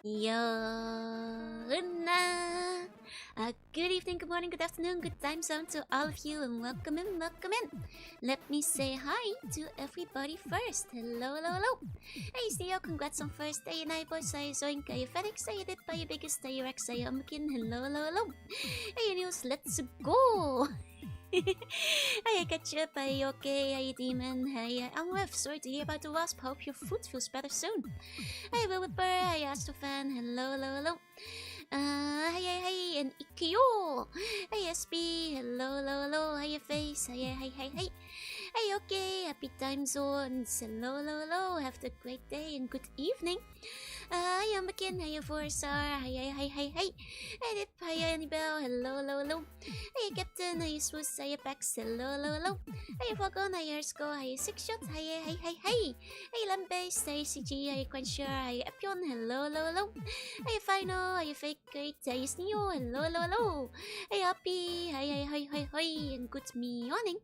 Jorunna. Good evening, good morning, good afternoon, good time zone to all of you, and welcome in, welcome in. Let me say hi to everybody first. Hello, hello, hello. Hey, Theo, congrats on first day, and I boys, I Zoink, I Fenix, I did by your biggest, I Rex, I Umkin. Hello, hello, hello. Hey, News, let's go. Hey, Ketchup, hey, okay, hey, Demon, hey, I'm Rev, sorry to hear about the wasp, hope your foot feels better soon. Hey, Will Whipper, hey, Astrofan, hello, hello, hello. Hey, and Ikio. Hey, SB, hello, hello, hello, hey, Face, hey. Hey, okay, happy time zones, hello, hello, hello, have a great day and good evening. Hi, Amakin, hey, Forsar, hey. Hey, Dip, hey, Annabelle, hello, hello, hello. Hey, Captain, hey, Swiss, hey, Pax, hello, hello, hello. Hey, Falcon, hey, Ersko, hey, Six Shot, hey. Hey, Lambase, hey, CG, hey, Quencher, hey, Epion, hello, hello, hello. Hey, Final, hey, Fake Great, hey, Sneo, hello, hello, hello. Hey, Happy, hey, and good morning.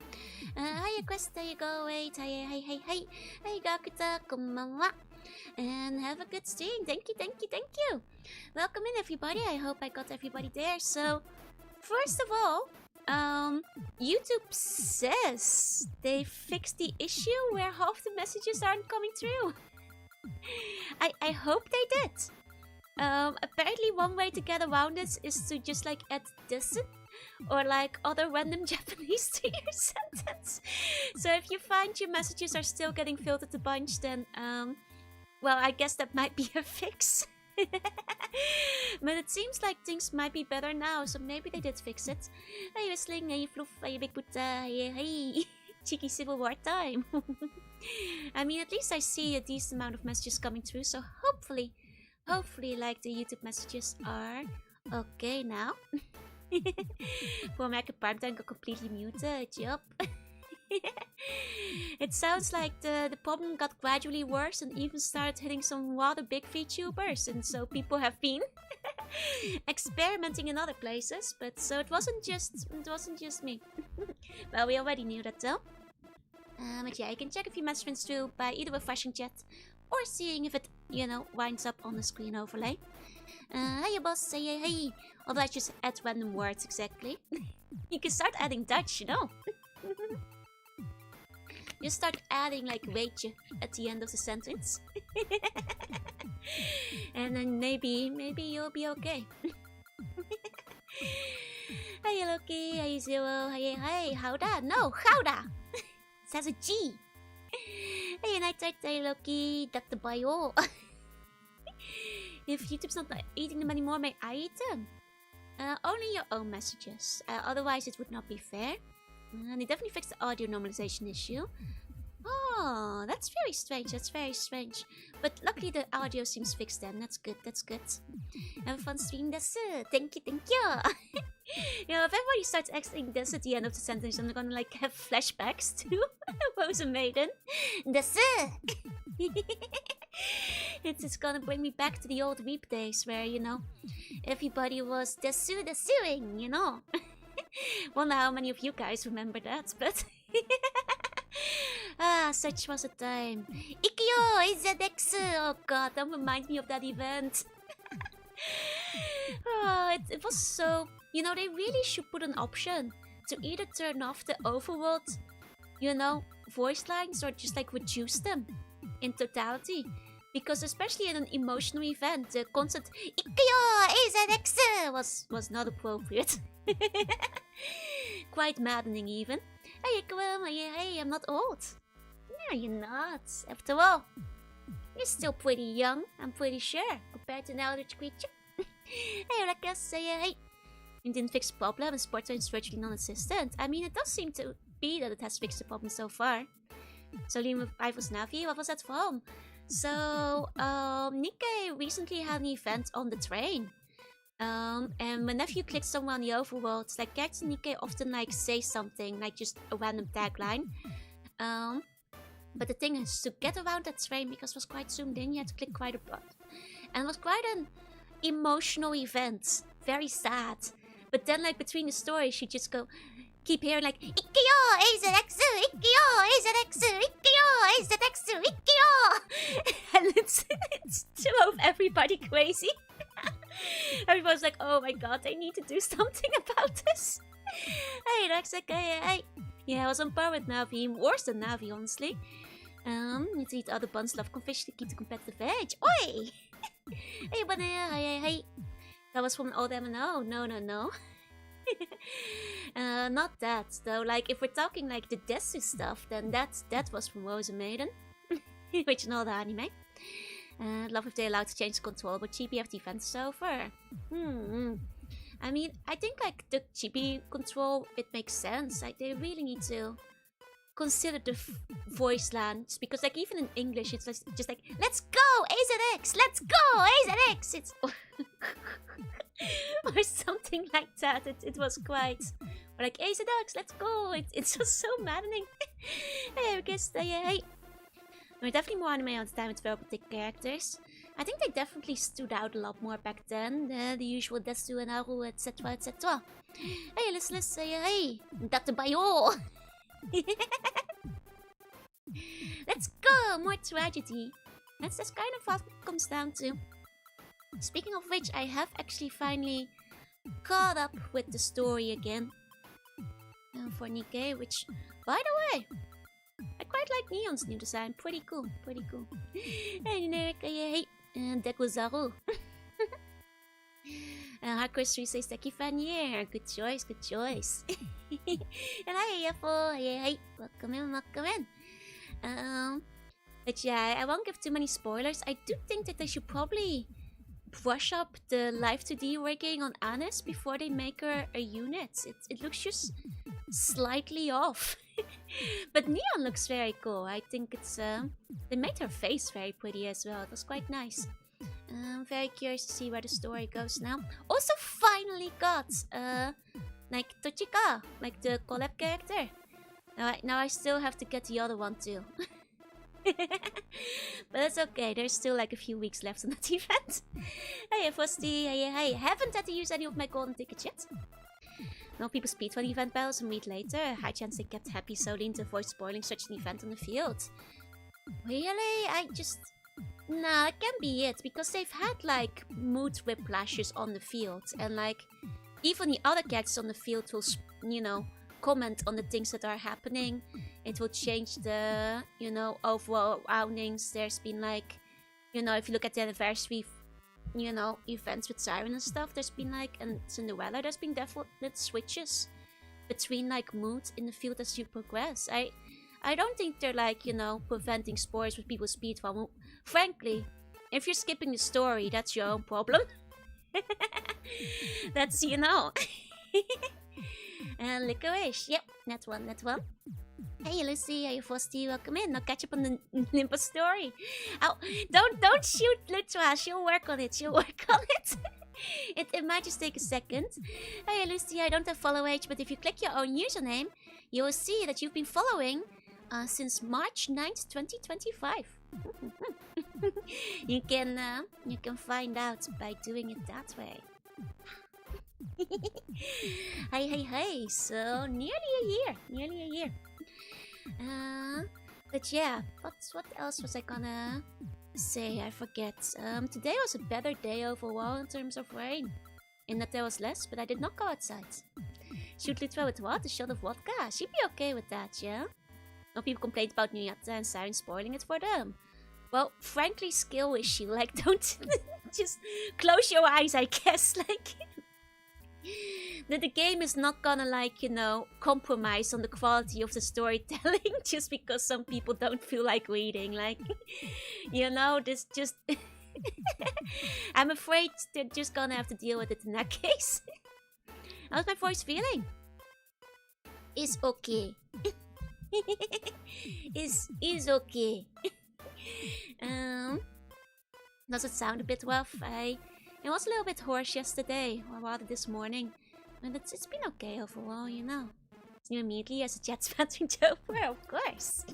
Hey, Quest, hey, go, wait, hey. Hey, Gakuta, konbanwa. And have a good stream. Thank you. Welcome in, everybody. I hope I got everybody there. So, first of all, YouTube says they fixed the issue where half the messages aren't coming through. I hope they did. Apparently one way to get around this is to just like add this or like other random Japanese to your sentence. So if you find your messages are still getting filtered a bunch, then well, I guess that might be a fix. But it seems like things might be better now, so maybe they did fix it. Hey, Whistling, hey, Fluff, hey, Big Buddha, hey, cheeky Civil War time. I mean, at least I see a decent amount of messages coming through, so hopefully, like, the YouTube messages are okay now. Poor Mac Part-Time got completely muted, yup. It sounds like the problem got gradually worse and even started hitting some rather big VTubers, and so people have been experimenting in other places. But so it wasn't just me. Well, we already knew that though. But yeah, you can check if your message went through by either refreshing chat or seeing if it, winds up on the screen overlay. Hey, boss, say hey. Although I just add random words exactly. You can start adding Dutch, You start adding like weetje at the end of the sentence. And then maybe you'll be okay. Hey Loki, hey Zero, hey, howda? No, howda! It has a G. Hey Night, hey Loki, that's the bio. If YouTube's not eating them anymore, may I eat them? Only your own messages, otherwise it would not be fair. And they definitely fixed the audio normalization issue. Oh, that's very strange. But luckily the audio seems fixed then. That's good. Have a fun stream, thank you. If everybody starts exiting this at the end of the sentence, I'm gonna like have flashbacks to Rose and Maiden. It's gonna bring me back to the old Weep days where, everybody was desuing, Wonder how many of you guys remember that, but such was a time. Ikyo is ZX. Oh god, don't remind me of that event. It was so, they really should put an option to either turn off the Overworld, voice lines, or just like reduce them in totality. Because especially in an emotional event, the constant Ikyo is ZX was not appropriate. Quite maddening even. Hey, hey, I'm not old. No, you're not. After all, you're still pretty young, I'm pretty sure, compared to an eldritch creature. Hey, Rakas, say hey. It didn't fix the problem, and sports is virtually non-existent. I mean, it does seem to be that it has fixed the problem so far. So, I was Navi, what was that from? So, Nikkei recently had an event on the train. And whenever you click somewhere on the overworld, it's like characters in Nikkei often like say something, like just a random tagline. But the thing is, to get around that train, because it was quite zoomed in, you had to click quite a lot. And it was quite an emotional event. Very sad. But then like between the stories, you just keep hearing like Ikkyo AZX, Ikkyo AZX, Ikkyo AZX, Ikkyo. And it's drove everybody everybody crazy. Everyone's like, oh my god, I need to do something about this. Hey, Rex, hey. Yeah, I was on par with Navi, worse than Navi, honestly. Need to eat other bundles of fish to keep the competitive edge. Oi! Hey, but hey. That was from an old MNO. No. Not that, though. Like, if we're talking like the Desu stuff, then that was from Rose and Maiden. Which is not anime. Love if they allowed to change the control, but GBF defense is over. I mean, I think like the GB control, it makes sense. Like, they really need to consider the voice lines, because like even in English it's just like, let's go AZX, let's go AZX, it's or something like that. It was quite, or like AZX, let's go. It's just so maddening. Hey, I guess hey, we're definitely more anime on the time with therapeutic characters. I think they definitely stood out a lot more back then. The usual Desu and Aru, etc, etc. Hey, let's say hey, Dr. Bayo. Let's go! More tragedy. That's kind of what it comes down to. Speaking of which, I have actually finally caught up with the story again. For Nikkei, which, by the way, I quite like Neon's new design. Pretty cool. Hey, Nereka, Dekuzaru. Hardcore 3 says Taki fan, yeah. Good choice. And hi, Yafo. Hey. Welcome in. But yeah, I won't give too many spoilers. I do think that they should probably brush up the Live 2D rigging on Anis before they make her a unit. It looks just slightly off. But Neon looks very cool. I think it's they made her face very pretty as well. It was quite nice. I'm very curious to see where the story goes now. Also finally got like Tochika, like the collab character. Now I still have to get the other one too. But that's okay, there's still like a few weeks left on that event. Hey Frosty, hey, haven't had to use any of my golden tickets yet. No people speedrun event battles and meet later. High chance they kept happy solely to avoid spoiling such an event on the field. Really? Nah, that can't be it, because they've had like mood whiplashes on the field, and like even the other characters on the field will, you know, comment on the things that are happening. It will change the, you know, overall roundings. There's been like, you know, if you look at the anniversary, you know, events with Siren and stuff, there's been like, and Cinderella, there's been definite switches between like moods in the field as you progress. I don't think they're like, you know, preventing spoilers with people's speedrun. Frankly, if you're skipping the story, that's your own problem. That's, you know. And Licorice, yep, that's one. Hey Lucy, hey Frosty, welcome in. I'll catch up on the Nimbus story. Oh, don't shoot Lutra, she'll work on it. It might just take a second. Hey Lucy, I don't have follow age, but if you click your own username, you will see that you've been following since March 9th, 2025. You can find out by doing it that way. Hey, so nearly a year. But yeah, what else was I gonna say? I forget. Today was a better day overall in terms of rain. In that there was less, but I did not go outside. Should Lutra with what? A shot of vodka? She'd be okay with that, yeah? No people complained about Nuyata and Siren spoiling it for them. Well, frankly, skill issue. Like, don't just close your eyes, I guess. Like, the game is not gonna, like, you know, compromise on the quality of the storytelling just because some people don't feel like reading. Like, you know, this just... I'm afraid they're just gonna have to deal with it in that case. How's my voice feeling? It's okay. is okay. Does it sound a bit rough? It was a little bit hoarse yesterday, or rather this morning. And it's been okay overall, you know. It's new immediately as a jet sponsoring Vtuber, of course.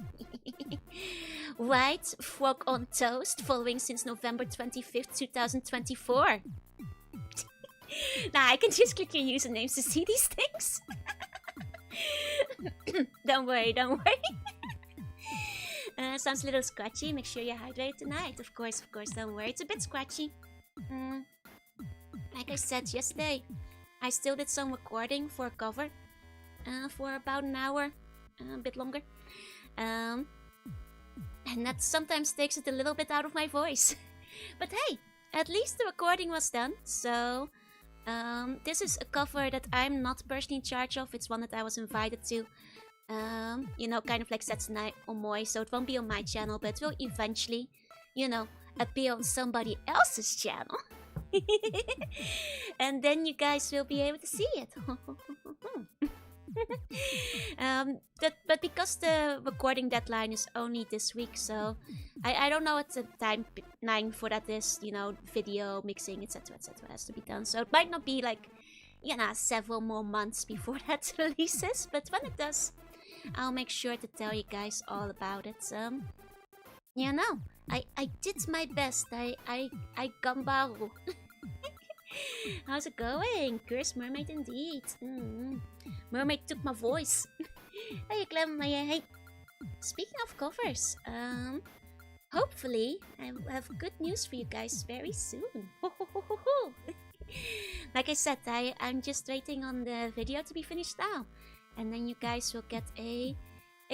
Right, frog on toast, following since November 25th, 2024. Nah, I can just click your usernames to see these things. Don't worry. Sounds a little scratchy. Make sure you hydrate tonight. Of course, don't worry. It's a bit scratchy. Mm, like I said yesterday, I still did some recording for a cover for about an hour, a bit longer. And that sometimes takes it a little bit out of my voice. But hey, at least the recording was done. So this is a cover that I'm not personally in charge of. It's one that I was invited to. You know, kind of like Setsunai Omoi. So it won't be on my channel, but it will eventually, you know, appear on somebody else's channel. And then you guys will be able to see it. But because the recording deadline is only this week, so I don't know what the timeline for that is. You know, video mixing, etc., has to be done. So it might not be like, you know, several more months before that releases. But when it does, I'll make sure to tell you guys all about it. You know, I did my best. I gambaru. How's it going? Curse Mermaid indeed. Mermaid took my voice. Hey, Clem. Hey. Speaking of covers, hopefully I will have good news for you guys very soon. Like I said, I'm just waiting on the video to be finished now, and then you guys will get a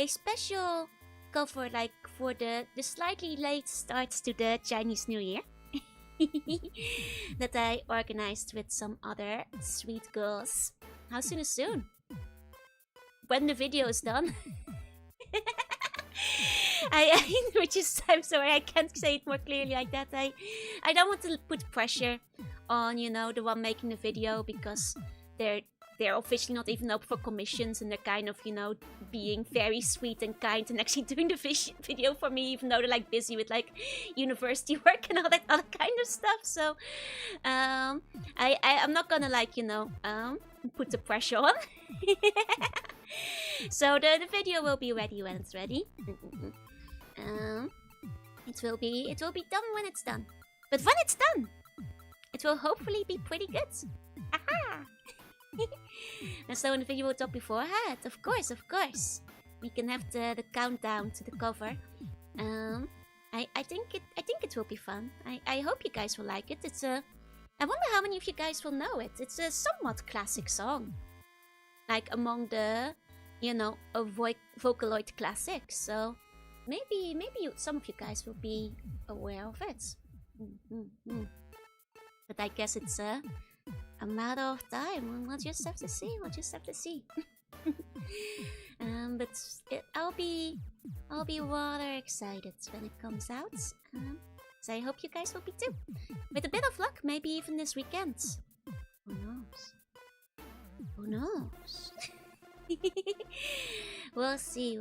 special cover, like for the slightly late start to the Chinese New Year. That I organized with some other sweet girls. How soon is soon? When the video is done. I'm sorry, I can't say it more clearly like that. I don't want to put pressure on, you know, the one making the video, because they're officially not even up for commissions, and they're kind of, you know, being very sweet and kind and actually doing the video for me, even though they're like busy with like university work and all that other kind of stuff. So I'm not gonna, like, you know, put the pressure on. So the video will be ready when it's ready. It will be done when it's done. But when it's done, it will hopefully be pretty good. Aha! And so when the video will drop beforehand, of course, we can have the countdown to the cover. I think it will be fun. I hope you guys will like it. It's a, I wonder how many of you guys will know it. It's a somewhat classic song, like among the, you know, Vocaloid classics. So maybe some of you guys will be aware of it. But I guess it's a matter of time. We'll just have to see. But I'll be rather excited when it comes out. So I hope you guys will be too. With a bit of luck, maybe even this weekend. Who knows? We'll see.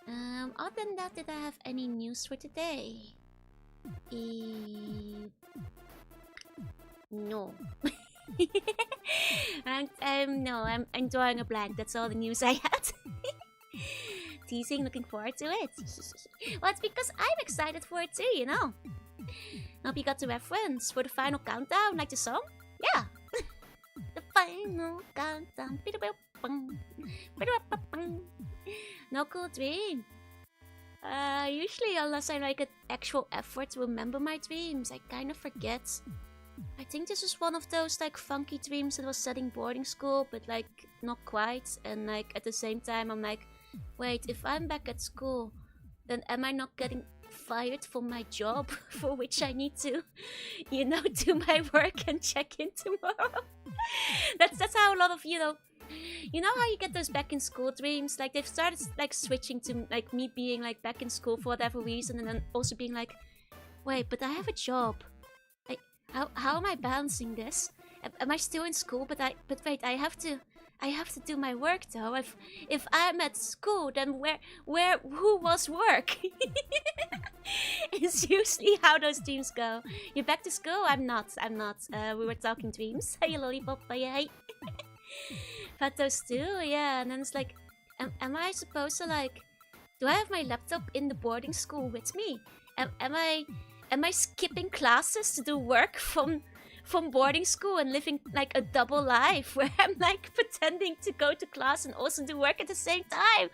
Other than that, did I have any news for today? No. I'm drawing a blank. That's all the news I had. Teasing, looking forward to it. Well, it's because I'm excited for it too, you know. Hope you got the reference for the final countdown, like the song? Yeah. The final countdown. No cool dream. Usually, unless I make an actual effort to remember my dreams, I kind of forget. I think this is one of those like funky dreams that was set in boarding school, but like not quite. And like at the same time, I'm like, wait, if I'm back at school, then am I not getting fired from my job for which I need to, you know, do my work and check in tomorrow? That's how a lot of, you know how you get those back in school dreams? Like they've started like switching to like me being like back in school for whatever reason, and then also being like, wait, but I have a job. How am I balancing this? Am I still in school? But wait, I have to do my work though. If I'm at school, then who was work? It's usually how those dreams go. You're back to school? I'm not. We were talking dreams. Hey, lollipop, hey. But those too, yeah. And then it's like, am I supposed to like? Do I have my laptop in the boarding school with me? Am I skipping classes to do work from boarding school and living like a double life where I'm like pretending to go to class and also do work at the same time?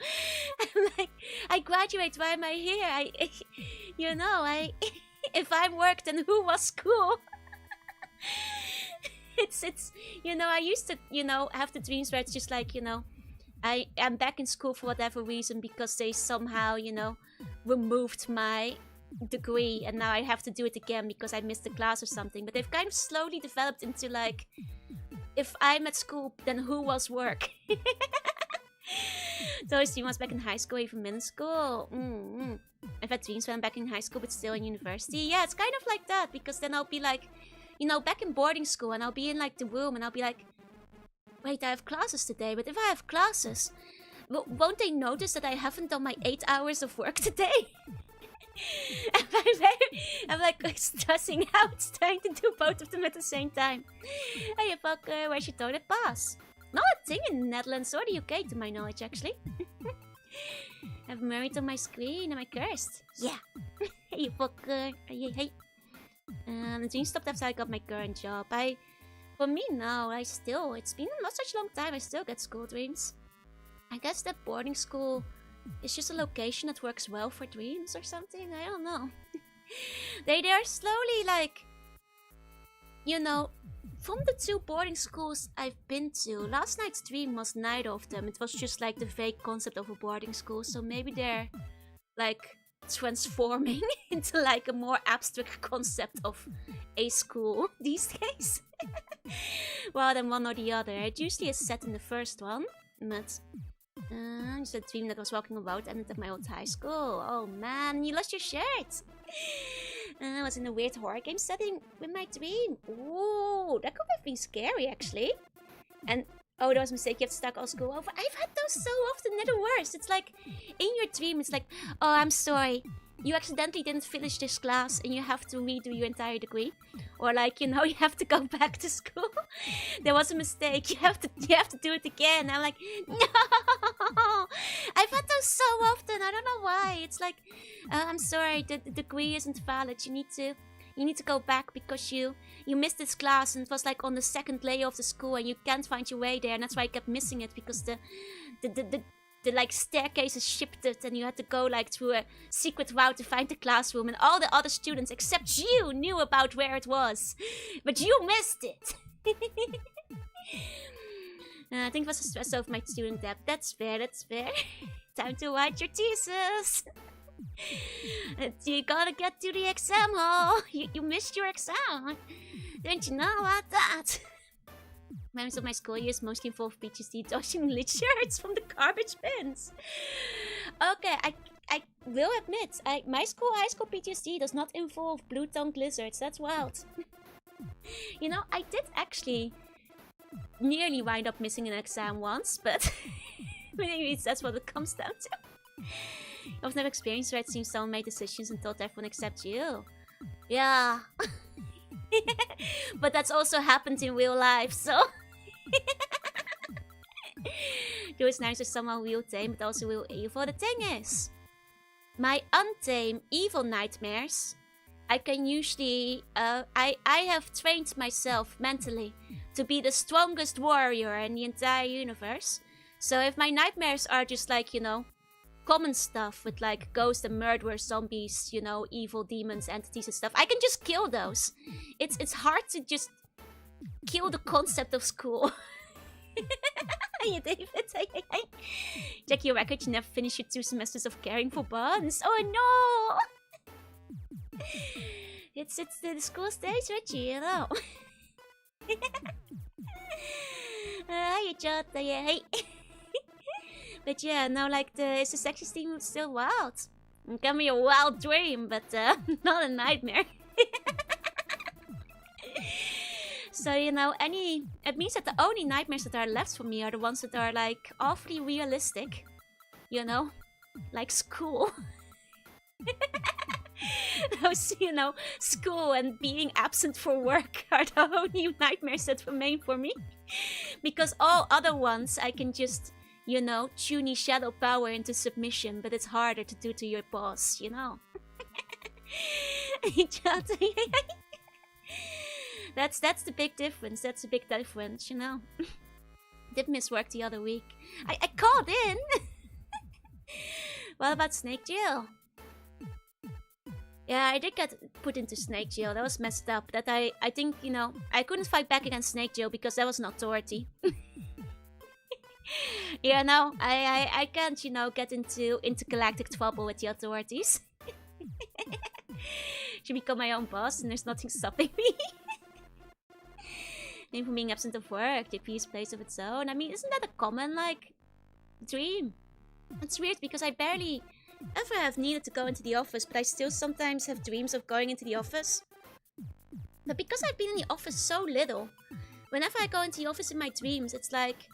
I'm like, I graduate, why am I here? If I'm work, then who was school? it's I used to have the dreams where it's just like I am back in school for whatever reason because they somehow removed my degree and now I have to do it again because I missed the class or something. But they've kind of slowly developed into like, if I'm at school, then who was work? Those dreams back in high school, even middle school. I've had dreams when I'm back in high school but still in university. Yeah, it's kind of like that because then I'll be like, back in boarding school and I'll be in like the room and I'll be like, wait, I have classes today, but if I have classes, won't they notice that I haven't done my 8 hours of work today? I'm like stressing out, trying to do both of them at the same time. Hey, fucker, where's your toilet pass? Not a thing in the Netherlands or the UK, to my knowledge, actually. I have Mermaid on my screen. Am I cursed? Yeah. Hey, fucker. Hey. The dream stopped after I got my current job. For me, no. It's been not such a long time. I still get school dreams. I guess that boarding school is just a location that works well for dreams or something. I don't know. They are slowly like, from the 2 boarding schools I've been to, last night's dream was neither of them. It was just like the vague concept of a boarding school. So maybe they're like transforming into like a more abstract concept of a school these days. Well, then one or the other. It usually is set in the first one, but it's a dream that I was walking about ended at my old high school. Oh man, you lost your shirt. I was in a weird horror game setting with my dream. Ooh, that could have been scary actually. And oh, that was a mistake. You have to start all school over. I've had those so often. They're the worst. It's like in your dream, it's like, oh, I'm sorry. You accidentally didn't finish this class and you have to redo your entire degree. Or like, you have to go back to school. There was a mistake. You have to do it again. I'm like, no. I've had those so often. I don't know why. It's like, I'm sorry, the degree isn't valid. You need to go back because you missed this class and it was like on the second layer of the school and you can't find your way there, and that's why I kept missing it because the like staircase is shifted and you had to go like through a secret route to find the classroom, and all the other students except you knew about where it was, but you missed it. I think it was a stress over my student debt. That's fair. Time to write your thesis. You gotta get to the exam hall. You missed your exam. Don't you know about that? Memories of my school years mostly involve PTSD dodging lit shirts from the garbage bins. Okay, I will admit, my high school PTSD does not involve blue-tongued lizards. That's wild. I did actually nearly wind up missing an exam once, but maybe that's what it comes down to. I've never experienced where it seems someone made decisions and told everyone except you. Yeah. But that's also happened in real life, so... Those nightmares are somehow real tame, but also real evil. The thing is, my untamed evil nightmares, I can usually... I have trained myself mentally to be the strongest warrior in the entire universe. So if my nightmares are just like, common stuff with like ghosts and murderers, zombies, evil demons, entities and stuff, I can just kill those. It's hard to just kill the concept of school. Hey, David. Hey. Check your record, you never finished your 2 semesters of caring for buns. Oh no! It's the school stays with you, Hey, Jota, yeah, hey. But yeah, no, like it's the sexy theme still wild. It can be a wild dream, but not a nightmare. So, it means that the only nightmares that are left for me are the ones that are like awfully realistic. Like school. Those, school and being absent for work are the only nightmares that remain for me. Because all other ones I can just... tune shadow power into submission, but it's harder to do to your boss, That's the big difference. Did miss work the other week. I called in. What about Snake Jill? Yeah, I did get put into snake jail. That was messed up. That I think, you know, I couldn't fight back against snake jail because that was an authority. Yeah, no, I can't, you know, get into intergalactic trouble with the authorities. Should become my own boss and there's nothing stopping me. Name from being absent of work, the peace place of its own. I mean, isn't that a common, like, dream? It's weird because I barely ever have needed to go into the office, but I still sometimes have dreams of going into the office. But because I've been in the office so little, whenever I go into the office in my dreams, it's like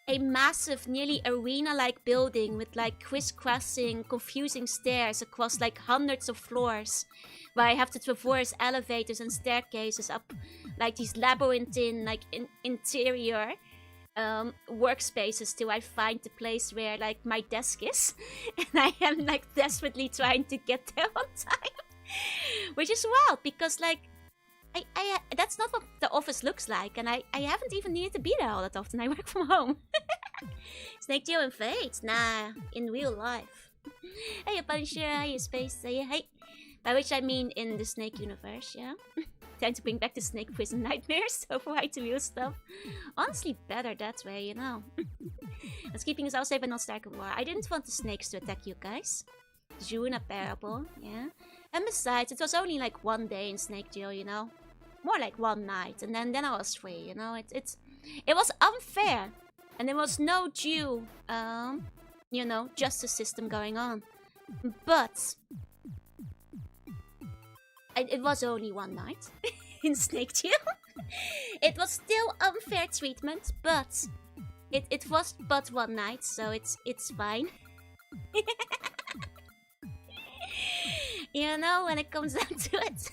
a massive, nearly arena-like building with like crisscrossing, confusing stairs across like hundreds of floors, where I have to traverse elevators and staircases up like these labyrinthine, like interior workspaces till I find the place where like my desk is, and I am like desperately trying to get there on time, which is wild because like I that's not what the office looks like, and I haven't even needed to be there all that often. I work from home. Snake Geo and Fate? Nah, in real life. Hey, Punisher, hey, Space, hey. By which I mean in the Snake universe, yeah? Time to bring back the Snake prison nightmares over white to real stuff. Honestly, better that way, you know. It's keeping us all safe and not stark in war. I didn't want the snakes to attack you guys. The Jorunna parable, yeah. And besides, it was only like one day in Snake Jail, you know. More like one night, and then I was free, you know. It was unfair, and there was no due, you know, justice system going on. But it was only one night in Snake Jail. It was still unfair treatment, but it was but one night, so it's fine. You know, when it comes down to it.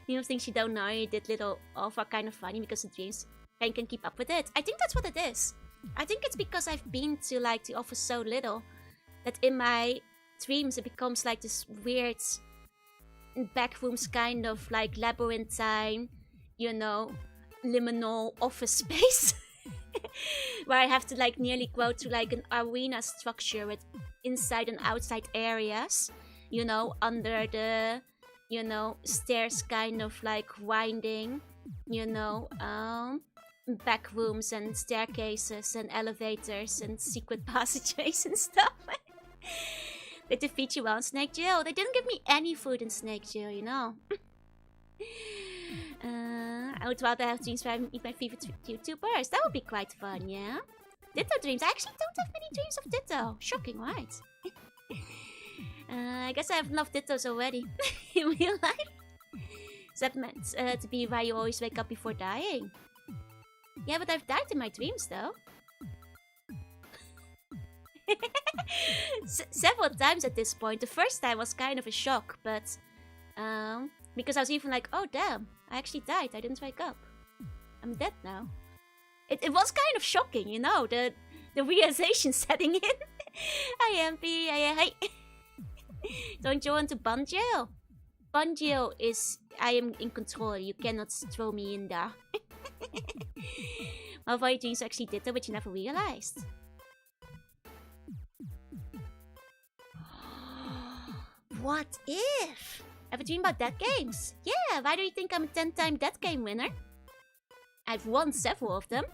You know, things you don't know, you did little off are kind of funny because the dreams can keep up with it. I think that's what it is. I think it's because I've been to like the office so little that in my dreams it becomes like this weird backrooms kind of like labyrinthine, you know, liminal office space. Where I have to like nearly go to like an arena structure with inside and outside areas, you know, under the, you know, stairs kind of like winding, you know, back rooms and staircases and elevators and secret passageways and stuff. They defeat you well in Snake Jail. They didn't give me any food in Snake Jail, you know. I would rather have dreams where I eat my favorite Vtubers. That would be quite fun, yeah? Ditto dreams. I actually don't have many dreams of Ditto. Shocking, right? I guess I have enough Dittos already in real life. Is that meant to be why you always wake up before dying? Yeah, but I've died in my dreams, though. Several times at this point. The first time was kind of a shock, but because I was even like, oh damn, I actually died. I didn't wake up. I'm dead now. It was kind of shocking, you know, the realization setting in. Hi, MP. Hi. Don't you want to bun jail? Bun jail is I am in control. You cannot throw me in there. Well, your dreams actually did that, but you never realized. What if? Ever dream about dead games? Yeah, why do you think I'm a 10-time dead game winner? I've won several of them.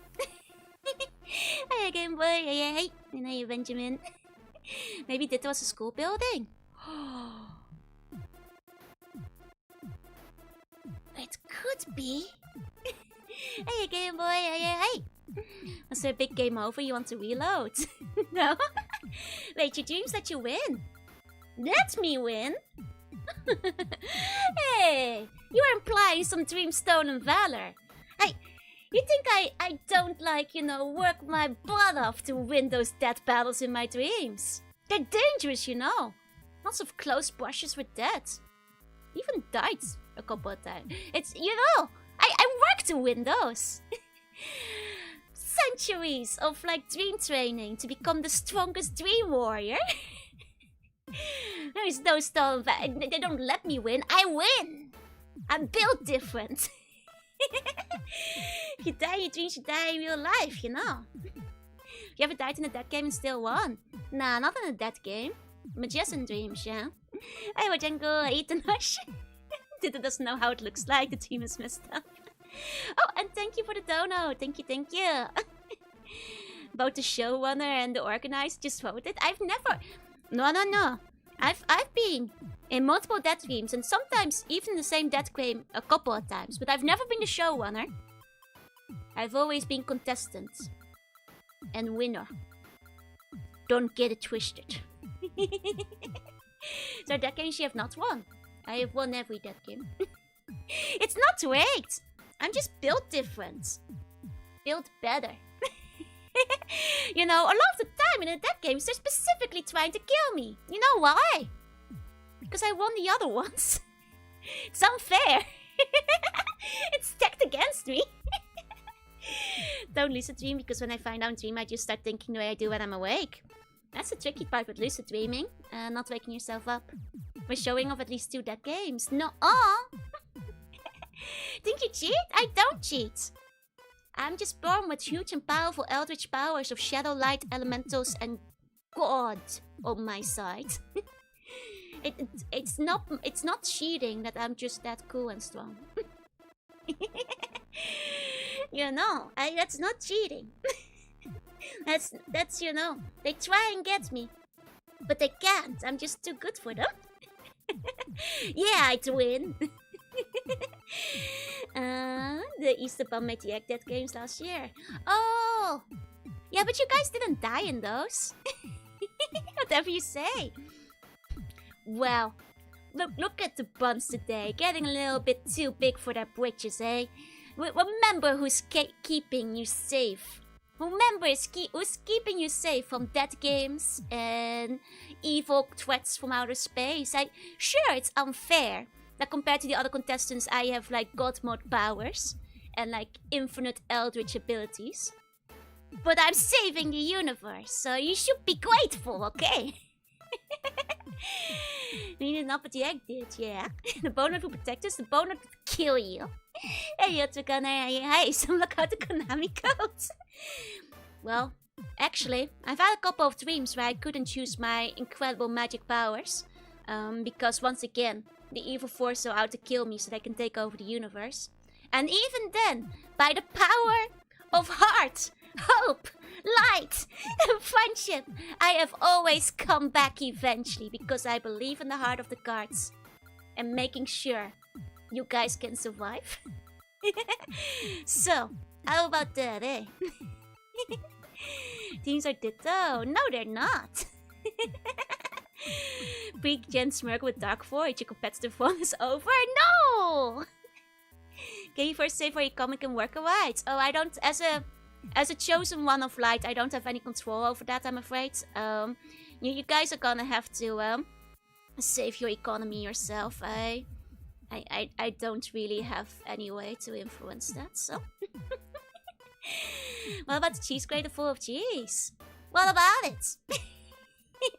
Hey, Game Boy. Hey. And hey, Benjamin. Maybe that was a school building. It could be. Hey, Game Boy. Hey. Was there a big game over you want to reload? No? Wait, your dreams let you win? Let me win? Hey, you are implying some dreamstone and valor. Hey, you think I don't like, you know, work my butt off to win those death battles in my dreams? They're dangerous, you know. Lots of close brushes with death. Even died a couple of times. It's, you know, I work to win those. Centuries of, like, dream training to become the strongest dream warrior. There's no stone. They don't let me win. I win. I'm built different. If you die in your dreams, you die in real life, you know. You ever died in a dead game and still won? Nah, not in a dead game. But just in dreams, yeah. Hi, Wajango, Aitanosh. Dita doesn't know how it looks like. The team is messed up. Oh, and thank you for the dono. Thank you. About the showrunner and the organizer just voted. I've never... No. I've been in multiple death games, and sometimes even the same death game a couple of times, but I've never been the showrunner. I've always been contestant. And winner. Don't get it twisted. So that games you have not won. I have won every death game. It's not rigged. I'm just built different. Built better. You know, a lot of the time in the death games, they're specifically trying to kill me. You know why? Because I won the other ones. It's unfair. It's stacked against me. Don't lucid dream, because when I find out dream, I just start thinking the way I do when I'm awake. That's the tricky part with lucid dreaming. Not waking yourself up. We're showing off at least 2 dead games. No, Think you cheat? I don't cheat. I'm just born with huge and powerful eldritch powers of shadow, light, elementals, and God on my side. It's not cheating that I'm just that cool and strong. You know, that's not cheating. That's you know, they try and get me, but they can't. I'm just too good for them. Yeah, I'd win. The Easter Bomb made the dead games last year. Oh, yeah, but you guys didn't die in those. Whatever you say. Well, look at the buns today, getting a little bit too big for their britches, eh? Remember who's keeping you safe. Remember who's keeping you safe from dead games and evil threats from outer space. Sure, it's unfair that compared to the other contestants, I have like God mode powers and like infinite eldritch abilities. But I'm saving the universe, so you should be grateful, okay? We need enough, but the egg did, yeah. The bone will protect us, the bone will kill you. Hey, hey, some look out the Konami codes. Well, actually, I've had a couple of dreams where I couldn't choose my incredible magic powers. Because once again, the evil forces are out to kill me so they can take over the universe. And even then, by the power of heart, hope, light, and friendship, I have always come back eventually because I believe in the heart of the cards and making sure you guys can survive. So, how about that, eh? Teams are ditto. No, they're not. Pre-gen smirk with Dark Void. Your competitive one is over. No! Can you first say for your comic and worker rights? Oh, I don't. As a chosen one of light, I don't have any control over that, I'm afraid. You guys are gonna have to save your economy yourself. I don't really have any way to influence that, so. What about the cheese grater full of cheese? What about it?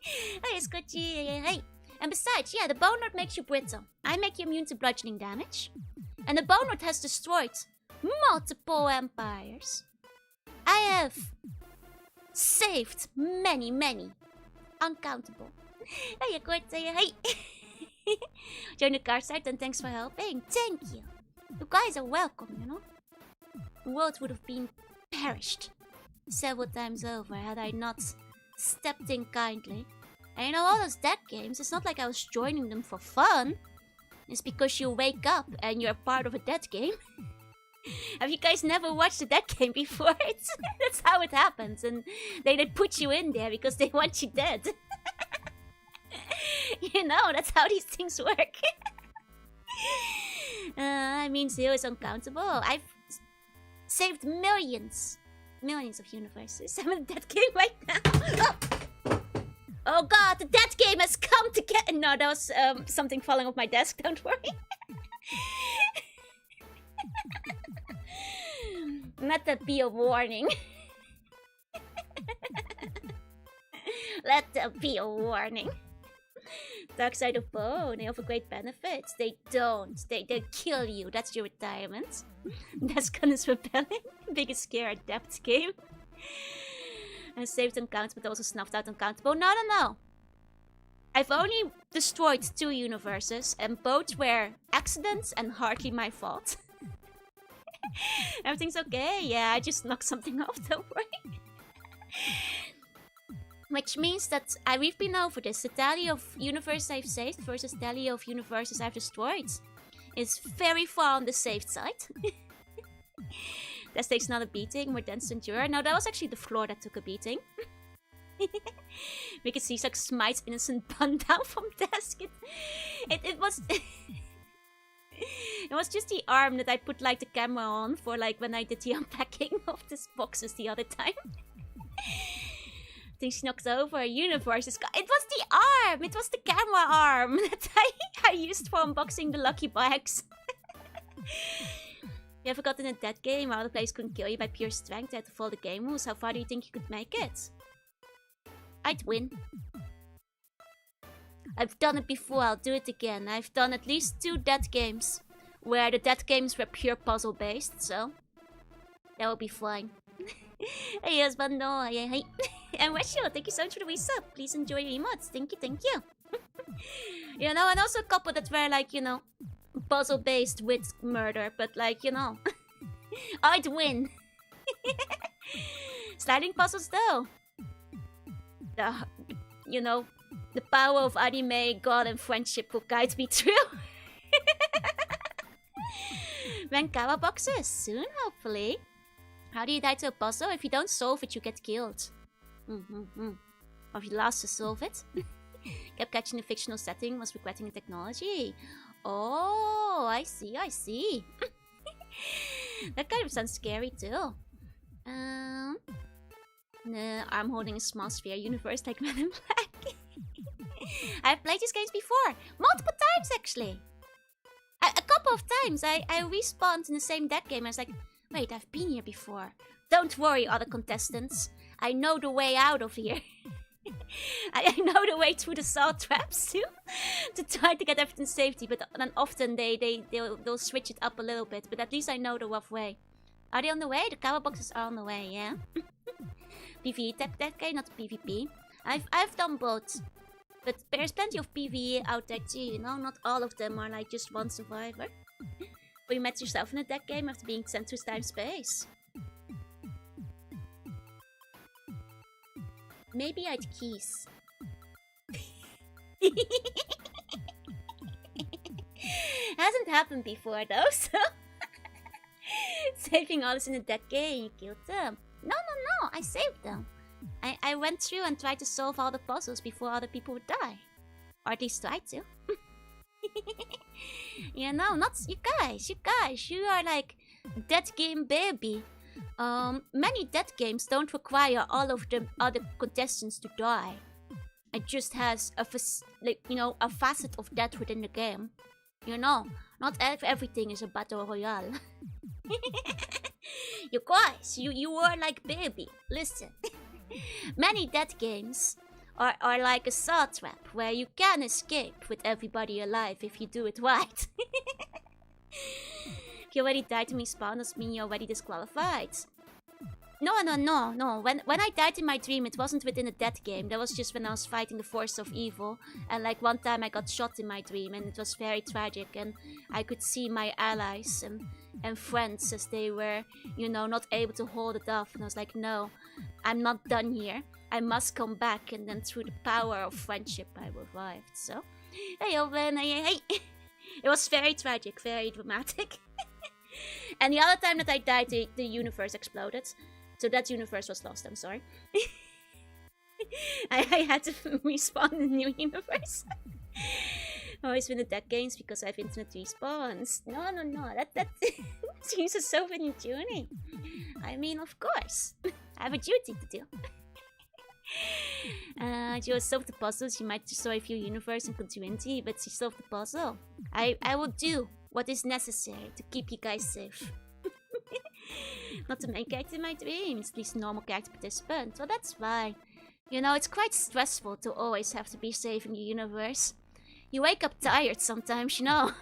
Hey, it's good cheese. Hey. And besides, yeah, the bone rod makes you brittle. I make you immune to bludgeoning damage. And the bone rod has destroyed multiple empires. I have saved many, uncountable. Hey, good. Hey. Join the card site and thanks for helping. Thank you. You guys are welcome, you know. The world would have been perished several times over had I not stepped in kindly. And you know, all those dead games, it's not like I was joining them for fun. It's because you wake up and you're part of a dead game. Have you guys never watched a dead game before? That's how it happens, and they put you in there because they want you dead. You know, that's how these things work. I mean, 0 is uncountable. I've saved millions of universes. I'm in a dead game right now. Oh god, the dead game has come to get... No, that was something falling off my desk, don't worry. Let that be a warning. Let that be a warning. Dark side of bone, they offer great benefits. They don't. They kill you. That's your retirement. That's Gunnar's Rebellion. Biggest scare at depth game. And saved uncountable, but also snuffed out uncountable. No. I I've only destroyed 2 universes, and both were accidents and hardly my fault. Everything's okay. Yeah, I just knocked something off, don't worry. Which means that we've been over this. The tally of universes I've saved versus tally of universes I've destroyed is very far on the safe side. That takes not a beating, more dense to endure. No, that was actually the floor that took a beating. We can see like smites innocent bun down from desk. It was it was just the arm that I put like the camera on for like when I did the unpacking of these boxes the other time. I think she knocked over a universe. It was the arm! It was the camera arm that I used for unboxing the lucky bags. You ever gotten in that game while the players couldn't kill you by pure strength? They had to follow the game rules. How far do you think you could make it? I'd win. I've done it before, I'll do it again. I've done at least 2 dead games where the dead games were pure puzzle based, so that will be fine. Hey, husband, no, hey. And Weshio, thank you so much for the wee sub. Please enjoy your emotes. Thank you. You know, and also a couple that were like, you know, puzzle based with murder, but like, you know, I'd win. Sliding puzzles though. You know, the power of anime, God, and friendship will guide me through. Rankawa boxes soon, hopefully. How do you die to a puzzle? If you don't solve it, you get killed. Or if you last to solve it. Kept catching the fictional setting, was regretting the technology. Oh, I see. That kind of sounds scary too. No, I'm holding a small sphere universe like Men in Black. I've played these games before. Multiple times, actually. A couple of times. I respawned in the same dead game. I was like, wait, I've been here before. Don't worry, other contestants. I know the way out of here. I know the way through the saw traps too. To try to get everything safety. But then often they'll switch it up a little bit. But at least I know the rough way. Are they on the way? The cover boxes are on the way, yeah? PvE that game, not PvP. I've done both. But there's plenty of PvE out there too, you know? Not all of them are like just one survivor. But you met yourself in a dead game after being sent through time space. Maybe I'd keys. Hasn't happened before though, so... Saving others in a dead game, you killed them. No, I saved them. I went through and tried to solve all the puzzles before other people would die. Or at least tried to. You know, not you guys. You are like dead game baby. Many dead games don't require all of the other contestants to die. It just has a a facet of death within the game. You know, not everything is a battle royale. You guys, you are like baby. Listen, many dead games are like a saw trap where you can escape with everybody alive if you do it right. If you already died to me spawn, does mean you're already disqualified. No. When I died in my dream, it wasn't within a dead game. That was just when I was fighting the force of evil. And like one time I got shot in my dream and it was very tragic. And I could see my allies and friends as they were, you know, not able to hold it off. And I was like, no, I'm not done here. I must come back. And then through the power of friendship, I revived. So, hey, Owen, hey. It was very tragic, very dramatic. And the other time that I died, the universe exploded. So that universe was lost, I'm sorry. I had to respawn in a new universe. Always win the dead games because I have infinite respawns. No. That seems so very tuning. I mean, of course. I have a duty to do. She will solve the puzzle. She might destroy a few universes and continuity, but she solved the puzzle. I will do what is necessary to keep you guys safe. Not the main character in my dreams, at least normal character participant. Well, that's fine. You know, it's quite stressful to always have to be saving the universe. You wake up tired sometimes, you know.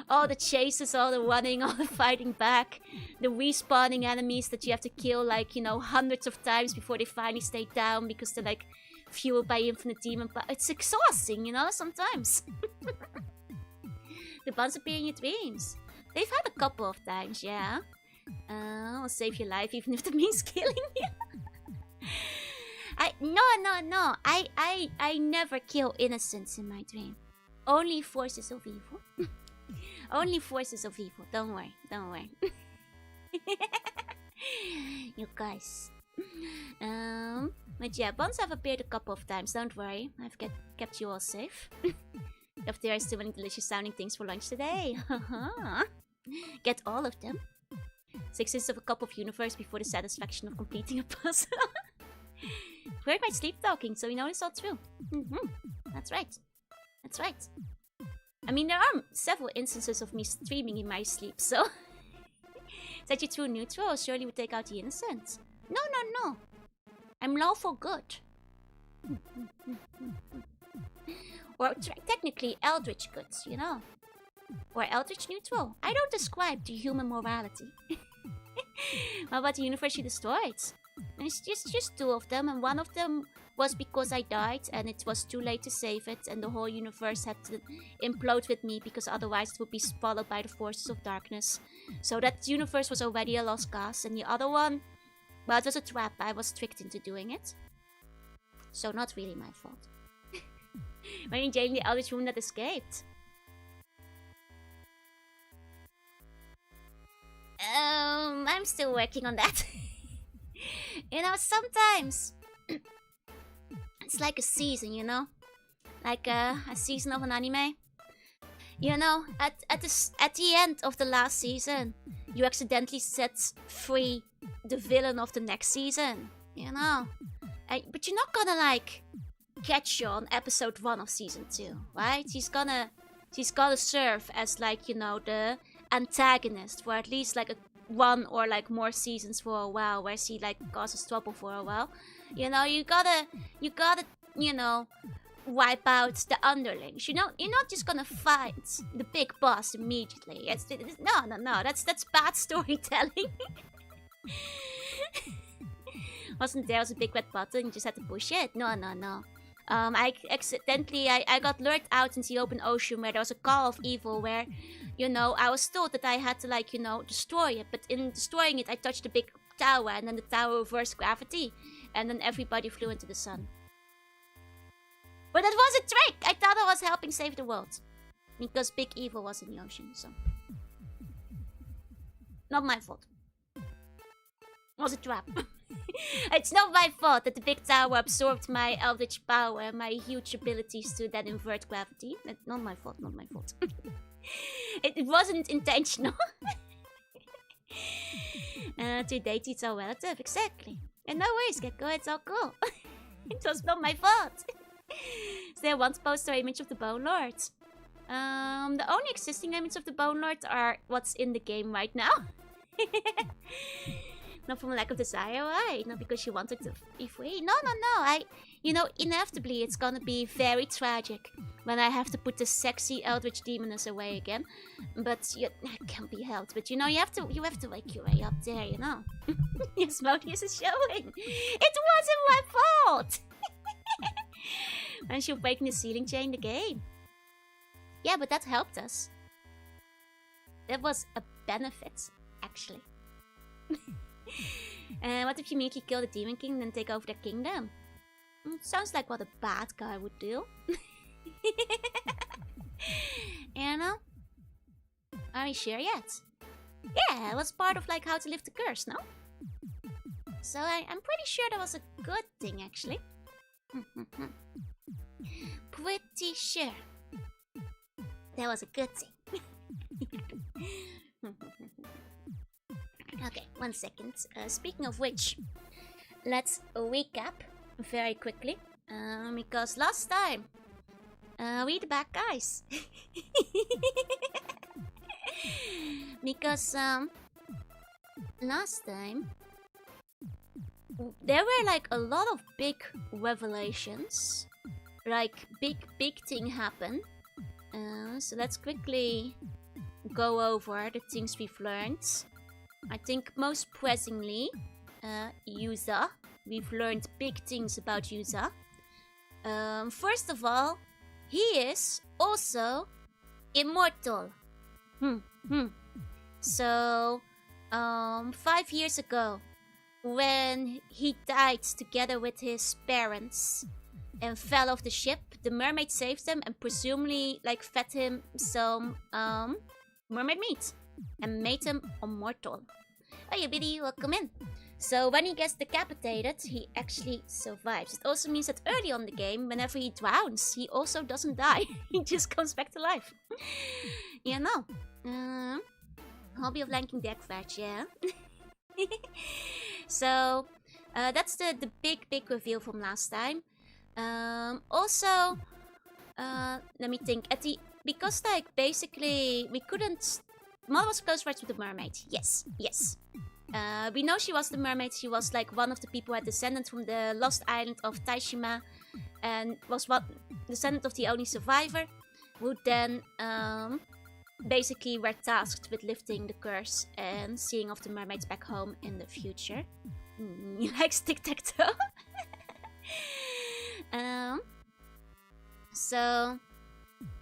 All the chases, all the running, all the fighting back. The respawning enemies that you have to kill, like, you know, hundreds of times before they finally stay down because they're like fueled by infinite demon power. It's exhausting, you know, sometimes. The buns appear in your dreams. They've had a couple of times, yeah. I'll save your life even if that means killing you. No. I never kill innocents in my dream. Only forces of evil. Only forces of evil. Don't worry. You guys. But yeah, buns have appeared a couple of times. Don't worry. I've kept you all safe. If there are too many delicious sounding things for lunch today. Get all of them. 6 inches of a cup of universe before the satisfaction of completing a puzzle. Heard my sleep talking, so you know it's all true. That's right. I mean, there are several instances of me streaming in my sleep, so... Set you true neutral, surely would take out the innocent. No. I'm lawful good. Or technically eldritch good, you know. Or eldritch neutral. I don't ascribe to human morality. How about the universe you destroyed? It's just 2 of them, and one of them was because I died and it was too late to save it, and the whole universe had to implode with me because otherwise it would be swallowed by the forces of darkness. So that universe was already a lost cause, and the other one, well, it was a trap. I was tricked into doing it. So not really my fault. When in jail in the eldritch room that escaped. I'm still working on that. You know, sometimes it's like a season, you know, like a season of an anime. You know, at the end of the last season, you accidentally set free the villain of the next season. You know, but you're not gonna like catch you on episode 1 of season 2, right? He's gonna serve as like, you know, the antagonist for at least like 1 or like more seasons for a while, where she like causes trouble for a while. You know, you gotta, you know, wipe out the underlings. You know, you're not just gonna fight the big boss immediately. No. That's bad storytelling. Wasn't there was a big red button? You just had to push it. No. I got lured out into the open ocean where there was a call of evil where, you know, I was told that I had to, like, you know, destroy it. But in destroying it, I touched the big tower, and then the tower reversed gravity. And then everybody flew into the sun. But that was a trick! I thought I was helping save the world. Because big evil was in the ocean, so... Not my fault. It was a trap. It's not my fault that the big tower absorbed my eldritch power and my huge abilities to then invert gravity. Not my fault. It wasn't intentional. To date, it's all relative, exactly. And no worries, Kiko, it's all cool. It was not my fault. Is there one poster image of the Bone Lord? The only existing image of the Bone Lord are what's in the game right now. Not from a lack of desire, right? Not because she wanted to be free. No. You know, inevitably it's gonna be very tragic when I have to put the sexy eldritch demoness away again. But it can't be helped. But you know, you have to wake your way up there, you know. Yes, Modius is showing. It wasn't my fault. And she'll break the ceiling chain the game. Yeah, but that helped us. That was a benefit, actually. What if you immediately kill the Demon King and then take over their kingdom? Sounds like what a bad guy would do. You know? Are you sure yet? Yeah, it was part of like how to lift the curse, no? So I'm pretty sure that was a good thing, actually. Pretty sure that was a good thing. Okay, 1 second. Speaking of which, let's recap very quickly. Because last time, we the bad guys. Because last time, there were like a lot of big revelations. Like big thing happened. So let's quickly go over the things we've learned. I think most pressingly, Yuza. We've learned big things about Yuza. First of all, he is also immortal. So, 5 years ago, when he died together with his parents and fell off the ship, the mermaid saved him and presumably like fed him some mermaid meat and made him immortal. Oh, you biddy, welcome in. So when he gets decapitated, he actually survives. It also means that early on the game, whenever he drowns, he also doesn't die. He just comes back to life. Yeah, no. Hobby of lanking deck fetch, yeah. So that's the big reveal from last time. Also, let me think. Because like basically we couldn't. Mother was close friends with the mermaid. Yes. We know she was the mermaid. She was like one of the people who had descended from the lost island of Taishima, and was descendant of the only survivor, who then basically were tasked with lifting the curse and seeing off the mermaids back home in the future. He likes tic-tac-toe. So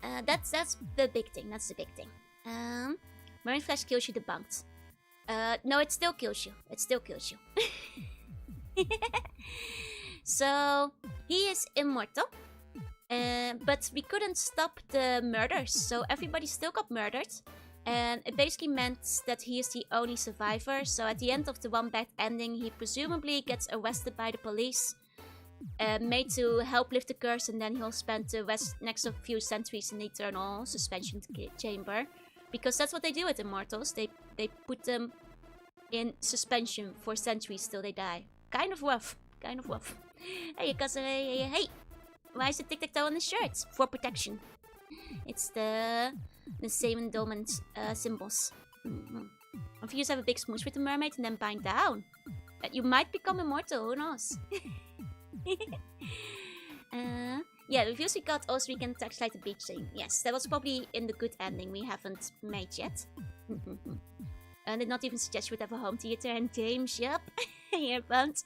that's the big thing. That's the big thing. Mermaid flesh kills you, debunked. No, it still kills you. It still kills you. So he is immortal. But we couldn't stop the murders, so everybody still got murdered. And it basically meant that he is the only survivor. So at the end of the one bad ending, he presumably gets arrested by the police, made to help lift the curse, and then he'll spend the next few centuries in the eternal suspension chamber. Because that's what they do with immortals. They put them in suspension for centuries till they die. Kind of rough. Hey, cousin, hey. Why is the tic-tac-toe on his shirt? For protection. It's the same endowment symbols. If you just have a big smooch with the mermaid and then bind down, you might become immortal, who knows? Yeah, the reviews we got also we can touchlight the beach thing. Yes, that was probably in the good ending we haven't made yet. And did not even suggest you would have a home theater and James, yep. You're bumped.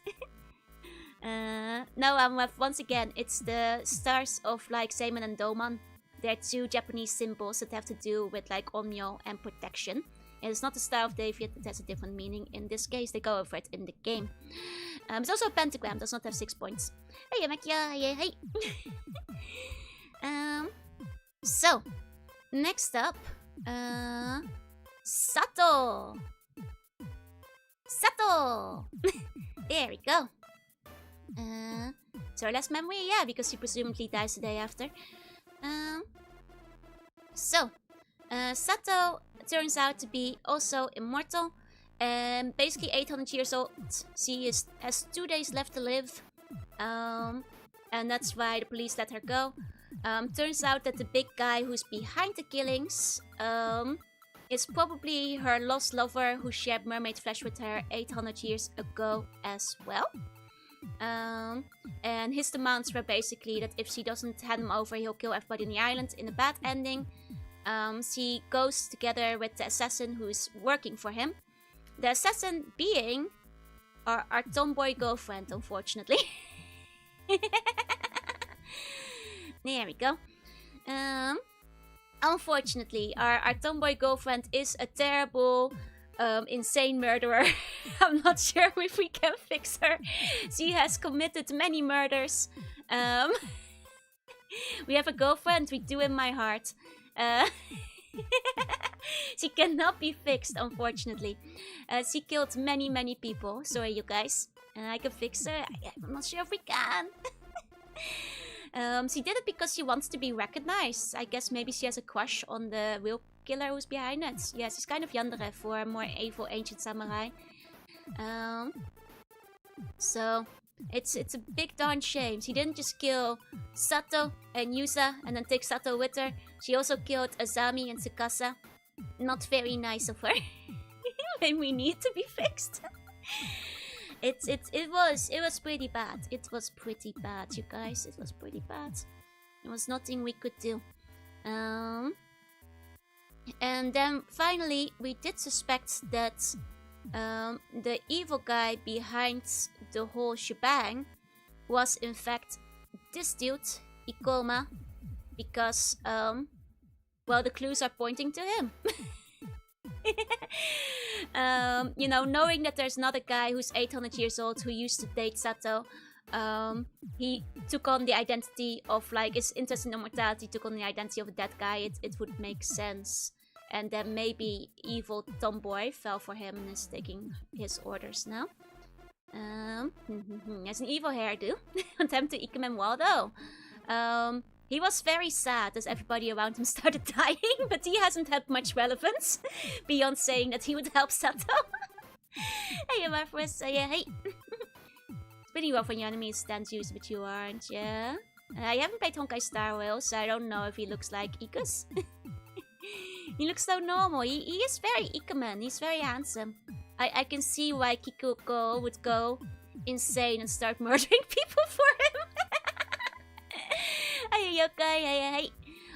No, once again, it's the stars of like Seiman and Doman. They're two Japanese symbols that have to do with like Onmyo and protection. And it's not the Star of David, it has a different meaning. In this case, they go over it in the game. It's also a pentagram, does not have 6 points. Hey, Makia, hey. So, next up, Sato! There we go. So our last memory, yeah, because he presumably dies the day after. Sato turns out to be also immortal, and basically 800 years old. She has 2 days left to live, and that's why the police let her go. Turns out that the big guy who's behind the killings is probably her lost lover who shared mermaid flesh with her 800 years ago as well. And his demands were basically that if she doesn't hand him over, he'll kill everybody on the island in a bad ending. She goes together with the assassin who's working for him. The assassin being our tomboy girlfriend, unfortunately. There we go. Unfortunately, our tomboy girlfriend is a terrible, insane murderer. I'm not sure if we can fix her. She has committed many murders. We have a girlfriend, we do in my heart. She cannot be fixed, unfortunately. She killed many people. Sorry, you guys. I can fix her. I'm not sure if we can. She did it because she wants to be recognized. I guess maybe she has a crush on the real killer who's behind it. Yeah, she's kind of yandere for a more evil ancient samurai. So it's a big darn shame. She didn't just kill Sato and Yusa and then take Sato with her. She also killed Azami and Tsukasa. Not very nice of her. And we need to be fixed. It was pretty bad. It was pretty bad, you guys. It was pretty bad. There was nothing we could do. And then finally we did suspect that the evil guy behind the whole shebang was in fact this dude, Ikoma, because, well, the clues are pointing to him. You know, knowing that there's another guy who's 800 years old who used to date Sato, he took on the identity of, like, his interest in immortality took on the identity of a dead guy. It would make sense. And then maybe evil tomboy fell for him and is taking his orders now. Has an evil hairdo. Attempt to Ikemen Waldo. He was very sad as everybody around him started dying, but he hasn't had much relevance beyond saying that he would help Sato. Hey, my friend, hey. It's pretty rough when your enemy is stands used, but you aren't, yeah? I haven't played Honkai Star Rail, so I don't know if he looks like Ikus. He looks so normal. He is very Ikemen. He's very handsome. I can see why Kiko would go insane and start murdering people for him. Hey, okay,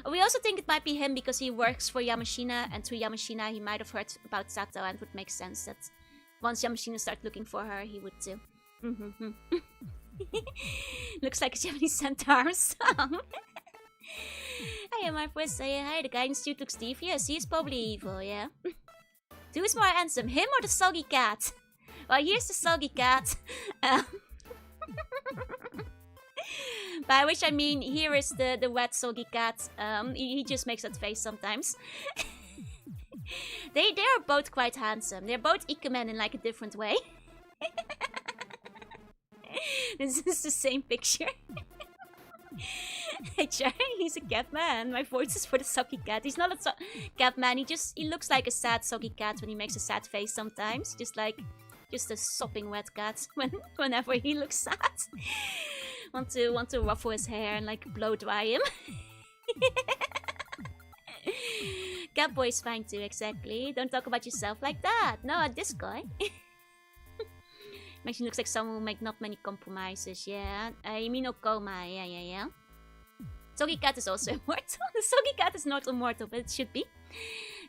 we also think it might be him because he works for Yamashina, and through Yamashina he might have heard about Sato, and it would make sense that once Yamashina started looking for her, he would too. Looks like a Japanese centaur song. Hey, my friend, say hi. The guy in the suit looks devious. He's probably evil, yeah. Who's more handsome, him or the soggy cat? Well, here's the soggy cat. By which I mean, here is the wet soggy cat. He just makes that face sometimes. They are both quite handsome. They're both Ikemen in like a different way. This is the same picture. Hey Charlie, he's a cat man. My voice is for the soggy cat. He's not a cat man. He looks like a sad soggy cat when he makes a sad face sometimes. Just a sopping wet cat whenever he looks sad. Want to ruffle his hair and like blow dry him. Catboy's fine too, exactly. Don't talk about yourself like that. No, this guy. Makes him looks like someone who make not many compromises, yeah. You mean Okoma, yeah. Soggy Cat is also immortal. The Soggy Cat is not immortal, but it should be.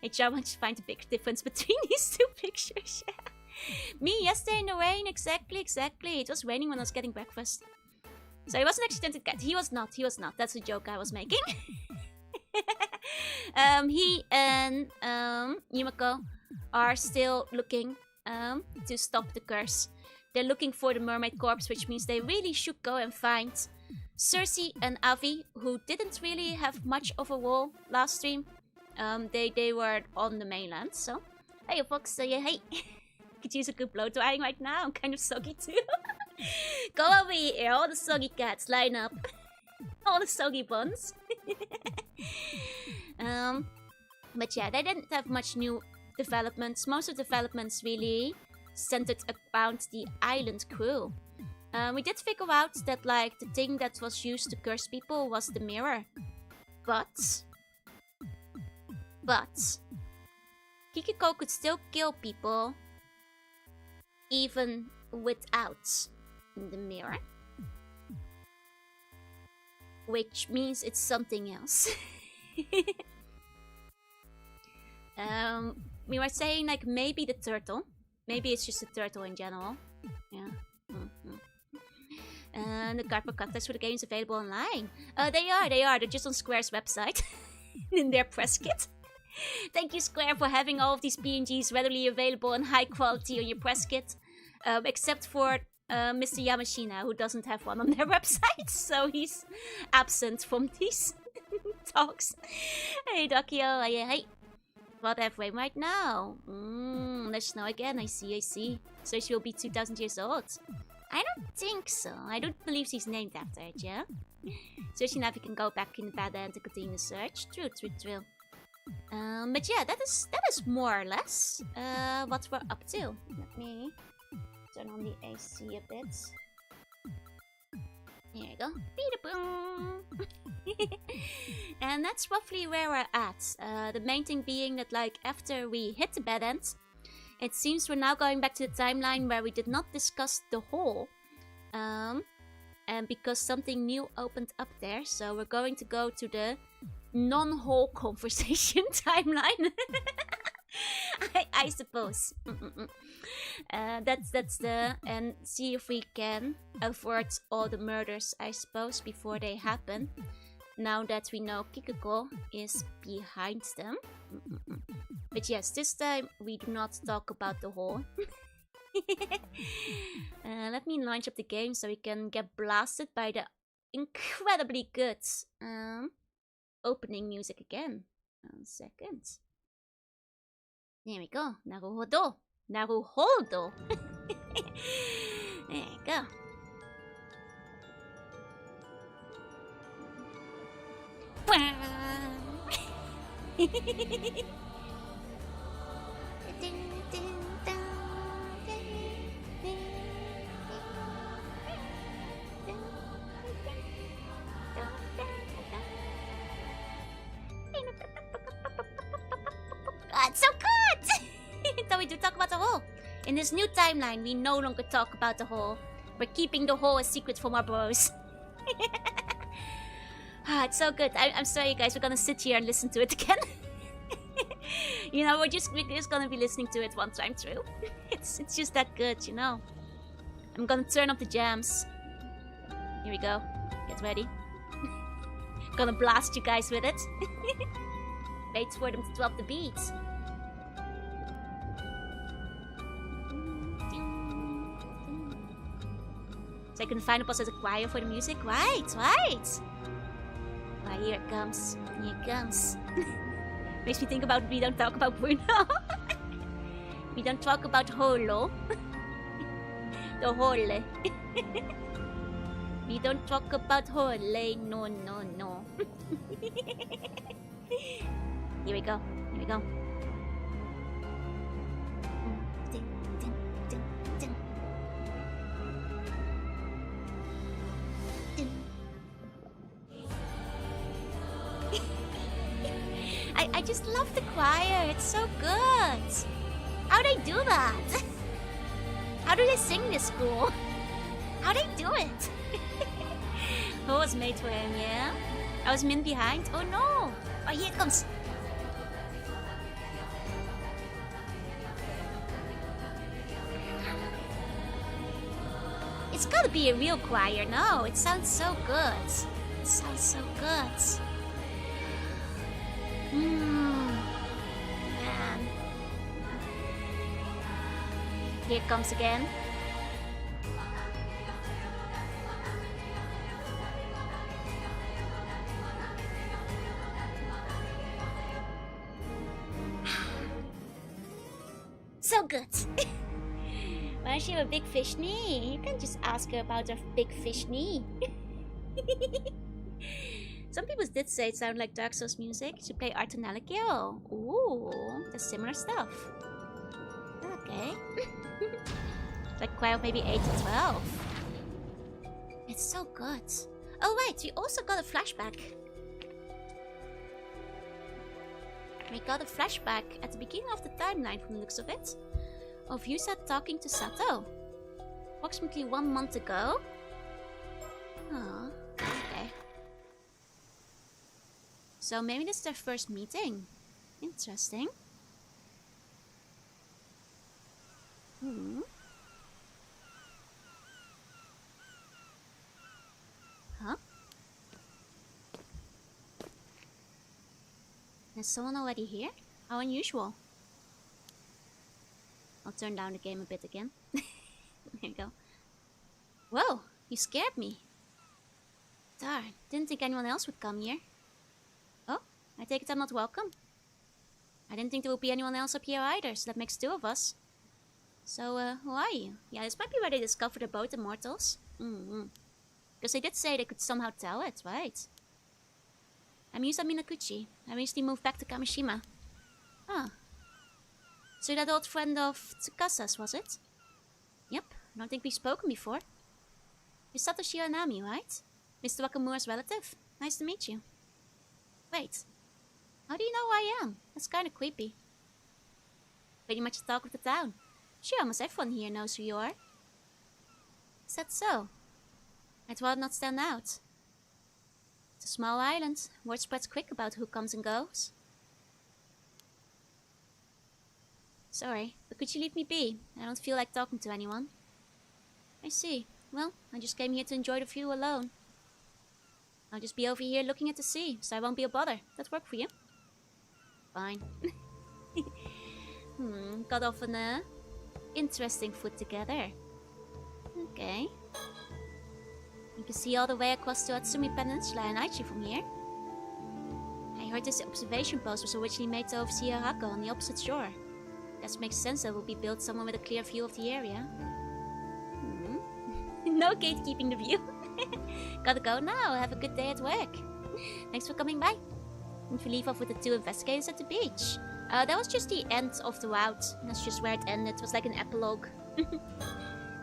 Hey, I want to find a big difference between these two pictures, yeah. Me, yesterday in the rain, exactly. It was raining when I was getting breakfast. So he wasn't actually tempted cat. He was not. That's a joke I was making. He and Yumako are still looking to stop the curse. They're looking for the mermaid corpse, which means they really should go and find Cersei and Avi, who didn't really have much of a role last stream. They were on the mainland, so... Hey, Fox, hey. Could use a good blow drying right now. I'm kind of soggy too. Go over here, all the soggy cats, line up. All the soggy buns. But yeah, they didn't have much new developments. Most of the developments really centered around the island crew. We did figure out that like the thing that was used to curse people was the mirror. But Kiko could still kill people even without the mirror. Which means it's something else. We were saying like maybe the turtle. Maybe it's just a turtle in general. Yeah. And the cardboard cutters for the games available online. They are. They're just on Square's website. In their press kit. Thank you, Square, for having all of these PNGs readily available and high quality on your press kit. Except for Mr. Yamashina, who doesn't have one on their website. So he's absent from these talks. Hey, Dokio. Hey. What have we right now? There's snow again. I see. So she will be 2,000 years old. I don't think so. I don't believe she's named after it, yeah? So she now can go back in the bed and to continue the search. True. But yeah, that is more or less what we're up to. Let me turn on the AC a bit. There you go. And that's roughly where we're at. The main thing being that like after we hit the bed end, it seems we're now going back to the timeline where we did not discuss the hole. And because something new opened up there, so we're going to go to the non-hole conversation timeline. I suppose. That's the and see if we can avert all the murders, I suppose, before they happen. Now that we know Kiko is behind them. But yes, this time we do not talk about the hole. Let me launch up the game so we can get blasted by the incredibly good opening music again. 1 second. There we go. Naruhodo. Naruhodo. There we go. It's so good! So we do talk about the hole. In this new timeline, we no longer talk about the hole. We're keeping the hole a secret from our bros. It's so good. I'm sorry, guys. We're gonna sit here and listen to it again. You know, we're just gonna be listening to it one time through. It's just that good, you know. I'm gonna turn up the jams. Here we go. Get ready. Gonna blast you guys with it. Wait for them to drop the beats. So I can find a positive choir for the music. Right. Right, here it comes. Here it comes. Makes me think about we don't talk about Bruno. We don't talk about Holo. The Hole. We don't talk about Hole. No. Here we go. I just love the choir. It's so good. How do they do that? How do they sing this school? How do they do it? Who was made for him, yeah? I was Min behind. Oh no! Oh, here it comes. It's gotta be a real choir. No, it sounds so good. It sounds so good. Man. Here it comes again. So good. Why does she have a big fish knee? You can just ask her about her big fish knee. Some people did say it sounded like Dark Souls music. She play Artonalikyo. Ooh, that's similar stuff. Okay. Like quite maybe 8 to 12. It's so good. Oh right, we also got a flashback. We got a flashback at the beginning of the timeline from the looks of it. Of Yusa talking to Sato. Approximately 1 month ago. Oh, okay. So maybe this is their first meeting. Interesting. Huh? Is someone already here? How unusual. I'll turn down the game a bit again. There you go. Whoa, you scared me. Darn, didn't think anyone else would come here. Oh, I take it I'm not welcome. I didn't think there would be anyone else up here either, so that makes 2 of us. So, who are you? Yeah, this might be where they discovered the boat immortals. Because they did say they could somehow tell it, right? I'm Yusa Minakuchi. I recently moved back to Kamishima. Ah. So that old friend of Tsukasa's, was it? Yep, I don't think we've spoken before. You're Satoshi Anami, right? Mr. Wakamura's relative. Nice to meet you. Wait, how do you know who I am? That's kinda creepy. Pretty much the talk of the town. Sure, almost everyone here knows who you are. Is that so? I'd rather not stand out. It's a small island. Word spreads quick about who comes and goes. Sorry, but could you leave me be? I don't feel like talking to anyone. I see. Well, I just came here to enjoy the view alone. I'll just be over here looking at the sea, so I won't be a bother. That work for you? Fine. Got off on a interesting foot together. Okay. You can see all the way across the Hatsumi Peninsula and Aichi from here. I heard this observation post was originally made to oversee Harako on the opposite shore. That makes sense that it will be built somewhere with a clear view of the area. No gatekeeping the view. Gotta go now. Have a good day at work. Thanks for coming by. And we leave off with the 2 investigators at the beach. That was just the end of the route. That's just where it ended. It was like an epilogue.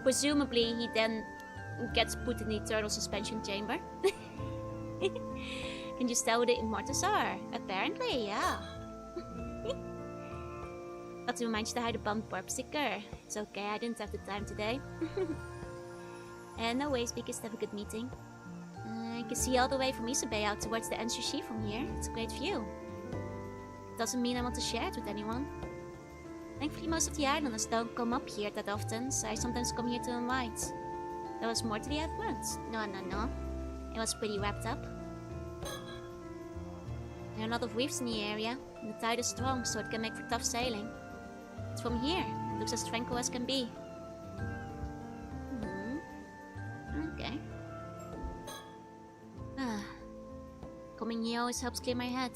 Presumably he then gets put in the eternal suspension chamber. Can you tell who the immortals are? Apparently, yeah. Got to remind you to hide the bump burp sticker. It's okay, I didn't have the time today. And no way, speakers, have a good meeting. You can see all the way from Isabay out towards the NCC from here. It's a great view. Doesn't mean I want to share it with anyone. Thankfully, most of the islanders don't come up here that often, so I sometimes come here to invite. There was more to the event. No. It was pretty wrapped up. There are a lot of reefs in the area, and the tide is strong, so it can make for tough sailing. But from here, it looks as tranquil as can be. Okay. Coming here always helps clear my head.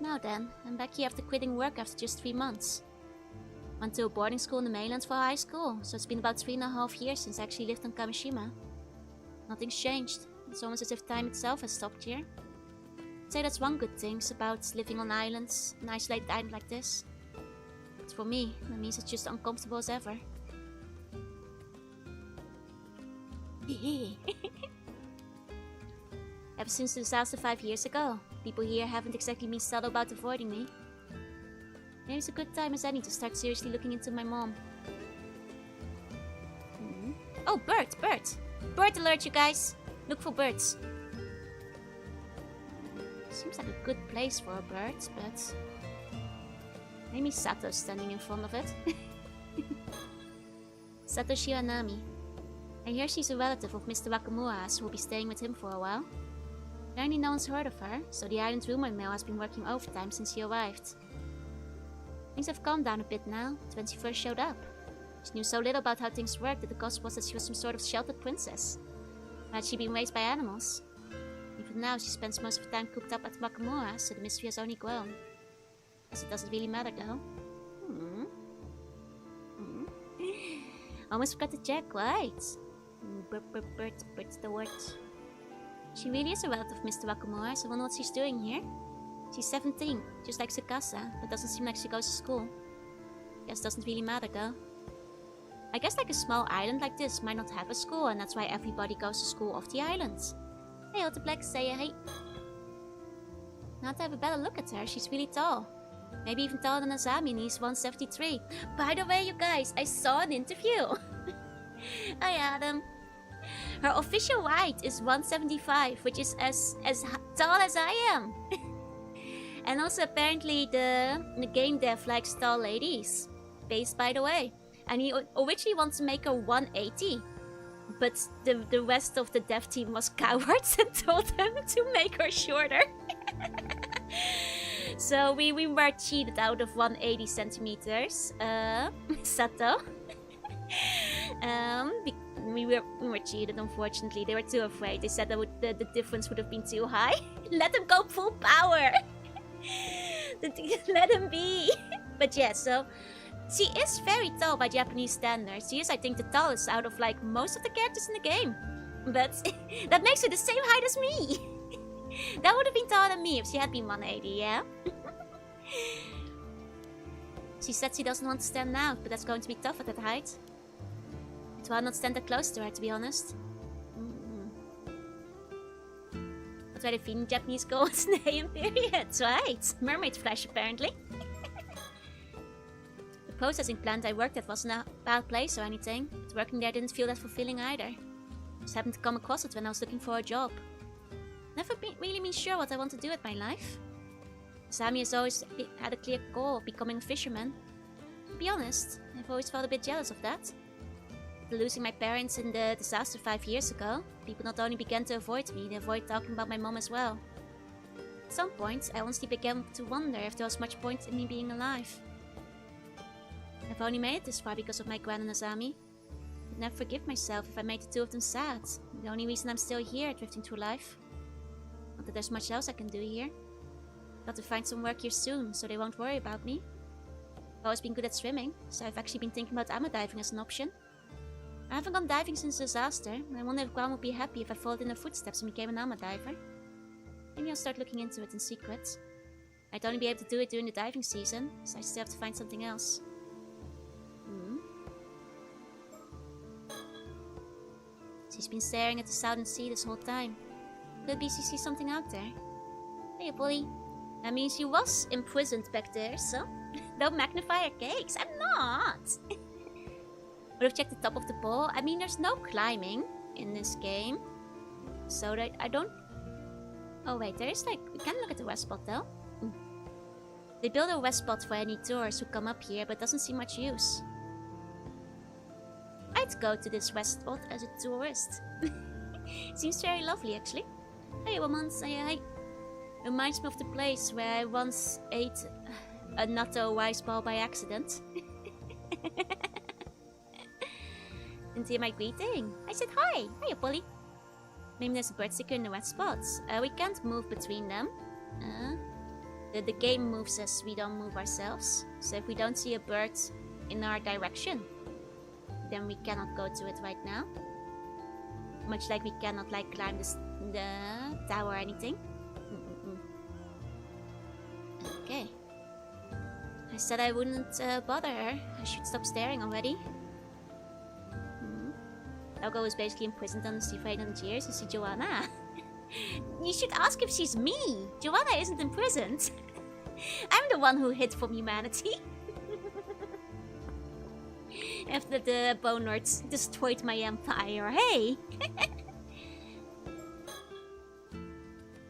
Now then, I'm back here after quitting work after just 3 months. Went to a boarding school in the mainland for high school, so it's been about 3.5 years since I actually lived on Kamishima. Nothing's changed. It's almost as if time itself has stopped here. I'd say that's one good thing about living on islands, an isolated island like this. But for me, that means it's just uncomfortable as ever. Ever since the disaster 5 years ago, people here haven't exactly been subtle about avoiding me. Maybe it's a good time as any to start seriously looking into my mom. Oh, bird! Bird alert, you guys! Look for birds. Seems like a good place for a bird, but maybe Sato's standing in front of it. Sato Shiranami. I hear she's a relative of Mr. Wakamura's who will be staying with him for a while. Apparently no one's heard of her, so the island rumor mill has been working overtime since she arrived. Things have calmed down a bit now, but when she first showed up, she knew so little about how things worked that the gossip was that she was some sort of sheltered princess. Had she been raised by animals? Even now, she spends most of her time cooped up at Wakamura, so the mystery has only grown. Guess it doesn't really matter though. Almost forgot to check, right? Bird's the word. She really is a relative of Mr. Wakamura, so I wonder what she's doing here. She's 17, just like Tsukasa, but doesn't seem like she goes to school. Guess doesn't really matter though. I guess like a small island like this might not have a school, and that's why everybody goes to school off the island. Hey, Otter Black, say hey. Now to have a better look at her, she's really tall. Maybe even taller than Azami, and he's 173. By the way, you guys, I saw an interview. Hi, Adam. Her official height is 175, which is as tall as I am. And also apparently the game dev likes tall ladies. Based, by the way. And he originally wants to make her 180. But the rest of the dev team was cowards and told him to make her shorter. So we were cheated out of 180 centimeters. Sato. We were cheated, unfortunately. They were too afraid. They said that the difference would have been too high. Let them go full power. Let him be. But yeah, so she is very tall by Japanese standards. She is, I think, the tallest out of like most of the characters in the game. But that makes her the same height as me. That would have been taller than me if she had been 180, yeah? She said she doesn't want to stand out, but that's going to be tough at that height. I'd rather not stand that close to her, to be honest. That's why they feed Japanese girls in the AM period. That's right. Mermaid flesh, apparently. The processing plant I worked at wasn't a bad place or anything, but working there didn't feel that fulfilling either. Just happened to come across it when I was looking for a job. Never really been sure what I want to do with my life. Sami has always had a clear goal of becoming a fisherman. To be honest, I've always felt a bit jealous of that. After losing my parents in the disaster 5 years ago, people not only began to avoid me, they avoided talking about my mom as well. At some point, I honestly began to wonder if there was much point in me being alive. I've only made it this far because of my Gran and Azami. I'd never forgive myself if I made the two of them sad. The only reason I'm still here, drifting through life. Not that there's much else I can do here. Got to find some work here soon, so they won't worry about me. I've always been good at swimming, so I've actually been thinking about ama diving as an option. I haven't gone diving since the disaster, and I wonder if Gran would be happy if I followed in her footsteps and became an ama diver. Maybe I'll start looking into it in secret. I'd only be able to do it during the diving season, so I still have to find something else. She's been staring at the southern sea this whole time. Could be she sees something out there. Hey, bully. I mean, she was imprisoned back there, so don't magnify her cakes. I'm not. Would have checked the top of the pole. I mean, there's no climbing in this game, so that I don't. Oh wait, there is like we can look at the west spot though. They build a west spot for any tourists who come up here, but doesn't see much use. I'd go to this west spot as a tourist. Seems very lovely, actually. Hey, woman, say hi. Reminds me of the place where I once ate a natto rice ball by accident. Didn't hear my greeting. I said hi. Hiya, bully. Maybe there's a bird sticker in the west spots. We can't move between them. The game moves us, we don't move ourselves. So if we don't see a bird in our direction, then we cannot go to it right now. Much like we cannot like climb the tower or anything. Okay. I said I wouldn't bother her. I should stop staring already. Elgo is basically imprisoned on the sea for 800 years. You see Jorunna. You should ask if she's me. Jorunna isn't imprisoned. I'm the one who hid from humanity. After the Bone Lords destroyed my empire, hey!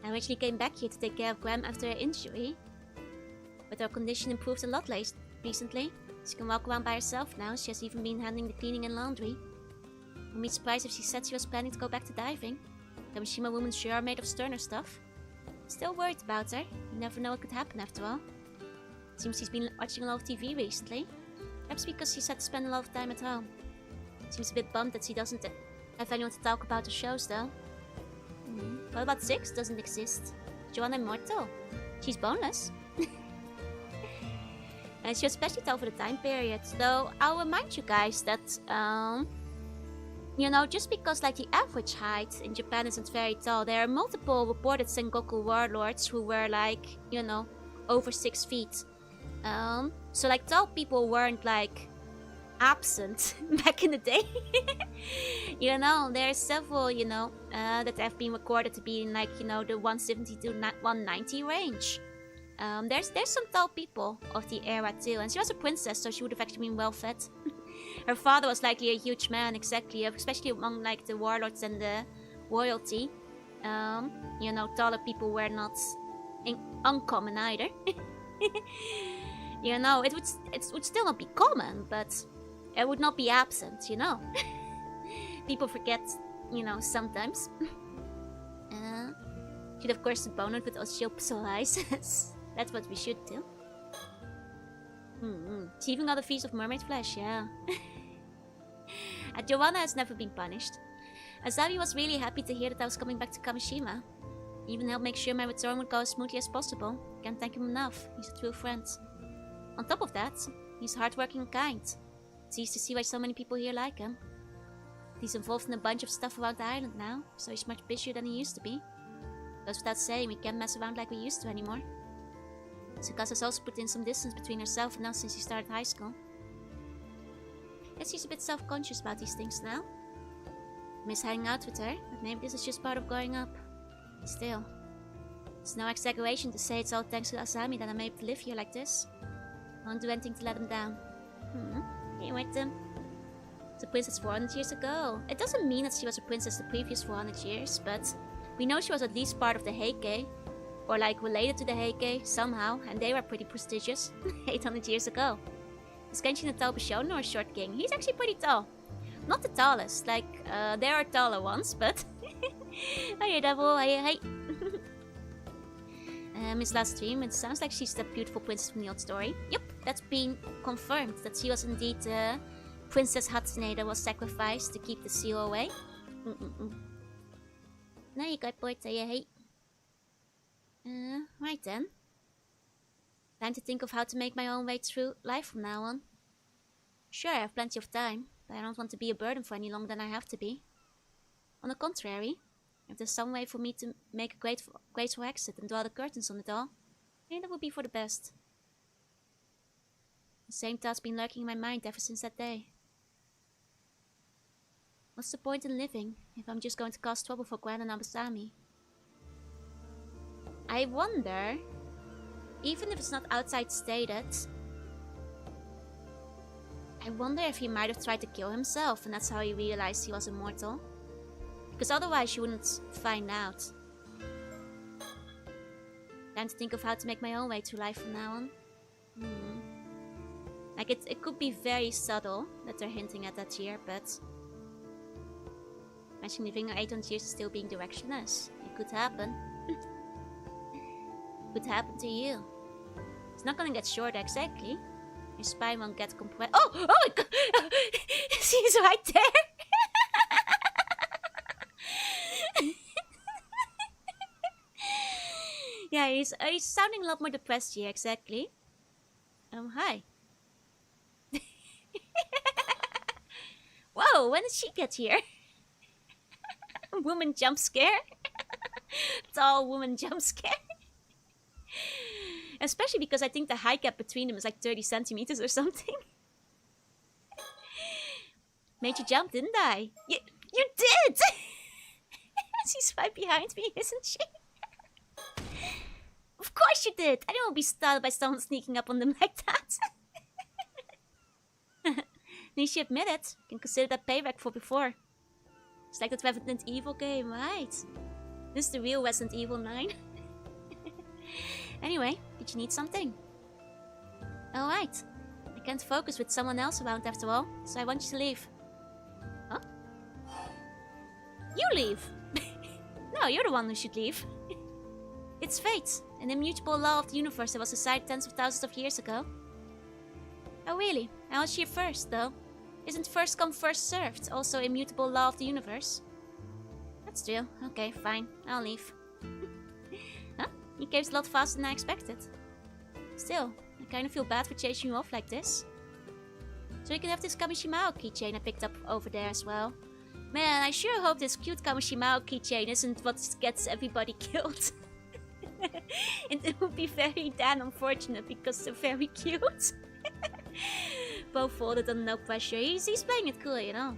I originally came back here to take care of Graham after her injury. But her condition improved a lot recently. She can walk around by herself now. She has even been handling the cleaning and laundry. I'd be surprised if she said she was planning to go back to diving. The Mishima women sure are made of sterner stuff. Still worried about her. You never know what could happen after all. Seems she's been watching a lot of TV recently. Perhaps because she's had to spend a lot of time at home. Seems a bit bummed that she doesn't have anyone to talk about the shows though. What about 6? Doesn't exist. Jorunna immortal. She's boneless. And she was especially tall for the time period. Though I'll remind you guys that you know, just because like the average height in Japan isn't very tall, there are multiple reported Sengoku warlords who were like, you know, over 6 feet. So like tall people weren't like absent back in the day. You know, there are several, you know, that have been recorded to be in like, you know, the 170 to 190 range. There's some tall people of the era too, and she was a princess, so she would have actually been well fed. Her father was likely a huge man, exactly, especially among like the warlords and the royalty. You know, taller people were not uncommon either. You know, it would still not be common, but it would not be absent, you know. People forget, you know, sometimes. Should of course bone it with osteoporosis. That's what we should do. She even got a piece of mermaid flesh, yeah. And Jorunna has never been punished. Azabi was really happy to hear that I was coming back to Kamishima. He even helped make sure my return would go as smoothly as possible. Can't thank him enough. He's a true friend. On top of that, he's hardworking and kind. It's easy to see why so many people here like him. He's involved in a bunch of stuff around the island now, so he's much busier than he used to be. Goes without saying, we can't mess around like we used to anymore. Sukasa's also put in some distance between herself and us since she started high school. Guess she's a bit self-conscious about these things now. I miss hanging out with her, but maybe this is just part of growing up. Still, it's no exaggeration to say it's all thanks to Asami that I'm able to live here like this. I won't do anything to let him down. Hey, with him. It's a princess 400 years ago. It doesn't mean that she was a princess the previous 400 years, but we know she was at least part of the Heike. Or like related to the Heike somehow, and they were pretty prestigious 800 years ago. Is Genshin a tall Bashonen or a short king? He's actually pretty tall. Not the tallest, like, there are taller ones, but... Hiya, Devil, hiya. His last dream, it sounds like she's that beautiful princess from the old story. Yep, that's been confirmed, that she was indeed Princess Hatsune that was sacrificed to keep the seal away. Now you got bored, hiya. Right then. Time to think of how to make my own way through life from now on. Sure, I have plenty of time, but I don't want to be a burden for any longer than I have to be. On the contrary, if there's some way for me to make a graceful exit and draw the curtains on it all, then that would be for the best. The same thought's been lurking in my mind ever since that day. What's the point in living if I'm just going to cause trouble for Gran and Abasami? I wonder, even if it's not outside stated, I wonder if he might have tried to kill himself and that's how he realized he was immortal. Because otherwise you wouldn't find out. Time to think of how to make my own way through life from now on. Like it could be very subtle that they're hinting at that here, but... Imagine living 800 years and still being directionless. It could happen. Could happen to you. It's not gonna get shorter exactly. Your spine won't get compressed. Oh! Oh my god! He's right there! Yeah, he's sounding a lot more depressed here, exactly. Hi. Whoa, when did she get here? Woman jump scare? Tall woman jump scare? Especially because I think the height gap between them is like 30 centimeters or something. Made you jump, didn't I? You did! She's right behind me, isn't she? Of course you did! I don't want to be startled by someone sneaking up on them like that. At least you admit it. You can consider that payback for before. It's like that Resident Evil game, right? This is the real Resident Evil 9. Anyway, did you need something? Alright. I can't focus with someone else around after all, so I want you to leave. Huh? You leave! No, you're the one who should leave. It's fate, an immutable law of the universe that was decided tens of thousands of years ago. Oh really? I was here first, though. Isn't first come, first served also immutable law of the universe? That's true. Okay, fine. I'll leave. Huh? You came a lot faster than I expected. Still, I kind of feel bad for chasing you off like this. So you can have this Kamishimao keychain I picked up over there as well. Man, I sure hope this cute Kamishimao keychain isn't what gets everybody killed. It would be very damn unfortunate because they're very cute. Both folded under no pressure. He's playing it cool, you know.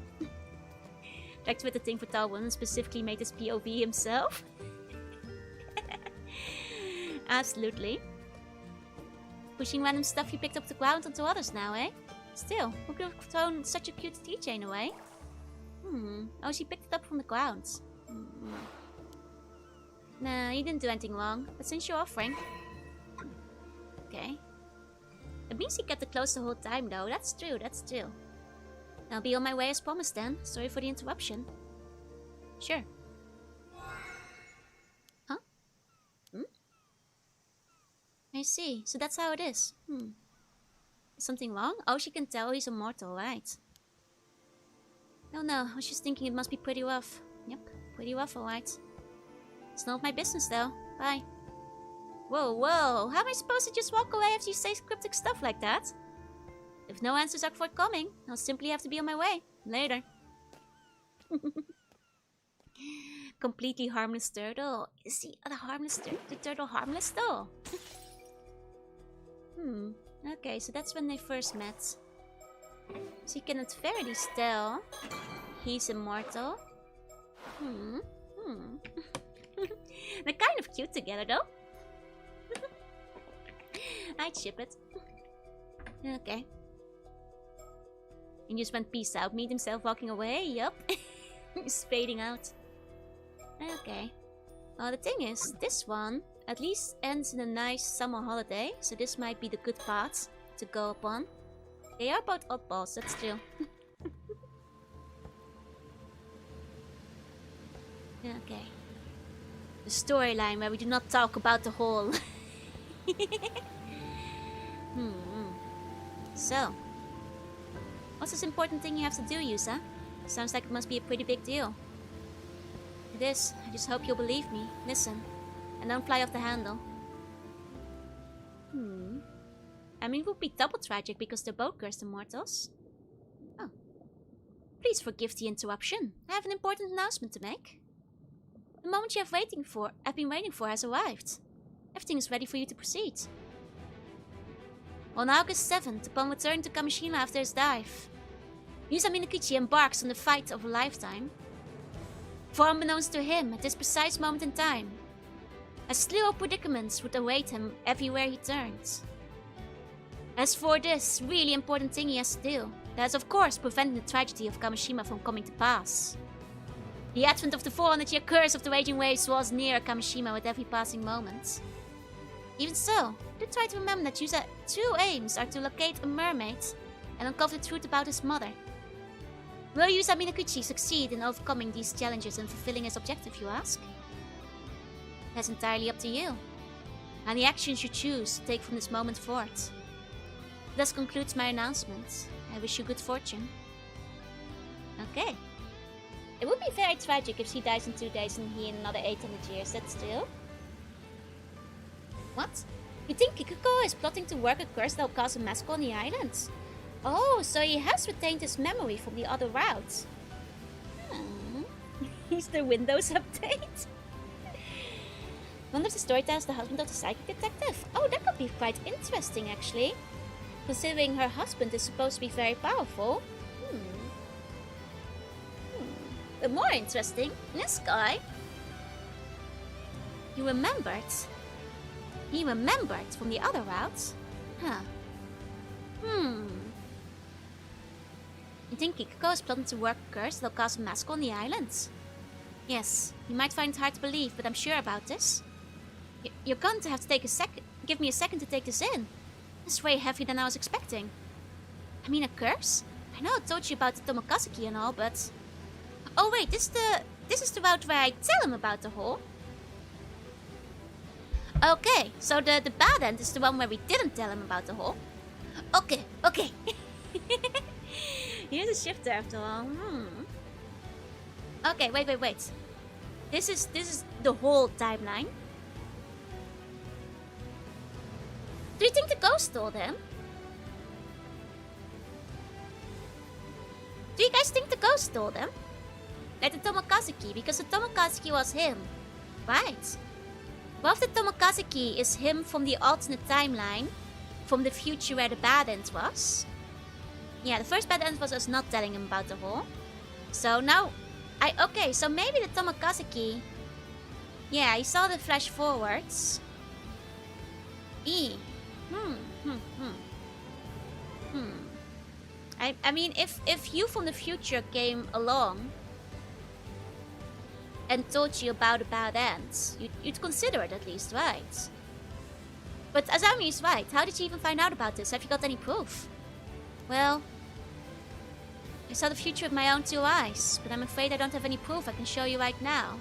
Back with the thing for Talwin specifically made his POV himself. Absolutely. Pushing random stuff you picked up the ground onto others now, eh? Still, who could have thrown such a cute keychain away? Oh, she picked it up from the ground. Nah, you didn't do anything wrong. But since you're offering... Okay. It means he kept it close the whole time, though. That's true, that's true. I'll be on my way as promised then. Sorry for the interruption. Sure. Huh? I see. So that's how it is. Is something wrong? Oh, she can tell he's immortal, right? No, I was just thinking it must be pretty rough. Yep, pretty rough, alright. It's none of my business, though. Bye. Whoa. How am I supposed to just walk away after you say cryptic stuff like that? If no answers are forthcoming, I'll simply have to be on my way. Later. Completely harmless turtle. Is the turtle harmless, though? Okay, so that's when they first met. So you can at very least tell he's immortal. They're kind of cute together, though. I'd ship it. Okay. And just went peace out. Meet himself walking away. Yup. He's fading out. Okay. Well, the thing is, this one at least ends in a nice summer holiday. So this might be the good path to go upon. They are both oddballs, that's true. Okay. The storyline where we do not talk about the whole. So, what's this important thing you have to do, Yusa? Sounds like it must be a pretty big deal. It is. I just hope you'll believe me. Listen. And don't fly off the handle. I mean, it would be double tragic because they're both cursed immortals. Oh. Please forgive the interruption. I have an important announcement to make. The moment you have been waiting for has arrived. Everything is ready for you to proceed. On August 7th, upon returning to Kamishima after his dive, Yusa Minakuchi embarks on the fight of a lifetime. For unbeknownst to him, at this precise moment in time, a slew of predicaments would await him everywhere he turns. As for this really important thing he has to do, that is of course preventing the tragedy of Kamishima from coming to pass. The advent of the 400-year curse of the raging waves was near Kamishima with every passing moment. Even so, do try to remember that Yusa's true aims are to locate a mermaid and uncover the truth about his mother. Will Yusa Minakuchi succeed in overcoming these challenges and fulfilling his objective, you ask? That's entirely up to you, and the actions you choose to take from this moment forward. Thus concludes my announcement. I wish you good fortune. Okay. It would be very tragic if she dies in 2 days and he in another 800 years, that's true. What? You think Kiko is plotting to work a curse that will cause a massacre on the islands? Oh, so he has retained his memory from the other route. He's the Windows update. One of the storytellers, the husband of the psychic detective. Oh, that could be quite interesting, actually. Considering her husband is supposed to be very powerful. But more interesting, this guy. He remembered from the other routes? Huh. You think Kiko is plotting to work a curse that'll cause a massacre on the islands? Yes, you might find it hard to believe, but I'm sure about this. You're going to have to give me a second to take this in. It's way heavier than I was expecting. I mean, a curse? I know I told you about the Tomokazuki and all, but... Oh wait, this is the route where I tell him about the hole. Okay, so the bad end is the one where we didn't tell him about the hole. Okay. Here's a shifter after all. Okay, wait. This is the whole timeline. Do you think the ghost told him? Do you guys think the ghost told him? Like the Tomokazuki, because the Tomokazuki was him. Right. Well, if the Tomokazuki is him from the alternate timeline, from the future where the bad end was. Yeah, the first bad end was us not telling him about the hole. So now, okay, so maybe the Tomokazuki, yeah, he saw the flash forwards. I mean, if you from the future came along and told you about the bad ends, you'd consider it at least, right? But Azami is right. How did you even find out about this? Have you got any proof? Well, I saw the future with my own 2 eyes, but I'm afraid I don't have any proof I can show you right now.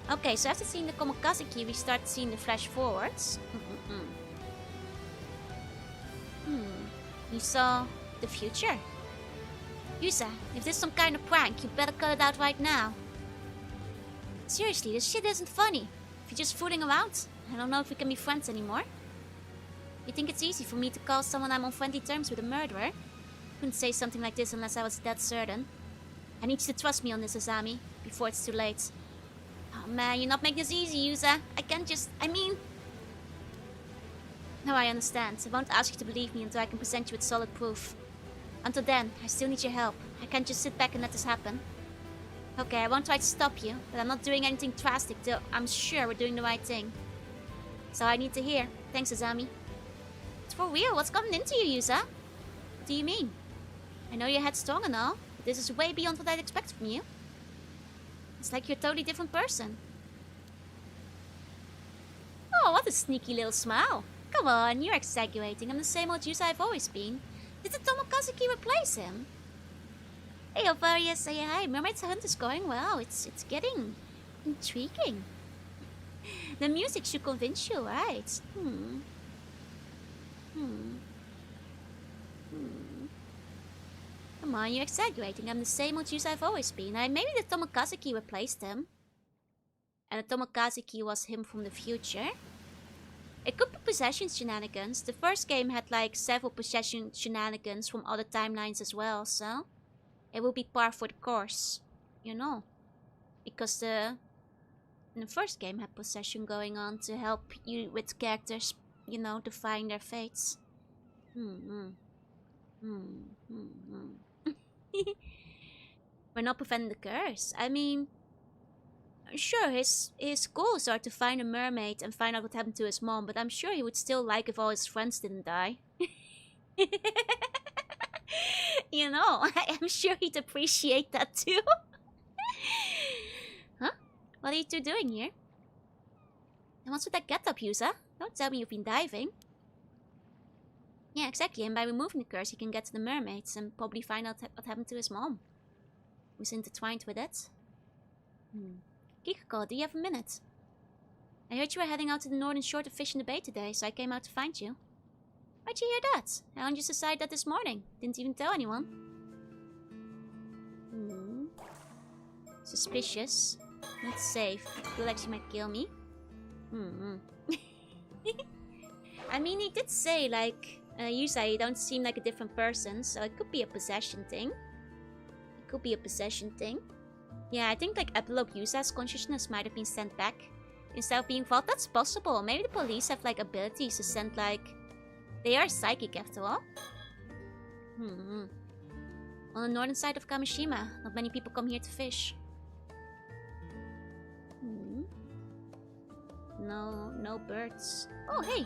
Okay, so after seeing the Tomokazuki, we start seeing the flash forwards. You saw the future? Yusa, if this is some kind of prank, you better cut it out right now. Seriously, this shit isn't funny. If you're just fooling around, I don't know if we can be friends anymore. You think it's easy for me to call someone I'm on friendly terms with a murderer? Couldn't say something like this unless I was that certain. I need you to trust me on this, Azami, before it's too late. Oh man, you're not making this easy, Yusa. No, I understand. I won't ask you to believe me until I can present you with solid proof. Until then, I still need your help. I can't just sit back and let this happen. Okay, I won't try to stop you, but I'm not doing anything drastic till I'm sure we're doing the right thing. So I need to hear. Thanks, Azami. It's for real. What's coming into you, Yusa? What do you mean? I know you're headstrong and all, but this is way beyond what I'd expect from you. It's like you're a totally different person. Oh, what a sneaky little smile. Come on, you're exaggerating. I'm the same old Yusa I've always been. Did the Tomokazuki replace him? Hey, Ovaria, say hi. Mermaid's Hunt is going well. It's getting intriguing. The music should convince you, right? Come on, you're exaggerating. I'm the same old Yusa I've always been. Maybe the Tomokazuki replaced him. And the Tomokazuki was him from the future. It could be possession shenanigans. The first game had like several possession shenanigans from other timelines as well, so it will be par for the course, you know. Because in the first game had possession going on to help you with characters, you know, define their fates. We're not preventing the curse. I mean, sure, his goals are to find a mermaid and find out what happened to his mom, but I'm sure he would still like if all his friends didn't die. You know, I'm sure he'd appreciate that too. Huh? What are you two doing here? And what's with that get-up, Yusa? Don't tell me you've been diving. Yeah, exactly, and by removing the curse he can get to the mermaids and probably find out what happened to his mom. Who's intertwined with it. Kiko, do you have a minute? I heard you were heading out to the northern shore to fish in the bay today, so I came out to find you. Why'd you hear that? How did you decide that this morning? Didn't even tell anyone? Suspicious. Not safe. Feel like she might kill me. I mean, he did say, like, Yusa, you don't seem like a different person, so it could be a possession thing. Yeah, I think, like, Epilogue Yusa's consciousness might have been sent back instead of being fought. That's possible. Maybe the police have, like, abilities to send, like... They are psychic, after all. On the northern side of Kamishima, not many people come here to fish. No birds. Oh, hey!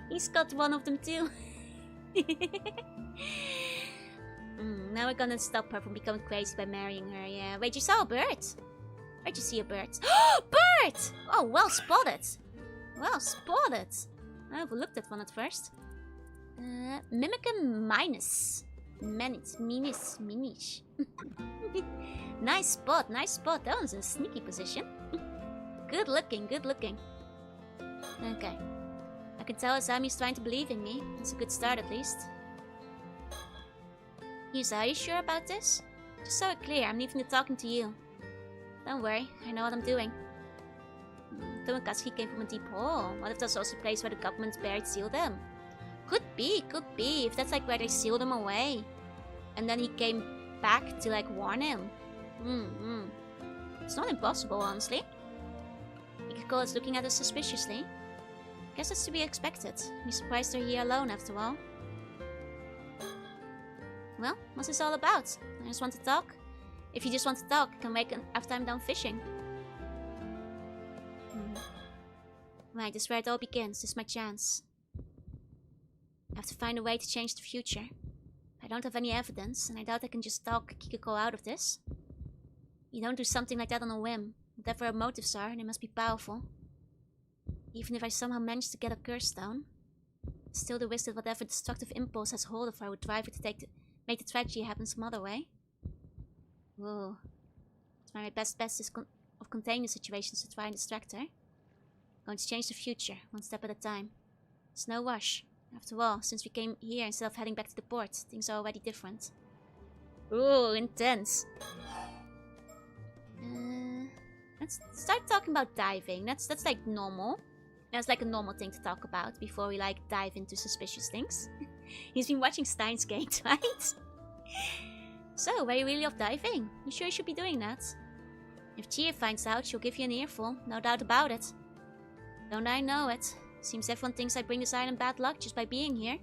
He's got one of them too. Now we're gonna stop her from becoming crazy by marrying her, yeah. Wait, you saw a bird? Where'd you see a bird? Bird! Oh, well spotted. Well spotted. I overlooked that one at first. Mimicum minus. Minish. Nice spot. That one's in a sneaky position. Good looking. Okay. I can tell Asami's trying to believe in me. It's a good start at least. Yusa, are you sure about this? Just so it's clear, I'm leaving the talking to you. Don't worry, I know what I'm doing. Tomokazuki came from a deep hole. What if that's also a place where the government buried sealed them? Could be. If that's like where they sealed him away. And then he came back to like warn him. It's not impossible, honestly. Kiko is looking at us suspiciously. Guess that's to be expected. Be surprised they're here alone after all. Well, what's this all about? I just want to talk. If you just want to talk, I can wait after I'm done fishing. Right, this is where it all begins. This is my chance. I have to find a way to change the future. I don't have any evidence, and I doubt I can just talk Kiko out of this. You don't do something like that on a whim. Whatever her motives are, they must be powerful. Even if I somehow manage to get a curse down, still the risk that whatever destructive impulse has hold of her would drive her to make the tragedy happen some other way. Whoa. It's my best of containing the situations to try and distract her. Going to change the future, one step at a time. It's no rush. After all, since we came here instead of heading back to the port, things are already different. Ooh, intense. Let's start talking about diving. That's like normal. That's like a normal thing to talk about before we like dive into suspicious things. He's been watching Steins Gate, right? So, were you really off diving? You sure you should be doing that? If Chia finds out, she'll give you an earful, no doubt about it. Don't I know it? Seems everyone thinks I bring this island bad luck just by being here.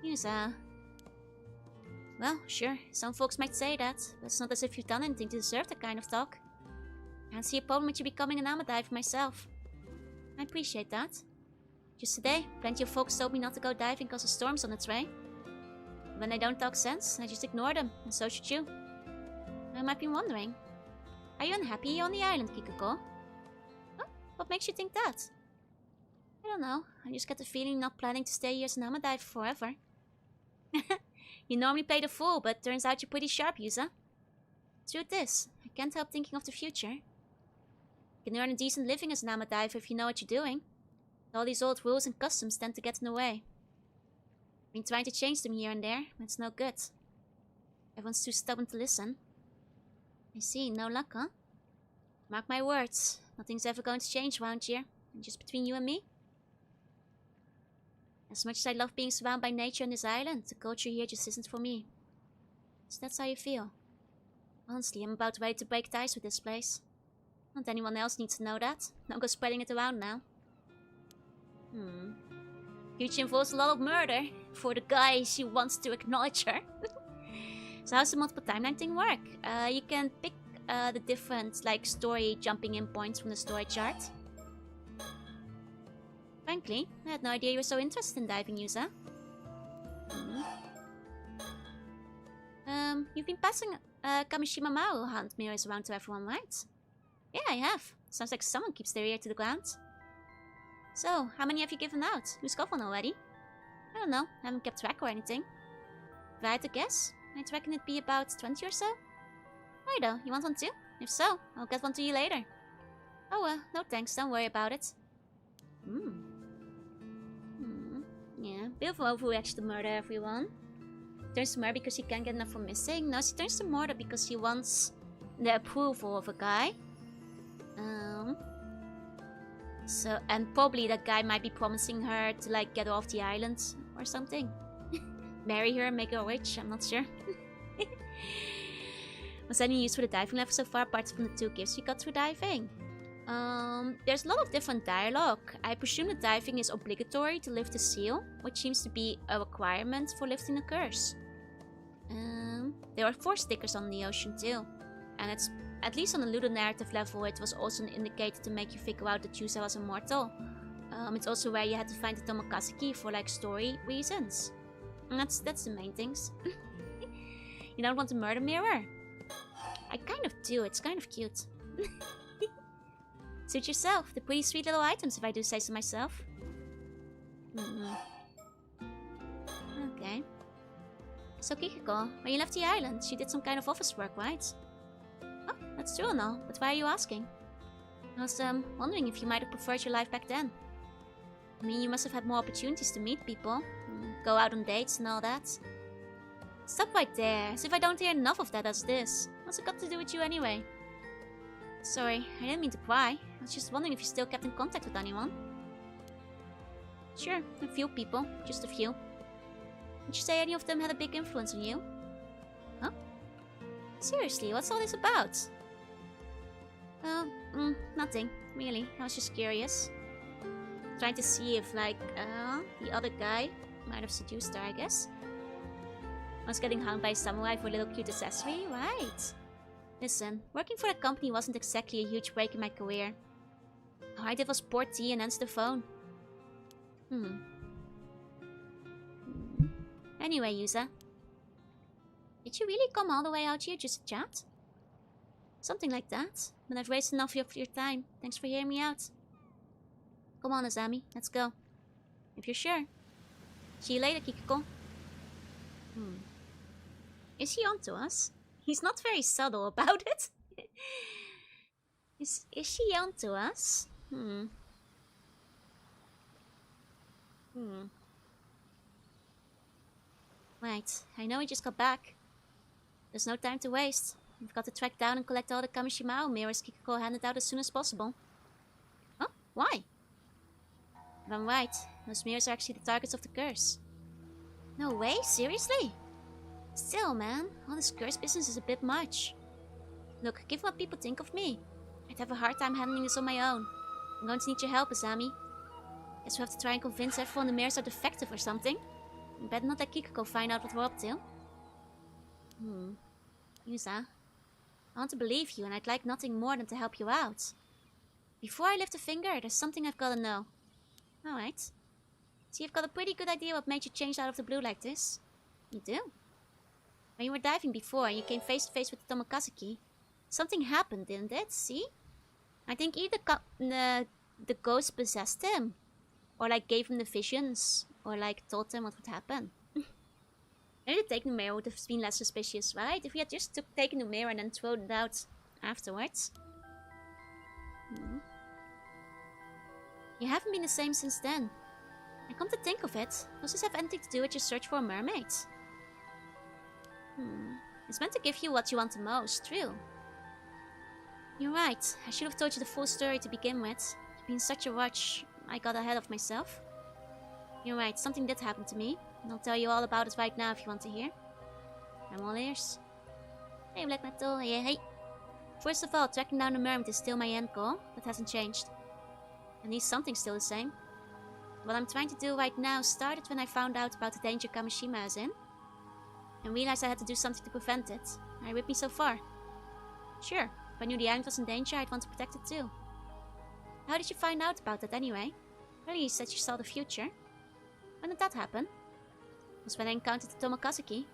Yusa. Well, sure, some folks might say that, but it's not as if you've done anything to deserve that kind of talk. I don't see a problem with you becoming an ama diver myself. I appreciate that. Just today, plenty of folks told me not to go diving because a storm's on its way. When they don't talk sense, I just ignore them, and so should you. I might be wondering, are you unhappy on the island, Kiko? Huh? What makes you think that? I don't know, I just get the feeling you're not planning to stay here as an ama diver forever. You normally play the fool, but turns out you're pretty sharp, Yuza. Truth is, I can't help thinking of the future. You can earn a decent living as an amateur diver if you know what you're doing. All these old rules and customs tend to get in the way. I've been trying to change them here and there, but it's no good. Everyone's too stubborn to listen. I see, no luck, huh? Mark my words, nothing's ever going to change around here. And just between you and me. As much as I love being surrounded by nature on this island, the culture here just isn't for me. So that's how you feel. Honestly, I'm about ready to break ties with this place. Not anyone else needs to know that. Don't go spreading it around now. Future involves a lot of murder for the guy she wants to acknowledge her. So how's the multiple timeline thing work? You can pick the different story jumping in points from the story chart. Frankly, I had no idea you were so interested in diving, Yuza. You've been passing Kamishima Maru hand mirrors around to everyone, right? Yeah, I have. Sounds like someone keeps their ear to the ground. So, how many have you given out? Who's got one already? I don't know. I haven't kept track or anything. If I had to guess, I'd reckon it'd be about 20 or so. Why though? You want one too? If so, I'll get one to you later. Oh, no thanks. Don't worry about it. Yeah, bit of overreaction to murder everyone. Turns to murder because he can't get enough for missing. No, she turns to murder because she wants the approval of a guy. So, and probably that guy might be promising her to get off the island or something. Marry her, make her rich, I'm not sure. Was any use for the diving level so far, apart from the 2 gifts we got through diving? There's a lot of different dialogue. I presume that diving is obligatory to lift the seal, which seems to be a requirement for lifting the curse. There are 4 stickers on the ocean too, and it's at least on the ludo narrative level. It was also an indicator to make you figure out that Yuza was immortal. It's also where you had to find the Tomokazu key for story reasons, and that's the main things. You don't want a murder mirror? I kind of do. It's kind of cute. Suit yourself. They're pretty sweet little items, if I do say so myself. Okay. So Kiko, when you left the island, she did some kind of office work, right? Oh, that's true and all, but why are you asking? I was wondering if you might have preferred your life back then. I mean, you must have had more opportunities to meet people, go out on dates and all that. Stop right there, as if I don't hear enough of that as this. What's it got to do with you anyway? Sorry, I didn't mean to pry. I was just wondering if you still kept in contact with anyone. Sure, a few people, just a few. Would you say any of them had a big influence on you? Huh? Seriously, what's all this about? Nothing, really. I was just curious. Trying to see if, the other guy might have seduced her, I guess. I was getting hung by a samurai for a little cute accessory, right? Listen, working for a company wasn't exactly a huge break in my career. All I did was pour tea and answer the phone. Anyway, Yuza. Did you really come all the way out here just to chat? Something like that. But I've wasted enough of your time. Thanks for hearing me out. Come on, Azami. Let's go. If you're sure. See you later, Kiko. Is he onto us? He's not very subtle about it. Is she onto us? Right, I know we just got back. There's no time to waste. We've got to track down and collect all the Kamishima mirrors Kiko handed out as soon as possible. Oh, why? If I'm right, those mirrors are actually the targets of the curse. No way, seriously? Still, man, all this curse business is a bit much. Look, given what people think of me, I'd have a hard time handling this on my own. I'm going to need your help, Asami. Guess we have to try and convince everyone the mirrors are defective or something. You better not let Kiko find out what we're up to. Yuza, I want to believe you, and I'd like nothing more than to help you out. Before I lift a finger, there's something I've got to know. Alright. So you've got a pretty good idea what made you change out of the blue like this. You do? When you were diving before and you came face to face with the Tomokazu key, something happened, didn't it? See? I think either the ghost possessed him, or gave him the visions, or told him what would happen. Maybe taking the mirror would have been less suspicious, right? If we had just taken the mirror and then thrown it out afterwards. You haven't been the same since then. And come to think of it, does this have anything to do with your search for a mermaid? It's meant to give you what you want the most, true. You're right, I should have told you the full story to begin with. You've been such a rush, I got ahead of myself. You're right, something did happen to me, and I'll tell you all about it right now if you want to hear. I'm all ears. Hey Black Metal, hey. First of all, tracking down the mermaid is still my end goal. That hasn't changed. At least something's still the same. What I'm trying to do right now started when I found out about the danger Kamishima is in. And realized I had to do something to prevent it. Are you with me so far? Sure, if I knew the island was in danger, I'd want to protect it too. How did you find out about that anyway? Well, you said you saw the future. When did that happen? It was when I encountered the Tomokazuki.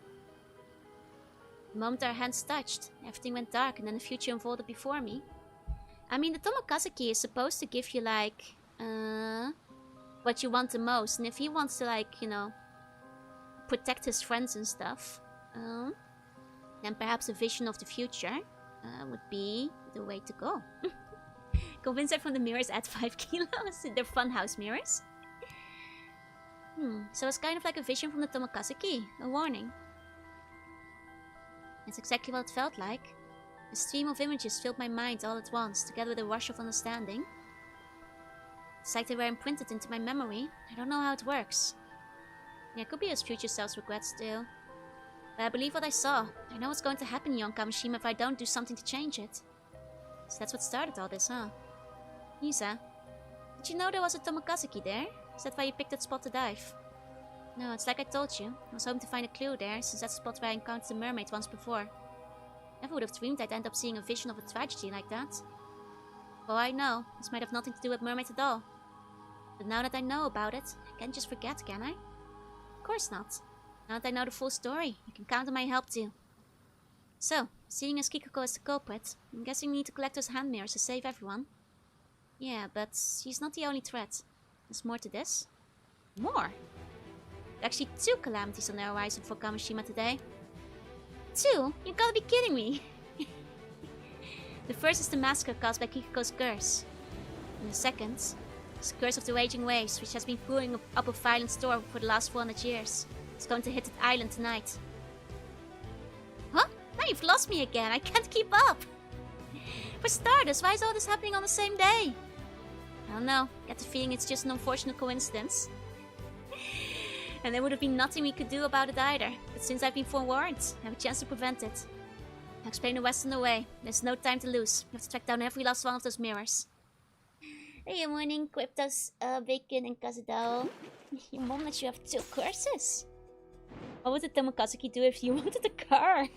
The moment our hands touched, everything went dark and then the future unfolded before me. I mean, the Tomokazuki is supposed to give you, like, what you want the most. And if he wants to, like, you know, protect his friends and stuff, then perhaps a vision of the future would be the way to go. Convinced that from the mirrors at 5 kilos. They're funhouse mirrors. So it's kind of like a vision from the Tomokazuki, a warning. That's exactly what it felt like. A stream of images filled my mind all at once, together with a rush of understanding. It's like they were imprinted into my memory. I don't know how it works. Yeah, it could be his future self's regrets too. But I believe what I saw. I know what's going to happen, young Kamishima, if I don't do something to change it. So that's what started all this, huh? Isa, did you know there was a Tomokazuki there? Is that why you picked that spot to dive? No, it's like I told you. I was hoping to find a clue there, since that's the spot where I encountered the mermaid once before. Never would have dreamed I'd end up seeing a vision of a tragedy like that. For all I know, this might have nothing to do with mermaids at all. But now that I know about it, I can't just forget, can I? Of course not. Now that I know the full story, you can count on my help too. So, seeing as Kiko is the culprit, I'm guessing we need to collect those hand mirrors to save everyone. Yeah, but she's not the only threat. There's more to this. More? Actually, 2 calamities on the horizon for Kamishima today. 2? You gotta be kidding me! The first is the massacre caused by Kiko's curse. And the second is the curse of the raging waves, which has been brewing up a violent storm for the last 400 years. It's going to hit that island tonight. Huh? Now you've lost me again, I can't keep up! For starters, why is all this happening on the same day? I don't know, get the feeling it's just an unfortunate coincidence. And there would have been nothing we could do about it either. But since I've been forewarned, I have a chance to prevent it. I'll explain the rest on the way. There's no time to lose. We have to track down every last one of those mirrors. Hey, good morning, Cryptos, Bacon, and Kazadao. Your mom lets you have 2 curses. What would the Tomokazuki do if you wanted a car?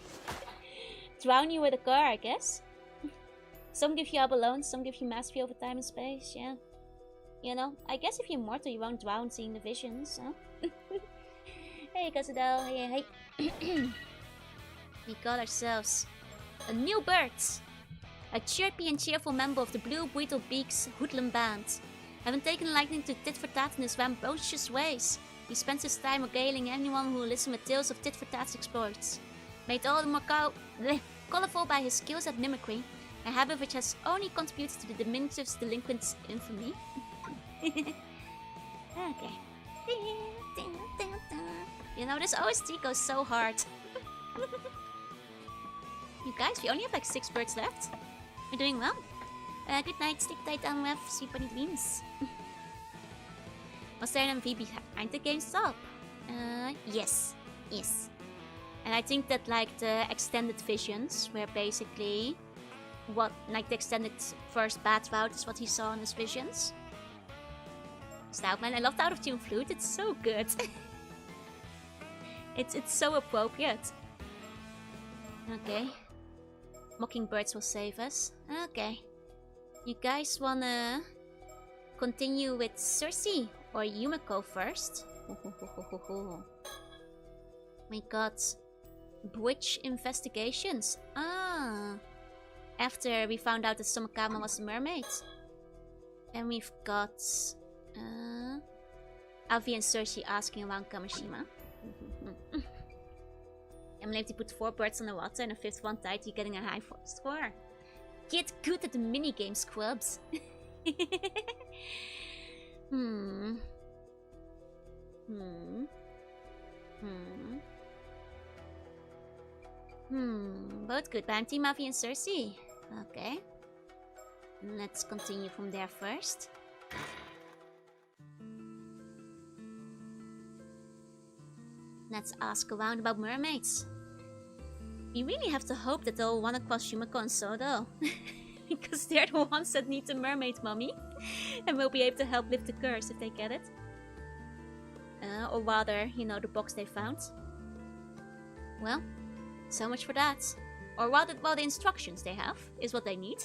Drown you with a car, I guess. Some give you abalone, some give you mastery over time and space, yeah. You know, I guess if you're mortal, you won't drown seeing the visions, huh? Hey, Kazadao, hey. We got ourselves a new bird. A chirpy and cheerful member of the Blue Beetle Beak's hoodlum band. Having taken a liking to tit-for-tat in his rambunctious ways, he spends his time regaling anyone who will listen with tales of tit-for-tat's exploits. Made all the more colorful by his skills at mimicry, a habit which has only contributed to the diminutive's delinquent's infamy. Okay. You know, this OST goes so hard. You guys, we only have like 6 birds left. We're doing well. Good night, sleep tight and have sweet bunny dreams. Was there an MV behind the GameStop? Yes. Yes. And I think that like the extended visions were basically what, like the extended first bat route is what he saw in his visions. Stoutman, I love the out of tune flute, it's so good. it's so appropriate. Okay. Mockingbirds will save us. Okay. You guys wanna continue with Cersei or Yumiko first? We got Bridge investigations. Ah. After we found out that Somokama was the mermaid. And we've got Avi and Cersei asking around Kamishima. And if you put 4 birds on the water and a 5th one died, you're getting a high score. Get good at the minigame, squubs. Both good. But I'm Team Avi and Cersei. Okay. Let's continue from there first. Let's ask around about mermaids. We really have to hope that they'll want to cross Yumiko and Sodo. Because they're the ones that need the mermaid mummy. And will be able to help lift the curse if they get it. Or rather, you know, the box they found. Well, so much for that. Or rather, well, the instructions they have is what they need.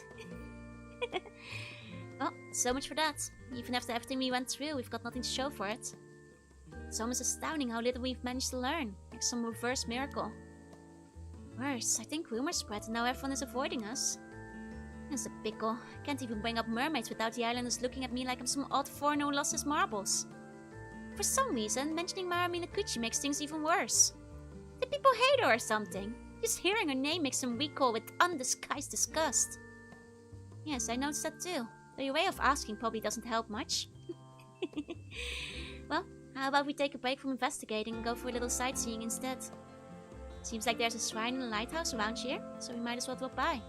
Well, so much for that. Even after everything we went through, we've got nothing to show for it. It's almost astounding how little we've managed to learn. Like some reverse miracle. Worse, I think rumors spread and now everyone is avoiding us. That's a pickle. Can't even bring up mermaids without the islanders looking at me like I'm some odd foreigner who lost his marbles. For some reason, mentioning Mara Minakuchi makes things even worse. Did people hate her or something? Just hearing her name makes them recoil with undisguised disgust. Yes, I noticed that too. Though your way of asking probably doesn't help much. Well, how about we take a break from investigating and go for a little sightseeing instead? Seems like there's a shrine and a lighthouse around here, so we might as well drop by.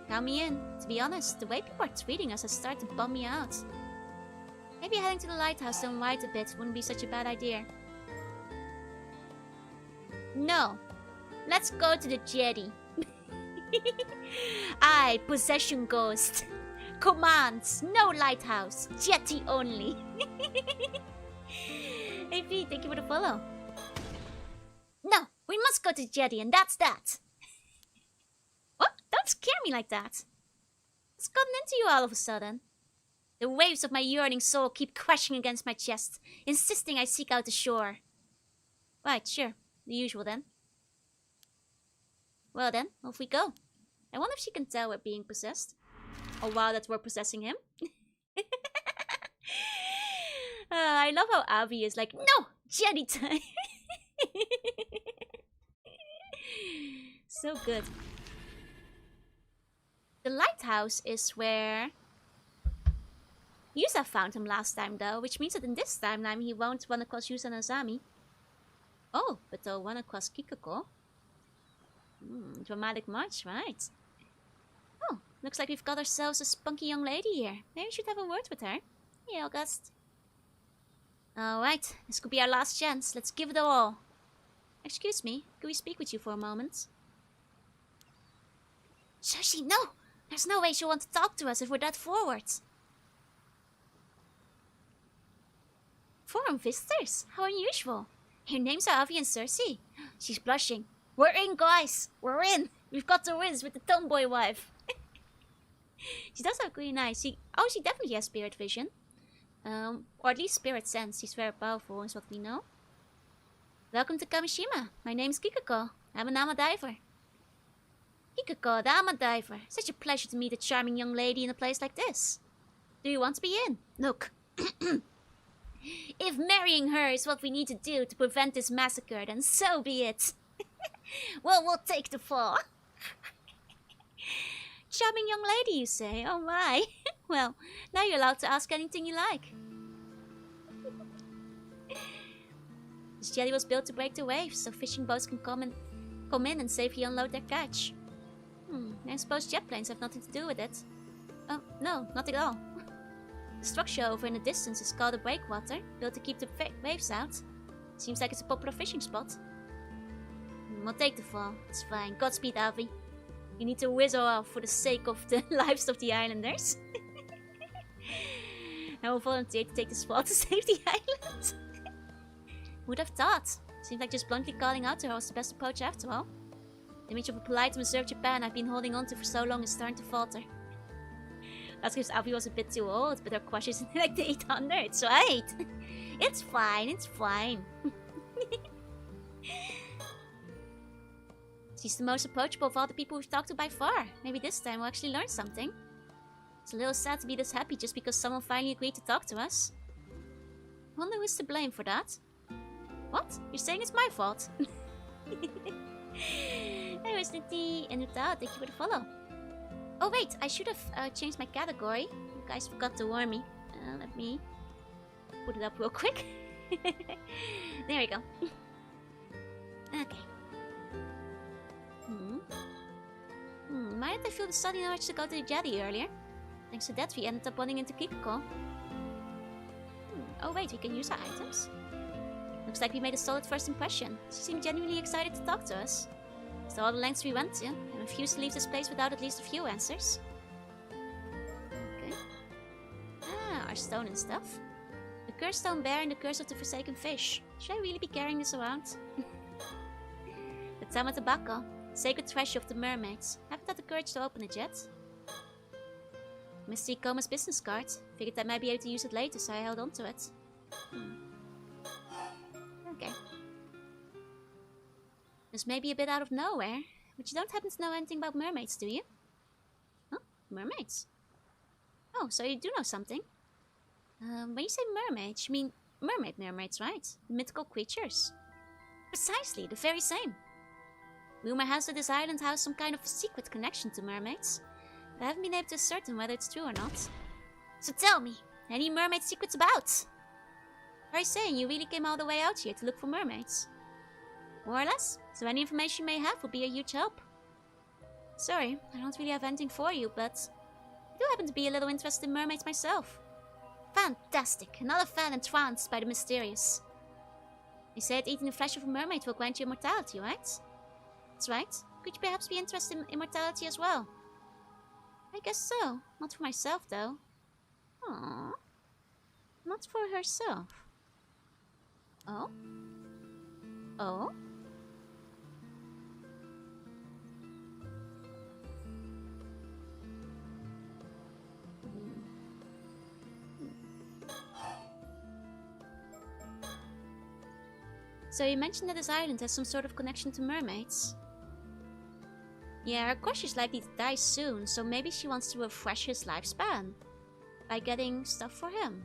Count me in. To be honest, the way people are treating us has started to bum me out. Maybe heading to the lighthouse to unwind a bit wouldn't be such a bad idea. No. Let's go to the jetty. Aye, possession ghost. Commands, no lighthouse, jetty only. Hey V, thank you for the follow. No, we must go to the jetty and that's that. What? Don't scare me like that. What's gotten into you all of a sudden? The waves of my yearning soul keep crashing against my chest, insisting I seek out the shore. Right, sure. The usual then. Well then, off we go. I wonder if she can tell we're being possessed. Or wow, that we're possessing him. I love how Avi is like, no! Jetty time! So good. The lighthouse is where Yusa found him last time though, which means that in this timeline he won't run across Yusa and Azami. Oh, but they'll run across Kiko. Dramatic march, right? Oh, looks like we've got ourselves a spunky young lady here. Maybe we should have a word with her. Hey, August. Alright, this could be our last chance. Let's give it a all. Excuse me, could we speak with you for a moment? Shashi, no! There's no way she'll want to talk to us if we're that forward. Foreign visitors? How unusual. Your names are Avi and Cersei. She's blushing. We're in, guys! We're in! We've got the wins with the tomboy wife. She does look really nice. She definitely has spirit vision. Or at least spirit sense. She's very powerful, is what we know. Welcome to Kamishima. My name's Kiko. I'm an Ama diver. Kiko, the Ama diver. Such a pleasure to meet a charming young lady in a place like this. Do you want to be in? Look. If marrying her is what we need to do to prevent this massacre, then so be it. Well, we'll take the fall. Charming young lady, you say? Oh my. Well, now you're allowed to ask anything you like. This jetty was built to break the waves, so fishing boats can come in and safely unload their catch. I suppose jet planes have nothing to do with it. Oh, no, not at all. The structure over in the distance is called a breakwater, built to keep the waves out. Seems like it's a popular fishing spot. We'll take the fall. It's fine. Godspeed, Avi. You need to whiz off for the sake of the lives of the islanders. I will volunteer to take this fall to save the island. Would have thought. Seems like just bluntly calling out to her was the best approach after all. The image of a polite and reserved Japan I've been holding on to for so long is starting to falter. That's because Avi was a bit too old, but her crush is in like the 800s, right? It's fine, it's fine. She's the most approachable of all the people we've talked to by far. Maybe this time we'll actually learn something. It's a little sad to be this happy just because someone finally agreed to talk to us. Wonder who's to blame for that? What? You're saying it's my fault? Hey, where's the tea? And thank you for the follow. Oh wait, I should have changed my category. You guys forgot to warn me. Let me put it up real quick. There we go. Okay. Why did I feel the sudden urge to go to the jetty earlier? Thanks to that, we ended up running into Kiko. Oh wait, we can use our items. Looks like we made a solid first impression. She seemed genuinely excited to talk to us. After all the lengths we went to, I refused to leave this place without at least a few answers. Okay. Ah, our stone and stuff. The cursed stone bear and the curse of the forsaken fish. Should I really be carrying this around? The Tama Tobacco. Sacred treasure of the mermaids. Haven't had the courage to open it yet. Misty Coma's business card. Figured I might be able to use it later, so I held on to it. Okay. This may be a bit out of nowhere, but you don't happen to know anything about mermaids, do you? Huh? Mermaids? Oh, so you do know something. When you say mermaids, you mean mermaids, right? The mythical creatures. Precisely, the very same. Rumor has that this island has some kind of secret connection to mermaids, but I haven't been able to ascertain whether it's true or not. So tell me, any mermaid secrets about? Are you saying you really came all the way out here to look for mermaids? More or less, so any information you may have would be a huge help. Sorry, I don't really have anything for you, but I do happen to be a little interested in mermaids myself. Fantastic, another fan entranced by the mysterious. You said eating the flesh of a mermaid will grant you immortality, right? That's right. Could you perhaps be interested in immortality as well? I guess so. Not for myself, though. Aww. Not for herself. Oh? Oh? So you mentioned that this island has some sort of connection to mermaids. Yeah, her crush is likely to die soon, so maybe she wants to refresh his lifespan by getting stuff for him.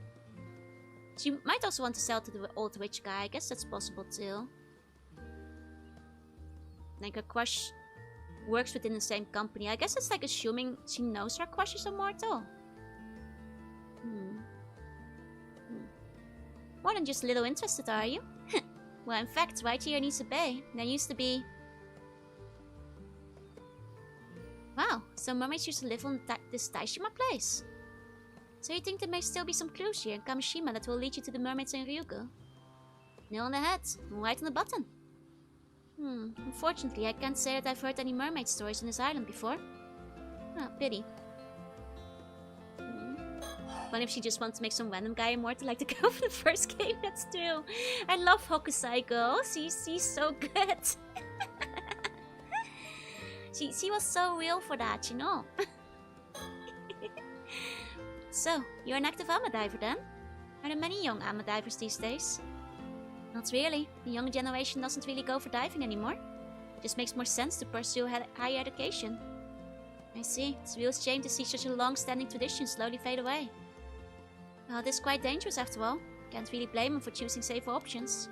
She might also want to sell to the old rich guy. I guess that's possible too. Like her crush works within the same company. I guess it's like assuming she knows her crush is immortal. More than just a little interested, are you? Well, in fact, right here in East Bay, there used to be... Wow, so mermaids used to live on this Taishima place. So you think there may still be some clues here in Kamishima that will lead you to the mermaids in Ryugu? Nail on the head, right on the button. Unfortunately, I can't say that I've heard any mermaid stories on this island before. Ah, pity. What if she just wants to make some random guy immortal like the girl from the first game? That's true. I love Hokusai girl. She's so good. She was so real for that, you know. So, you're an active armor diver then? Are there many young armor divers these days? Not really. The younger generation doesn't really go for diving anymore. It just makes more sense to pursue higher education. I see. It's a real shame to see such a long-standing tradition slowly fade away. Well, this is quite dangerous after all. Can't really blame them for choosing safer options.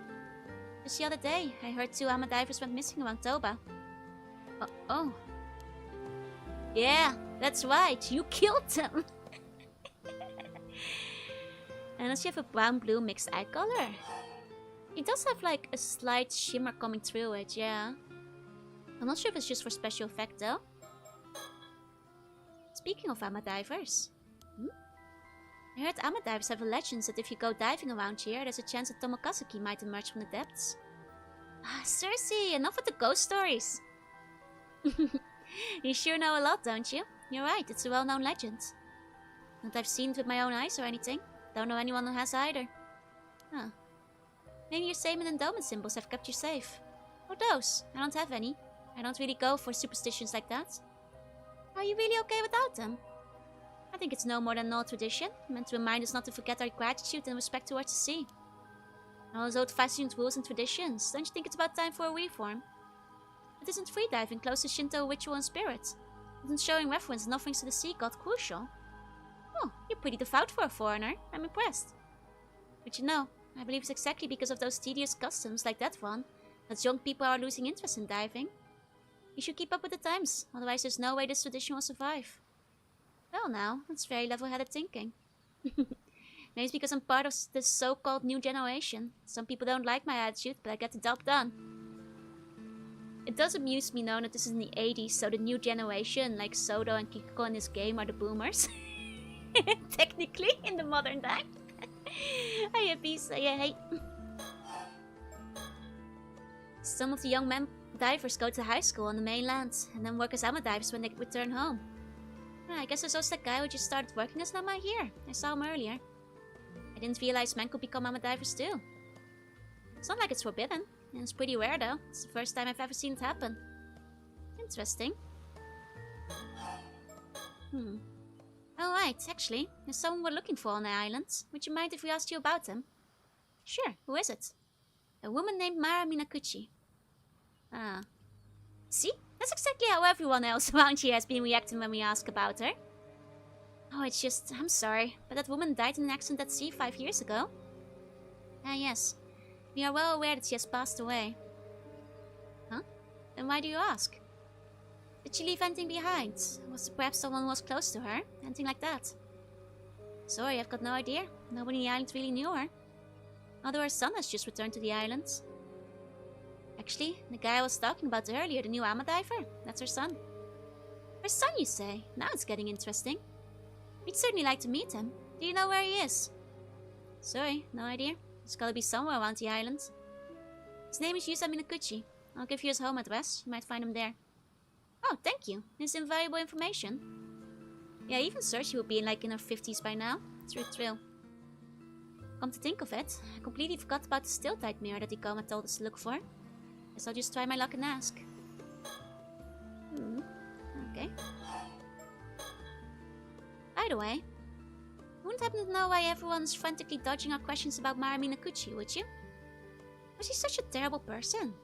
Just the other day, I heard 2 armor divers went missing around Toba. Oh. Yeah, that's right. You killed them. And does she have a brown-blue mixed eye color? It does have like a slight shimmer coming through it, yeah. I'm not sure if it's just for special effect though. Speaking of armor divers. I heard armor divers have a legend that if you go diving around here, there's a chance that Tomokazuki might emerge from the depths. Ah, Cersei, enough with the ghost stories. You sure know a lot, don't you? You're right, it's a well-known legend. Not that I've seen it with my own eyes or anything. Don't know anyone who has either. Huh. Maybe your same and endowment symbols have kept you safe. Or those. I don't have any. I don't really go for superstitions like that. Are you really okay without them? I think it's no more than an old tradition, meant to remind us not to forget our gratitude and respect towards the sea. All those old-fashioned rules and traditions, don't you think it's about time for a reform? But isn't freediving close to Shinto ritual and spirit? Isn't showing reverence and offerings to the sea god crucial? Oh, you're pretty devout for a foreigner. I'm impressed. But you know, I believe it's exactly because of those tedious customs like that one As young people are losing interest in diving. You should keep up with the times, otherwise there's no way this tradition will survive. Well now, that's very level-headed thinking. Maybe it's because I'm part of this so-called new generation. Some people don't like my attitude, but I get the job done. It does amuse me knowing that this is in the 80s, so the new generation, like Sodo and Kiko in this game, are the boomers. Technically, in the modern time. Hey, peace, hey. Some of the young men divers go to high school on the mainland, and then work as ama divers when they return home. I guess there's also that guy who just started working as an ama here. I saw him earlier. I didn't realize men could become ama divers too. It's not like it's forbidden, and it's pretty rare though. It's the first time I've ever seen it happen. Interesting. Oh right, actually, there's someone we're looking for on the island. Would you mind if we asked you about him? Sure, who is it? A woman named Mara Minakuchi. Ah. See? That's exactly how everyone else around here has been reacting when we ask about her. Oh, it's just... I'm sorry, but that woman died in an accident at sea 5 years ago. Ah, yes. We are well aware that she has passed away. Huh? Then why do you ask? Did she leave anything behind? Was it perhaps someone who was close to her? Anything like that? Sorry, I've got no idea. Nobody on the island really knew her. Although her son has just returned to the island. Actually, the guy I was talking about earlier, the new ama diver, that's her son. Her son, you say? Now it's getting interesting. We'd certainly like to meet him. Do you know where he is? Sorry, no idea. He's gotta be somewhere around the island. His name is Yusa Minakuchi. I'll give you his home address. You might find him there. Oh, thank you. This is invaluable information. Yeah, even Cersei would be in her 50s by now. It's really true. Come to think of it, I completely forgot about the still-tight mirror that Ikoma told us to look for. Guess I'll just try my luck and ask. Okay. By the way, you wouldn't happen to know why everyone's frantically dodging our questions about Mara Minakuchi, would you? Was she such a terrible person?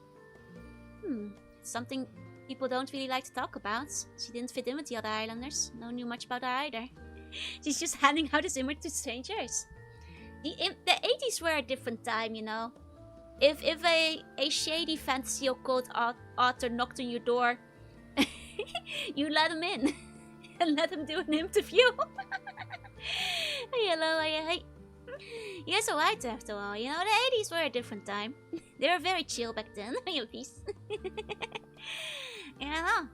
It's something people don't really like to talk about. She didn't fit in with the other islanders. No one knew much about her either. She's just handing out this image to strangers. The 80s were a different time, you know. If a shady fantasy occult author knocked on your door, you let him in and let him do an interview. Hello, hey. You're so right after all, you know, the 80s were a different time. They were very chill back then. Peace. Yeah, I know.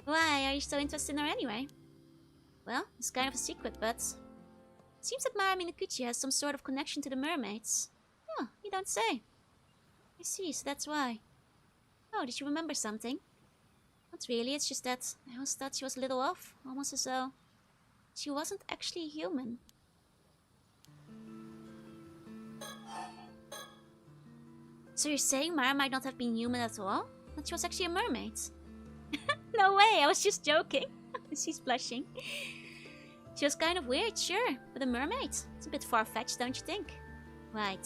Why are you so interested in her anyway? Well, it's kind of a secret, but it seems that Mara Minakuchi has some sort of connection to the mermaids. Oh, you don't say. I see, so that's why. Oh, did you remember something? Not really, it's just that I always thought she was a little off. Almost as though she wasn't actually human. So you're saying Mara might not have been human at all? That she was actually a mermaid? No way, I was just joking. She's blushing. She was kind of weird, sure, but a mermaid? It's a bit far-fetched, don't you think? Right.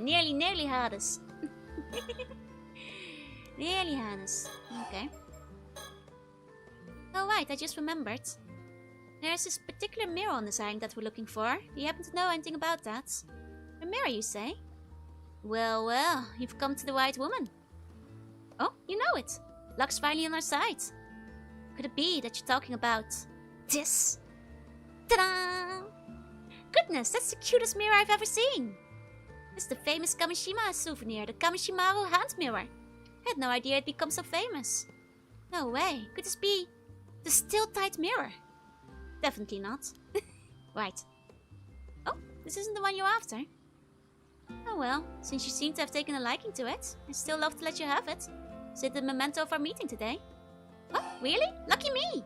Nearly had us. Nearly had us. Okay. Oh right, I just remembered. There's this particular mirror on this island that we're looking for. Do you happen to know anything about that? A mirror, you say? Well, you've come to the right woman. Oh, you know it. Luck's finally on our side. Could it be that you're talking about this? Ta-da! Goodness, that's the cutest mirror I've ever seen. It's the famous Kamishima souvenir, the Kamishimaru hand mirror. I had no idea it'd become so famous. No way, could this be the still-tight mirror? Definitely not. Right. Oh, this isn't the one you're after. Oh well, since you seem to have taken a liking to it, I'd still love to let you have it. Is it the memento of our meeting today? What? Really? Lucky me!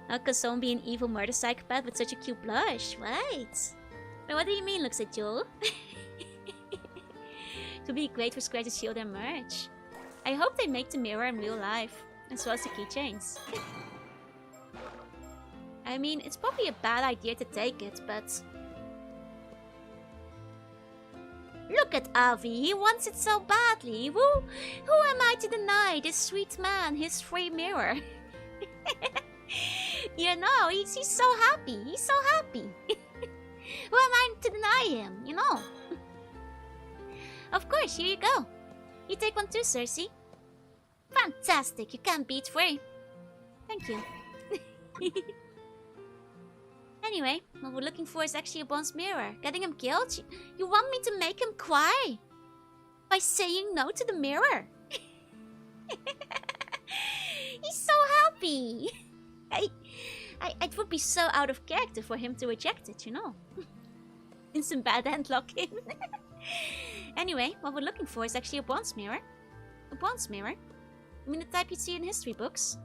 How could someone be an evil murder psychopath with such a cute blush? Right. But what do you mean, looks at Joel? It would be great for Square to shield their merch. I hope they make the mirror in real life, as well as the keychains. I mean, it's probably a bad idea to take it, but... Look at Avi, he wants it so badly. Who am I to deny this sweet man his free mirror? You know, he's so happy. He's so happy. Who am I to deny him, you know. Of course, here you go. You take one too, Cersei. Fantastic, you can't beat free. Thank you. Anyway, what we're looking for is actually a bronze mirror. Getting him killed? You want me to make him cry? By saying no to the mirror? He's so happy. It would be so out of character for him to reject it, you know. Instant bad end lock-in. Anyway, what we're looking for is actually a bronze mirror. A bronze mirror? I mean the type you'd see in history books?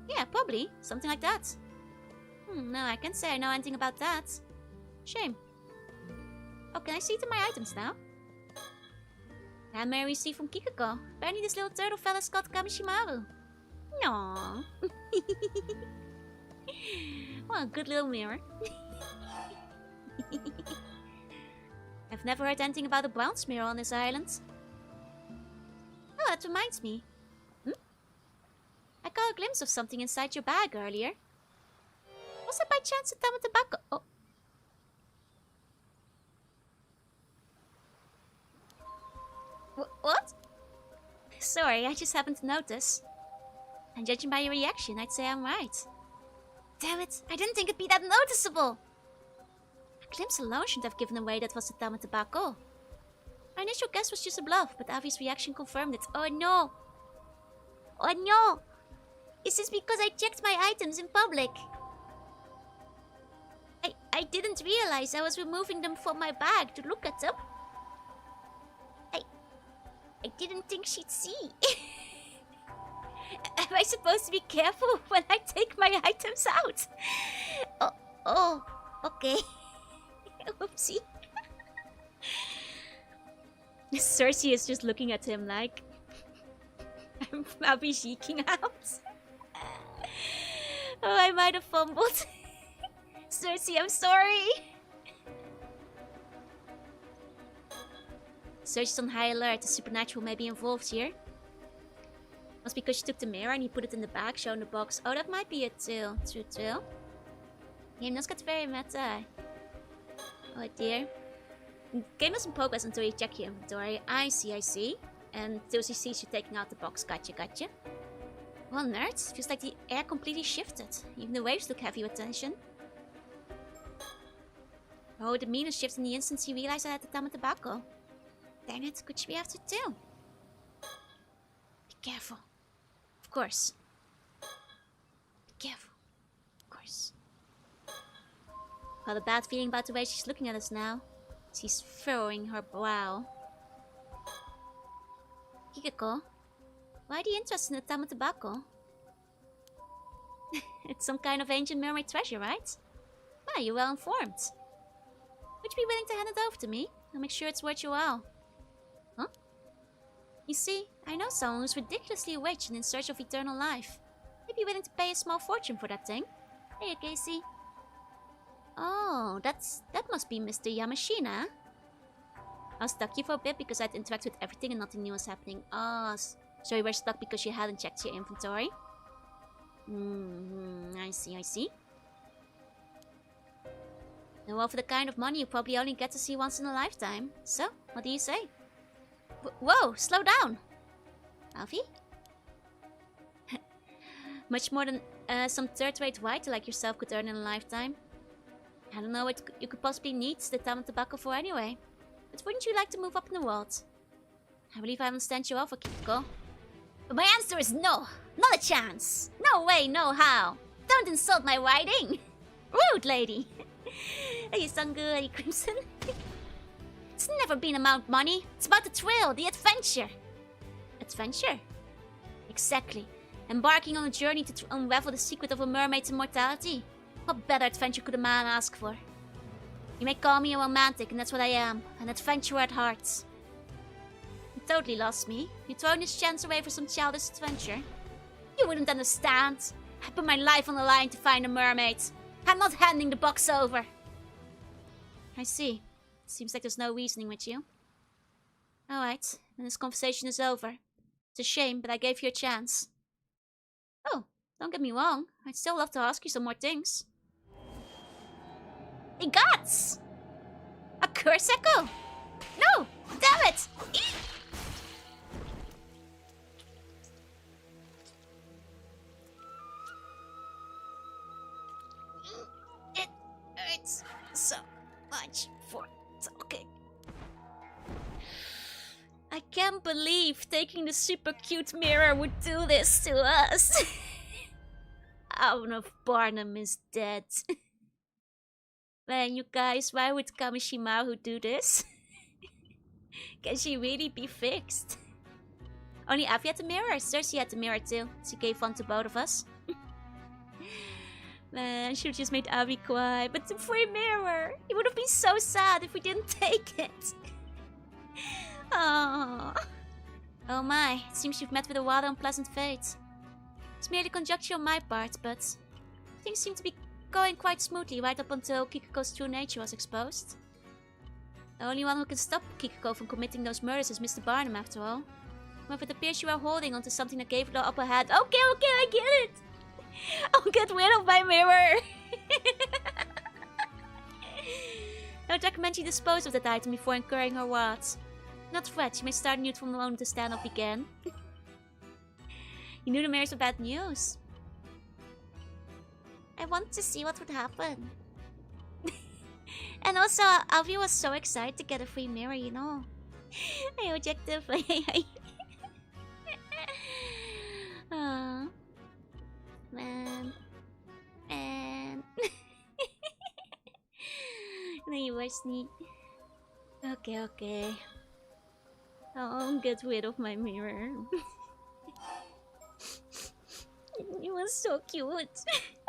Yeah, probably. Something like that. No, I can't say I know anything about that. Shame. Oh, can I see to my items now? Handmade received from Kiko. Apparently this little turtle fella's called Kamishimaru. Aww. Well, a good little mirror. I've never heard anything about a bronze mirror on this island. Oh, that reminds me. I caught a glimpse of something inside your bag earlier. Was it by chance a tub of tobacco? Oh. What? Sorry, I just happened to notice. And judging by your reaction, I'd say I'm right. Damn it, I didn't think it'd be that noticeable. A glimpse alone shouldn't have given away that was the tub of tobacco. My initial guess was just a bluff, but Avi's reaction confirmed it. Oh no! Oh no! Is this because I checked my items in public? I didn't realize I was removing them from my bag to look at them. I didn't think she'd see. Am I supposed to be careful when I take my items out? Oh, okay. Oopsie. Cersei is just looking at him like... I'll be shaking out. Oh, I might have fumbled. Cersei, I'm sorry. Cersei's on high alert. The supernatural may be involved here. Must be because she took the mirror and he put it in the bag, showing the box. Oh, that might be it too. True. Game does get very meta. Oh dear. Game doesn't progress until you check your inventory. I see. And until she sees you taking out the box. Gotcha. Well, nerds, feels like the air completely shifted. Even the waves look heavy with tension. Oh, the meaner shifted in the instant he realized I had the tub of tobacco. Dang it, could she be after too? Be careful. Of course. Be careful. Of course. Got a bad feeling about the way she's looking at us now. She's furrowing her brow. Kiko, why the interest in the tub of tobacco? It's some kind of ancient mermaid treasure, right? Ah, you're well informed. Would you be willing to hand it over to me? I'll make sure it's worth your while. Huh? You see, I know someone who's ridiculously rich and in search of eternal life. They'd be willing to pay a small fortune for that thing. Hey, Casey. Oh, that must be Mr. Yamashina. I was stuck here for a bit because I'd interact with everything and nothing new was happening. Oh, so you were stuck because you hadn't checked your inventory? I see. Well, for the kind of money you probably only get to see once in a lifetime. So, what do you say? Whoa, slow down! Alfie? Much more than some third-rate writer like yourself could earn in a lifetime. I don't know what you could possibly need the tub of tobacco for anyway. But wouldn't you like to move up in the world? I believe I understand you offer, Kiko. But my answer is no! Not a chance! No way, no how! Don't insult my writing! Rude, lady! Hey, Sangu, hey, Crimson. It's never been about money. It's about the thrill, the adventure. Adventure? Exactly. Embarking on a journey to unravel the secret of a mermaid's immortality. What better adventure could a man ask for? You may call me a romantic, and that's what I am. An adventurer at heart. You totally lost me. You're throwing this chance away for some childish adventure. You wouldn't understand. I put my life on the line to find a mermaid. I'm not handing the box over. I see. Seems like there's no reasoning with you. Alright, then this conversation is over. It's a shame, but I gave you a chance. Oh, don't get me wrong. I'd still love to ask you some more things. Hey, gods! A curse echo? No! Damn it! It hurts so much for talking. I can't believe taking the super cute mirror would do this to us. Out of Barnum is dead. Man, you guys, why would Kamishimaru do this? Can she really be fixed? Only Avi had the mirror. Cersei had the mirror too. She gave one to both of us. Man, should have just made Avi cry. But the free mirror! It would have been so sad if we didn't take it. Oh. Oh my, it seems you've met with a rather unpleasant fate. It's merely conjecture on my part, but things seem to be going quite smoothly right up until Kiko's true nature was exposed. The only one who can stop Kiko from committing those murders is Mr. Barnum, after all. But it appears you are holding onto something that gave it the upper hand. Okay, I get it! I'll get rid of my mirror! I would recommend you dispose of that item before incurring her wrath. Not fret, you may start anew from the moment the standoff began. You knew the mirrors were bad news. I want to see what would happen. And also, Avi was so excited to get a free mirror, you know. I objectively. Oh, man. You were sneak. Okay. I'll get rid of my mirror. It was so cute.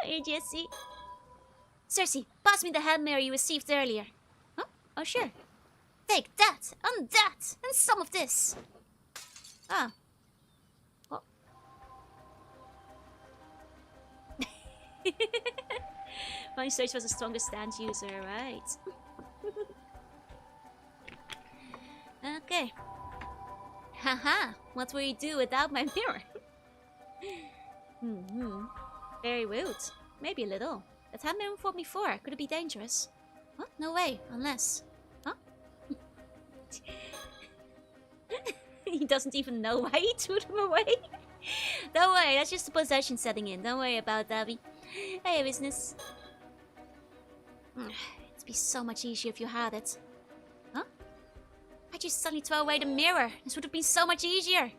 Hey, Jessie. Cersei, pass me the hand mirror you received earlier. Huh? Oh, sure. Take that, and that, and some of this. Ah. Oh. My Cersei was the strongest stand user, right? Okay. Haha, what will you do without my mirror? Very rude. Maybe a little. That hand mirror fought before. Could it be dangerous? What? No way. Unless... Huh? He doesn't even know why he threw them away. Don't worry, that's just the possession setting in. Don't worry about that, Abby. Hey, business. It'd be so much easier if you had it. Huh? I just suddenly throw away the mirror. This would have been so much easier.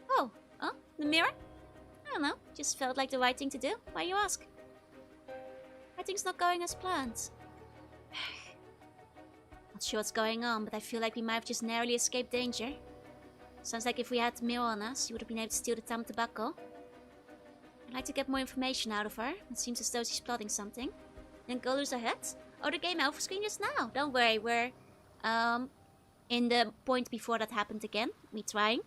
Oh, huh? The mirror? I don't know. Just felt like the right thing to do. Why you ask? Everything's not going as planned. Not sure what's going on, but I feel like we might have just narrowly escaped danger. Sounds like if we had the mirror on us, you would have been able to steal the Tam Tobacco. I'd like to get more information out of her. It seems as though she's plotting something. Then go lose her head? Oh, the game alpha screen just now. Don't worry, we're in the point before that happened again. Me trying.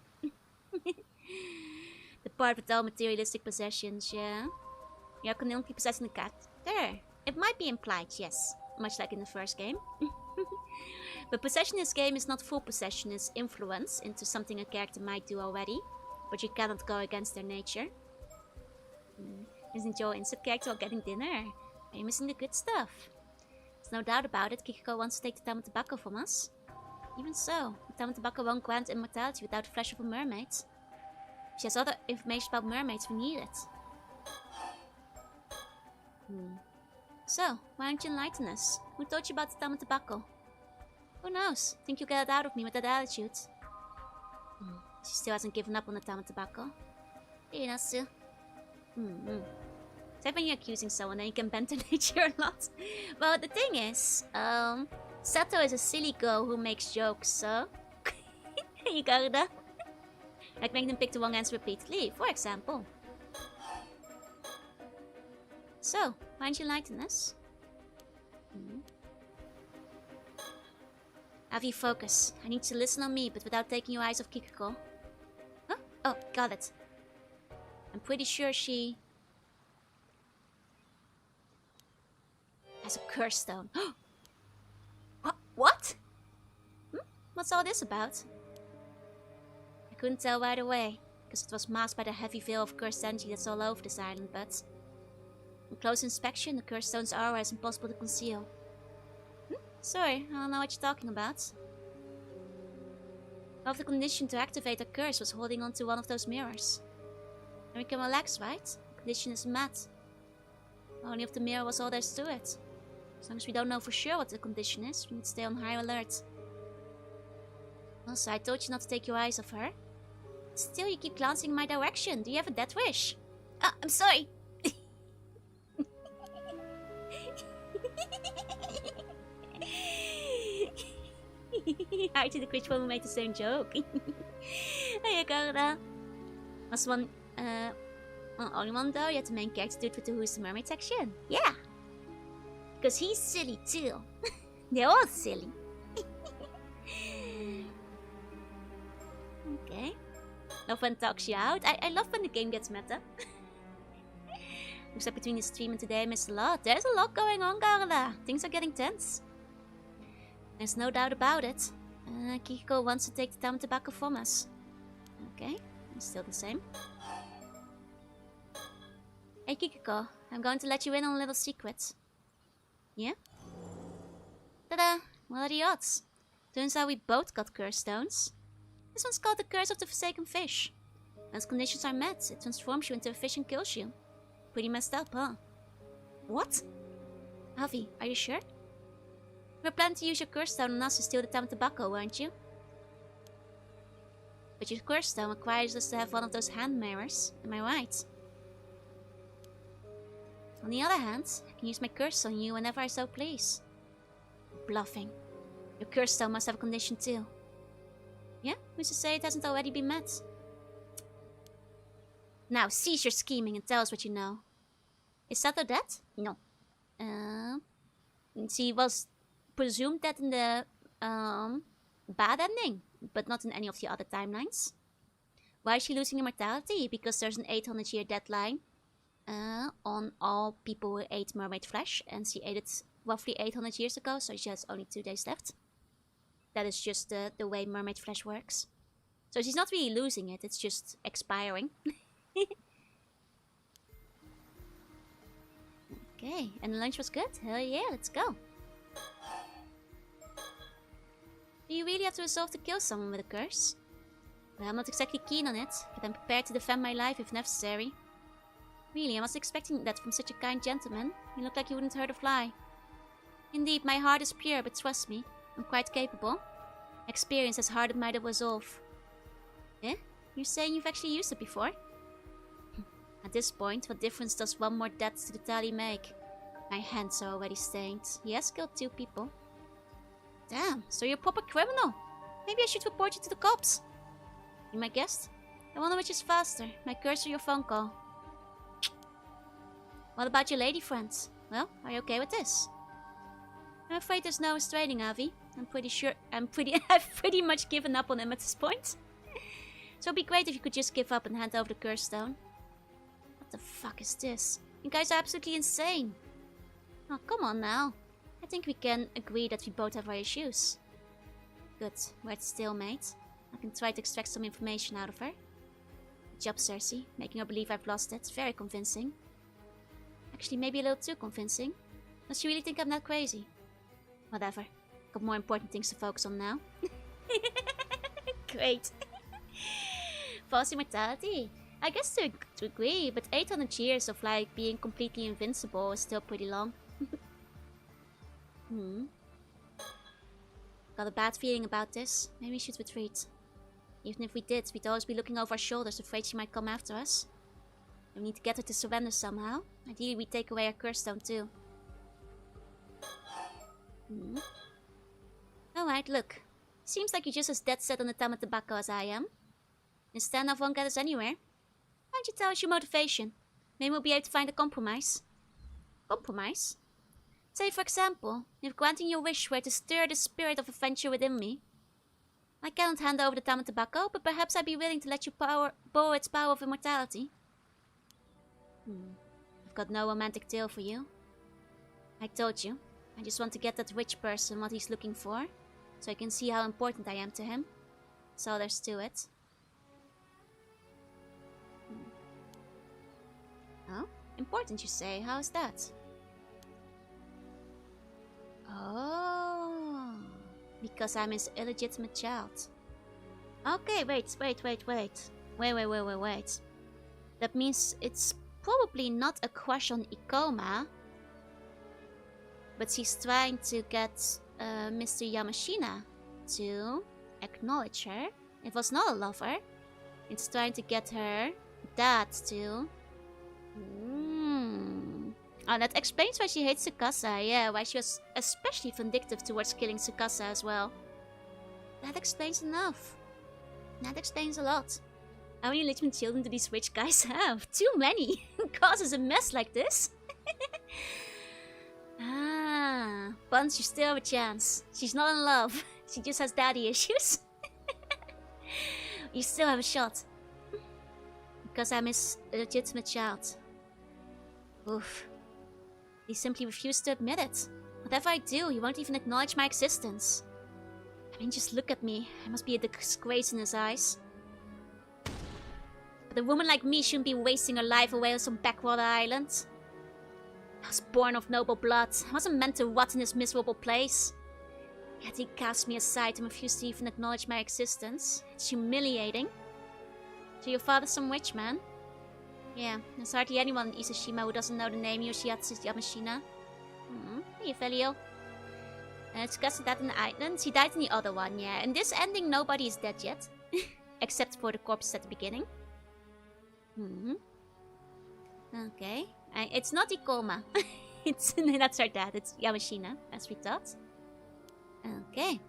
The part with all materialistic possessions, yeah. You're currently possessing the cat. There. It might be implied, yes. Much like in the first game. But possession in this game is not full possession, it's influence into something a character might do already. But you cannot go against their nature. Isn't your insert character while getting dinner? Are you missing the good stuff? There's no doubt about it, Kiko wants to take the Tam Tobacco from us. Even so, the Tam Tobacco won't grant immortality without the flesh of a mermaid. If she has other information about mermaids, we need it. So, why don't you enlighten us? Who taught you about the Tam Tobacco? Who knows? Think you'll get it out of me with that attitude. She still hasn't given up on the Tam Tobacco. Inasu. Except when you're accusing someone, then you can bend their nature a lot. Well, the thing is, Sato is a silly girl who makes jokes, so... You got that? Like making them pick the wrong answer repeatedly, for example. So, why don't you enlighten us? Avi, focus. I need to listen on me, but without taking your eyes off Kiko. Huh? Oh, got it. I'm pretty sure she... has a curse stone. What? What's all this about? I couldn't tell right away, because it was masked by the heavy veil of cursed energy that's all over this island, but... on close inspection, the cursed stone's aura is impossible to conceal. Sorry, I don't know what you're talking about. Half the condition to activate a curse was holding onto one of those mirrors. And we can relax, right? The condition is mad. Only if the mirror was all there's to it. As long as we don't know for sure what the condition is, we need to stay on high alert. Also, I told you not to take your eyes off her. Still, you keep glancing in my direction. Do you have a death wish? I'm sorry. Archie the Critch woman made the same joke. Hey, Jorunna. Was one, only one though, you had the main character dude with the Who's the Mermaid section. Yeah. Because he's silly too. They're all silly. Okay. Love when it talks you out. I love when the game gets meta. Looks like between the stream and today I missed a lot. There's a lot going on, Jorunna. Things are getting tense. There's no doubt about it. Kiko wants to take the Tama tobacco from us. Okay, it's still the same. Hey Kiko, I'm going to let you in on a little secret. Yeah? Ta-da! What are the odds? Turns out we both got curse stones. This one's called the Curse of the Forsaken Fish. When its conditions are met, it transforms you into a fish and kills you. Pretty messed up, huh? What? Avi, are you sure? You were planning to use your curse stone on us to steal the Tama tobacco, weren't you? But your curse stone requires us to have one of those hand mirrors, am I right? On the other hand, I can use my curse on you whenever I so please. Bluffing. Your curse stone must have a condition too. Yeah? Who's to say it hasn't already been met? Now cease your scheming and tell us what you know. Is Sato dead? No. She was presumed dead in the bad ending, but not in any of the other timelines. Why is she losing immortality? Because there's an 800-year deadline on all people who ate mermaid flesh, and she ate it roughly 800 years ago, so she has only 2 days left. That is just the way mermaid flesh works. So she's not really losing it, it's just expiring. Okay, and the lunch was good? Hell yeah, let's go. Do you really have to resolve to kill someone with a curse? Well, I'm not exactly keen on it, but I'm prepared to defend my life if necessary. Really, I was expecting that from such a kind gentleman. You look like you wouldn't hurt a fly. Indeed, my heart is pure, but trust me, I'm quite capable. Experience has hardened my resolve. Eh? You're saying you've actually used it before? At this point, what difference does one more death to the tally make? My hands are already stained. He has killed 2 people. Damn, so you're a proper criminal. Maybe I should report you to the cops. You my guest? I wonder which is faster, my curse or your phone call. What about your lady friends? Well, are you okay with this? I'm afraid there's no restraining, Avi. I've pretty much given up on him at this point. So it'd be great if you could just give up and hand over the curse stone. What the fuck is this? You guys are absolutely insane. Oh, come on now. I think we can agree that we both have our issues. Good, we're at stalemate. I can try to extract some information out of her. Good job, Cersei. Making her believe I've lost it. Very convincing. Actually, maybe a little too convincing. Does she really think I'm that crazy? Whatever. Got more important things to focus on now. Great. False immortality. I guess to agree, but 800 years of like being completely invincible is still pretty long. Got a bad feeling about this. Maybe we should retreat. Even if we did, we'd always be looking over our shoulders, afraid she might come after us. We need to get her to surrender somehow. Ideally, we take away her curse stone too. Alright, look. Seems like you're just as dead set on the Tama tobacco as I am. This standoff won't get us anywhere. Why don't you tell us your motivation? Maybe we'll be able to find a compromise. Compromise? Say, for example, if granting your wish were to stir the spirit of adventure within me. I cannot hand over the Tama tobacco, but perhaps I'd be willing to let you borrow its power of immortality. I've got no romantic tale for you. I told you, I just want to get that rich person what he's looking for, so I can see how important I am to him. That's all there's to it. Oh? Important, you say? How is that? Oh. Because I'm his illegitimate child. Okay, wait. Wait. That means it's probably not a crush on Ikoma. But she's trying to get Mr. Yamashina to acknowledge her. It was not a lover. It's trying to get her dad to... Oh, that explains why she hates Tsukasa. Yeah, why she was especially vindictive towards killing Tsukasa as well. That explains enough. That explains a lot. How many legitimate children do these rich guys have? Too many. Causes a mess like this. Buns, you still have a chance. She's not in love. She just has daddy issues. You still have a shot. Because I'm his illegitimate child. Oof. He simply refused to admit it. Whatever I do, he won't even acknowledge my existence. I mean, just look at me. I must be a disgrace in his eyes. But a woman like me shouldn't be wasting her life away on some backwater island. I was born of noble blood. I wasn't meant to rot in this miserable place. Yet he cast me aside and refused to even acknowledge my existence. It's humiliating. So your father's some witch man? Yeah, there's hardly anyone in Isashima who doesn't know the name Yoshiatsu Yamashina. Hey, Felio. Tsukasa died in the island. He died in the other one, yeah. In this ending, nobody is dead yet. Except for the corpse at the beginning. Okay. It's not Ikoma. That's her dad. It's Yamashina, as we thought. Okay.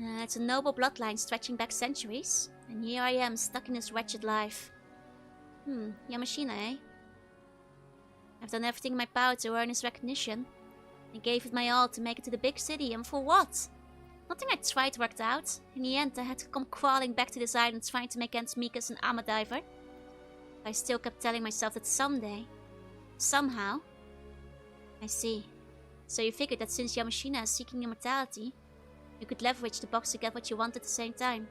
It's a noble bloodline stretching back centuries. And here I am, stuck in this wretched life. Yamashina, eh? I've done everything in my power to earn his recognition. I gave it my all to make it to the big city, and for what? Nothing I tried worked out. In the end, I had to come crawling back to this island trying to make ends meet as an armor diver. I still kept telling myself that someday, somehow... I see. So you figured that since Yamashina is seeking immortality, you could leverage the box to get what you want at the same time.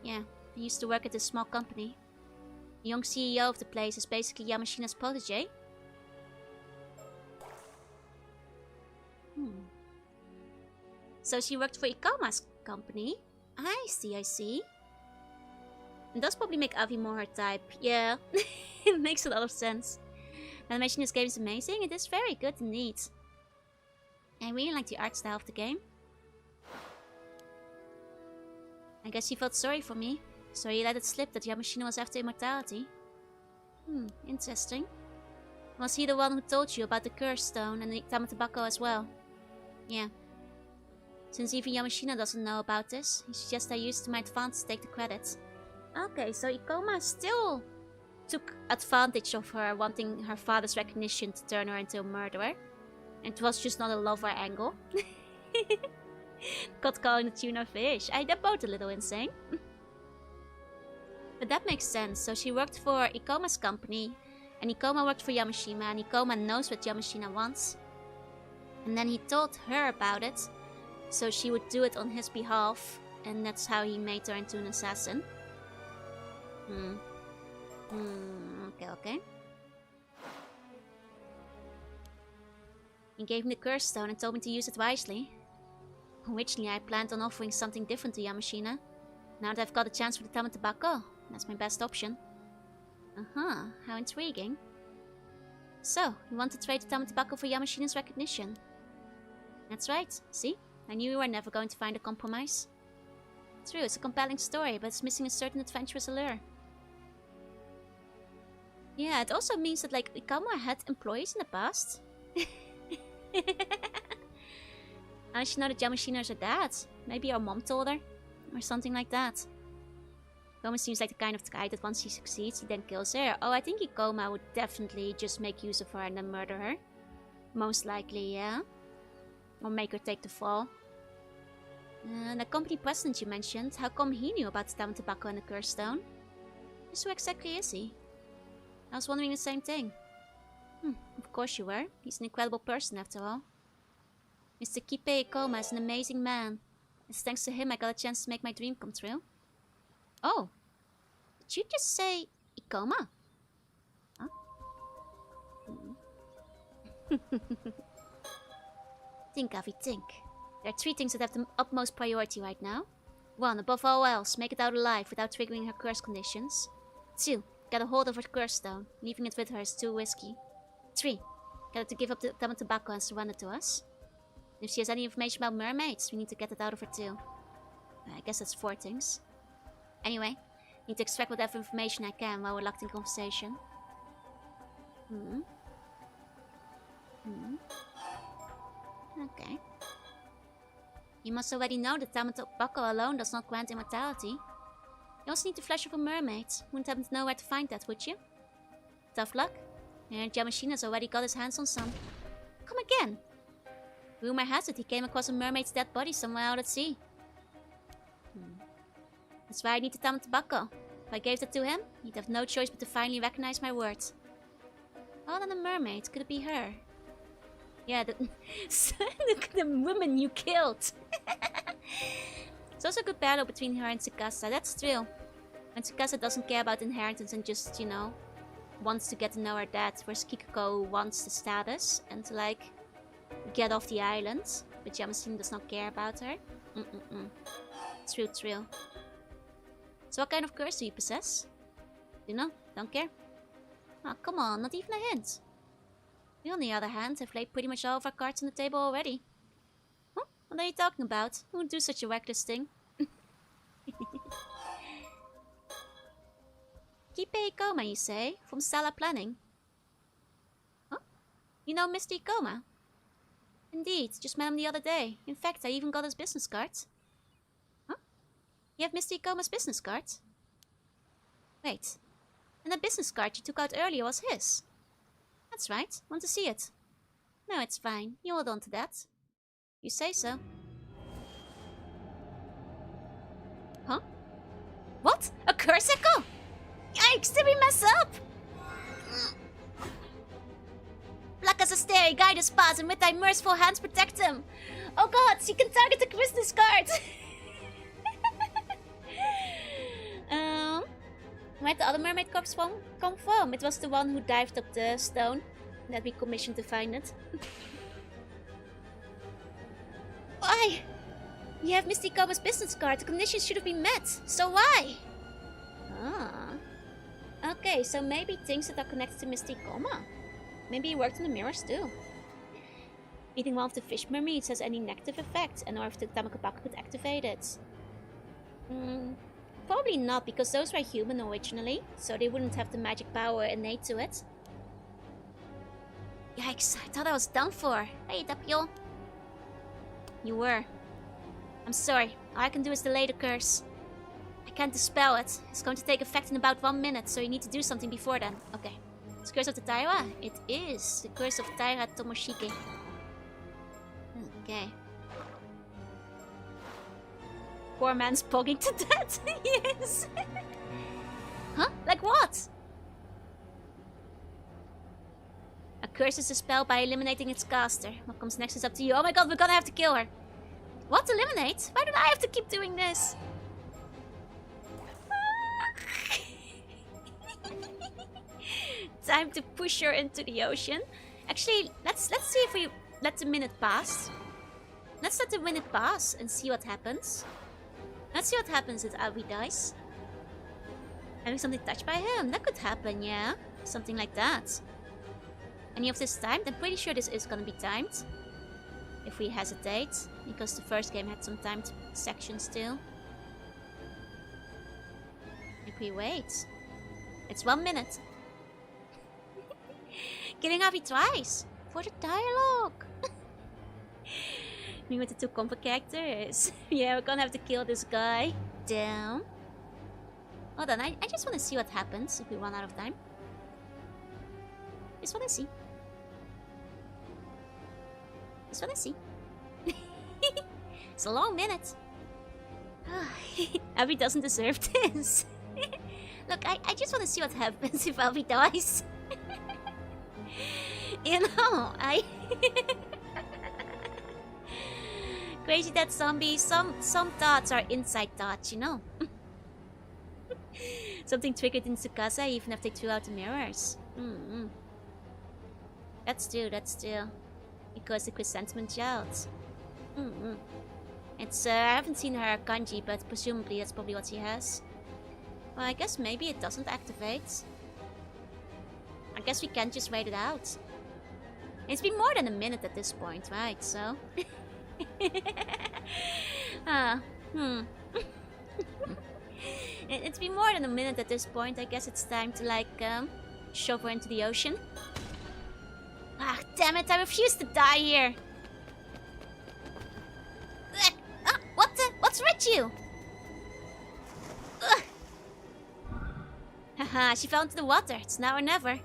Yeah, I used to work at this small company. The young CEO of the place is basically Yamashina's protege. So she worked for Ikoma's company? I see. It does probably make Avi more her type. Yeah, it makes a lot of sense. The animation in this game is amazing. It is very good indeed. I really like the art style of the game. I guess he felt sorry for me, so he let it slip that Yamashina was after immortality. Interesting. Was he the one who told you about the Curse Stone and the Tamatabako as well? Yeah. Since even Yamashina doesn't know about this, he suggests I use it to my advantage to take the credit. Okay, so Ikoma still took advantage of her wanting her father's recognition to turn her into a murderer. And it was just not a lover angle. Got calling the tuna fish. They're both a little insane. But that makes sense. So she worked for Ikoma's company, and Ikoma worked for Yamashina, and Ikoma knows what Yamashina wants. And then he told her about it, so she would do it on his behalf, and that's how he made her into an assassin. Okay. He gave me the Curse Stone and told me to use it wisely. Originally, I planned on offering something different to Yamashina. Now that I've got a chance for the Tamatabako, that's my best option. How intriguing. So, you want to trade the Tamatabako for Yamashina's recognition? That's right, see? I knew you were never going to find a compromise. True, it's a compelling story, but it's missing a certain adventurous allure. Yeah, it also means that, like, Ikoma had employees in the past. How does she know that Yamashina is her dad? Maybe her mom told her? Or something like that. Ikoma seems like the kind of guy that once he succeeds, he then kills her. Oh, I think Ikoma would definitely just make use of her and then murder her. Most likely, yeah. Or make her take the fall. The company president you mentioned, how come he knew about the Tamatabako and the Curse Stone? Just who exactly is he? I was wondering the same thing. Of course you were. He's an incredible person after all. Mr. Kipe Ikoma is an amazing man. It's thanks to him I got a chance to make my dream come true. Oh. Did you just say Ikoma? Huh? Think, Avi, think. There are 3 things that have the utmost priority right now. 1. Above all else, make it out alive without triggering her curse conditions. 2. Get a hold of her curse stone. Leaving it with her is too risky. 3. Get her to give up the common tobacco and surrender to us. If she has any information about mermaids, we need to get it out of her too. I guess that's 4 things. Anyway, need to extract whatever information I can while we're locked in conversation. Okay. You must already know that common tobacco alone does not grant immortality. You also need the flesh of a mermaid. Wouldn't happen to know where to find that, would you? Tough luck. Yamashina's already got his hands on some. Come again. Rumor has it he came across a mermaid's dead body somewhere out at sea. That's why I need the common tobacco. If I gave that to him, he'd have no choice but to finally recognize my words. Oh, then a mermaid. Could it be her? Yeah, the woman you killed. It's also a good battle between her and Tsukasa, that's true. And Tsukasa doesn't care about inheritance and just, you know, wants to get to know her dad, whereas Kiko wants the status and to, like, get off the island. But Yamashina does not care about her. True. So what kind of curse do you possess? You know, don't care. Oh, come on, not even a hint. We, on the other hand, have laid pretty much all of our cards on the table already. Huh? What are you talking about? Who would do such a reckless thing? Kipe Ikoma, you say? From Sala Planning? Huh? You know Mr. Ikoma? Indeed, just met him the other day. In fact, I even got his business card. Huh? You have Mr. Ikoma's business card? Wait. And the business card you took out earlier was his? That's right. Want to see it? No, it's fine. You hold on to that. You say so. Huh? What? A curse echo? Yikes, did we mess up? Black as a stare, guide his path, and with thy merciful hands protect him. Oh god, she can target the business card! Where'd the other mermaid corpse come from? It was the one who dived up the stone that we commissioned to find it. Why? We have Misty Koma's business card. The conditions should have been met. So why? Ah. Okay, so maybe things that are connected to Misty Koma. Maybe he worked on the mirrors too. Eating one of the fish mermaids has any negative effect, and or if the Tamakabaka could activate it. Probably not, because those were human originally, so they wouldn't have the magic power innate to it. Yikes, I thought I was done for. Hey, Tapio. You were. I'm sorry, all I can do is delay the curse. I can't dispel it. It's going to take effect in about 1 minute, so you need to do something before then. Okay. It's Curse of the Taira? It is. The Curse of Taira Tomoshiki. Okay. Poor man's pogging to death. Yes. Huh? Like what? A curse is a spell by eliminating its caster. What comes next is up to you. Oh my god, we're gonna have to kill her. What? Eliminate? Why do I have to keep doing this? Time to push her into the ocean. Actually, let's see if we let the minute pass. Let's let the minute pass and see what happens. Let's see what happens if Abi dies. Having something touched by him. That could happen, yeah. Something like that. Any of this timed? I'm pretty sure this is gonna be timed. If we hesitate. Because the first game had some timed sections too. If we wait. It's 1 minute. Killing Abi twice. For the dialogue. Me with the 2 combo characters. Yeah, we're gonna have to kill this guy. Damn. Hold on, I just wanna see what happens if we run out of time. Just wanna see. Just wanna see. It's a long minute. Abi doesn't deserve this. Look, I just wanna see what happens if Abi dies. You know, Crazy Dead Zombie, some thoughts are inside thoughts, you know. Something triggered in Tsukasa even if they threw out the mirrors. That's true. Because the chrysanthemum child. Mm-hmm. It's, I haven't seen her kanji, but presumably that's probably what she has. Well, I guess maybe it doesn't activate. I guess we can just wait it out. It's been more than a minute at this point, right? So... It's been more than a minute at this point. I guess it's time to, like, shove her into the ocean. Ah, damn it, I refuse to die here. What the? What's with you? Haha, she fell into the water. It's now or never.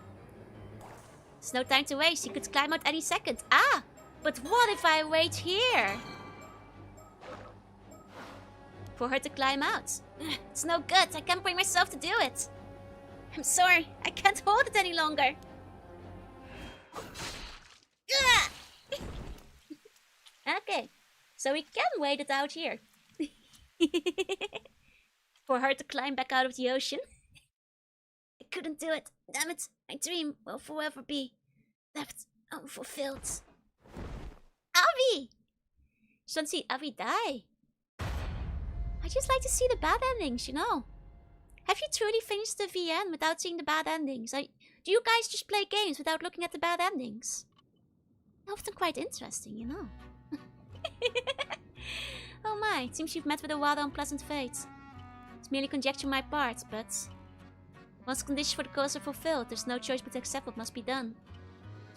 There's no time to waste. She could climb out any second. Ah, but what if I wait here? For her to climb out. It's no good. I can't bring myself to do it. I'm sorry. I can't hold it any longer. Okay. So we can wait it out here. For her to climb back out of the ocean. I couldn't do it. Damn it. My dream will forever be left unfulfilled. Avi! Just want to see Avi die. I just like to see the bad endings, you know. Have you truly finished the VN without seeing the bad endings? Do you guys just play games without looking at the bad endings? Often quite interesting, you know. Oh my, it seems you've met with a rather unpleasant fate. It's merely conjecture on my part, but... once conditions for the curse are fulfilled, there's no choice but to accept what must be done.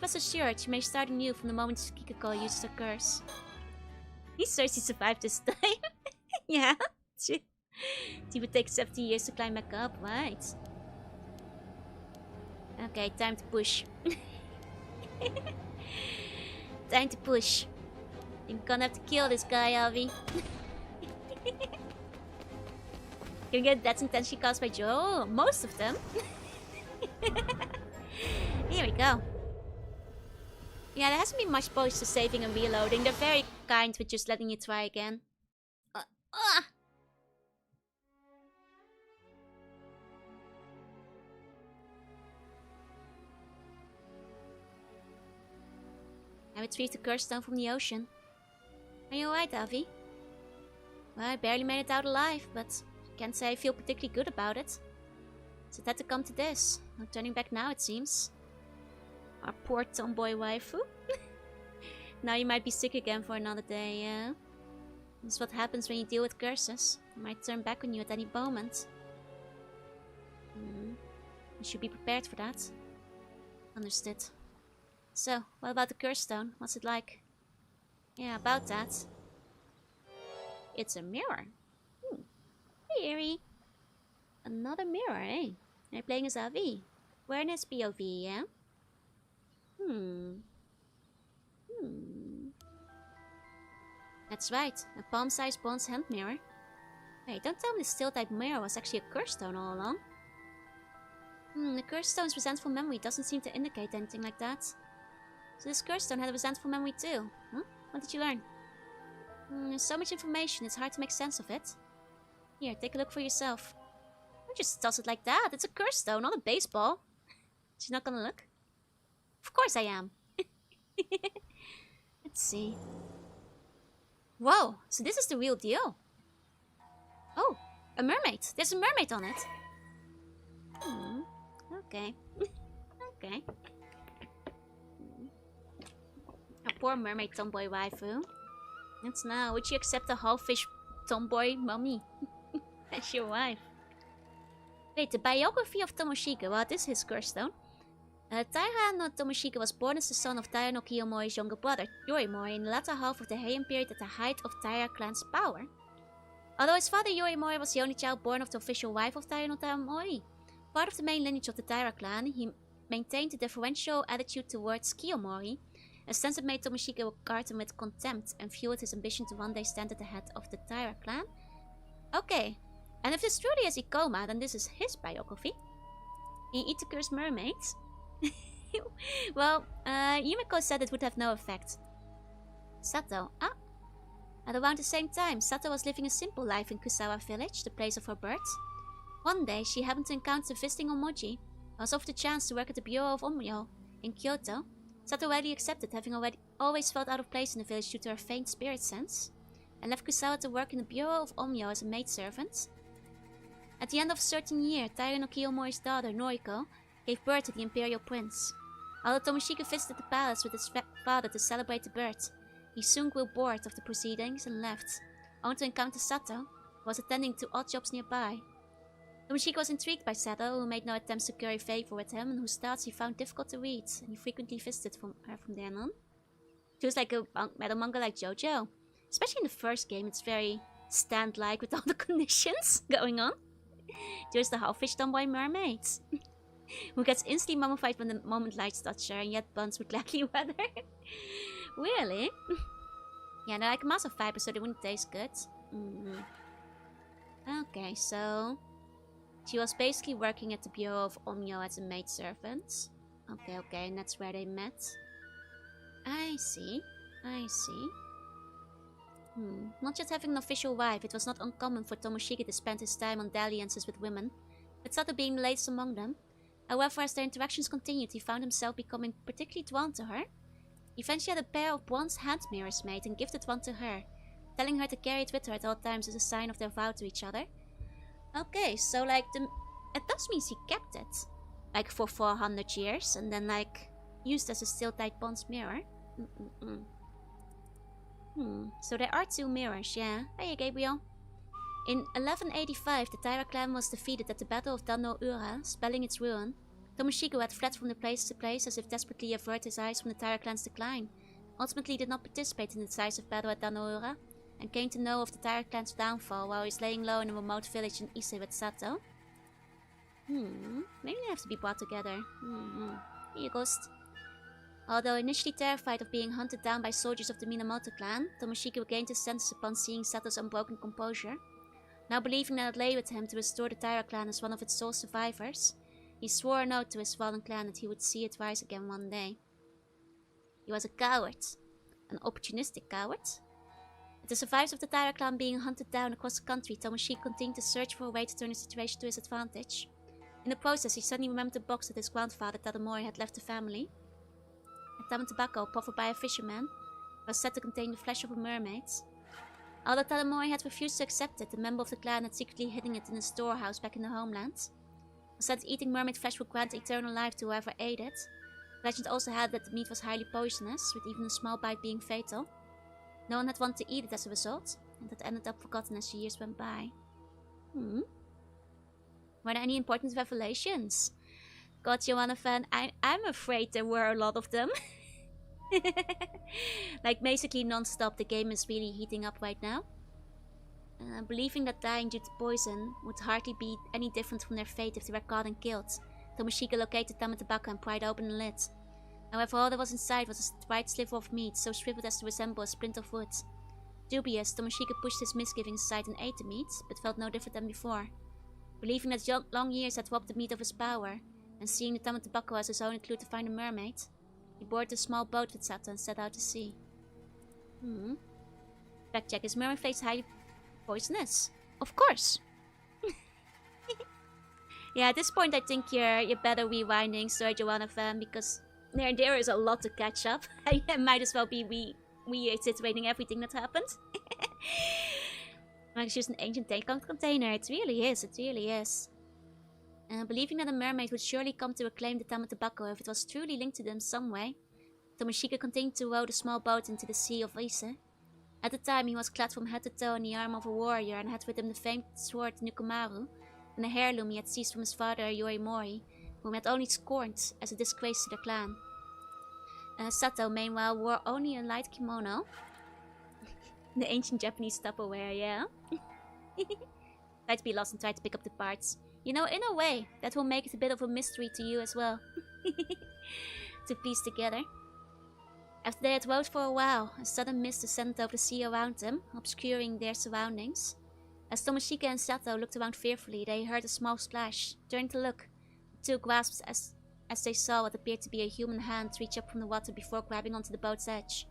Rest assured, you may start anew from the moment Kiko uses her curse. He's sure she survived this time. Yeah. It would take 70 years to climb back up, right? Okay, time to push. Time to push. I'm gonna have to kill this guy, Avi. Can we get deaths intentionally caused by Joe? Oh, most of them. Here we go. Yeah, there hasn't been much post to saving and reloading. They're very kind with just letting you try again. I retrieved the curse stone from the ocean. Are you alright, Avi? Well, I barely made it out alive, but can't say I feel particularly good about it. So it had to come to this. No turning back now, it seems. Our poor tomboy waifu. Now you might be sick again for another day, yeah? That's what happens when you deal with curses. They might turn back on you at any moment. You should be prepared for that. Understood. So, what about the curse stone? What's it like? Yeah, about that. It's a mirror. Hey, Eerie. Another mirror, eh? Are you playing as Avi? Awareness POV, yeah? That's right, a palm-sized bronze hand mirror. Wait, don't tell me the steel-type mirror was actually a curse stone all along. The curse stone's resentful memory doesn't seem to indicate anything like that. So this curse stone had a resentful memory too. Huh? What did you learn? There's so much information, it's hard to make sense of it. Here, take a look for yourself. Don't just toss it like that. It's a curse stone, not a baseball. She's not gonna look? Of course I am. Let's see. Whoa, so this is the real deal. Oh, a mermaid. There's a mermaid on it. Okay. Okay. A poor mermaid tomboy waifu. That's now. Would you accept a half-fish tomboy mummy as your wife? Wait, the biography of Tomoshika. What is his curse stone? Taira no Tomoshika was born as the son of Taira no Kiyomori's younger brother, Yorimori, in the latter half of the Heian period at the height of Taira clan's power. Although his father Yorimori was the only child born of the official wife of Taira no Tamori, part of the main lineage of the Taira clan, he maintained a deferential attitude towards Kiyomori. A stance that made Tomoshika regard him with contempt and fueled his ambition to one day stand at the head of the Taira clan. Okay, and if this truly is Ikoma, then this is his biography. He eat the cursed mermaids. Well, Yumiko said it would have no effect. Sato, At around the same time, Sato was living a simple life in Kusawa village, the place of her birth. One day, she happened to encounter visiting Omoji, and was offered the chance to work at the Bureau of Onmyo in Kyoto. Sato readily accepted, having already always felt out of place in the village due to her faint spirit sense, and left Kusawa to work in the Bureau of Omyo as a maidservant. At the end of a certain year, Taira no Kiyomori's daughter, Noriko, gave birth to the Imperial Prince. Although Tomoshika visited the palace with his father to celebrate the birth, he soon grew bored of the proceedings and left, only to encounter Sato, who was attending to odd jobs nearby. Tomoshika was intrigued by Sato, who made no attempts to curry favor with him and whose thoughts he found difficult to read, and he frequently visited her from then on. She was like a metal manga like JoJo. Especially in the first game, it's very stand-like with all the conditions going on. There's the half-fish tomboy Mermaid, who gets instantly mummified when the moment lights touch her, and yet bonds with gladly weather. Really? Yeah, they're like massive fibers, so they wouldn't taste good. Okay, so she was basically working at the Bureau of Omyo as a maidservant. Okay, and that's where they met. I see. Not yet having an official wife, it was not uncommon for Tomoshika to spend his time on dalliances with women, with Sato being the latest among them. However, as their interactions continued, he found himself becoming particularly drawn to her. He eventually had a pair of bronze hand mirrors made and gifted one to her, telling her to carry it with her at all times as a sign of their vow to each other. Okay, so like, it does mean he kept it, like for 400 years, and then like, used as a still-tight bronze mirror. So there are two mirrors, yeah. Hey, Gabriel. In 1185, the Taira clan was defeated at the Battle of Dan-no-Ura, spelling its ruin. Tomoshika had fled from the place to place as if desperately to avert his eyes from the Taira clan's decline. Ultimately did not participate in the decisive battle at Dan-no-Ura, and came to know of the Taira clan's downfall while he was laying low in a remote village in Ise with Sato. Maybe they have to be brought together. Here, Ghost. Although initially terrified of being hunted down by soldiers of the Minamoto clan, Tomoshika regained his senses upon seeing Sato's unbroken composure. Now believing that it lay with him to restore the Taira clan as one of its sole survivors, he swore an oath to his fallen clan that he would see it rise again one day. He was a coward. An opportunistic coward. With the survivors of the Taira clan being hunted down across the country, Tomoshika continued to search for a way to turn the situation to his advantage. In the process, he suddenly remembered the box that his grandfather Tadamori had left the family. A tam tobacco proffered by a fisherman was said to contain the flesh of a mermaid. Although Tadamori had refused to accept it, the member of the clan had secretly hidden it in a storehouse back in the homeland. It was said that eating mermaid flesh would grant eternal life to whoever ate it. Legend also had that the meat was highly poisonous, with even a small bite being fatal. No one had wanted to eat it as a result, and that ended up forgotten as the years went by. Were there any important revelations? God, Joanna fan, I'm afraid there were a lot of them. Like basically non-stop, the game is really heating up right now. Believing that dying due to poison would hardly be any different from their fate if they were caught and killed, Tomoshika located Tamatobacco and pried open the lid. However, all that was inside was a white sliver of meat, so shriveled as to resemble a splint of wood. Dubious, Tomoshika pushed his misgivings aside and ate the meat, but felt no different than before. Believing that long years had robbed the meat of his power, and seeing the Tamatobacco as his only clue to find a mermaid, he boarded a small boat with Sato and set out to sea. Blackjack, is mermaid flesh highly poisonous? Of course! Yeah, at this point I think you're better rewinding, sorry Joanna fan, because there is a lot to catch up. I might as well be reiterating everything that happened. Like it's just an ancient tank container, it really is. Believing that a mermaid would surely come to reclaim the Tamatobacco if it was truly linked to them some way, Tomoshika continued to row the small boat into the Sea of Ise. At the time, he was clad from head to toe in the armor of a warrior and had with him the famed sword Nukumaru, and a heirloom he had seized from his father Yorimori, whom he had only scorned as a disgrace to the clan. Sato, meanwhile, wore only a light kimono. The ancient Japanese Tupperware, yeah. Tried to be lost and tried to pick up the parts. You know, in a way, that will make it a bit of a mystery to you as well. To piece together. After they had rowed for a while, a sudden mist descended over the sea around them, obscuring their surroundings. As Tomoshika and Sato looked around fearfully, they heard a small splash. Turning to look, the two gasped as they saw what appeared to be a human hand reach up from the water before grabbing onto the boat's edge.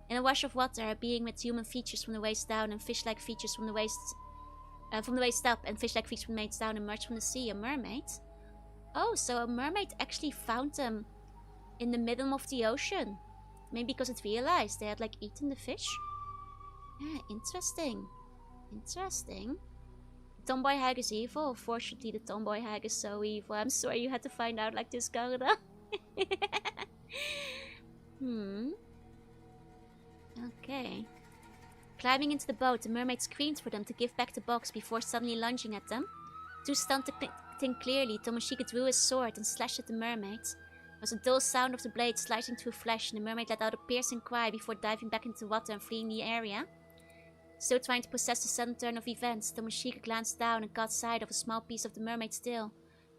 In a rush of water, a being with human features from the waist down and fish-like features from the waist up and fish-like features from the waist down emerged from the sea. A mermaid? Oh, so a mermaid actually found them in the middle of the ocean. Maybe because it realized they had like eaten the fish. Yeah, interesting. Interesting. The tomboy hag is evil. Fortunately, the tomboy hag is so evil. I'm sorry you had to find out like this, Garuda. Okay. Climbing into the boat, the mermaid screamed for them to give back the box before suddenly lunging at them. Too stunned to think clearly, Tomoshika drew his sword and slashed at the mermaid. There was a dull sound of the blade slicing through flesh, and the mermaid let out a piercing cry before diving back into the water and fleeing the area. Still trying to process the sudden turn of events, Tomoshika glanced down and caught sight of a small piece of the mermaid's tail,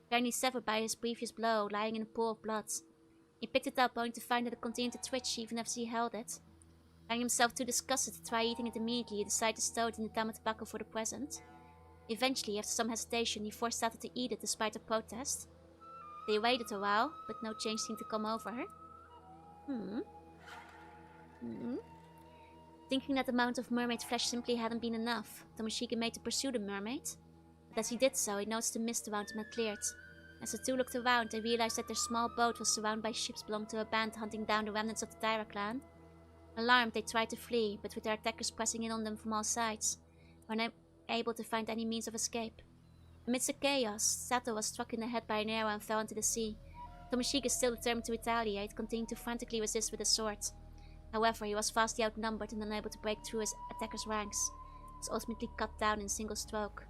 apparently severed by his previous blow, lying in a pool of blood. He picked it up, only to find that it continued to twitch even as he held it. Finding himself too disgusted to try eating it immediately, he decided to stow it in the dama tobacco for the present. Eventually, after some hesitation, he forced Sato to eat it despite her protest. They waited a while, but no change seemed to come over her. Thinking that the amount of mermaid flesh simply hadn't been enough, Tomoshika made to pursue the mermaid. But as he did so, he noticed the mist around him had cleared. As the two looked around, they realized that their small boat was surrounded by ships belonging to a band hunting down the remnants of the Taira clan. Alarmed, they tried to flee, but with their attackers pressing in on them from all sides, were unable to find any means of escape. Amidst the chaos, Sato was struck in the head by an arrow and fell into the sea. Tomoshika, still determined to retaliate, continued to frantically resist with his sword. However, he was vastly outnumbered and unable to break through his attacker's ranks. He was ultimately cut down in a single stroke.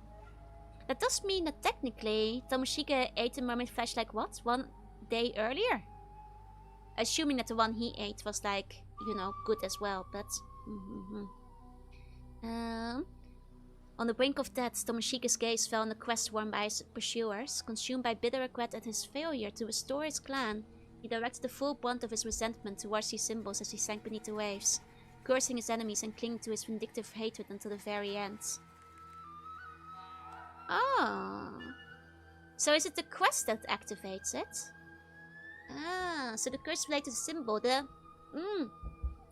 That does mean that technically, Tomoshika ate the mermaid flesh like what? 1 day earlier? Assuming that the one he ate was like, you know, good as well, but... On the brink of death, Tomoshika's gaze fell on the quest worn by his pursuers. Consumed by bitter regret at his failure to restore his clan, he directed the full brunt of his resentment towards these symbols as he sank beneath the waves, cursing his enemies and clinging to his vindictive hatred until the very end. Oh. So is it the quest that activates it? Ah, so the curse related symbol, the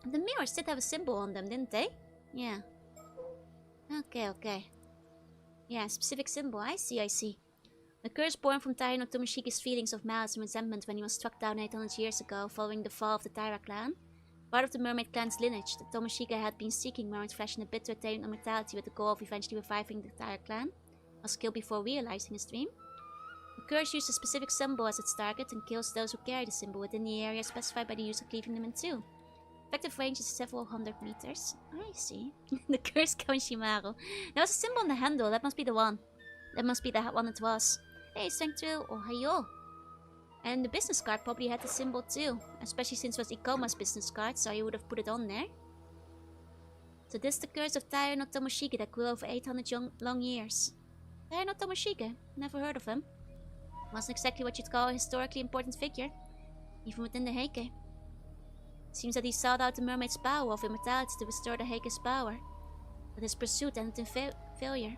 mirrors did have a symbol on them, didn't they? Yeah. Okay. Yeah, specific symbol. I see. The curse born from Taira Tomoshiki's feelings of malice and resentment when he was struck down 800 years ago following the fall of the Taira clan. Part of the mermaid clan's lineage, the Tomoshika had been seeking mermaid flesh in a bid to attain immortality with the goal of eventually reviving the Taira clan, was killed before realizing his dream. The curse uses a specific symbol as its target and kills those who carry the symbol within the area specified by the user cleaving them in two. Effective range is several hundred meters. I see. The curse Kanshimaru. There was a symbol on the handle. That must be the one. That must be the one it was. Hey, strength 2. Ohayo. And the business card probably had the symbol too. Especially since it was Ikoma's business card, so he would have put it on there. So this is the curse of Taira no Tomoshika that grew over 800 long years. Taira no Tomoshika? Never heard of him. Wasn't exactly what you'd call a historically important figure, even within the Heike. Seems that he sought out the mermaid's power of immortality to restore the Heike's power, but his pursuit ended in failure.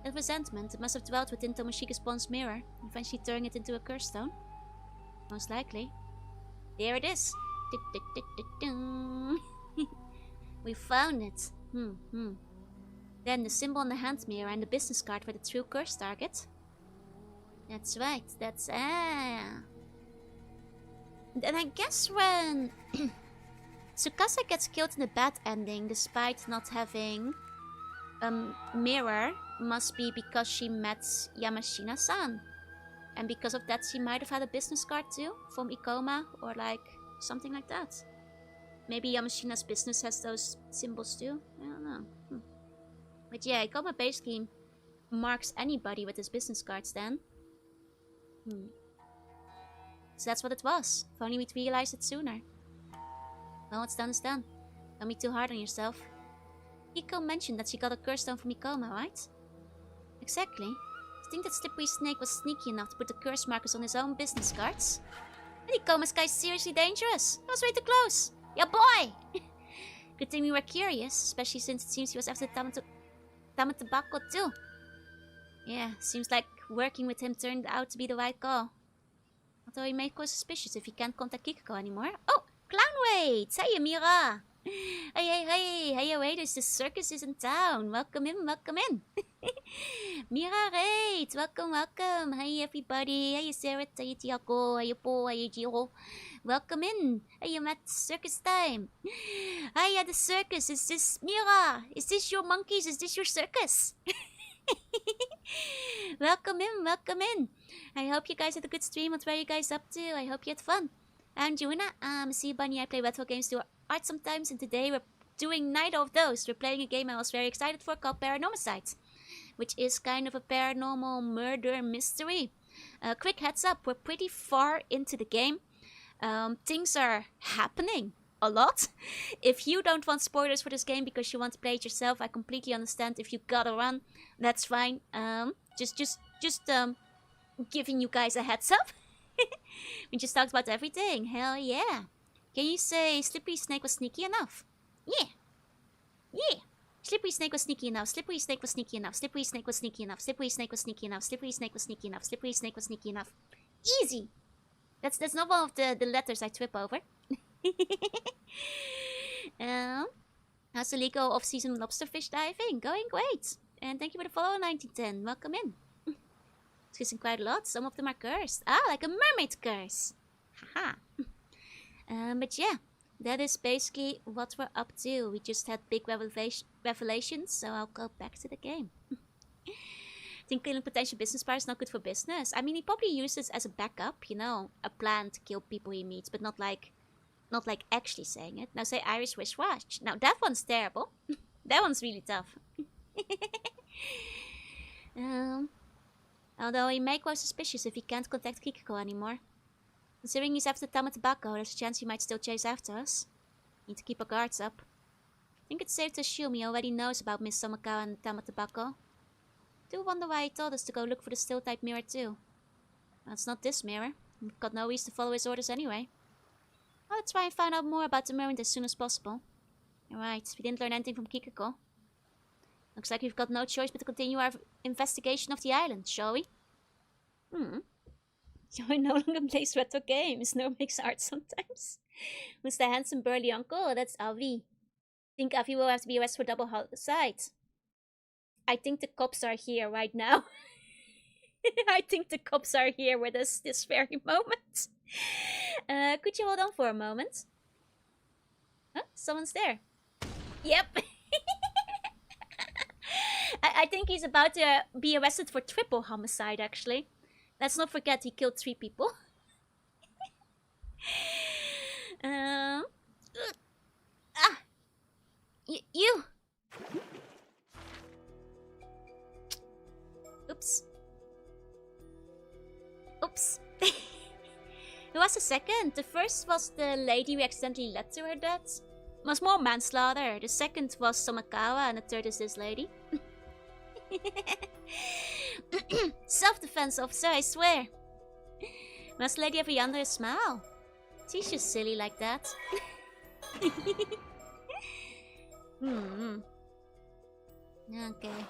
That resentment must have dwelt within Tomoshika's bronze mirror, eventually turning it into a curse stone. Most likely. There it is. We found it. Then the symbol on the hand mirror and the business card were the true curse target. That's right, that's... And I guess when Tsukasa gets killed in the bad ending despite not having a mirror, must be because she met Yamashina-san. And because of that she might have had a business card too, from Ikoma, or like, something like that. Maybe Yamashina's business has those symbols too, I don't know. But yeah, Ikoma basically marks anybody with his business cards then. So that's what it was. If only we'd realized it sooner. Well, what's done is done. Don't be too hard on yourself. Kiko mentioned that she got a curse stone from Ikoma, right? Exactly. I think that slippery snake was sneaky enough to put the curse markers on his own business cards. But Ikoma's guy is seriously dangerous. That was way too close. Yeah, boy! Good thing we were curious, especially since it seems he was after Tama Tobacco too. Yeah, seems like working with him turned out to be the right call. Although he may cause suspicious if he can't contact Kiko anymore. Oh, Clownweight! Hey, Amira! Hey, waiters, the circus is in town. Welcome in, welcome in. Mira Raid, welcome. Hey, everybody. Hey, Sarah, hey, Tiago, hey, Po, hey, Gio. Welcome in. Hey, I'm at circus time. Hey, the circus. Is this Mira? Is this your monkeys? Is this your circus? Welcome in, welcome in. I hope you guys had a good stream. What were you guys up to? I hope you had fun. I'm Jorunna. See, Bunny, I play retro games to art sometimes, and today we're doing neither of those. We're playing a game I was very excited for called Paranormasight, which is kind of a paranormal murder mystery. Quick heads up, we're pretty far into the game. Things are happening a lot. If you don't want spoilers for this game because you want to play it yourself, I completely understand. If you gotta run, that's fine. Just giving you guys a heads up. We just talked about everything. Hell yeah. Can you say Slippery Snake was sneaky enough? Yeah. Yeah. Slippery Snake was sneaky enough. Slippery Snake was sneaky enough. Slippery Snake was sneaky enough. Slippery Snake was sneaky enough. Slippery Snake was sneaky enough. Slippery Snake was sneaky enough. Easy. That's not one of the letters I trip over. How's the legal off-season lobsterfish diving? Going great. And thank you for the follow 1910. Welcome in. It's kissing quite a lot. Some of them are cursed. Ah, like a mermaid curse. Haha. But yeah, that is basically what we're up to. We just had big revelations, so I'll go back to the game. I think killing potential business partners is not good for business. I mean, he probably uses it as a backup, you know, a plan to kill people he meets, but not like actually saying it. Now say Irish wristwatch. Now that one's terrible. That one's really tough. Although he may grow suspicious if he can't contact Kiko anymore. Considering he's after Tama Tobacco, there's a chance he might still chase after us. Need to keep our guards up. I think it's safe to assume he already knows about Miss Somakawa and Tama Tobacco. Do wonder why he told us to go look for the still-type mirror too. Well, it's not this mirror. We've got no reason to follow his orders anyway. Well, let's try and find out more about the Mermaid as soon as possible. Alright, we didn't learn anything from Kiko. Looks like we've got no choice but to continue our investigation of the island, shall we? Joey no longer plays retro games, nor makes art sometimes. Who's the handsome burly uncle? That's Avi. Think Avi will have to be arrested for double homicide. I think the cops are here right now. I think the cops are here with us this very moment. Could you hold on for a moment? Huh? Someone's there. Yep. I think he's about to be arrested for triple homicide, actually. Let's not forget he killed 3 people. You! Oops. Oops. Who was the second? The first was the lady we accidentally led to her death. It was more manslaughter. The second was Somakawa, and the third is this lady. Self-defense officer, I swear. Must lady have a yonder smile? She's just silly like that. Okay.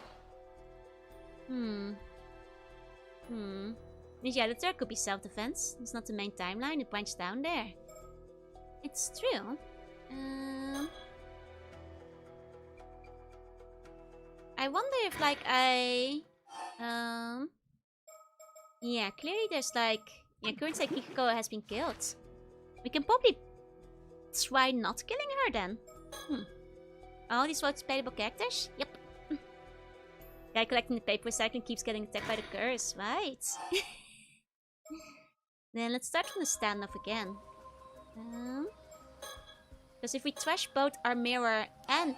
The editor could be self-defense. It's not the main timeline, it branches down there. It's true. I wonder if yeah, clearly there's current say Kiko has been killed. We can probably try not killing her then. All these votes playable characters? Yep. Guy collecting the paper recycling keeps getting attacked by the curse, right? Then let's start from the standoff again. Because if we trash both our mirror and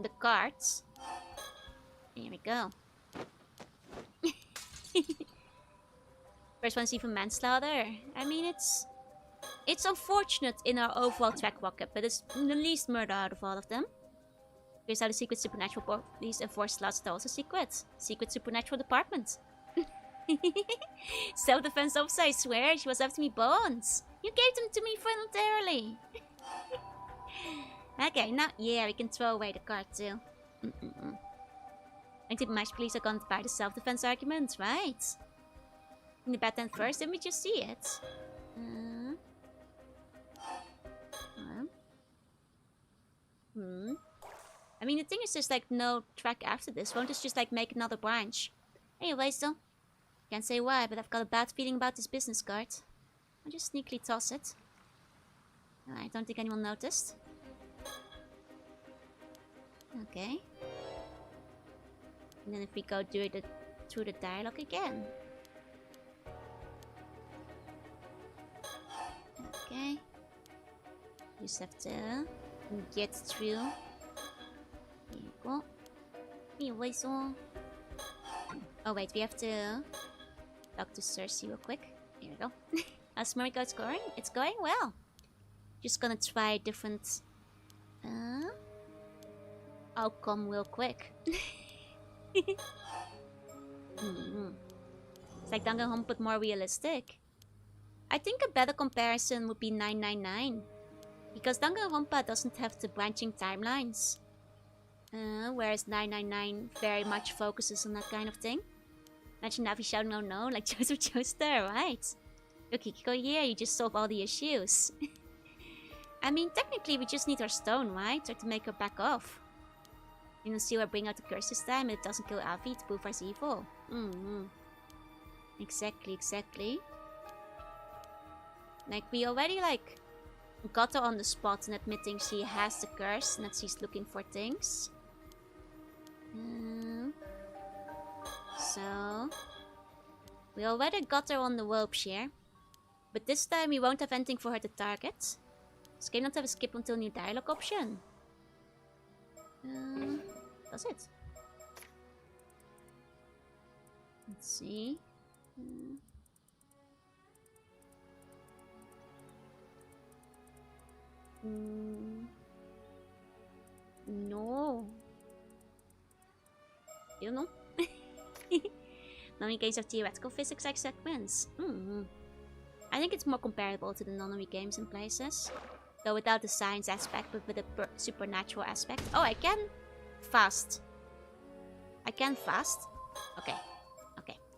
the cards, here we go. First one's even manslaughter. I mean, it's unfortunate in our overall track record, but it's the least murder out of all of them. Here's how the secret supernatural police enforce lots also secrets. Secret supernatural department. Self-defense officer, I swear, she was after me bones. You gave them to me voluntarily. Okay, now, yeah, we can throw away the card too. I think the match police are gonna buy the self-defense argument, right? In the bad end first, didn't we just see it? Hmm. I mean, the thing is, there's like no track after this. Won't this just like make another branch? Anyways, though, can't say why, but I've got a bad feeling about this business card. I'll just sneakily toss it. I don't think anyone noticed. Okay. And then if we go through the dialogue again. Okay. Just have to get through. Here you go. Anyways, oh wait, we have to talk to Cersei real quick. Here we go. How's Mariko scoring? It's going well. Just gonna try different outcome real quick. It's like Danganronpa but more realistic. I think a better comparison would be 999. Because Danganronpa doesn't have the branching timelines. Whereas 999 very much focuses on that kind of thing. Imagine Navi shouting no no like Joseph Joestar, right? Okay, Kiko, yeah, you just solve all the issues. I mean, technically we just need our stone, right? Try to make her back off. You know, see her bring out the curse this time and it doesn't kill Avi to prove us evil. Exactly. Like, we already, like, got her on the spot and admitting she has the curse and that she's looking for things. So... we already got her on the rope here. But this time we won't have anything for her to target. This game don't have a skip until new dialogue option. Does it? Let's see. No. You don't know? Non games of theoretical physics like segments. I think it's more comparable to the non games in places. Though without the science aspect, but with the supernatural aspect. Oh, I can fast. Okay.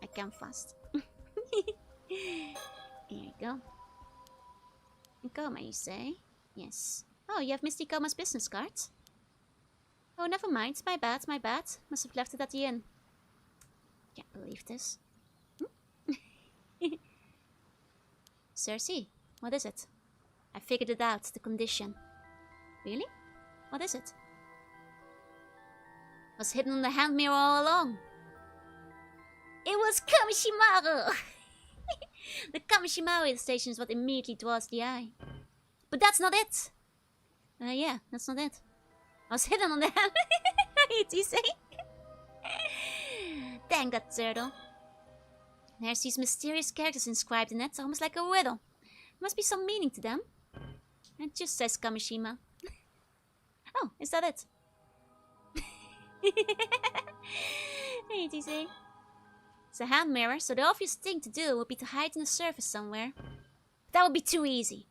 I can fast. Here you go. Coma, you say? Yes. Oh, you have Misty Coma's business card? Oh, never mind. My bad. Must have left it at the inn. Can't believe this. Cersei, what is it? I figured it out, the condition. Really? What is it? Was hidden on the hand mirror all along. It was Kamishimaru! The Kamishimaru station is what immediately draws the eye. But that's not it! Yeah, that's not it. I was hidden on the hand. You say? Dang that turtle. There's these mysterious characters inscribed in it, almost like a riddle. There must be some meaning to them. It just says Kamishima. Oh, is that it? Hey, TC. It's a hand mirror, so the obvious thing to do would be to hide in the surface somewhere. But that would be too easy.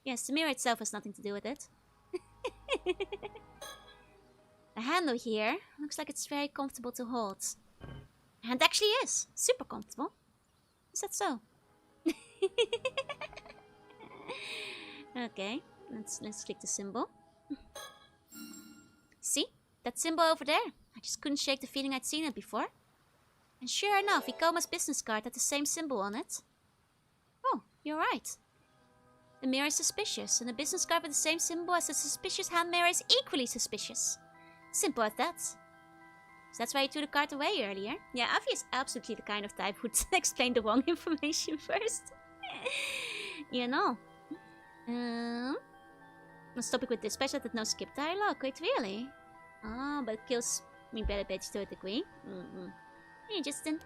Yes, the mirror itself has nothing to do with it. The handle here looks like it's very comfortable to hold. And it actually is. Super comfortable. Is that so? Okay, let's click the symbol. See? That symbol over there. I just couldn't shake the feeling I'd seen it before. And sure enough, Ikoma's business card had the same symbol on it. Oh, you're right. The mirror is suspicious, and the business card with the same symbol as the suspicious hand mirror is equally suspicious. Simple as that. So that's why you threw the card away earlier. Yeah, Avi is absolutely the kind of type who'd explain the wrong information first. You know. Let's topic with dispatch that no skip dialogue. Wait, really? Oh, but it kills me better bitch to a degree. Hey, Justin.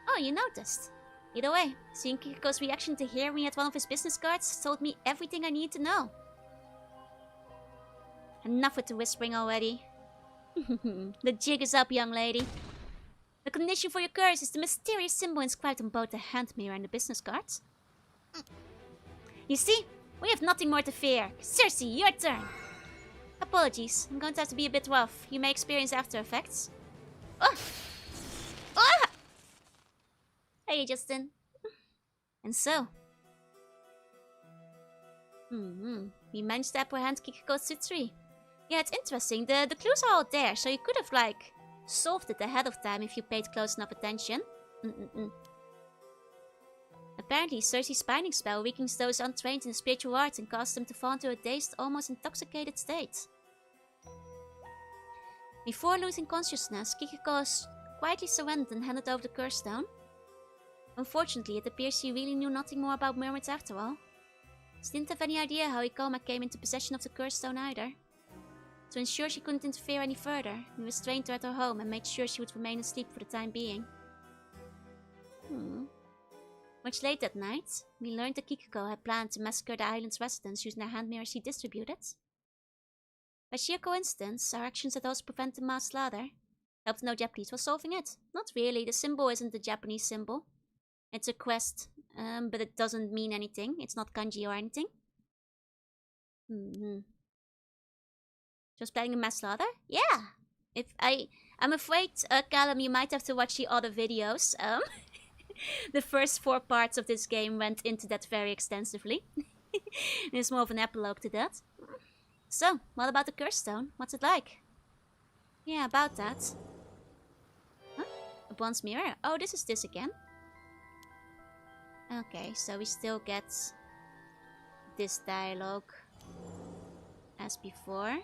Oh, you noticed. Either way, seeing Kiko's reaction to hearing at one of his business cards told me everything I need to know. Enough with the whispering already. The jig is up, young lady. The condition for your curse is the mysterious symbol inscribed on both the hand mirror and the business cards. You see? We have nothing more to fear. Cersei, your turn. Apologies, I'm going to have to be a bit rough. You may experience after effects. Oh! Oh! Hey, Justin. And so... we managed to apprehend Kiko's Sutsuri. Yeah, it's interesting. The clues are all there, so you could have, like, solved it ahead of time if you paid close enough attention. Apparently, Cersei's binding spell weakens those untrained in the spiritual arts and causes them to fall into a dazed, almost intoxicated state. Before losing consciousness, Kiko quietly surrendered and handed over the curse stone. Unfortunately, it appears she really knew nothing more about mermaids after all. She didn't have any idea how Ikoma came into possession of the curse stone either. To ensure she couldn't interfere any further, we restrained her at her home and made sure she would remain asleep for the time being. Much late that night, we learned that Kiko had planned to massacre the island's residents using the hand mirrors she distributed. By sheer coincidence, our actions had also prevented mass slaughter. Helped no Japanese while solving it. Not really, the symbol isn't the Japanese symbol. It's a quest, but it doesn't mean anything. It's not kanji or anything. Just planning a mass slaughter? Yeah! I'm afraid, Callum, you might have to watch the other videos. The first 4 parts of this game went into that very extensively. There's more of an epilogue to that. So, what about the curse stone? What's it like? Yeah, about that. Huh? A bronze mirror? Oh, this is this again. Okay, so we still get this dialogue as before.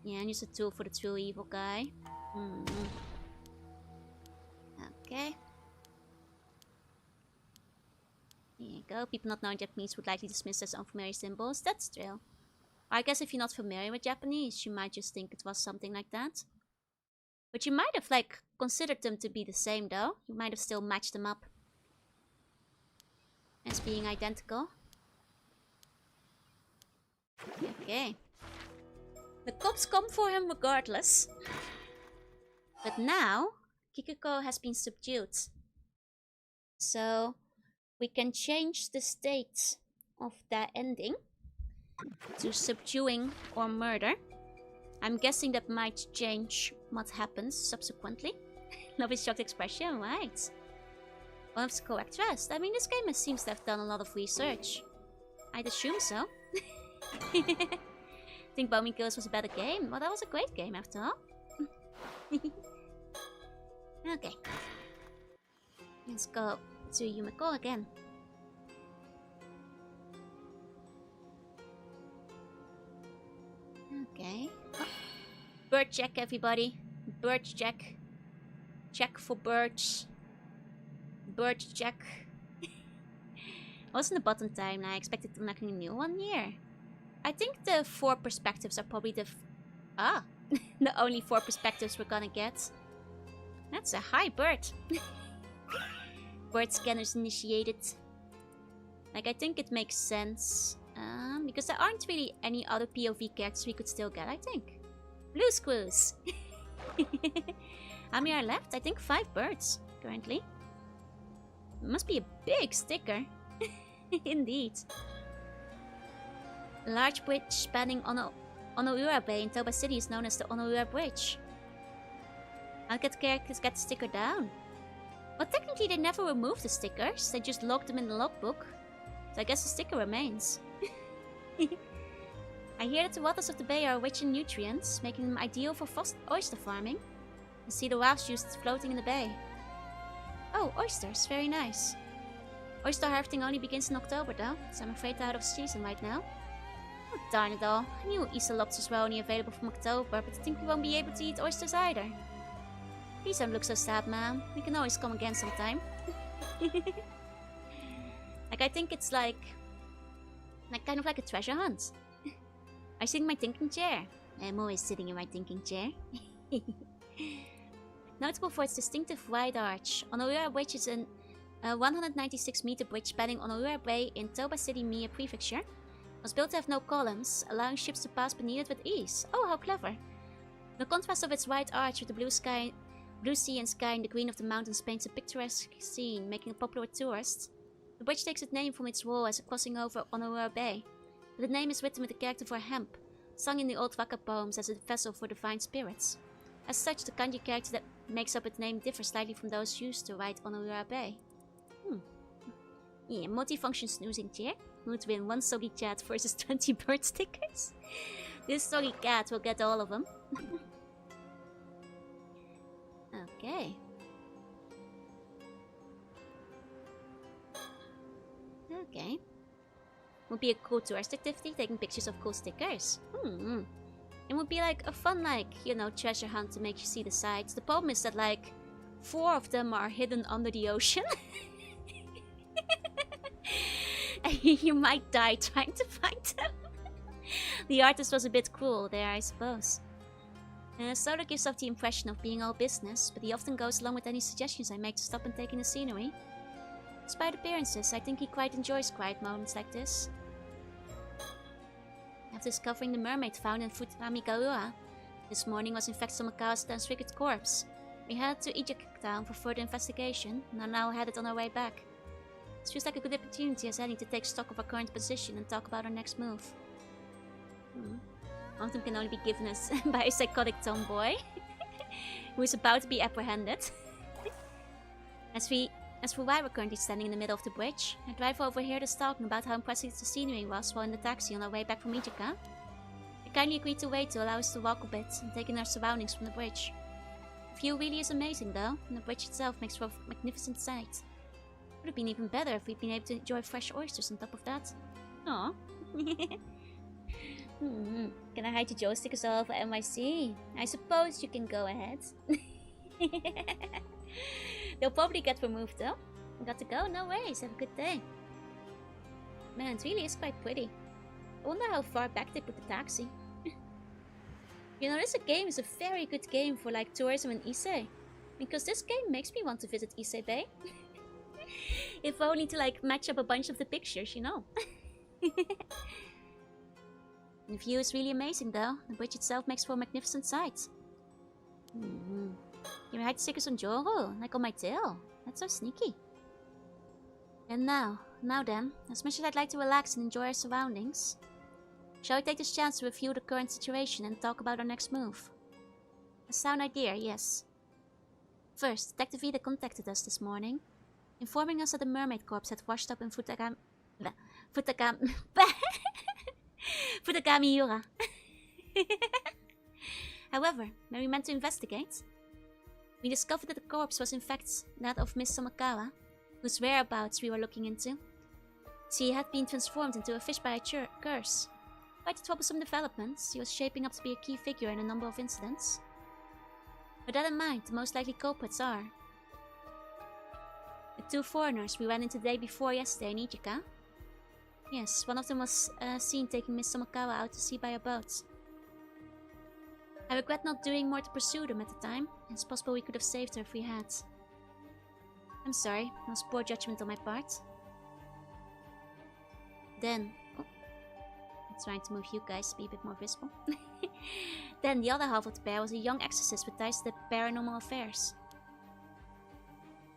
Yeah, and use a tool for the true evil guy. Okay. There you go. People not knowing Japanese would likely dismiss as unfamiliar symbols. That's true. I guess if you're not familiar with Japanese, you might just think it was something like that. But you might have, like, considered them to be the same, though. You might have still matched them up as being identical. Okay. The cops come for him regardless. But now, Kiko has been subdued. So, we can change the state of that ending to subduing or murder. I'm guessing that might change what happens subsequently. Love his shocked expression, right? One of the correct rest. I mean, this game seems to have done a lot of research. I'd assume so. I think Bombing Kills was a better game. Well, that was a great game after all. Okay. Let's go to Yumiko again. Okay. Oh. Bird check, everybody. Bird check. Check for birds. Bird check. Wasn't the button time? I expected to unlock a new one here. I think the 4 perspectives are probably the the only 4 perspectives we're gonna get. That's a high bird. Bird scanners initiated. Like, I think it makes sense. Because there aren't really any other POV characters we could still get, I think. Blue Screws! How many are left? I think 5 birds, currently. It must be a big sticker. Indeed. A large bridge spanning Onoura Bay in Toba City is known as the Onoura Bridge. How can characters get the sticker down? Well, technically they never removed the stickers, they just logged them in the logbook. So I guess the sticker remains. I hear that the waters of the bay are rich in nutrients, making them ideal for oyster farming. I see the rafts used floating in the bay. Oh, oysters, very nice. Oyster harvesting only begins in October though, so I'm afraid they're out of season right now. Oh, darn it all. I knew Easter lobsters were only available from October, but I think we won't be able to eat oysters either. Please don't look so sad, man. We can always come again sometime. Like, I think it's like kind of like a treasure hunt. I sit in my thinking chair. I'm always sitting in my thinking chair. Notable for its distinctive wide arch, Onoura Bridge is a 196-meter bridge spanning Onoura Bay in Toba City, Mie Prefecture. Was built to have no columns, allowing ships to pass beneath it with ease. Oh, how clever! The contrast of its wide arch with the blue sea and sky and the green of the mountains paints a picturesque scene, making it popular with tourists. The bridge takes its name from its role as a crossing over Onoura Bay. The name is written with the character for hemp, sung in the old Waka poems as a vessel for divine spirits. As such, the kanji character that makes up its name differs slightly from those used to write Onoura Bay. Yeah, multifunction snoozing chair. Who would win 1 soggy chat versus 20 bird stickers? This sorry cat will get all of them. Okay. Okay. Would be a cool tourist activity, taking pictures of cool stickers. It would be like a fun, like, you know, treasure hunt to make you see the sights. The problem is that, like, 4 of them are hidden under the ocean. And you might die trying to find them. The artist was a bit cruel there, I suppose. Soda gives off the impression of being all business, but he often goes along with any suggestions I make to stop and take in the scenery. Despite appearances, I think he quite enjoys quiet moments like this. After discovering the mermaid found in Futamikaua, this morning was in fact Somakawa's transfigured corpse. We headed to Ijika town for further investigation, and are now headed on our way back. This feels like a good opportunity as any to take stock of our current position and talk about our next move. One of them can only be given us by a psychotic tomboy who is about to be apprehended. As for why we're currently standing in the middle of the bridge, our driver overheard us talking about how impressive the scenery was while in the taxi on our way back from Ijika. He kindly agreed to wait to allow us to walk a bit and take in our surroundings from the bridge. The view really is amazing though, and the bridge itself makes for a magnificent sight. Would have been even better if we'd been able to enjoy fresh oysters on top of that. Aww. Can I hide your joysticks all over NYC? I suppose you can go ahead. They'll probably get removed though. Got to go? No worries. Have a good day. Man, it really is quite pretty. I wonder how far back they put the taxi. You know, this game is a very good game for like tourism in Issei. Because this game makes me want to visit Issei Bay. If only to like match up a bunch of the pictures, you know. The view is really amazing though. The bridge itself makes for a magnificent sight. Can we hide stickers on Joru? Like on my tail? That's so sneaky. And now then, as much as I'd like to relax and enjoy our surroundings, shall we take this chance to review the current situation and talk about our next move? A sound idea, yes. First, Detective Vita contacted us this morning, informing us that the mermaid corpse had washed up in Futagamiura. However, when we meant to investigate, we discovered that the corpse was in fact that of Miss Somakawa, whose whereabouts we were looking into. She had been transformed into a fish by a curse. Quite a troublesome development. She was shaping up to be a key figure in a number of incidents. With that in mind, the most likely culprits are the 2 foreigners we ran into the day before yesterday in Ijika. Yes, one of them was seen taking Miss Somakawa out to sea by a boat. I regret not doing more to pursue them at the time. It's possible we could have saved her if we had. I'm sorry, it was poor judgment on my part. Then, I'm trying to move you guys to be a bit more visible. Then the other half of the pair was a young exorcist with ties to the paranormal affairs.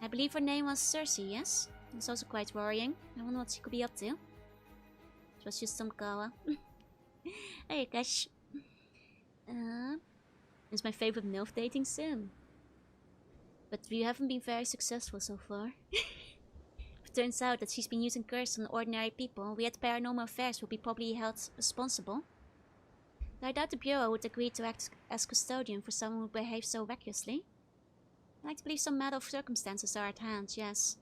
I believe her name was Cersei, yes? It's also quite worrying. I wonder what she could be up to. It was just some Kawa. Hey gosh. It's my favorite MILF dating sim. But we haven't been very successful so far. It turns out that she's been using curses on ordinary people. We at Paranormal Affairs will be probably held responsible. Though I doubt the Bureau would agree to act as custodian for someone who behaves so recklessly. I like to believe some matter of circumstances are at hand, yes.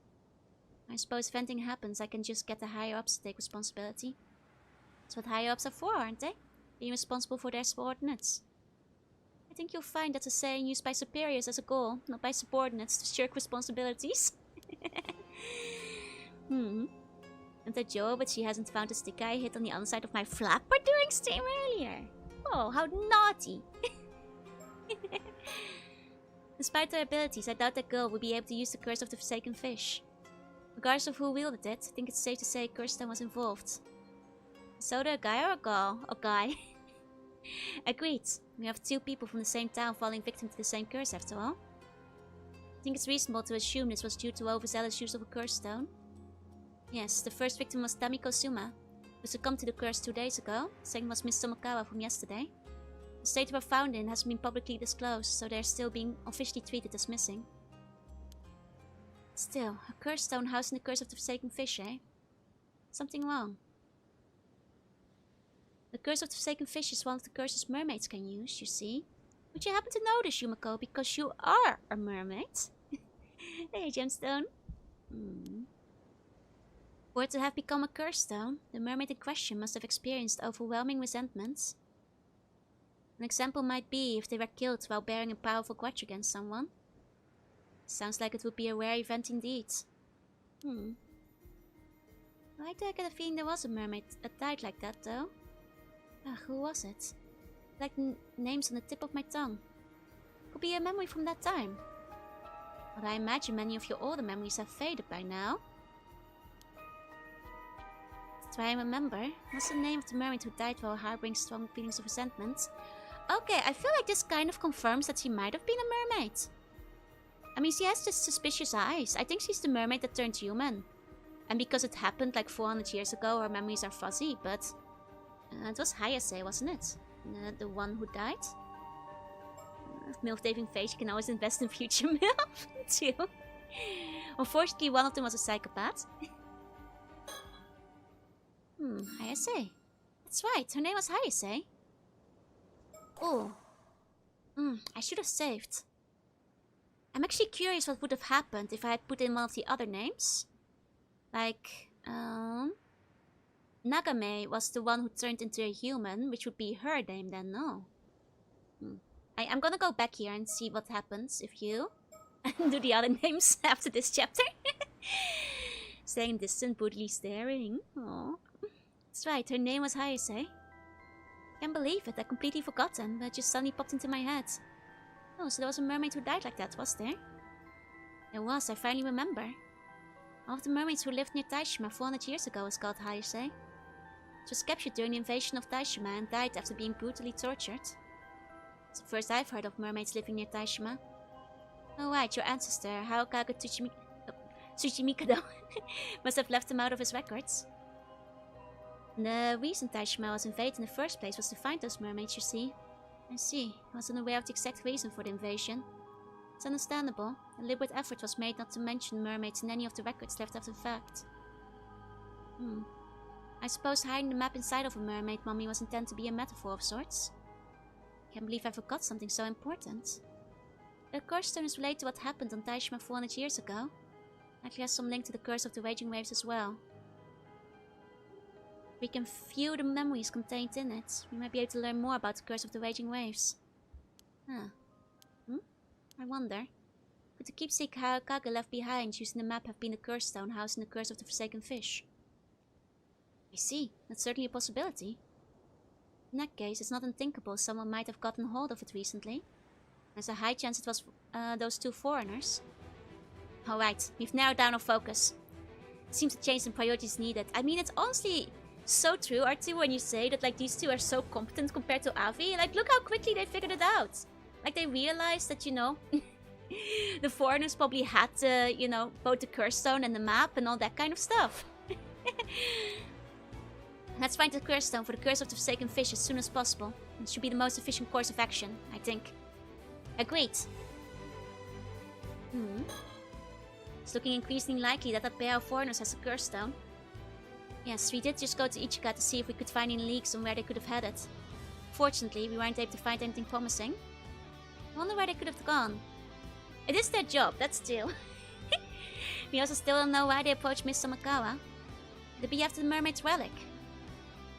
I suppose if anything happens, I can just get the higher-ups to take responsibility. That's what higher-ups are for, aren't they? Being responsible for their subordinates. I think you'll find that's a saying used by superiors as a goal, not by subordinates to shirk responsibilities. And that Joe, but she hasn't found the stick I hit on the underside of my flapper during stream earlier. Oh, how naughty. Despite their abilities, I doubt that girl will be able to use the curse of the Forsaken Fish. Regardless of who wielded it, I think it's safe to say Kirsten was involved. So a guy or a girl? A guy. Agreed. We have 2 people from the same town falling victim to the same curse after all. I think it's reasonable to assume this was due to overzealous use of a curse stone. Yes, the first victim was Tamiko Suma, who succumbed to the curse 2 days ago. The second was Miss Somakawa from yesterday. The state of her found in hasn't been publicly disclosed, so they're still being officially treated as missing. Still, a curse stone housing the curse of the Forsaken Fish, eh? Something wrong. The curse of the forsaken fish is one of the curses mermaids can use, you see. Would you happen to know this, Yumiko, because you are a mermaid? Hey, Gemstone. For it to have become a curse stone, the mermaid in question must have experienced overwhelming resentment. An example might be if they were killed while bearing a powerful grudge against someone. Sounds like it would be a rare event indeed. Why do I get a feeling there was a mermaid that died like that, though? Who was it? Like names on the tip of my tongue. Could be a memory from that time. But I imagine many of your older memories have faded by now. Let's try and remember. What's the name of the mermaid who died while harboring strong feelings of resentment? Okay, I feel like this kind of confirms that she might have been a mermaid. I mean, she has just suspicious eyes. I think she's the mermaid that turned human. And because it happened like 400 years ago, her memories are fuzzy, but... it was Hayase, wasn't it? The one who died? MILF Daving Face, you can always invest in future MILF, too. Unfortunately, one of them was a psychopath. Hayase. That's right, her name was Hayase. Oh. I should have saved. I'm actually curious what would have happened if I had put in one of the other names. Like, Nagame was the one who turned into a human, which would be her name then, no? I'm gonna go back here and see what happens if you do the other names after this chapter. Staying distant, boldly staring. Oh, that's right, her name was Hayase. Can't believe it, I completely forgotten, but it just suddenly popped into my head. Oh, so there was a mermaid who died like that, was there? There was, I finally remember. One of the mermaids who lived near Taishima 400 years ago was called Hayase. She was captured during the invasion of Taishima and died after being brutally tortured. It's the first I've heard of mermaids living near Taishima. Oh right, your ancestor, Haokage Tsuchimikado, must have left them out of his records. The reason Taishima was invaded in the first place was to find those mermaids, you see. I see. I wasn't aware of the exact reason for the invasion. It's understandable. A deliberate effort was made not to mention mermaids in any of the records left after the fact. I suppose hiding the map inside of a mermaid mummy was intended to be a metaphor of sorts. Can't believe I forgot something so important. The curse stone is related to what happened on Taishima 400 years ago. Likely has some link to the curse of the raging waves as well. We can view the memories contained in it. We might be able to learn more about the curse of the raging waves. I wonder. Could the keepsake Haokage left behind using the map have been the curse stone housing the curse of the forsaken fish? I see. That's certainly a possibility. In that case, it's not unthinkable someone might have gotten hold of it recently. There's a high chance it was those two foreigners. Alright, we've narrowed down our focus. Seems a change in priorities needed. I mean, it's honestly so true, R2, when you say that like these two are so competent compared to Avi. Like, look how quickly they figured it out. Like, they realized that, you know, the foreigners probably had, you know, both the curse stone and the map and all that kind of stuff. Let's find the curse stone for the curse of the forsaken fish as soon as possible. It should be the most efficient course of action, I think. Agreed. It's looking increasingly likely that that pair of foreigners has a curse stone. Yes, we did just go to Ichika to see if we could find any leaks on where they could have had it. Fortunately, we weren't able to find anything promising. I wonder where they could have gone. It is their job, that's true. We also still don't know why they approached Miss Samakawa. Could it be after the mermaid's relic?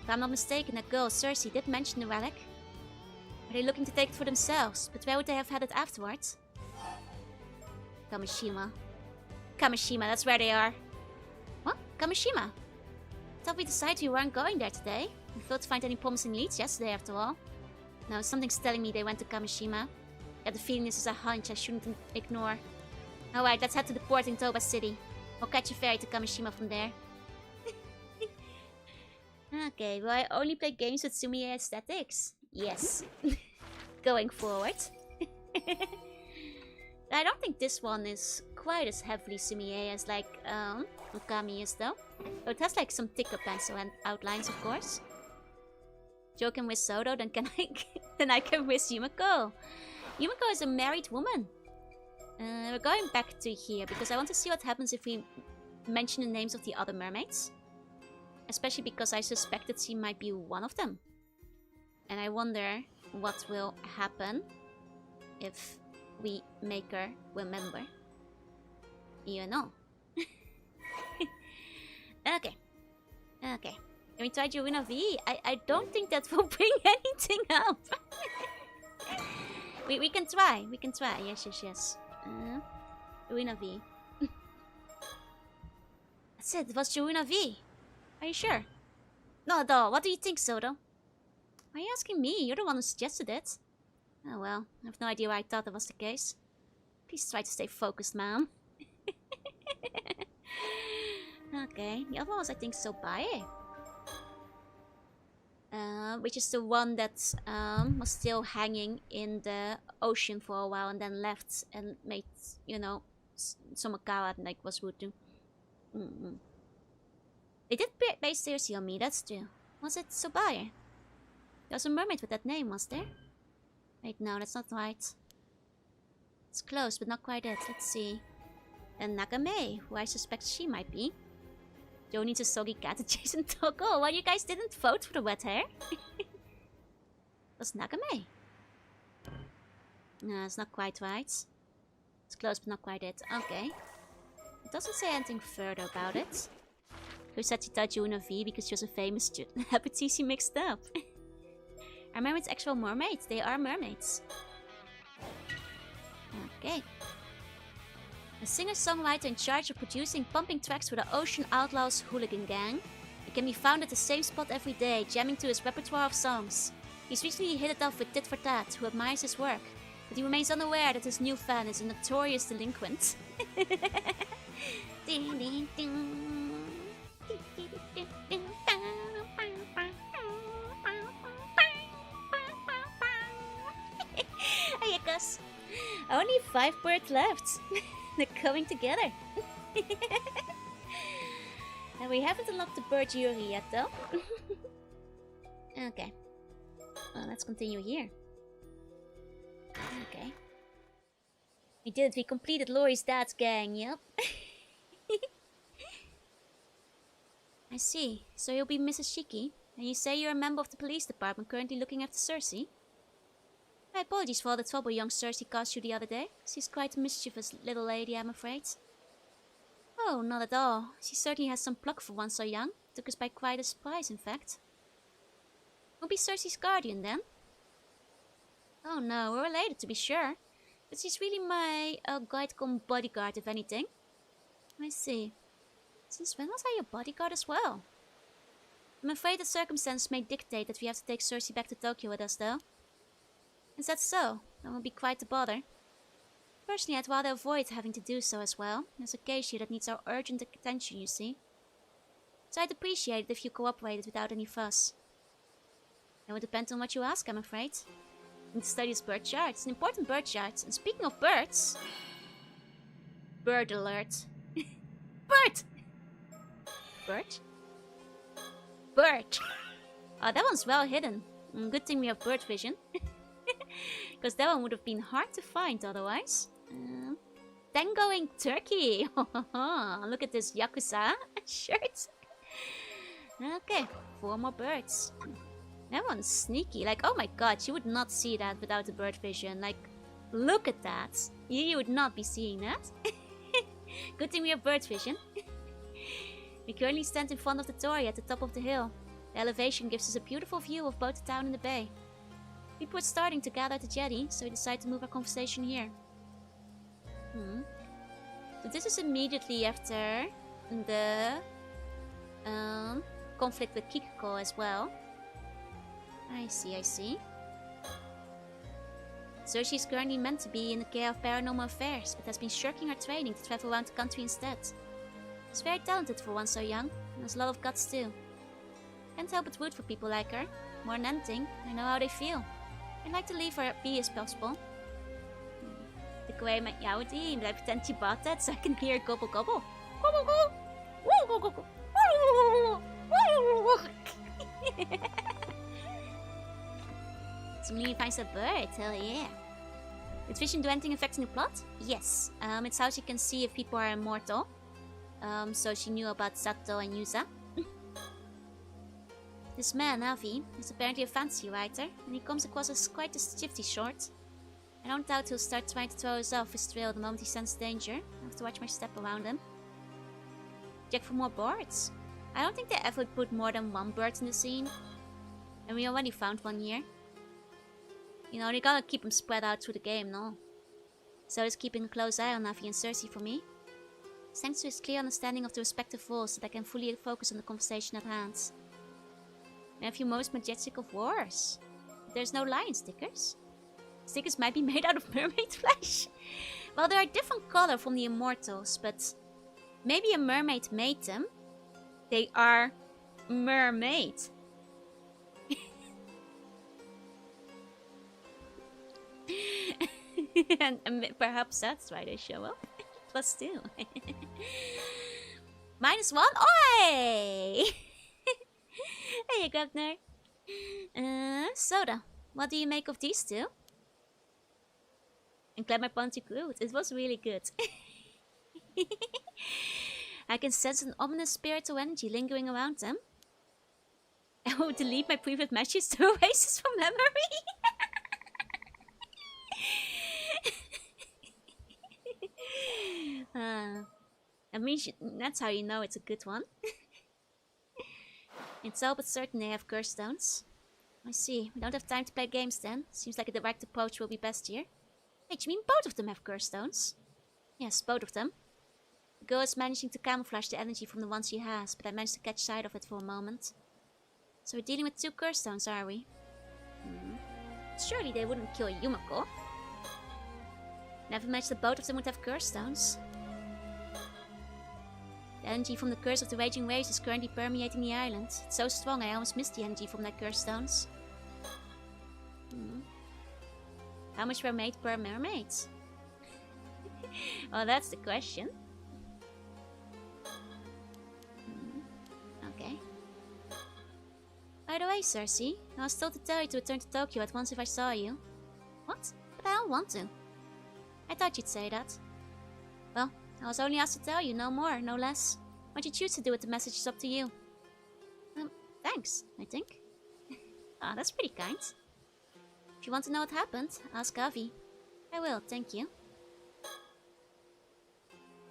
If I'm not mistaken, that girl, Cersei, did mention the relic. Are they looking to take it for themselves? But where would they have had it afterwards? Kamishima. Kamishima, that's where they are. What? Kamishima? I thought we decided we weren't going there today. We failed to find any promising leads yesterday, after all. No, something's telling me they went to Kamishima. I have the feeling this is a hunch I shouldn't ignore. Alright, let's head to the port in Toba City. We'll catch a ferry to Kamishima from there. Okay, will I only play games with Sumie aesthetics? Yes. Going forward. I don't think this one is quite as heavily Sumie as like Okami is though. But it has like some thicker pencil and outlines, of course. Joe can whiz Soto, then I can whiz Yumiko. Yumiko is a married woman. We're going back to here because I want to see what happens if we mention the names of the other mermaids. Especially because I suspect that she might be one of them. And I wonder what will happen if we make her remember. You know. Okay. Okay. Can we try Jorunna V? I don't think that will bring anything up. we can try. We can try. Yes. Jorunna V. That's it. It was Jorunna V. Are you sure? No, though. What do you think, Soto? Why are you asking me? You're the one who suggested it. Oh well. I have no idea why I thought that was the case. Please try to stay focused, ma'am. Okay. The other one was, I think, Sobae. Which is the one that was still hanging in the ocean for a while and then left and made, you know, Somakawa like was rude to. They did base seriously on me, that's true. Was it Sobae? There was a mermaid with that name, was there? Wait, no, that's not right. It's close, but not quite it. Let's see. And Nakame, who I suspect she might be. Joe needs a soggy cat adjacent Toko. Why you guys didn't vote for the wet hair? That's Nakame. No, it's not quite right. It's close, but not quite it. Okay. It doesn't say anything further about it. Who said she thought Jorunna V because she was a famous student? Hepatitis mixed up. Are mermaids actual mermaids? They are mermaids. Okay. A singer-songwriter in charge of producing pumping tracks for the Ocean Outlaws hooligan gang. He can be found at the same spot every day, jamming to his repertoire of songs. He's recently hit it off with Tit for Tat, who admires his work, but he remains unaware that his new fan is a notorious delinquent. Ayakas. Only 5 birds left. They're coming together. And we haven't unlocked the bird jury yet, though. Okay. Well, let's continue here. Okay. We did it. We completed Lori's dad's gang. Yep. I see. So you'll be Mrs. Shiki, and you say you're a member of the police department currently looking after Cersei? My apologies for all the trouble young Cersei caused you the other day. She's quite a mischievous little lady, I'm afraid. Oh, not at all. She certainly has some pluck for one so young. Took us by quite a surprise, in fact. Who'll be Cersei's guardian, then? Oh no, we're related to be sure. But she's really my guide-come bodyguard, if anything. I see. Since when was I your bodyguard as well? I'm afraid the circumstances may dictate that we have to take Cersei back to Tokyo with us, though. Is that so? That will be quite a bother. Personally, I'd rather avoid having to do so as well. There's a case here that needs our urgent attention, you see. So I'd appreciate it if you cooperated without any fuss. It would depend on what you ask, I'm afraid. I need to study this bird chart. It's an important bird chart. And speaking of birds... Bird alert. Bird! Bird? Bird! Oh, that one's well hidden. Good thing we have bird vision. Because that one would have been hard to find otherwise. Tangoing turkey! Look at this Yakuza shirt. Okay, 4 more birds. That one's sneaky. Like, oh my god, you would not see that without the bird vision. Like, look at that. You would not be seeing that. Good thing we have bird vision. We currently stand in front of the Torii at the top of the hill. The elevation gives us a beautiful view of both the town and the bay. People are starting to gather at the jetty, so we decided to move our conversation here. So this is immediately after the conflict with Kiko as well. I see. So she's currently meant to be in the care of paranormal affairs, but has been shirking her training to travel around the country instead. She's very talented for one so young, and has a lot of guts too. Can't help but root for people like her. More than anything, I know how they feel. I'd like to leave her be as possible. Take away my jouwtie en blijf pretend je bad so I can hear gobble gobble. Gobble gobble! Somebody finds a bird, hell yeah. Did vision do anything affecting the plot? Yes. It's how she can see if people are immortal. So she knew about Sato and Yuza. This man, Avi, is apparently a fantasy writer, and he comes across as quite a shifty sort. I don't doubt he'll start trying to throw us off his trail the moment he senses danger. I have to watch my step around him. Check for more birds. I don't think they ever put more than one bird in the scene. And we already found one here. You know, they gotta keep them spread out through the game, no? So he's keeping a close eye on Navi and Cersei for me. Thanks to his clear understanding of the respective roles that I can fully focus on the conversation at hand. Nephew most majestic of wars. There's no lion stickers. Stickers might be made out of mermaid flesh. Well, they are different color from the immortals, but maybe a mermaid made them. They are mermaid. and perhaps that's why they show up. +2. -1. Oi! Hey, Governor. Soda, what do you make of these two? And glad my bounty grew. It was really good. I can sense an ominous spiritual energy lingering around them. I will delete my previous matches to oasis from memory. I mean, that's how you know it's a good one. It's all but certain they have curse stones. I see. We don't have time to play games then. Seems like a direct approach will be best here. Wait, you mean both of them have curse stones? Yes, both of them. The girl is managing to camouflage the energy from the one she has, but I managed to catch sight of it for a moment. So we're dealing with 2 curse stones, are we? Surely they wouldn't kill Yumiko. Never imagined that both of them would have curse stones. The energy from the curse of the raging waves is currently permeating the island. It's so strong I almost missed the energy from their curse stones. How much were made per mermaid? Well, that's the question. Okay. By the way, Cersei, I was told to tell you to return to Tokyo at once if I saw you. What? But I don't want to. I thought you'd say that. Well, I was only asked to tell you, no more, no less. What you choose to do with the message is up to you. Thanks, I think. Ah, that's pretty kind. If you want to know what happened, ask Avi. I will, thank you.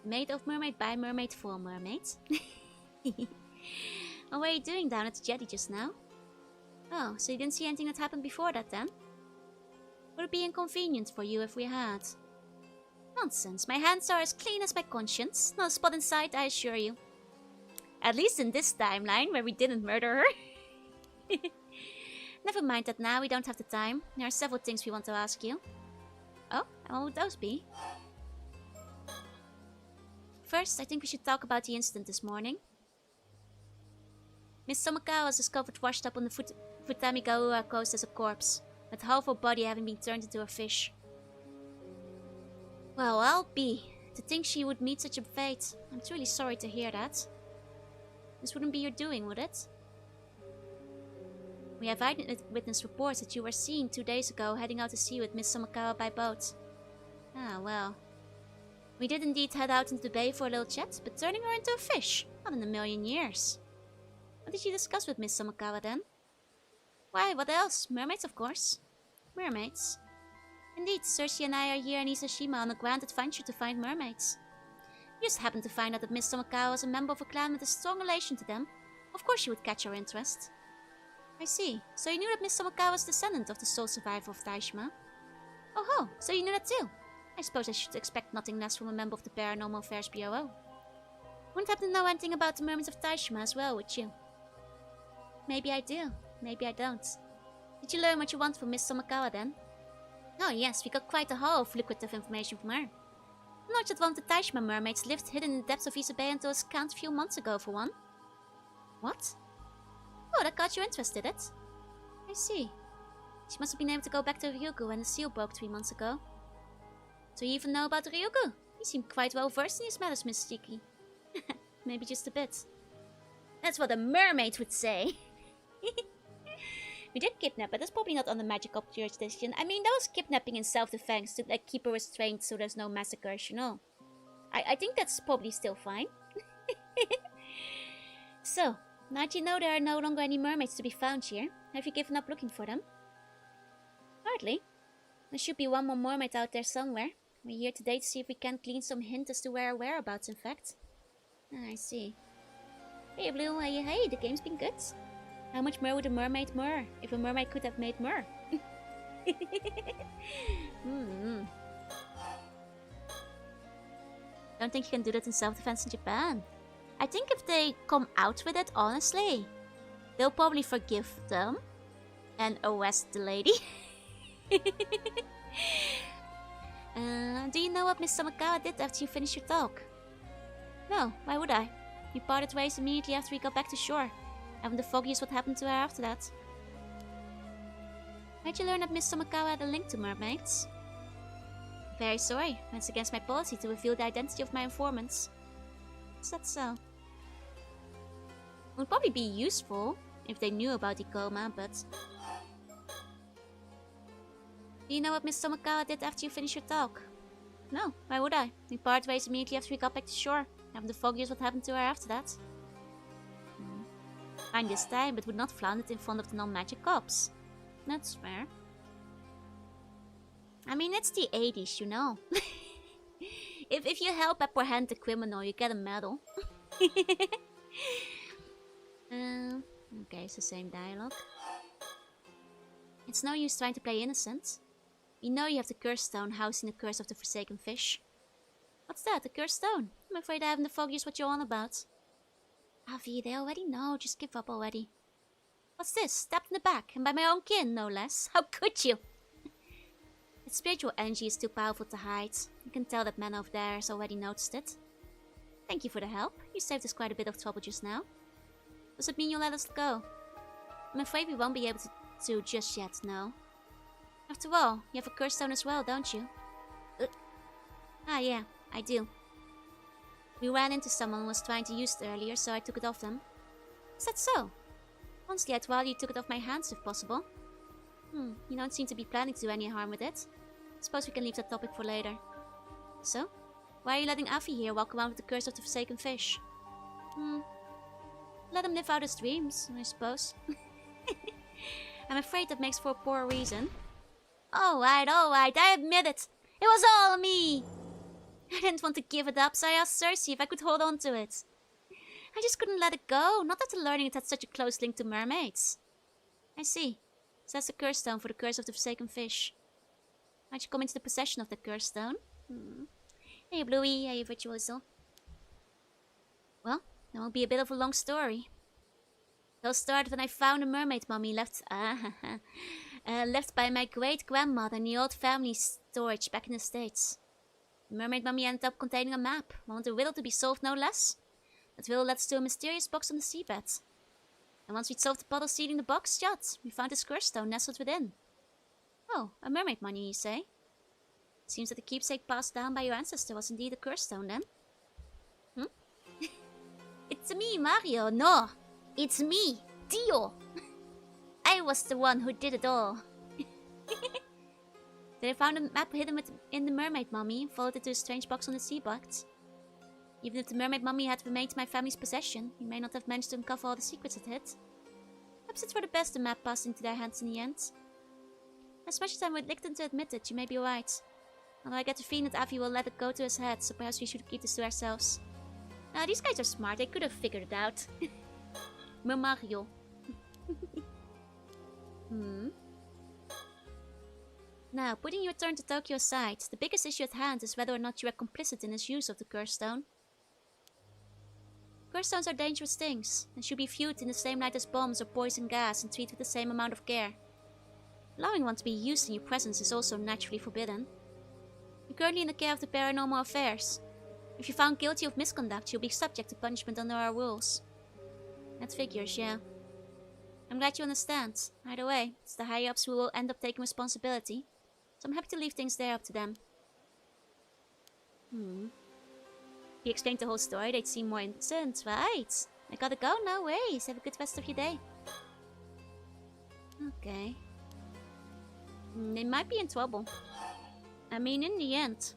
Made of mermaid by mermaid for mermaid. What were you doing down at the jetty just now? Oh, so you didn't see anything that happened before that then? Would it be inconvenient for you if we had? Nonsense, my hands are as clean as my conscience. Not a spot inside, I assure you. At least in this timeline where we didn't murder her. Never mind that now, we don't have the time. There are several things we want to ask you. Oh, and what would those be? First, I think we should talk about the incident this morning. Miss Somakawa was discovered washed up on the Futamigaura coast as a corpse, with half her body having been turned into a fish. Well, I'll be. To think she would meet such a fate. I'm truly sorry to hear that. This wouldn't be your doing, would it? We have eyewitness reports that you were seen 2 days ago heading out to sea with Miss Somakawa by boat. Ah, well. We did indeed head out into the bay for a little chat, but turning her into a fish? Not in a million years. What did you discuss with Miss Somakawa then? Why, what else? Mermaids, of course. Mermaids? Indeed, Cersei and I are here in Isashima on a grand adventure to find mermaids. We just happened to find out that Miss Somakawa was a member of a clan with a strong relation to them. Of course she would catch our interest. I see. So you knew that Miss Somakawa was descendant of the sole survivor of Taishima? Oh ho, so you knew that too? I suppose I should expect nothing less from a member of the Paranormal Affairs Bureau. Wouldn't happen to know anything about the mermaids of Taishima as well, would you? Maybe I do, maybe I don't. Did you learn what you want from Miss Somakawa then? Oh yes, we got quite a haul of lucrative information from her. Knowledge that one of the Taishima mermaids lived hidden in the depths of Isabei until a scant few months ago, for one. What? Oh, that got you interested, it? I see. She must have been able to go back to Ryugu when the seal broke 3 months ago. So you even know about Ryugu? You seem quite well versed in these matters, Miss Shiki. Maybe just a bit. That's what a mermaid would say. We did kidnap, but that's probably not under magical jurisdiction. I mean, that was kidnapping in self-defense to like keep her restrained so there's no massacres, you know. I think that's probably still fine. So, Now that you know there are no longer any mermaids to be found here, have you given up looking for them? Hardly. There should be one more mermaid out there somewhere. We're here today to see if we can glean some hint as to where her whereabouts, in fact. I see. Hey Blue, hey, the game's been good. How much more would a mermaid mer if a mermaid could have made mer? Don't think you can do that in self-defense in Japan. I think if they come out with it, honestly, they'll probably forgive them and arrest the lady. Do you know what Miss Samakawa did after you finished your talk? No, why would I? We parted ways immediately after we got back to shore. Haven't the foggiest what happened to her after that. How'd you learn that Miss Samakawa had a link to mermaids? Very sorry. It's against my policy to reveal the identity of my informants. Is that so? It would probably be useful if they knew about the coma, but... Do you know what Miss Samakawa did after you finished your talk? No, why would I? We parted ways immediately after we got back to shore. Haven't the foggiest what happened to her after that. Fine this time, but would not flaunt it in front of the non-magic cops. That's fair. I mean, it's the 80s, you know. if you help apprehend the criminal, you get a medal. Okay, it's the same dialogue. It's no use trying to play innocent. You know you have the curse stone housing the curse of the forsaken fish. What's that, the curse stone? I'm afraid I haven't the foggiest what you're on about. Avi, they already know, just give up already. What's this? Stabbed in the back, and by my own kin, no less. How could you? Its spiritual energy is too powerful to hide. You can tell that man over there has already noticed it. Thank you for the help. You saved us quite a bit of trouble just now. Does it mean you'll let us go? I'm afraid we won't be able to just yet, no. After all, you have a curse stone as well, don't you? Yeah, I do. We ran into someone who was trying to use it earlier, so I took it off them. Is that so? Honestly, I'd rather you took it off my hands if possible. You don't seem to be planning to do any harm with it. Suppose we can leave that topic for later. So? Why are you letting Afi here walk around with the curse of the forsaken fish? Let him live out his dreams, I suppose. I'm afraid that makes for a poor reason. Alright, I admit it. It was all me. I didn't want to give it up, so I asked Cersei if I could hold on to it. I just couldn't let it go, not after learning it had such a close link to mermaids. I see. So that's the curse stone for the curse of the forsaken fish. How'd you come into the possession of the curse stone? Hey Bluey, hey Virtuoso. Well, that will be a bit of a long story. It all started when I found a mermaid mummy left by my great-grandmother in the old family storage back in the States. The mermaid mummy ended up containing a map, one with a riddle to be solved no less. That riddle led us to a mysterious box on the seabed. And once we'd solved the puzzle sealing the box shut, we found this curse stone nestled within. Oh, a mermaid mummy, you say? Seems that the keepsake passed down by your ancestor was indeed a curse stone, then? It's me, Mario. No, it's me, Dio. I was the one who did it all. Then I found a map hidden in the mermaid mummy and followed it to a strange box on the seabed. Even if the mermaid mummy had remained my family's possession, we may not have managed to uncover all the secrets it hid. Perhaps it's for the best the map passed into their hands in the end. As much as I'm reluctant to admit it, you may be right. Although I get the feeling that Avi will let it go to his head, so perhaps we should keep this to ourselves. Now, these guys are smart, they could have figured it out. Mario. Now, putting your return to Tokyo aside, the biggest issue at hand is whether or not you are complicit in his use of the curse stone. Curse stones are dangerous things, and should be viewed in the same light as bombs or poison gas and treated with the same amount of care. Allowing one to be used in your presence is also naturally forbidden. You're currently in the care of the Paranormal Affairs. If you're found guilty of misconduct, you'll be subject to punishment under our rules. That figures, yeah. I'm glad you understand. Either way, it's the higher-ups who will end up taking responsibility, so I'm happy to leave things there up to them. If you explained the whole story, they'd seem more innocent, right? I gotta go, no worries. Have a good rest of your day. Okay. They might be in trouble. I mean, in the end,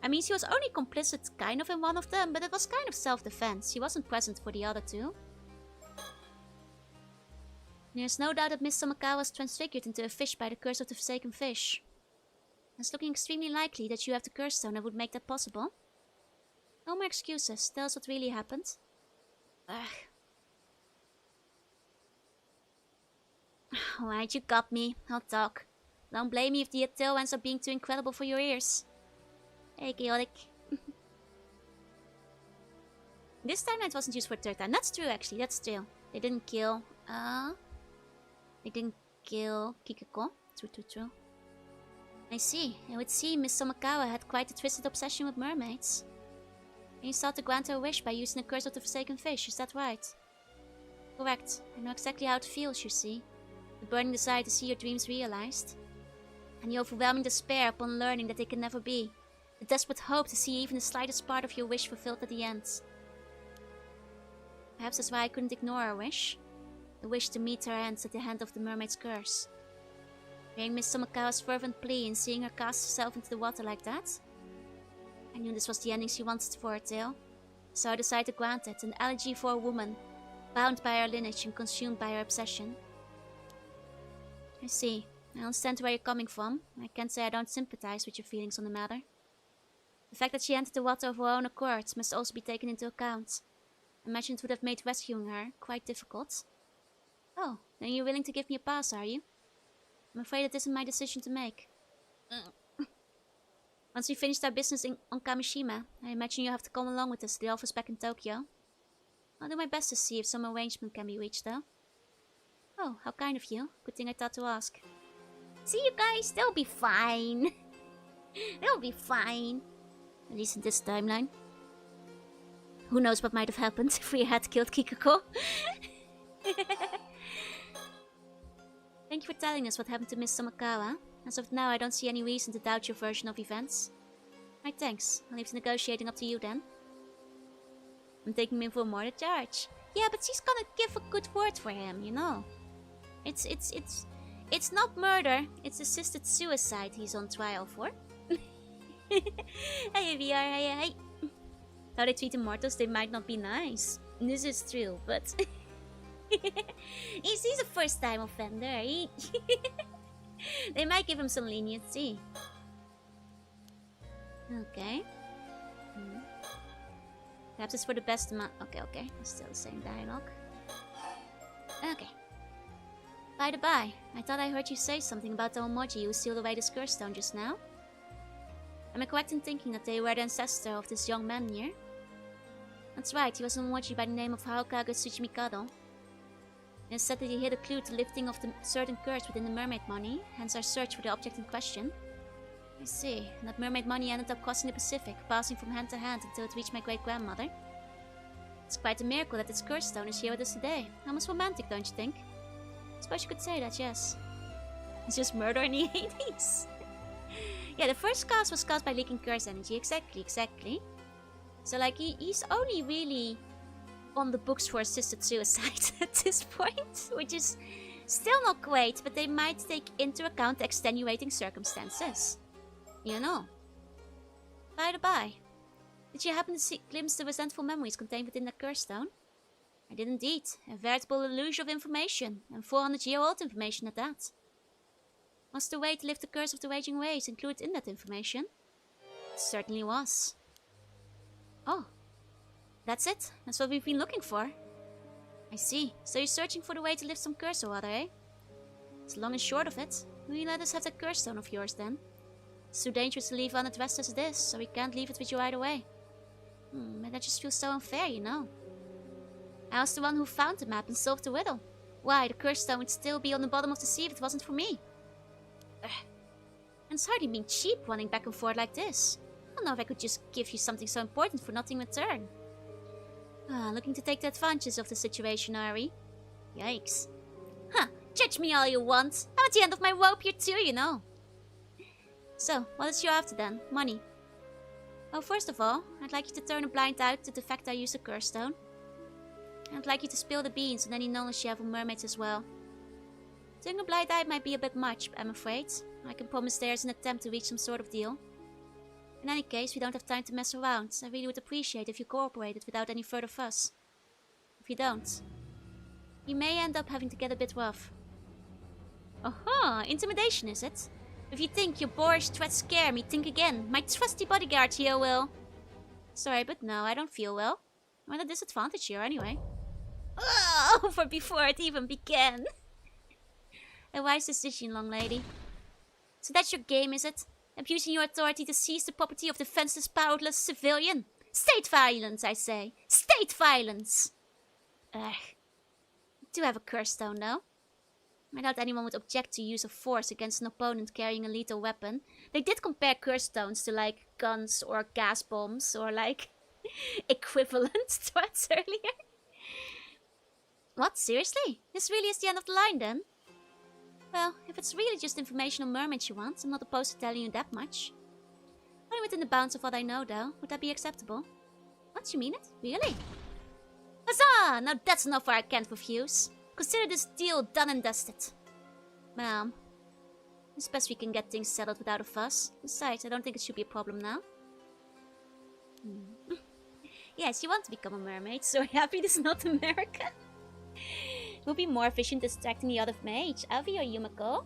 I mean, she was only complicit kind of in one of them, but it was kind of self-defense. She wasn't present for the other two. There's no doubt that Miss Somakawa was transfigured into a fish by the curse of the Forsaken Fish. It's looking extremely likely that you have the curse stone that would make that possible. No more excuses. Tell us what really happened. Ugh. Alright, you got me. I'll talk. Don't blame me if the tale ends up being too incredible for your ears. Hey, chaotic. This timeline wasn't used for a third time. That's true, actually. That's true. They didn't kill... They didn't kill Kiko. True. I see. It would seem Miss Somakawa had quite a twisted obsession with mermaids. And you sought to grant her wish by using the curse of the Forsaken Fish, is that right? Correct. I know exactly how it feels, you see. The burning desire to see your dreams realized. And the overwhelming despair upon learning that they can never be. The desperate hope to see even the slightest part of your wish fulfilled at the end. Perhaps that's why I couldn't ignore her wish. The wish to meet her ends at the hand of the mermaid's curse. Hearing Miss Somakawa's fervent plea and seeing her cast herself into the water like that, I knew this was the ending she wanted for her tale. So I decided to grant it, an elegy for a woman, bound by her lineage and consumed by her obsession. I see. I understand where you're coming from. I can't say I don't sympathize with your feelings on the matter. The fact that she entered the water of her own accord must also be taken into account. I imagine it would have made rescuing her quite difficult. Oh, then you're willing to give me a pass, are you? I'm afraid it isn't my decision to make. Once we finished our business on Kamishima, I imagine you have to come along with us to the office back in Tokyo. I'll do my best to see if some arrangement can be reached, though. Oh, how kind of you. Good thing I thought to ask. See you guys, they'll be fine. They'll be fine. At least in this timeline. Who knows what might have happened if we had killed Kiko. Thank you for telling us what happened to Miss Somakawa. As of now, I don't see any reason to doubt your version of events. Right, thanks. I'll leave the negotiating up to you then. I'm taking him for more to charge. Yeah, but she's gonna give a good word for him, you know. It's not murder. It's assisted suicide he's on trial for. Hey, VR, hey. How they treat immortals, they might not be nice. This is true, but... he's a first-time offender. They might give him some leniency. Okay. Perhaps it's for the best amount. Okay. It's still the same dialogue. Okay. By the by, I thought I heard you say something about the Omoji who sealed away this curse stone just now. Am I correct in thinking that they were the ancestor of this young man here? That's right, he was an Omoji by the name of Haokage Tsuchimikado. It is said that he hid a clue to lifting of the certain curse within the mermaid money, hence our search for the object in question. I see, and that mermaid money ended up crossing the Pacific, passing from hand to hand until it reached my great-grandmother. It's quite a miracle that this curse stone is here with us today. Almost romantic, don't you think? I suppose you could say that, yes. It's just murder in the 80s. Yeah, the first cast was caused by leaking curse energy, exactly. So, like, he's only really on the books for assisted suicide at this point, which is still not great, but they might take into account the extenuating circumstances. You know. By the by, did you happen to glimpse the resentful memories contained within the curse stone? I did indeed. A veritable illusion of information, and 400-year-old information at that. Was the way to lift the curse of the raging waves included in that information? It certainly was. Oh. That's it? That's what we've been looking for. I see. So you're searching for the way to lift some curse or other, eh? It's long and short of it. Will you let us have that curse stone of yours then? It's too dangerous to leave unaddressed as it is, so we can't leave it with you either way. But that just feels so unfair, you know. I was the one who found the map and solved the riddle. Why, the curse stone would still be on the bottom of the sea if it wasn't for me. And it's hardly being cheap running back and forth like this. I don't know if I could just give you something so important for nothing in return. Looking to take the advantage of the situation, are we? Yikes. Huh, judge me all you want. I'm at the end of my rope here too, you know. So, what is you after then? Money. Well, first of all, I'd like you to turn a blind eye to the fact I used a curse stone. I'd like you to spill the beans on any knowledge you have of mermaids as well. Doing a blind eye might be a bit much, I'm afraid. I can promise there's an attempt to reach some sort of deal. In any case, we don't have time to mess around. I really would appreciate if you cooperated without any further fuss. If you don't, we may end up having to get a bit rough. Aha, intimidation is it? If you think your boorish threats scare me, think again. My trusty bodyguard here will... Sorry, but no, I don't feel well. I'm at a disadvantage here anyway. Oh, for before it even began. A wise decision, long lady. So that's your game, is it? Abusing your authority to seize the property of defenseless, powerless civilian? State violence, I say. State violence! Ugh. I do have a curse stone, though. I doubt anyone would object to use of force against an opponent carrying a lethal weapon. They did compare curse stones to, like, guns or gas bombs or, like, equivalent threats earlier. What? Seriously? This really is the end of the line, then? Well, if it's really just information on mermaids you want, I'm not opposed to telling you that much. Only within the bounds of what I know, though. Would that be acceptable? What, you mean it? Really? Huzzah! Now that's enough for our canned reviews. Consider this deal done and dusted. Ma'am, it's best we can get things settled without a fuss. Besides, I don't think it should be a problem now. Yes, you want to become a mermaid, so happy this is not America. It would be more efficient distracting the other mage, Avi or Yumiko.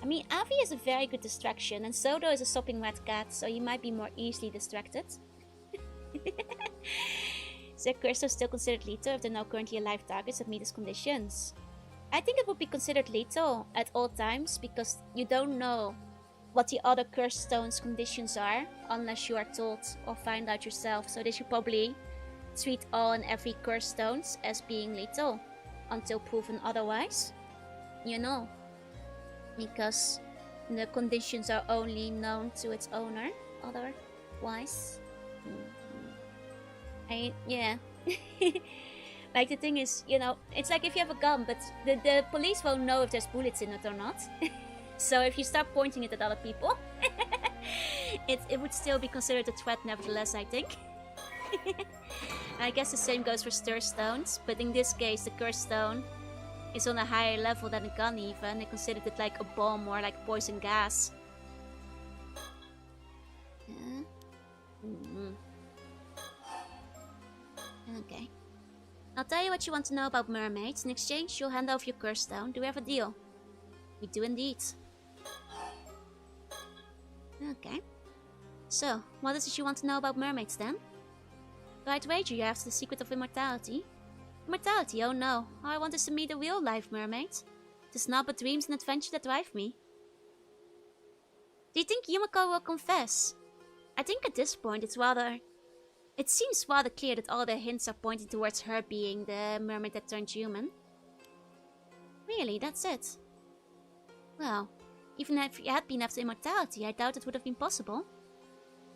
I mean, Avi is a very good distraction, and Sodo is a sopping wet cat, so you might be more easily distracted. Is Curso still considered lethal if there are no currently alive targets that meet his conditions? I think it would be considered lethal at all times, because you don't know what the other curse stone's conditions are, unless you are told or find out yourself, so they should probably treat all and every curse stones as being lethal, until proven otherwise. You know, because the conditions are only known to its owner, otherwise. Yeah. Like, the thing is, you know, it's like if you have a gun, but the police won't know if there's bullets in it or not. So if you start pointing it at other people, it would still be considered a threat nevertheless, I think. I guess the same goes for stir stones, but in this case the curse stone is on a higher level than a gun even. They considered it like a bomb or like poison gas. Okay. I'll tell you what you want to know about mermaids. In exchange, you'll hand over your curse stone. Do we have a deal? We do indeed. Okay. So, what is it you want to know about mermaids then? Do I'd wager you after the secret of immortality? Immortality? Oh no. All I want is to meet a real-life mermaid. It is not but dreams and adventure that drive me. Do you think Yumiko will confess? I think at this point it seems rather clear that all the hints are pointing towards her being the mermaid that turned human. Really, that's it? Well, even if you had been after immortality, I doubt it would have been possible.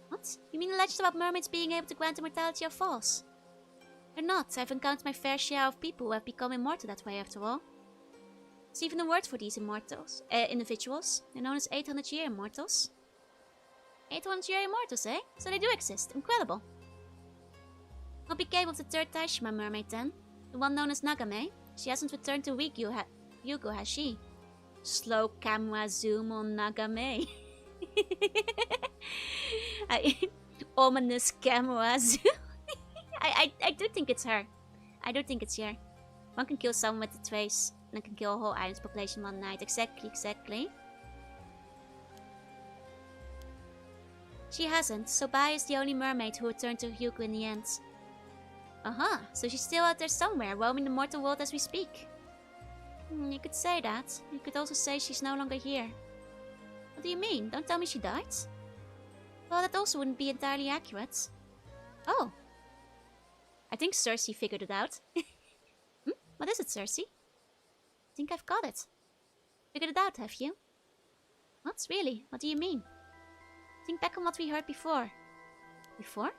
What? You mean the legend about mermaids being able to grant immortality are false? They're not. I've encountered my fair share of people who have become immortal that way after all. There's even a word for these individuals. They're known as 800-year immortals. 800-year immortals, eh? So they do exist. Incredible. What became of the third Taishima mermaid then? The one known as Nagame? She hasn't returned to Ryugu, has she? Slow camera zoom on Nagame. Ominous camera zoom. I do think it's her. I do think it's her. One can kill someone with the trace, and I can kill a whole island's population one night. Exactly. She hasn't, so Bai is the only mermaid who returned to Ryugu in the end. So she's still out there somewhere, roaming the mortal world as we speak. You could say that. You could also say she's no longer here. What do you mean? Don't tell me she died? Well, that also wouldn't be entirely accurate. Oh. I think Cersei figured it out. What is it, Cersei? I think I've got it. Figured it out, have you? What? Really? What do you mean? Think back on what we heard before. Before?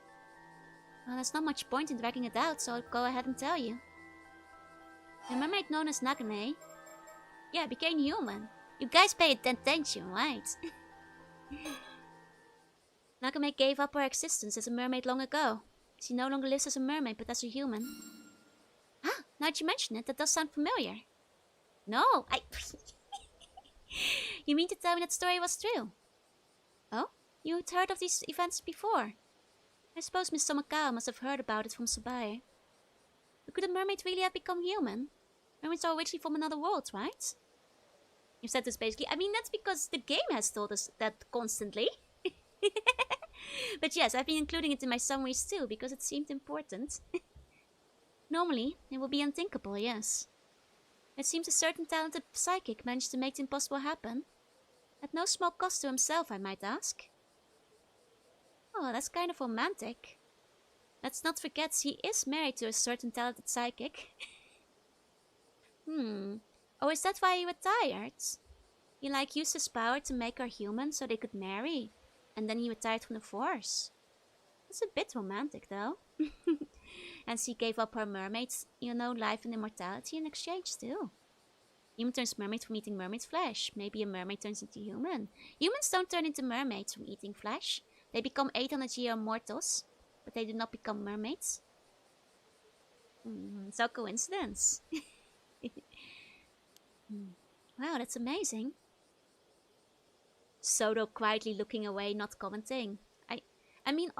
Well, there's not much point in dragging it out, so I'll go ahead and tell you. The mermaid known as Nagame, became human. You guys pay attention, right? Nagame gave up her existence as a mermaid long ago. She no longer lives as a mermaid, but as a human. Now that you mention it, that does sound familiar. No, You mean to tell me that story was true? Oh? You'd heard of these events before. I suppose Miss Somakawa must have heard about it from Sabai. But could a mermaid really have become human? Mermaids are originally from another world, right? You said this basically. I mean, that's because the game has told us that constantly. But yes, I've been including it in my summaries too, because it seemed important. Normally, it would be unthinkable, yes. It seems a certain talented psychic managed to make the impossible happen. At no small cost to himself, I might ask. Oh, that's kind of romantic. Let's not forget he is married to a certain talented psychic. Oh, is that why he retired? He used his power to make her human so they could marry. And then he retired from the force. That's a bit romantic though. And she gave up her mermaid's, life and immortality in exchange too. Human turns mermaid from eating mermaid's flesh. Maybe a mermaid turns into human. Humans don't turn into mermaids from eating flesh. They become 800-year mortals, but they do not become mermaids. So coincidence. Wow, that's amazing. Sodo quietly looking away, not commenting. I mean,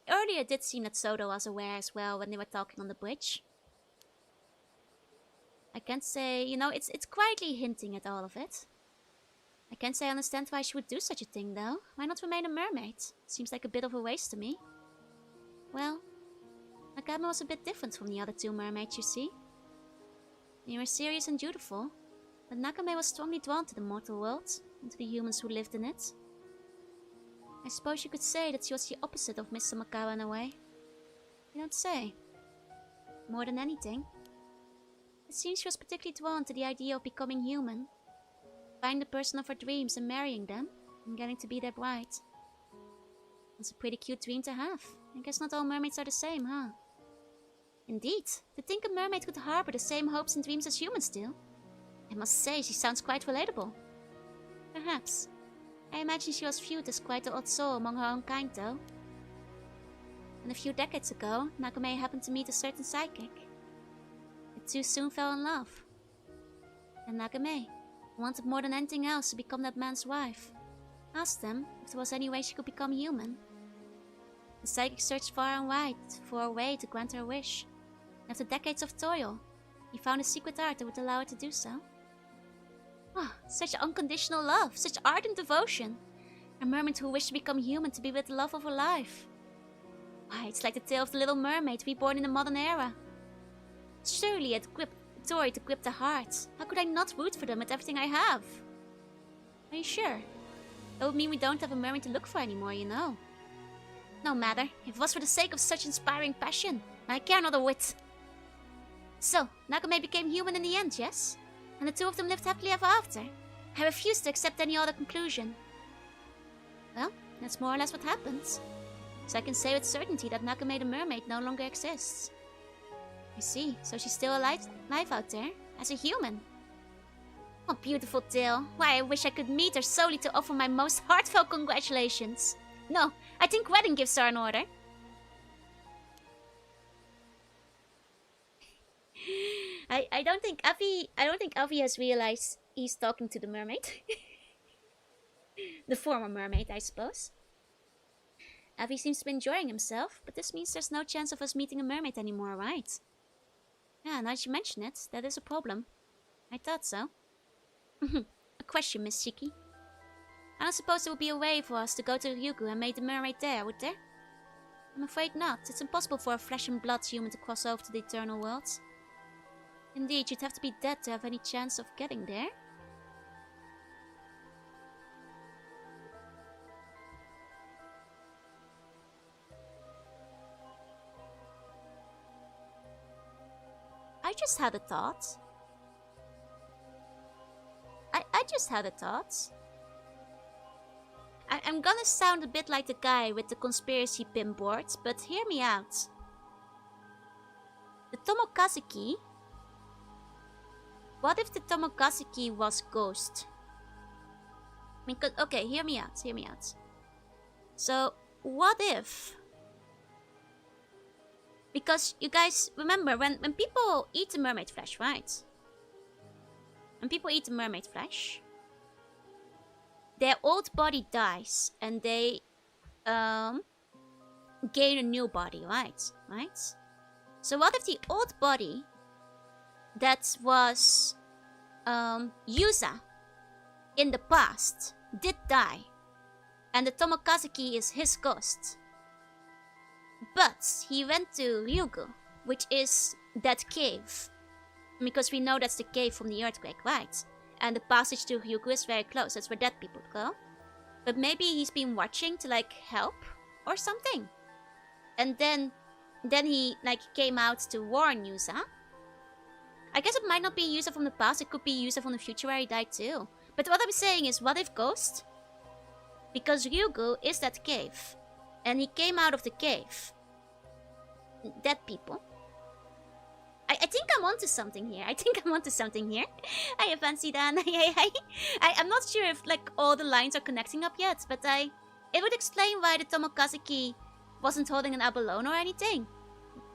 earlier it did seem that Sodo was aware as well when they were talking on the bridge. I can't say, it's quietly hinting at all of it. I can't say I understand why she would do such a thing though. Why not remain a mermaid? Seems like a bit of a waste to me. Well, Nakame was a bit different from the other two mermaids, you see. They were serious and dutiful, but Nakame was strongly drawn to the mortal world, and to the humans who lived in it. I suppose you could say that she was the opposite of Miss Somakawa in a way. You don't say. More than anything. It seems she was particularly drawn to the idea of becoming human. Finding the person of her dreams and marrying them, and getting to be their bride. That's a pretty cute dream to have. I guess not all mermaids are the same, huh? Indeed, to think a mermaid could harbor the same hopes and dreams as humans do. I must say, she sounds quite relatable. Perhaps. I imagine she was viewed as quite the odd soul among her own kind, though. And a few decades ago, Nakame happened to meet a certain psychic. The two soon fell in love. And Nakame, who wanted more than anything else to become that man's wife, asked them if there was any way she could become human. The psychic searched far and wide for a way to grant her wish. After decades of toil, he found a secret art that would allow her to do so. Oh, such unconditional love, such ardent devotion. A mermaid who wished to become human to be with the love of her life. Why, it's like the tale of the little mermaid reborn in the modern era. Surely a story to grip the heart. How could I not root for them with everything I have? Are you sure? That would mean we don't have a mermaid to look for anymore, you know. No matter, if it was for the sake of such inspiring passion, I care not a whit. So, Nakame became human in the end, yes? And the two of them lived happily ever after. I refuse to accept any other conclusion. Well, that's more or less what happens. So I can say with certainty that Nakame the mermaid no longer exists. I see, so she's still alive out there, as a human. What beautiful tale. Why, I wish I could meet her solely to offer my most heartfelt congratulations. No, I think wedding gifts are in order. I don't think Avi has realized he's talking to the mermaid. The former mermaid, I suppose. Avi seems to be enjoying himself, but this means there's no chance of us meeting a mermaid anymore, right? Yeah, now that you mention it, that is a problem. I thought so. A question, Miss Shiki. I don't suppose there would be a way for us to go to Ryugu and meet the mermaid there, would there? I'm afraid not. It's impossible for a flesh and blood human to cross over to the eternal worlds. Indeed, you'd have to be dead to have any chance of getting there. I just had a thought. I just had a thought. I'm gonna sound a bit like the guy with the conspiracy pin board, but hear me out. The Tomokazuki. What if the Tomokazuki was ghost? I mean, okay, hear me out, hear me out. So, what if... Because you guys remember when people eat the mermaid flesh, right? When people eat the mermaid flesh, their old body dies and they gain a new body, right? Right? So what if the old body that was Yusa in the past did die, and the Tomokazuki is his ghost, but he went to Ryugu, which is that cave, because we know that's the cave from the earthquake, right? And the passage to Ryugu is very close. That's where dead people go. But maybe he's been watching to like help or something, and then he like came out to warn Yusa. I guess it might not be Yusa from the past. It could be Yusa from the future where he died too. But what I'm saying is, what if Ghost? Because Ryugu is that cave, and he came out of the cave. Dead people. I think I'm onto something here. Hi, Fancy Dan. I'm not sure if like all the lines are connecting up yet, but it would explain why the Tomokazuki wasn't holding an abalone or anything,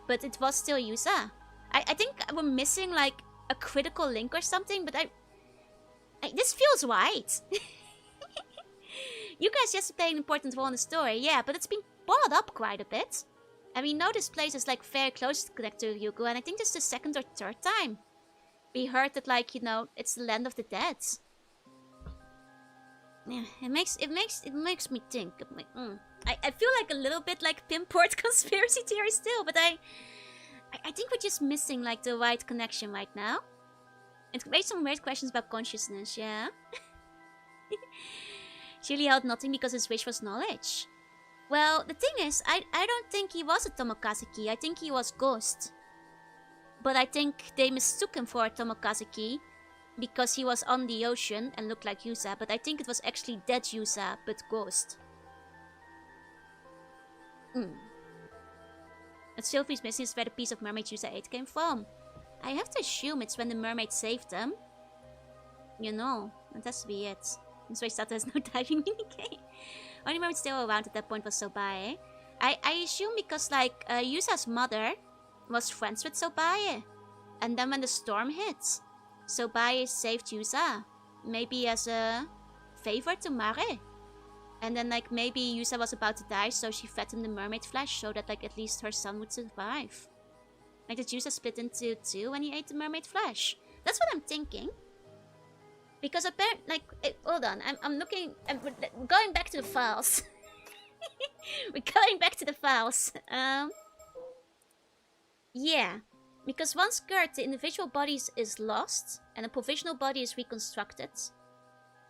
but it was still Yusa. I think we're missing like a critical link or something, but this feels right. You guys just play an important role in the story, yeah, but it's been brought up quite a bit. And we know this place is like very close to connect to Ryugu, and I think this is the second or third time we heard that, like, you know, it's the land of the dead. Yeah, it makes me think. I feel like a little bit like pinport conspiracy theory still, but I think we're just missing like the right connection right now. It raised some weird questions about consciousness, yeah. Surely held nothing because his wish was knowledge. Well, the thing is, I don't think he was a Tomokazuki. I think he was Ghost. But I think they mistook him for a Tomokazuki because he was on the ocean and looked like Yusa. But I think it was actually dead Yusa, but Ghost. What Sylvie's missing is where the piece of Mermaid Yusa ate came from. I have to assume it's when the mermaid saved them. You know, that has to be it. That's why Sato has no diving minigame. Only mermaid still around at that point was Sobae. I assume because like Yusa's mother was friends with Sobae. And then when the storm hit, Sobae saved Yusa. Maybe as a favor to Mare. And then like maybe Yusa was about to die, so she fed him the mermaid flesh so that like at least her son would survive. Like did Yusa split into two when he ate the mermaid flesh? That's what I'm thinking. Because apparently, like, hold on, I'm looking, we're going back to the files. We're going back to the files. Yeah, because once the individual body is lost, and a provisional body is reconstructed,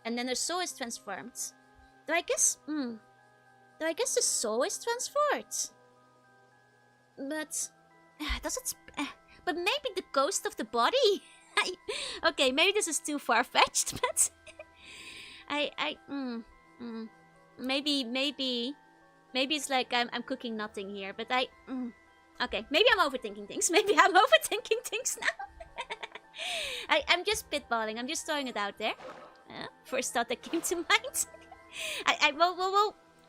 and then the soul is transformed. Do I guess the soul is transferred? But, does it, but maybe the ghost of the body? Okay, maybe this is too far-fetched, but maybe it's like I'm cooking nothing here, but okay, maybe I'm overthinking things. Now. I'm just spitballing. I'm just throwing it out there. First thought that came to mind.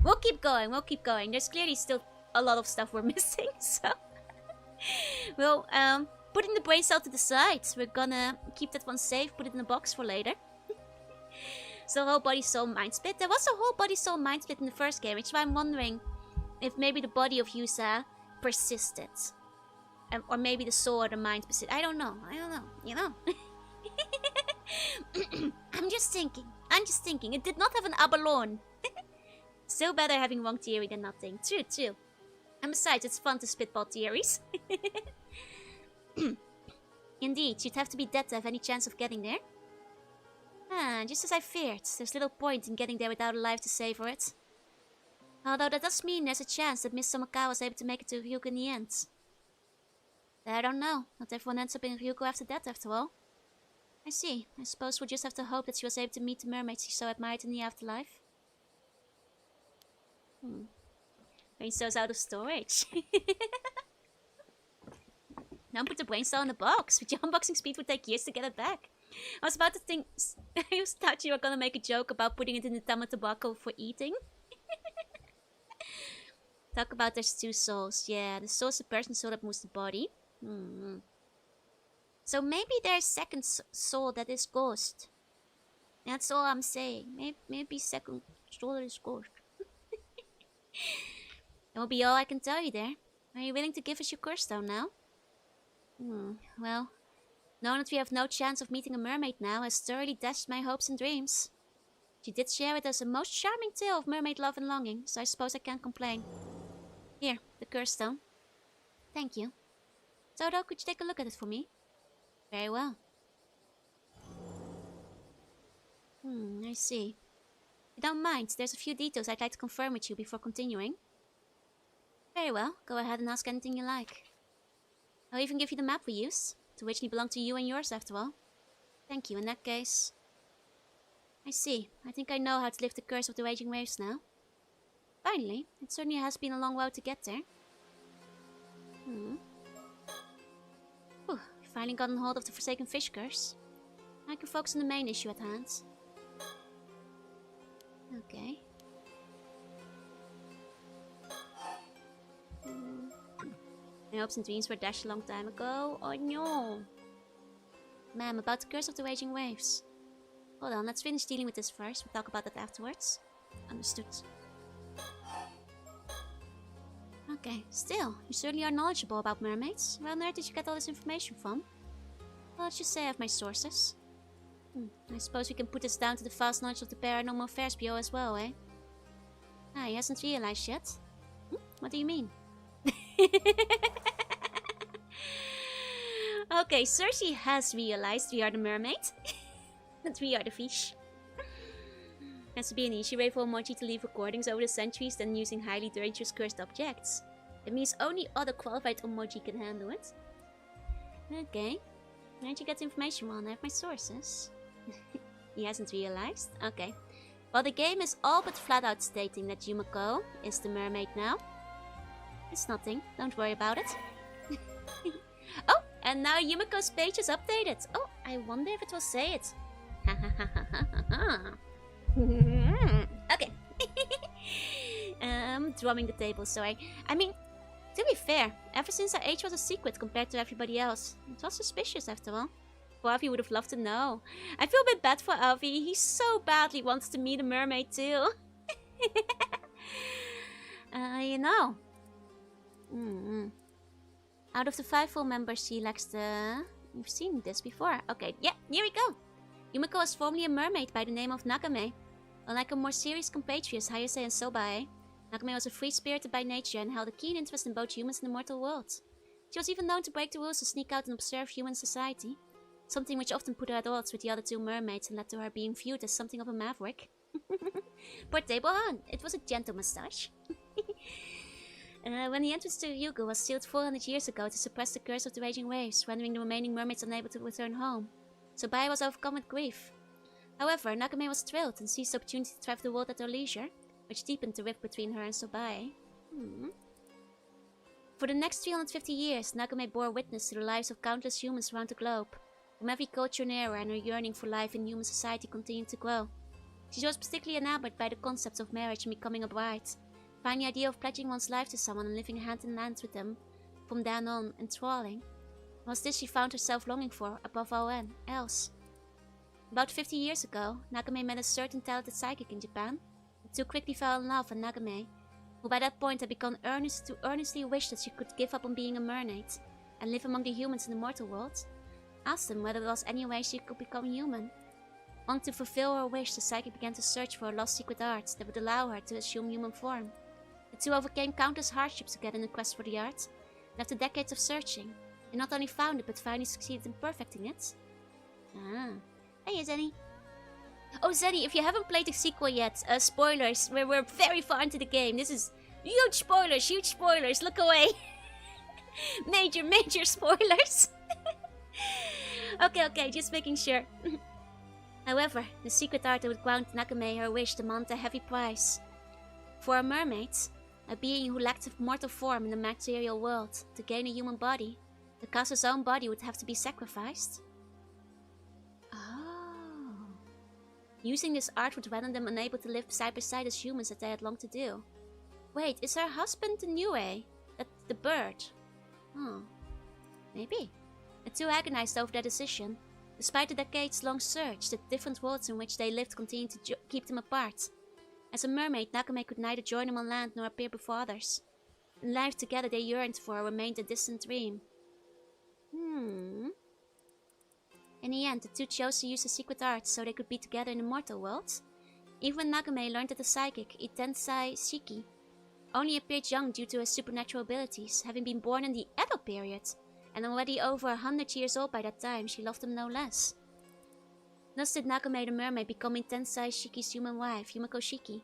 We'll keep going. We'll keep going. There's clearly still a lot of stuff we're missing, so we'll putting the brain cell to the side. We're gonna keep that one safe, put it in a box for later. So whole body, soul, mind split. There was a whole body, soul, mind split in the first game, which is why I'm wondering if maybe the body of Yusa persisted. Or maybe the soul or the mind persisted. I don't know, you know. I'm just thinking. It did not have an abalone. Still better having wrong theory than nothing. True. And besides, it's fun to spitball theories. Indeed, you'd have to be dead to have any chance of getting there. Just as I feared, there's little point in getting there without a life to savor it. Although that does mean there's a chance that Miss Somakawa was able to make it to Ryugu in the end. I don't know. Not everyone ends up in Ryugu after that, after all. I see. I suppose we'll just have to hope that she was able to meet the mermaids she so admired in the afterlife. Brain cells out of storage. Now put the brain cell in the box. With your unboxing speed would take years to get it back. I was about to think... I thought you were gonna make a joke about putting it in the tamatabako for eating. Talk about there's two souls. Yeah, the soul is the person's soul that moves the body. So maybe there's second soul that is ghost. That's all I'm saying. Maybe second stroller is good. That will be all I can tell you there. Are you willing to give us your curse stone now? Well, knowing that we have no chance of meeting a mermaid now has thoroughly dashed my hopes and dreams. She did share with us a most charming tale of mermaid love and longing, so I suppose I can't complain. Here, the curse stone. Thank you. Toto, could you take a look at it for me? Very well. I see. If you don't mind, there's a few details I'd like to confirm with you before continuing. Very well, go ahead and ask anything you like. I'll even give you the map we use. To originally belong to you and yours, after all. Thank you, in that case. I see. I think I know how to lift the curse of the raging waves now. Finally, it certainly has been a long while to get there. Finally gotten hold of the Forsaken Fish curse. I can focus on the main issue at hand. Okay. My hopes and dreams were dashed a long time ago. Oh no! Ma'am, about the curse of the raging waves. Hold on, let's finish dealing with this first. We'll talk about that afterwards. Understood. Okay, still, you certainly are knowledgeable about mermaids. Where on earth did you get all this information from? Well, let's just say I have my sources. I suppose we can put this down to the vast knowledge of the Paranormal Affairs Bureau as well, eh? He hasn't realized yet. What do you mean? Okay, Cersei has realized we are the mermaid. And we are the fish. Has to be an easy way for Moji to leave recordings over the centuries than using highly dangerous cursed objects. It means only other qualified Emoji can handle it. Okay. Where'd you get the information on? I have my sources. He hasn't realized? Okay. Well, the game is all but flat out stating that Yumiko is the mermaid now. It's nothing. Don't worry about it. Oh, and now Yumiko's page is updated. Oh, I wonder if it will say it. Okay. Drumming the table, sorry. I mean, to be fair, ever since our age was a secret compared to everybody else, it was suspicious after all. Alfie would have loved to know. I feel a bit bad for Alfie. He so badly wants to meet a mermaid too. You know. Out of the 5 full members, she lacks the... We've seen this before. Okay, yeah, here we go. Yumiko was formerly a mermaid by the name of Nakame. Unlike her more serious compatriots Hayase and Sobae, Nakame was a free-spirited by nature and held a keen interest in both humans and the mortal world. She was even known to break the rules to sneak out and observe human society. Something which often put her at odds with the other 2 mermaids and led to her being viewed as something of a maverick. Poor table, huh? It was a gentle moustache. When the entrance to Ryugu was sealed 400 years ago to suppress the curse of the raging waves, rendering the remaining mermaids unable to return home, Sobae was overcome with grief. However, Nakame was thrilled and seized the opportunity to travel the world at her leisure, which deepened the rift between her and Sobae. For the next 350 years, Nakame bore witness to the lives of countless humans around the globe. From every culture and era, and her yearning for life in human society continued to grow. She was particularly enamored by the concepts of marriage and becoming a bride. Find the idea of pledging one's life to someone and living hand in hand with them from then on enthralling. It was this she found herself longing for, above all else. About 50 years ago, Nakame met a certain talented psychic in Japan. The two quickly fell in love, and Nakame, who by that point had become earnestly wished that she could give up on being a mermaid and live among the humans in the mortal world, asked him whether there was any way she could become human. Wanting to fulfill her wish, the psychic began to search for a lost secret art that would allow her to assume human form. The two overcame countless hardships together in the quest for the art, and after decades of searching, they not only found it but finally succeeded in perfecting it. Hey Zenny. Oh Zenny, if you haven't played the sequel yet, spoilers, we're very far into the game. This is huge spoilers, look away. Major spoilers. Okay, just making sure. However, the secret art that would grant Nakame her wish demanded a heavy price. For a mermaid, a being who lacked a mortal form in the material world, to gain a human body, the castle's own body would have to be sacrificed. Oh. Using this art would render them unable to live side by side as humans that they had longed to do. Wait, is her husband the Niue? The bird? Oh. Maybe. The two agonized over their decision. Despite the decades-long search, the different worlds in which they lived continued to keep them apart. As a mermaid, Nakame could neither join them on land nor appear before others. The life together they yearned for remained a distant dream. In the end, the two chose to use the secret arts so they could be together in the mortal world. Even when Nakame learned that the psychic, Itensai Shiki, only appeared young due to his supernatural abilities, having been born in the Edo period, and already over 100 years old by that time, she loved him no less. Thus did Nakame the mermaid become Itensai Shiki's human wife, Yumiko Shiki,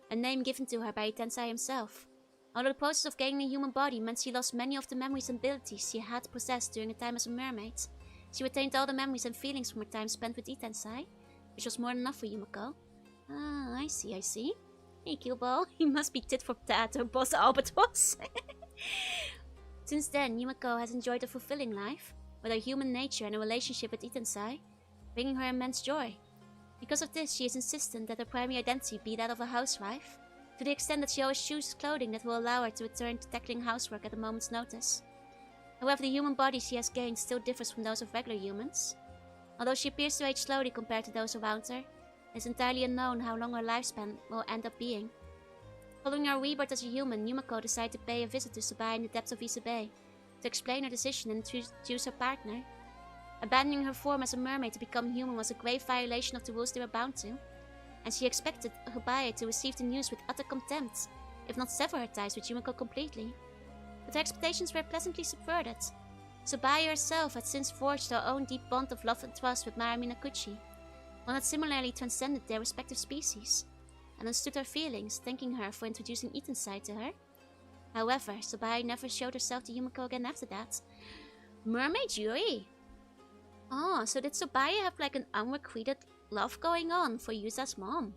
a name given to her by Itensai himself. Although the process of gaining a human body meant she lost many of the memories and abilities she had possessed during her time as a mermaid, she retained all the memories and feelings from her time spent with Itensai, which was more than enough for Yumiko. Ah, I see. Hey, Keelball, he must be tit for tat or boss Albatross. Since then, Yumiko has enjoyed a fulfilling life, with her human nature and a relationship with Itensai, bringing her immense joy. Because of this, she is insistent that her primary identity be that of a housewife, to the extent that she always chooses clothing that will allow her to return to tackling housework at a moment's notice. However, the human body she has gained still differs from those of regular humans. Although she appears to age slowly compared to those around her, it is entirely unknown how long her lifespan will end up being. Following her rebirth as a human, Yumiko decided to pay a visit to Sabai in the depths of Isabei, to explain her decision and choose her partner. Abandoning her form as a mermaid to become human was a grave violation of the rules they were bound to, and she expected Habaye to receive the news with utter contempt, if not sever her ties with Yumiko completely. But her expectations were pleasantly subverted. Sabaye herself had since forged her own deep bond of love and trust with Mara Minakuchi, one that similarly transcended their respective species, and understood her feelings, thanking her for introducing Itensai to her. However, Sabaye never showed herself to Yumiko again after that. Mermaid Yuri! Oh, so did Sabaye have like an unrequited love going on for Yusa's mom?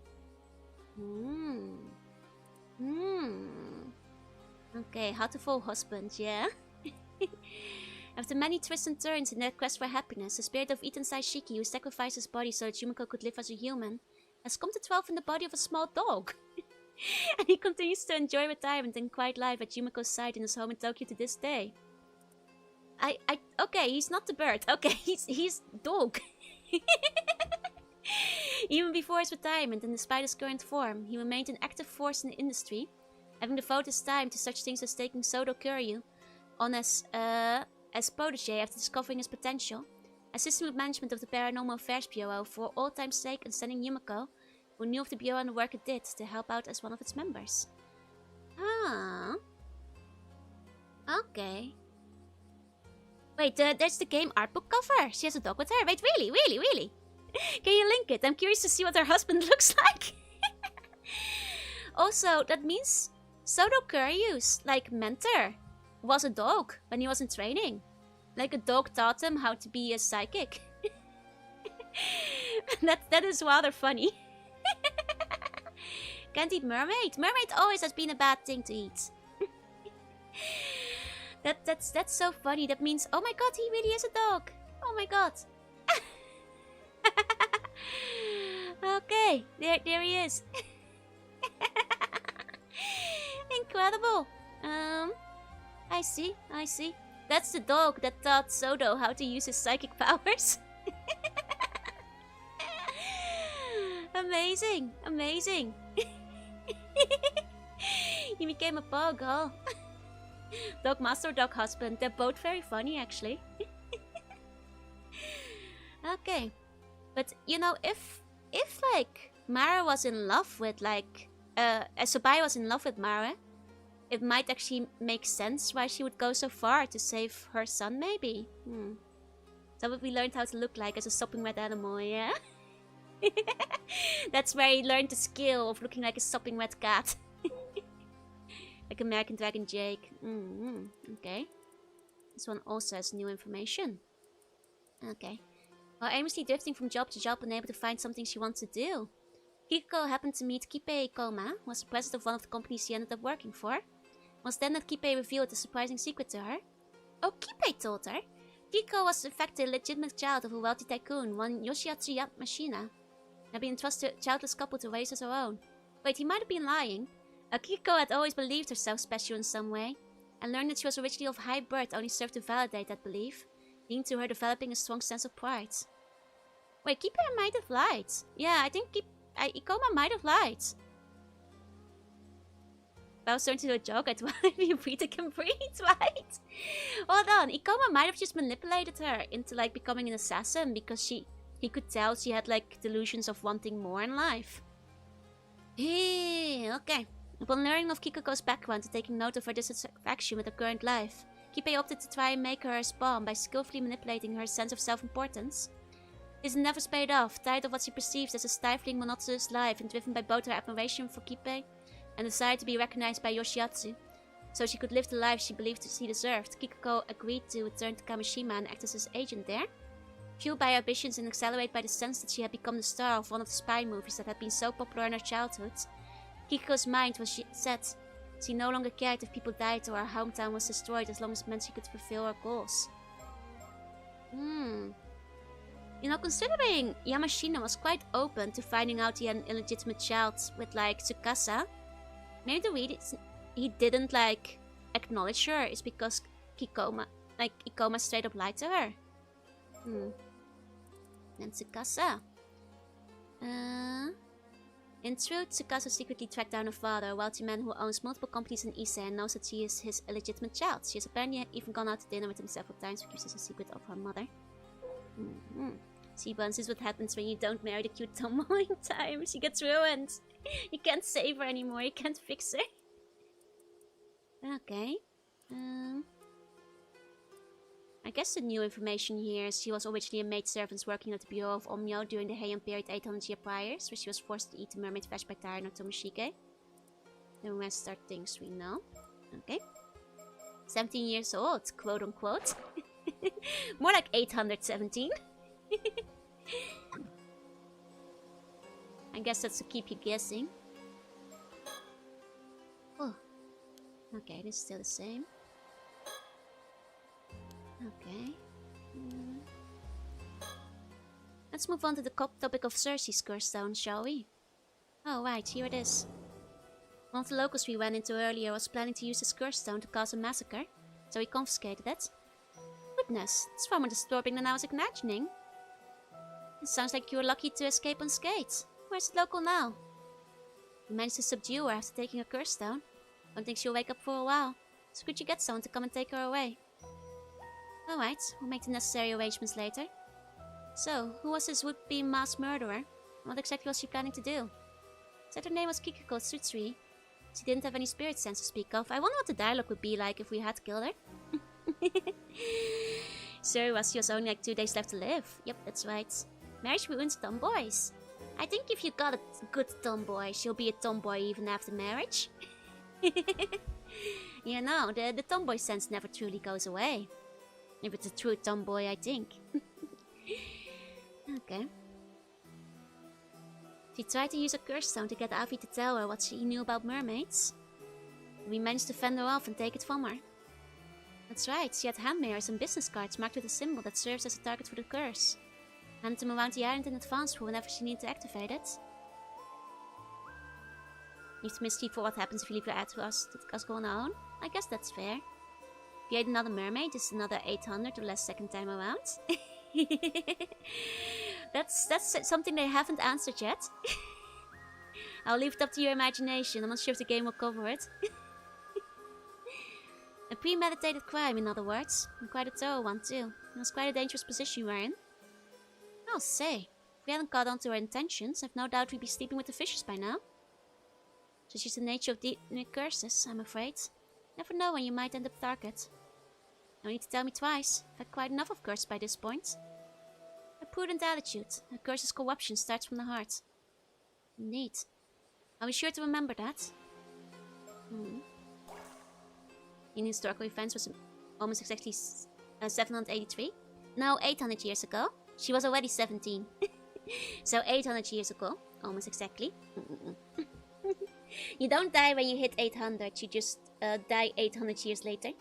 Okay, how to fall husband, yeah? After many twists and turns in their quest for happiness, the spirit of Itensai Shiki, who sacrificed his body so that Yumiko could live as a human, has come to dwell in the body of a small dog. And he continues to enjoy retirement and quiet life at Yumiko's side in his home in Tokyo to this day. Okay, he's not the bird. Okay, he's dog. Even before his retirement, and despite his current form, he remained an active force in the industry, having devoted his time to such things as taking Sodo Kuryu on as protege after discovering his potential, assisting with management of the Paranormal Affairs Bureau for all time's sake, and sending Yumiko, who knew of the Bureau and the work it did, to help out as one of its members. Ah. Okay. Wait, there's the game art book cover. She has a dog with her. Wait, really? Can you link it? I'm curious to see what her husband looks like. Also, that means Sodo Kuryu's, like, mentor was a dog when he was in training. Like, a dog taught him how to be a psychic. That is rather funny. Can't eat mermaid. Mermaid always has been a bad thing to eat. That's so funny. That means, oh my god, he really is a dog. Oh my god. Okay, there he is. Incredible. I see. That's the dog that taught Sodo how to use his psychic powers. Amazing. He became a pug, huh? Dog master, dog husband. They're both very funny, actually. Okay. But, you know, if like, Mara was in love with, like, Sabaye was in love with Mara, it might actually make sense why she would go so far to save her son, maybe. So what we learned how to look like as a sopping wet animal, yeah? That's where he learned the skill of looking like a sopping wet cat. Like American Dragon Jake. Okay. This one also has new information. Okay. While aimlessly drifting from job to job, unable to find something she wants to do, Kiko happened to meet Kippei Koma, who was the president of one of the companies she ended up working for. It was then that Kippei revealed a surprising secret to her. Oh, Kippei told her. Kiko was in fact a legitimate child of a wealthy tycoon, one Yoshiatsu Mashina, and had been entrusted to a childless couple to raise as her own. Wait, he might have been lying. Kiko had always believed herself special in some way, and learned that she was originally of high birth only served to validate that belief, leading to her developing a strong sense of pride. Wait, Keeper might have lied. Yeah, I think Ikoma might have lied. If I was turning to a joke, I'd want to be a breather can breathe, right? Hold on, Ikoma might have just manipulated her into like becoming an assassin because he could tell she had like delusions of wanting more in life. Okay. Upon learning of Kiko's background and taking note of her dissatisfaction with her current life, Kipe opted to try and make her her spawn by skillfully manipulating her sense of self-importance. This never paid off, tired of what she perceives as a stifling, monotonous life and driven by both her admiration for Kipe and desire to be recognized by Yoshiatsu. So she could live the life she believed she deserved, Kiko agreed to return to Kamishima and act as his agent there. Fueled by her ambitions and accelerated by the sense that she had become the star of one of the spy movies that had been so popular in her childhood, Kiko's mind was set. She no longer cared if people died or her hometown was destroyed as long as it meant she could fulfill her goals. You know, considering Yamashina was quite open to finding out he had an illegitimate child with, like, Tsukasa, maybe the reason he didn't, like, acknowledge her is because Ikoma straight up lied to her. And Tsukasa. In truth, Tsukasa secretly tracked down her father, a wealthy man who owns multiple companies in Ise and knows that she is his illegitimate child. She has apparently even gone out to dinner with him several times, but keeps this a secret of her mother. See, Buns, this is what happens when you don't marry the cute tomboy in time. She gets ruined. You can't save her anymore, you can't fix her. Okay. I guess the new information here is she was originally a maidservant working at the Bureau of Omyo during the Heian period 800 years prior, where she was forced to eat the mermaid flesh by Tara no Tomoshige. The rest are things we know. Okay. 17 years old, quote unquote. More like 817. I guess that's to keep you guessing. Oh. Okay, this is still the same. Okay. Let's move on to the topic of Cersei's curse stone, shall we? Oh, right, here it is. One of the locals we ran into earlier was planning to use this curse stone to cause a massacre, so he confiscated it. Goodness, it's far more disturbing than I was imagining. It sounds like you were lucky to escape unscathed. Where's the local now? We managed to subdue her after taking her curse stone. Don't think she'll wake up for a while, so could you get someone to come and take her away? Alright, we'll make the necessary arrangements later. So, who was this would-be mass murderer? What exactly was she planning to do? Said her name was Kiko Tsutsui. She didn't have any spirit sense to speak of. I wonder what the dialogue would be like if we had killed her. So, she was only like 2 days left to live. Yep, that's right. Marriage ruins tomboys. I think if you got a good tomboy, she'll be a tomboy even after marriage. You know, the tomboy sense never truly goes away. If it's a true tomboy, I think. Okay. She tried to use a curse stone to get Avi to tell her what she knew about mermaids. We managed to fend her off and take it from her. That's right, she had hand mirrors and business cards marked with a symbol that serves as a target for the curse. Handed them around the island in advance for whenever she needed to activate it. Leave the mystery for what happens if you leave her to us go on our own. I guess that's fair. If you ate another mermaid, it's another 800 or less second time around. That's something they haven't answered yet. I'll leave it up to your imagination. I'm not sure if the game will cover it. A premeditated crime, in other words. And quite a thorough one, too. It was quite a dangerous position you were in. I'll say, if we hadn't caught on to her intentions, I've no doubt we'd be sleeping with the fishes by now. Such is the nature of the curses, I'm afraid. Never know when you might end up target. No need to tell me twice. I've had quite enough of curses by this point. A prudent attitude. A curse's corruption starts from the heart. Indeed. I'll be sure to remember that. In historical events was almost exactly 783. No, 800 years ago. She was already 17. So 800 years ago. Almost exactly. You don't die when you hit 800. You just die 800 years later.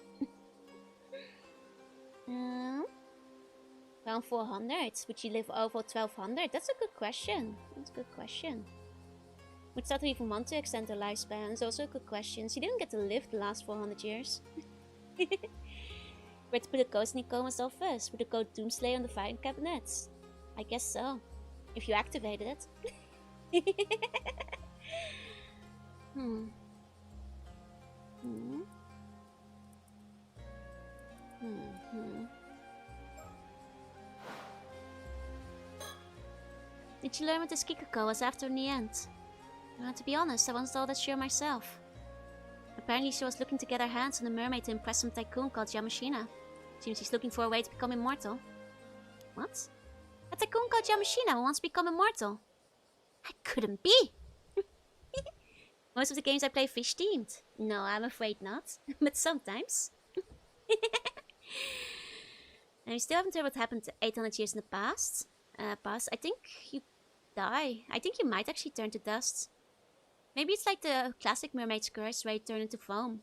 Around 400. Would you live over 1200? That's a good question. That's a good question. Would Sato even want to extend her lifespan? It's also a good question. She didn't get to live the last 400 years. Where to put a ghost in Ikoma's office? Would it go Doomslayer on the filing cabinets? I guess so. If you activated it. Hmm. Hmm. Hmm. Did you learn what this Kiko was after in the end? To be honest, I wasn't all that sure myself. Apparently she was looking to get her hands on a mermaid to impress some tycoon called Yamashina. Seems he's looking for a way to become immortal. What? A tycoon called Yamashina who wants to become immortal? That couldn't be! Most of the games I play fish-themed. No, I'm afraid not. But sometimes. And we still haven't heard what happened 800 years in the past. I think you die. I think you might actually turn to dust. Maybe it's like the classic mermaid's curse where you turn into foam.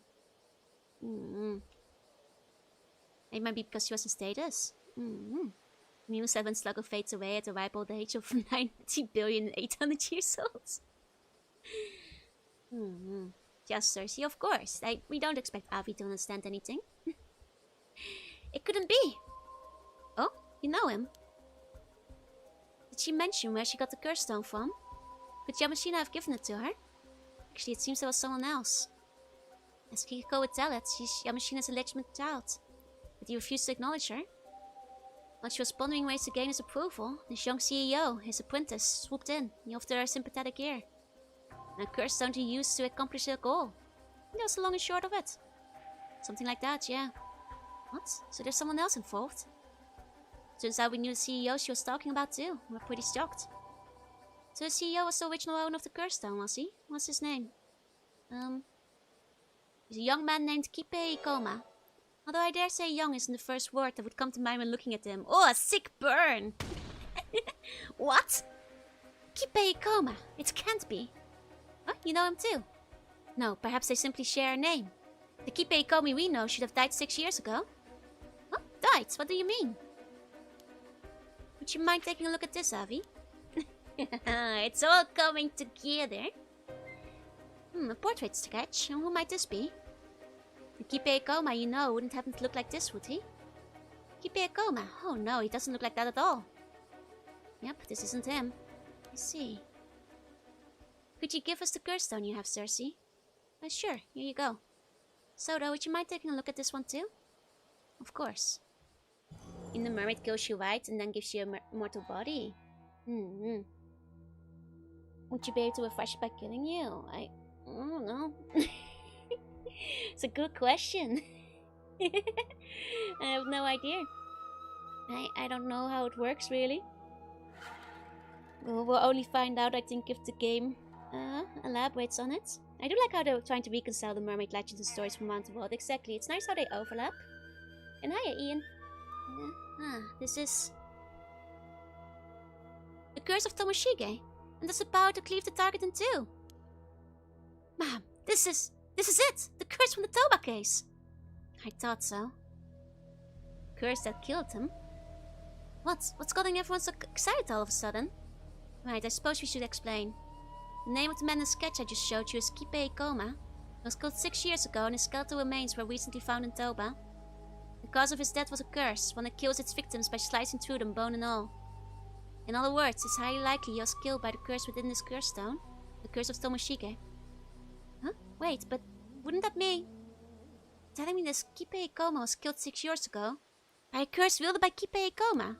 It might be because she was in status. Mew said when Sluggo fades away at the ripe old age of 90,800,000,000 years old. Yes, Cersei, of course. We don't expect Avi to understand anything. It couldn't be. Oh, you know him? Did she mention where she got the curse stone from? Could Yamashina have given it to her? Actually, it seems it was someone else. As Kiko would tell it, she's Yamashina's illegitimate child. But he refused to acknowledge her. While she was pondering ways to gain his approval, this young CEO, his apprentice, swooped in. He offered her a sympathetic ear. And a curse stone to use to accomplish their goal. And that was the long and short of it. Something like that, yeah. What? So there's someone else involved? Turns out we knew the CEO she was talking about too. We were pretty shocked. So the CEO was the original owner of the curse stone, was he? What's his name? He's a young man named Kipe Ikoma. Although I dare say young isn't the first word that would come to mind when looking at him. Oh, a sick burn! What? Kipe Ikoma. It can't be. Huh? You know him too? No, perhaps they simply share a name. The Kipe Ikomi we know should have died 6 years ago. Huh? Died? What do you mean? Would you mind taking a look at this, Avi? It's all coming together. A portrait sketch. Who might this be? The Kipe Ikoma you know wouldn't happen to look like this, would he? Kipe Ikoma? Oh no, he doesn't look like that at all. Yep, this isn't him. I see. Could you give us the curse stone you have, Cersei? Sure, here you go. Soda, would you mind taking a look at this one too? Of course. In the mermaid kills you right and then gives you a mortal body. Would you be able to refresh it by killing you? I don't know. It's a good question. I have no idea. I don't know how it works really. We'll only find out, I think, if the game elaborates on it. I do like how they're trying to reconcile the mermaid legends and stories from around the world. Exactly, it's nice how they overlap. And hiya, Ian. This is... the curse of Tomoshige. And that's the power to cleave the target in two. Ma'am, this is it! The curse from the Toba case! I thought so. Curse that killed him? What's gotten everyone so excited all of a sudden? Right, I suppose we should explain. The name of the man in the sketch I just showed you is Kipe Ikoma. He was killed 6 years ago and his skeletal remains were recently found in Toba. The cause of his death was a curse, one that kills its victims by slicing through them, bone and all. In other words, it's highly likely he was killed by the curse within this curse stone. The curse of Tomoshige. Huh? Wait, but wouldn't that mean... telling me this Kipe Ikoma was killed 6 years ago? By a curse wielded by Kipe Ikoma?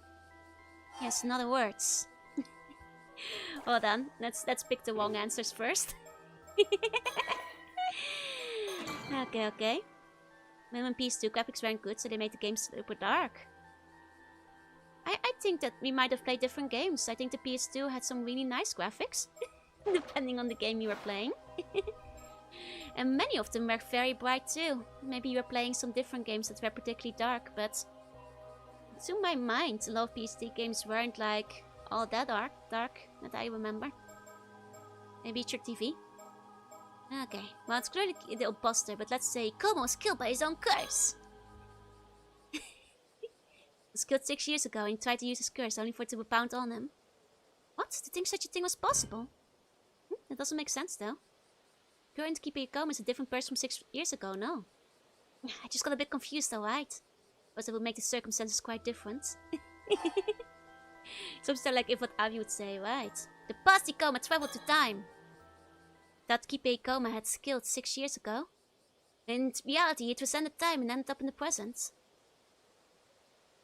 Yes, in other words. Hold on, let's pick the wrong answers first. Okay. When on PS2 graphics weren't good, so they made the games super dark. I think that we might have played different games. I think the PS2 had some really nice graphics, depending on the game you were playing. And many of them were very bright too. Maybe you were playing some different games that were particularly dark, but to my mind, a lot of PS2 games weren't like all that dark that I remember. Maybe it's your TV. Okay, well it's clearly the imposter, but let's say Como was killed by his own curse. He was killed 6 years ago and tried to use his curse only for it to rebound on him. What? To think such a thing was possible? That doesn't make sense though. Current Kipe Ikoma is a different person from 6 years ago, no. I just got a bit confused though, right? But it would make the circumstances quite different. Something like if what Avi would say, right? The past Ikoma traveled to time. That Kipe Ikoma had killed 6 years ago. In reality, it transcended time and ended up in the present.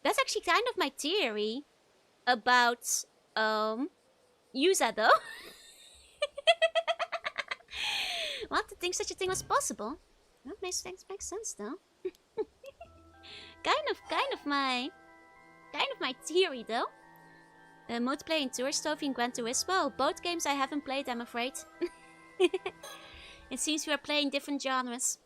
That's actually kind of my theory about Yuza though. What, to think such a thing was possible? That makes sense though. kind of my theory though. Multiplayer in Tourist Trophy and Gran Turismo. Both games I haven't played, I'm afraid. It seems we are playing different genres.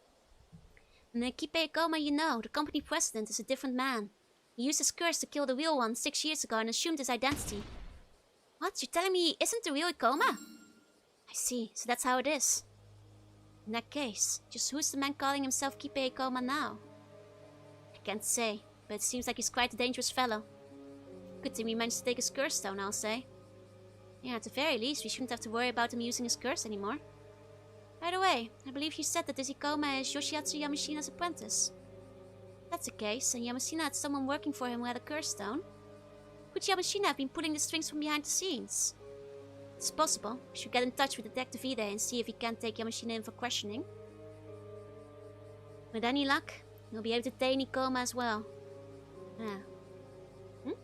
And Kipe Ikoma, you know, the company president is a different man. He used his curse to kill the real one 6 years ago and assumed his identity. What? You're telling me he isn't the real Ikoma? I see, so that's how it is. In that case, just who's the man calling himself Kipe Ikoma now? I can't say, but it seems like he's quite a dangerous fellow. Good thing we managed to take his curse stone, I'll say. Yeah, at the very least, we shouldn't have to worry about him using his curse anymore. By the way, I believe you said that this Ikoma is Yoshiatsu Yamashina's apprentice. If that's the case, and Yamashina had someone working for him who had a curse stone. Could Yamashina have been pulling the strings from behind the scenes? It's possible. We should get in touch with Detective Ide and see if he can take Yamashina in for questioning. With any luck, we'll be able to detain Ikoma as well.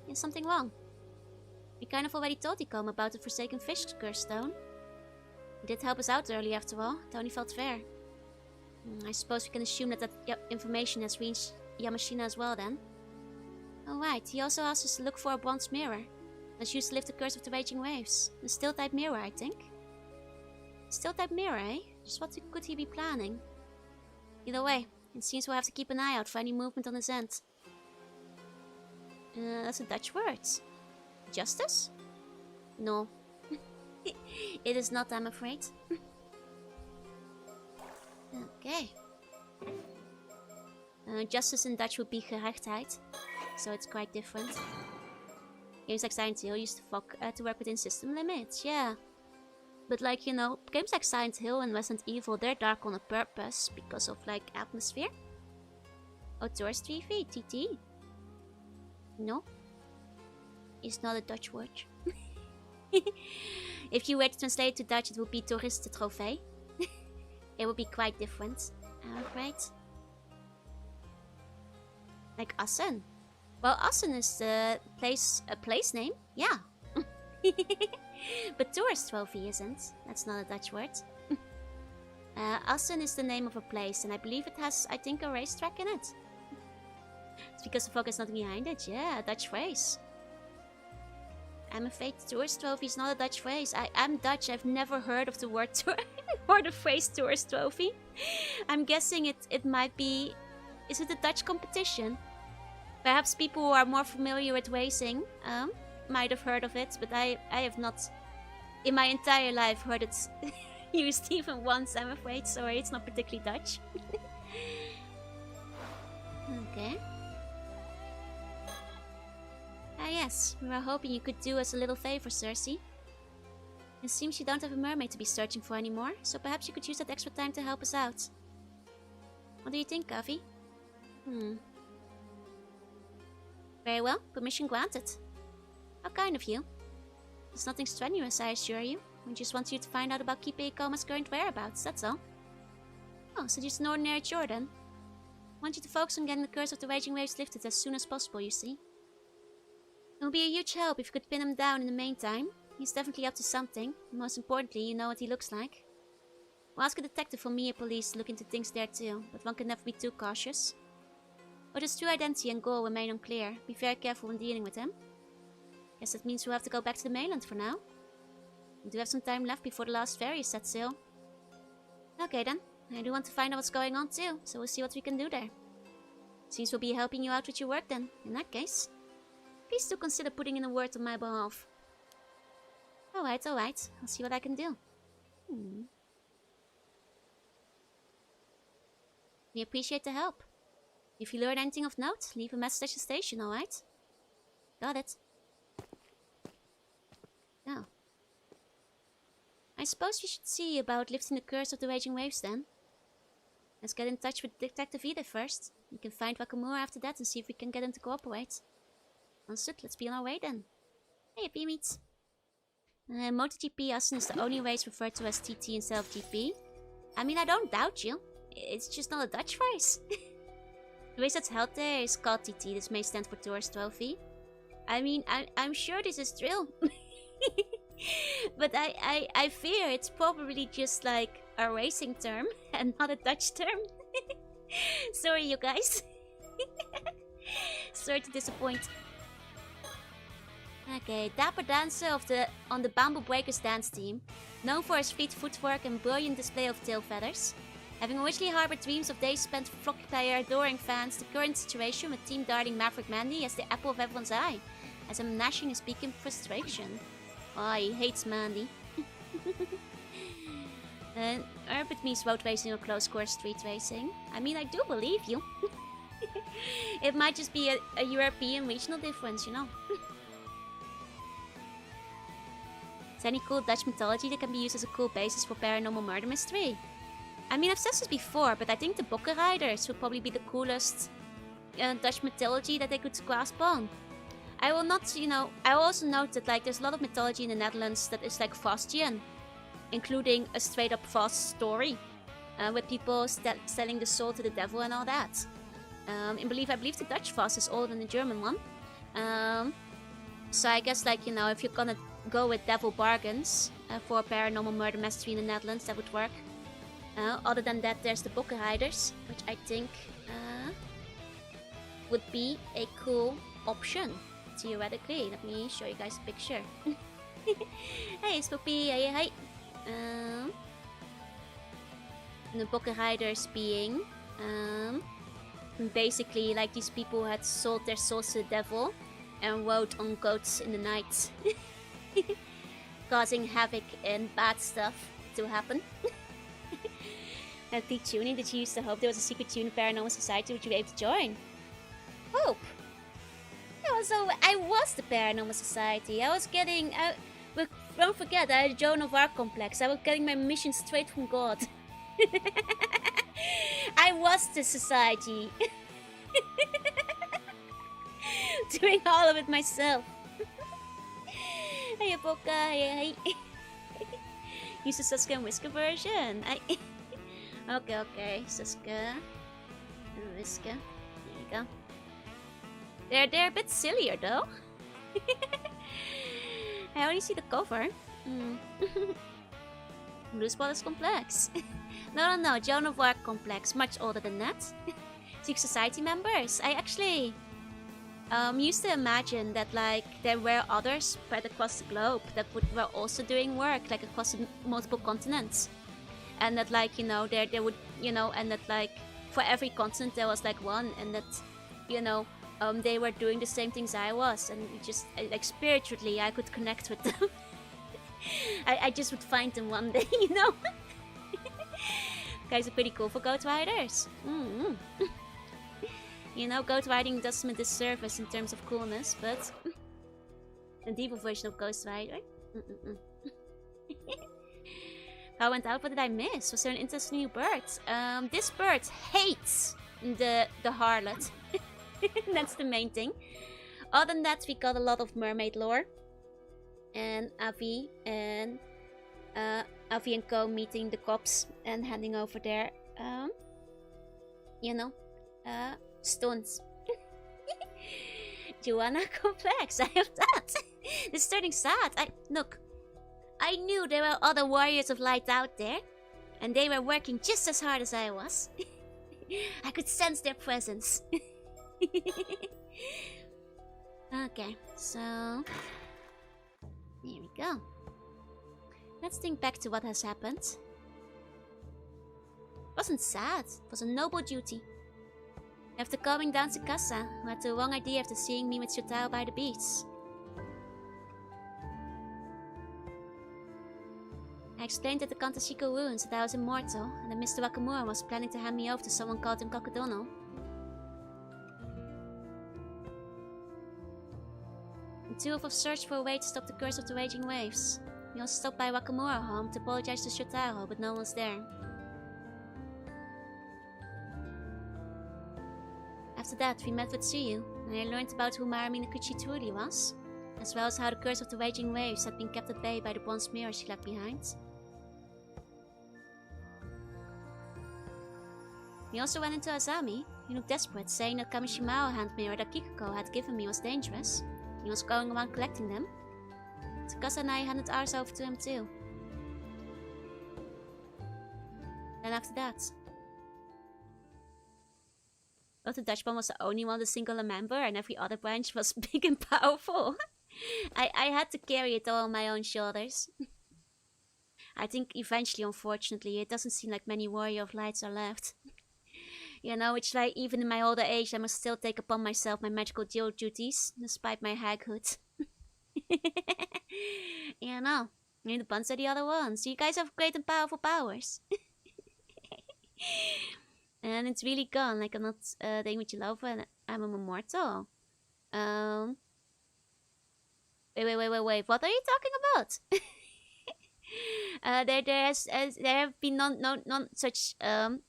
Is something wrong? We kind of already told Ikoma about the Forsaken Fish curse stone. He did help us out early after all. It only felt fair. I suppose we can assume that information has reached Yamashina as well then. Oh right, he also asked us to look for a bronze mirror. That's used to lift the curse of the raging waves. A steel type mirror, I think. Steel type mirror, eh? Just what could he be planning? Either way, it seems we'll have to keep an eye out for any movement on his end. That's a Dutch word. Justice? No. It is not, I'm afraid. Okay. Justice in Dutch would be gerechtheid. So it's quite different. Games like Silent Hill used to work within system limits, yeah. But like, you know, games like Silent Hill and Resident Evil, they're dark on a purpose because of like atmosphere. Oh, Tourist 3V, TT. No. It's not a Dutch word. If you were to translate it to Dutch, it would be Toeristentrofee. It would be quite different, I'm afraid. Like Assen. Well, Assen is a place name, yeah. But Tourist Trophy isn't. That's not a Dutch word. Assen is the name of a place, and I believe it has, I think, a racetrack in it. It's because the focus is not behind it, yeah, a Dutch phrase. I'm afraid Tourist Trophy is not a Dutch phrase. I'm Dutch, I've never heard of the word or the phrase Tourist Trophy. I'm guessing it might be... Is it a Dutch competition? Perhaps people who are more familiar with racing might have heard of it, but I have not in my entire life heard it used even once, I'm afraid. Sorry, it's not particularly Dutch. Okay. Ah yes, we were hoping you could do us a little favor, Cersei. It seems you don't have a mermaid to be searching for anymore, so perhaps you could use that extra time to help us out. What do you think, Avi? Very well, permission granted. How kind of you. It's nothing strenuous, I assure you. We just want you to find out about Kipe Ikoma's current whereabouts, that's all. Oh, so just an ordinary chore then? I want you to focus on getting the curse of the raging waves lifted as soon as possible, you see. It will be a huge help if you could pin him down in the meantime. He's definitely up to something. And most importantly, you know what he looks like. We'll ask a detective from Mia Police to look into things there too, but one can never be too cautious. But his true identity and goal remain unclear. Be very careful when dealing with him. Guess that means we'll have to go back to the mainland for now. We do have some time left before the last ferry is set sail. Okay then, I do want to find out what's going on too, so we'll see what we can do there. Seems we'll be helping you out with your work then, in that case. Please do consider putting in a word on my behalf. Alright, I'll see what I can do. We appreciate the help. If you learn anything of note, leave a message at the station, alright? Got it. Oh. I suppose we should see about lifting the curse of the raging waves then. Let's get in touch with Detective Ida first. We can find Wakamura after that and see if we can get him to cooperate. Understood, let's be on our way then. Hey, P-meets. MotoGP Assen is the only race referred to as TT instead of GP. I mean, I don't doubt you. It's just not a Dutch race. The race that's held there is called TT. This may stand for Tourist Trophy. I mean, I'm sure this is true. But I fear it's probably just like a racing term and not a Dutch term. Sorry, you guys. Sorry to disappoint. Okay, dapper dancer on the Bamboo Breakers dance team, known for his fleet footwork and brilliant display of tail feathers. Having originally harbored dreams of days spent flocking by her adoring fans, the current situation with team darling Maverick Mandy as the apple of everyone's eye, as I'm gnashing his beak in frustration. Oh, he hates Mandy. And Urbit means road racing or close course street racing. I mean, I do believe you. It might just be a European regional difference, you know. Is there any cool Dutch mythology that can be used as a cool basis for paranormal murder mystery? I mean, I've said this before, but I think the Bokkenrijders would probably be the coolest Dutch mythology that they could grasp on. I will not, you know, I will also note that like there's a lot of mythology in the Netherlands that is like Faustian, including a straight up Faust story, with people selling the soul to the devil and all that. I believe the Dutch Faust is older than the German one. So I guess like, you know, if you're gonna go with devil bargains for a paranormal murder mystery in the Netherlands, that would work. Other than that, there's the Bokkenrijders, which I think would be a cool option, theoretically. Let me show you guys a picture. Hey, Spoopy, hey. And the Bokkenrijders being basically like these people who had sold their souls to the devil and rode on goats in the night, causing havoc and bad stuff to happen. The tuning that you used to hope there was a secret tune in Paranormal Society which you were able to join. Hope. I was the Paranormal Society. I was getting. But don't forget, I had a Joan of Arc complex. I was getting my mission straight from God. I was the society. Doing all of it myself. Hey, Boca. Hey. Use the Sasuke and Whisker version. Okay. Sasuke and Whisker. There you go. They're a bit sillier though. I only see the cover. Blue Spot is complex. No, Joan of Arc complex. Much older than that. Secret Society members. I actually used to imagine that like there were others spread across the globe that were also doing work like across multiple continents, and that like, you know, there would, you know, and that like for every continent there was like one, and that, you know, they were doing the same things I was, and just like spiritually I could connect with them. I just would find them one day, you know. Guys are pretty cool for Goat Riders. You know, Goat Riding does them a disservice in terms of coolness, but a devil version of Ghost Rider. How went out? What did I miss? Was there an interesting new bird? This bird hates the harlot. That's the main thing. Other than that, we got a lot of mermaid lore. And Avi and Co meeting the cops and handing over their, you know, stones. Jorunna complex. I have that. This is turning sad. Look. I knew there were other warriors of light out there, and they were working just as hard as I was. I could sense their presence. Okay, so here we go. Let's think back to what has happened. It wasn't sad, it was a noble duty. After coming down to Casa, who had the wrong idea after seeing me with Shotaro by the beach. I explained at the Kantashiko ruins that I was immortal, and that Mr. Wakamura was planning to hand me over to someone called him Kokodono. The two of us searched for a way to stop the curse of the raging waves. We also stopped by Wakamura home to apologize to Shotaro, but no one was there. After that, we met with Tsuyu, and I learned about who Marimina Kuchi truly was. As well as how the curse of the raging waves had been kept at bay by the bronze mirror she left behind. We also went into Azami. He looked desperate, saying that Kamishimao hand mirror that Kiko had given me was dangerous. He was going around collecting them. Tsukasa and I handed ours over to him too. Then after that... But the Dutch one was the only one with a singular member and every other branch was big and powerful. I had to carry it all on my own shoulders. I think eventually, unfortunately, it doesn't seem like many warrior of lights are left. You know, it's like even in my older age I must still take upon myself my magical dual duties, despite my haghood. You know, the buns are the other ones. You guys have great and powerful powers. And it's really gone, like I'm not doing what you love and I'm immortal. Wait, what are you talking about? There have been none such,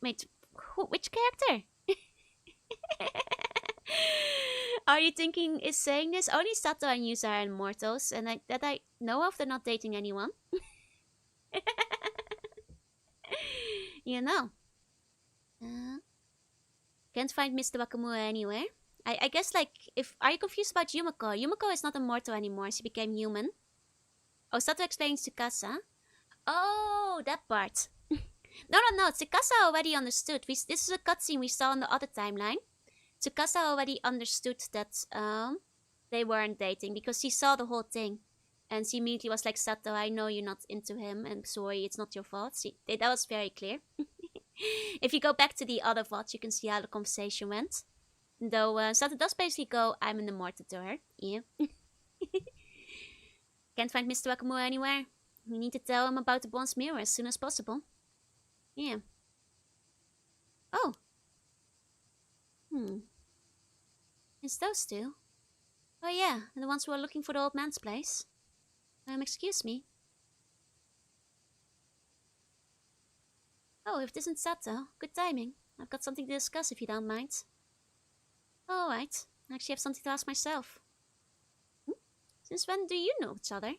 wait, which character? Are you thinking is saying this? Only Sato and Yusa are immortals, and that I know of, they're not dating anyone. You know. Can't find Mr. Wakamura anywhere. I guess, like, are you confused about Yumiko? Yumiko is not immortal anymore, she became human. Oh, Sato explains Tsukasa. Oh, that part. No, Tsukasa already understood. This is a cutscene we saw on the other timeline. Tsukasa already understood that they weren't dating because she saw the whole thing. And she immediately was like, Sato, I know you're not into him, and sorry, it's not your fault. That was very clear. If you go back to the other VODs, you can see how the conversation went. Though Sato does basically go, I'm an immortal to her. Yeah. Can't find Mr. Wakamura anywhere. We need to tell him about the bronze mirror as soon as possible. Yeah. Oh. It's those two. Oh yeah, and the ones who are looking for the old man's place. Excuse me. Oh, if this isn't Sato, good timing. I've got something to discuss if you don't mind. Alright, I actually have something to ask myself. Since when do you know each other?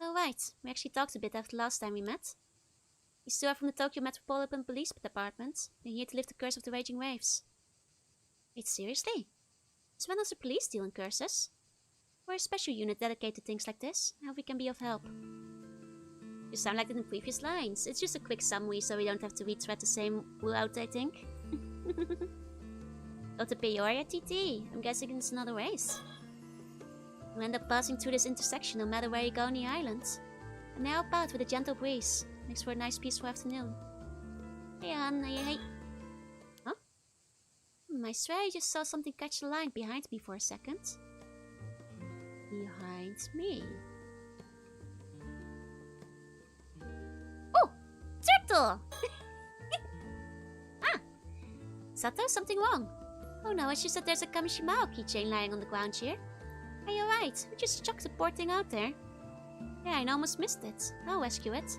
Oh right, we actually talked a bit after the last time we met. These two are from the Tokyo Metropolitan Police Department. They're here to lift the curse of the raging waves. Wait, seriously? Since when does the police deal in curses? We're a special unit dedicated to things like this. How we can be of help. You sound like that in previous lines. It's just a quick summary so we don't have to retread the same route, I think. Got the Peoria TT. I'm guessing it's another race. You end up passing through this intersection no matter where you go on the island. And they help out with a gentle breeze. Makes for a nice peaceful afternoon. Hey hon, hey. Huh? I swear I just saw something catch the line behind me for a second. Behind me? Oh! Turtle! Ah! Sato, something wrong? Oh no, it's just that there's a Kamishimao keychain lying on the ground here. Hey, you're right. We just chucked the poor thing out there. Yeah, I almost missed it. I'll rescue it.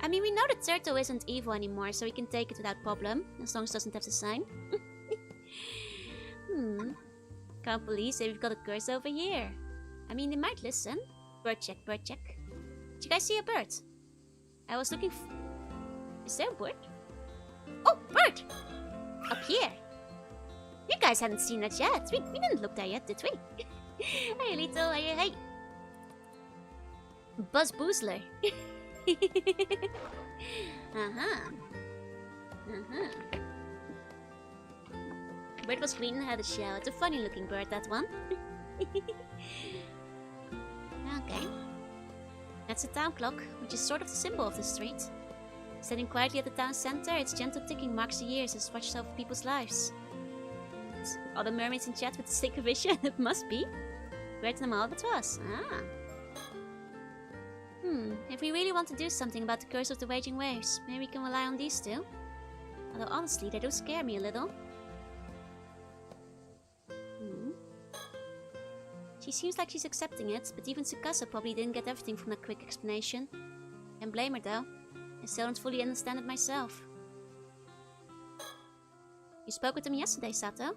I mean, we know the turtle isn't evil anymore, so we can take it without problem, as long as it doesn't have the sign. Can't believe we've got a curse over here. I mean, they might listen. Bird check, bird check. Did you guys see a bird? I was looking Is there a bird? Oh, bird! Up here. You guys hadn't seen that yet. We didn't look there yet, did we? Hey, Lito, hey. Buzz Boozler. Bird was green and had a shell. It's a funny looking bird, that one. Okay. That's the town clock, which is sort of the symbol of the street. Standing quietly at the town center, its gentle ticking marks the years it's watched over people's lives. Other mermaids in chat with the sick vision, it must be. Great them albatross. Ah. If we really want to do something about the curse of the raging waves, maybe we can rely on these two. Although honestly, they do scare me a little. She seems like she's accepting it, but even Tsukasa probably didn't get everything from that quick explanation. Can't blame her though. I still don't fully understand it myself. You spoke with them yesterday, Sato?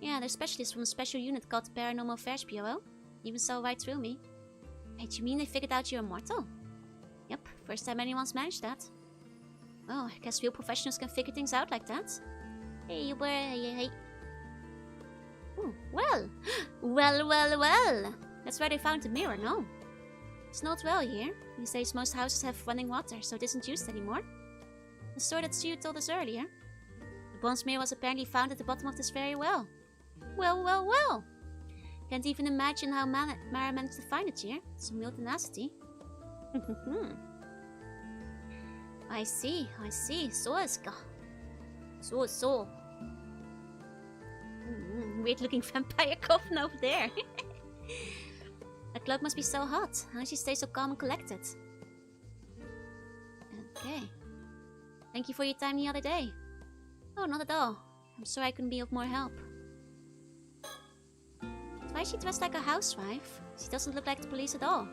Yeah, they're specialists from a special unit called the Paranormal Affairs Bureau. even so right through me. Wait, you mean they figured out you're immortal? Yep, first time anyone's managed that. Oh, I guess real professionals can figure things out like that. Hey, you were... Hey. Ooh, well. well. That's where they found the mirror, no? It's not well here. These days most houses have running water, so it isn't used anymore. The story that Stu told us earlier. The bronze mirror was apparently found at the bottom of this very well. Well. Can't even imagine how Mara managed to find it here. Some real tenacity. I see. So. Weird looking vampire coffin over there. That cloak must be so hot. How does she stay so calm and collected? Okay. Thank you for your time the other day. Oh, not at all. I'm sorry I couldn't be of more help. Why is she dressed like a housewife? She doesn't look like the police at all.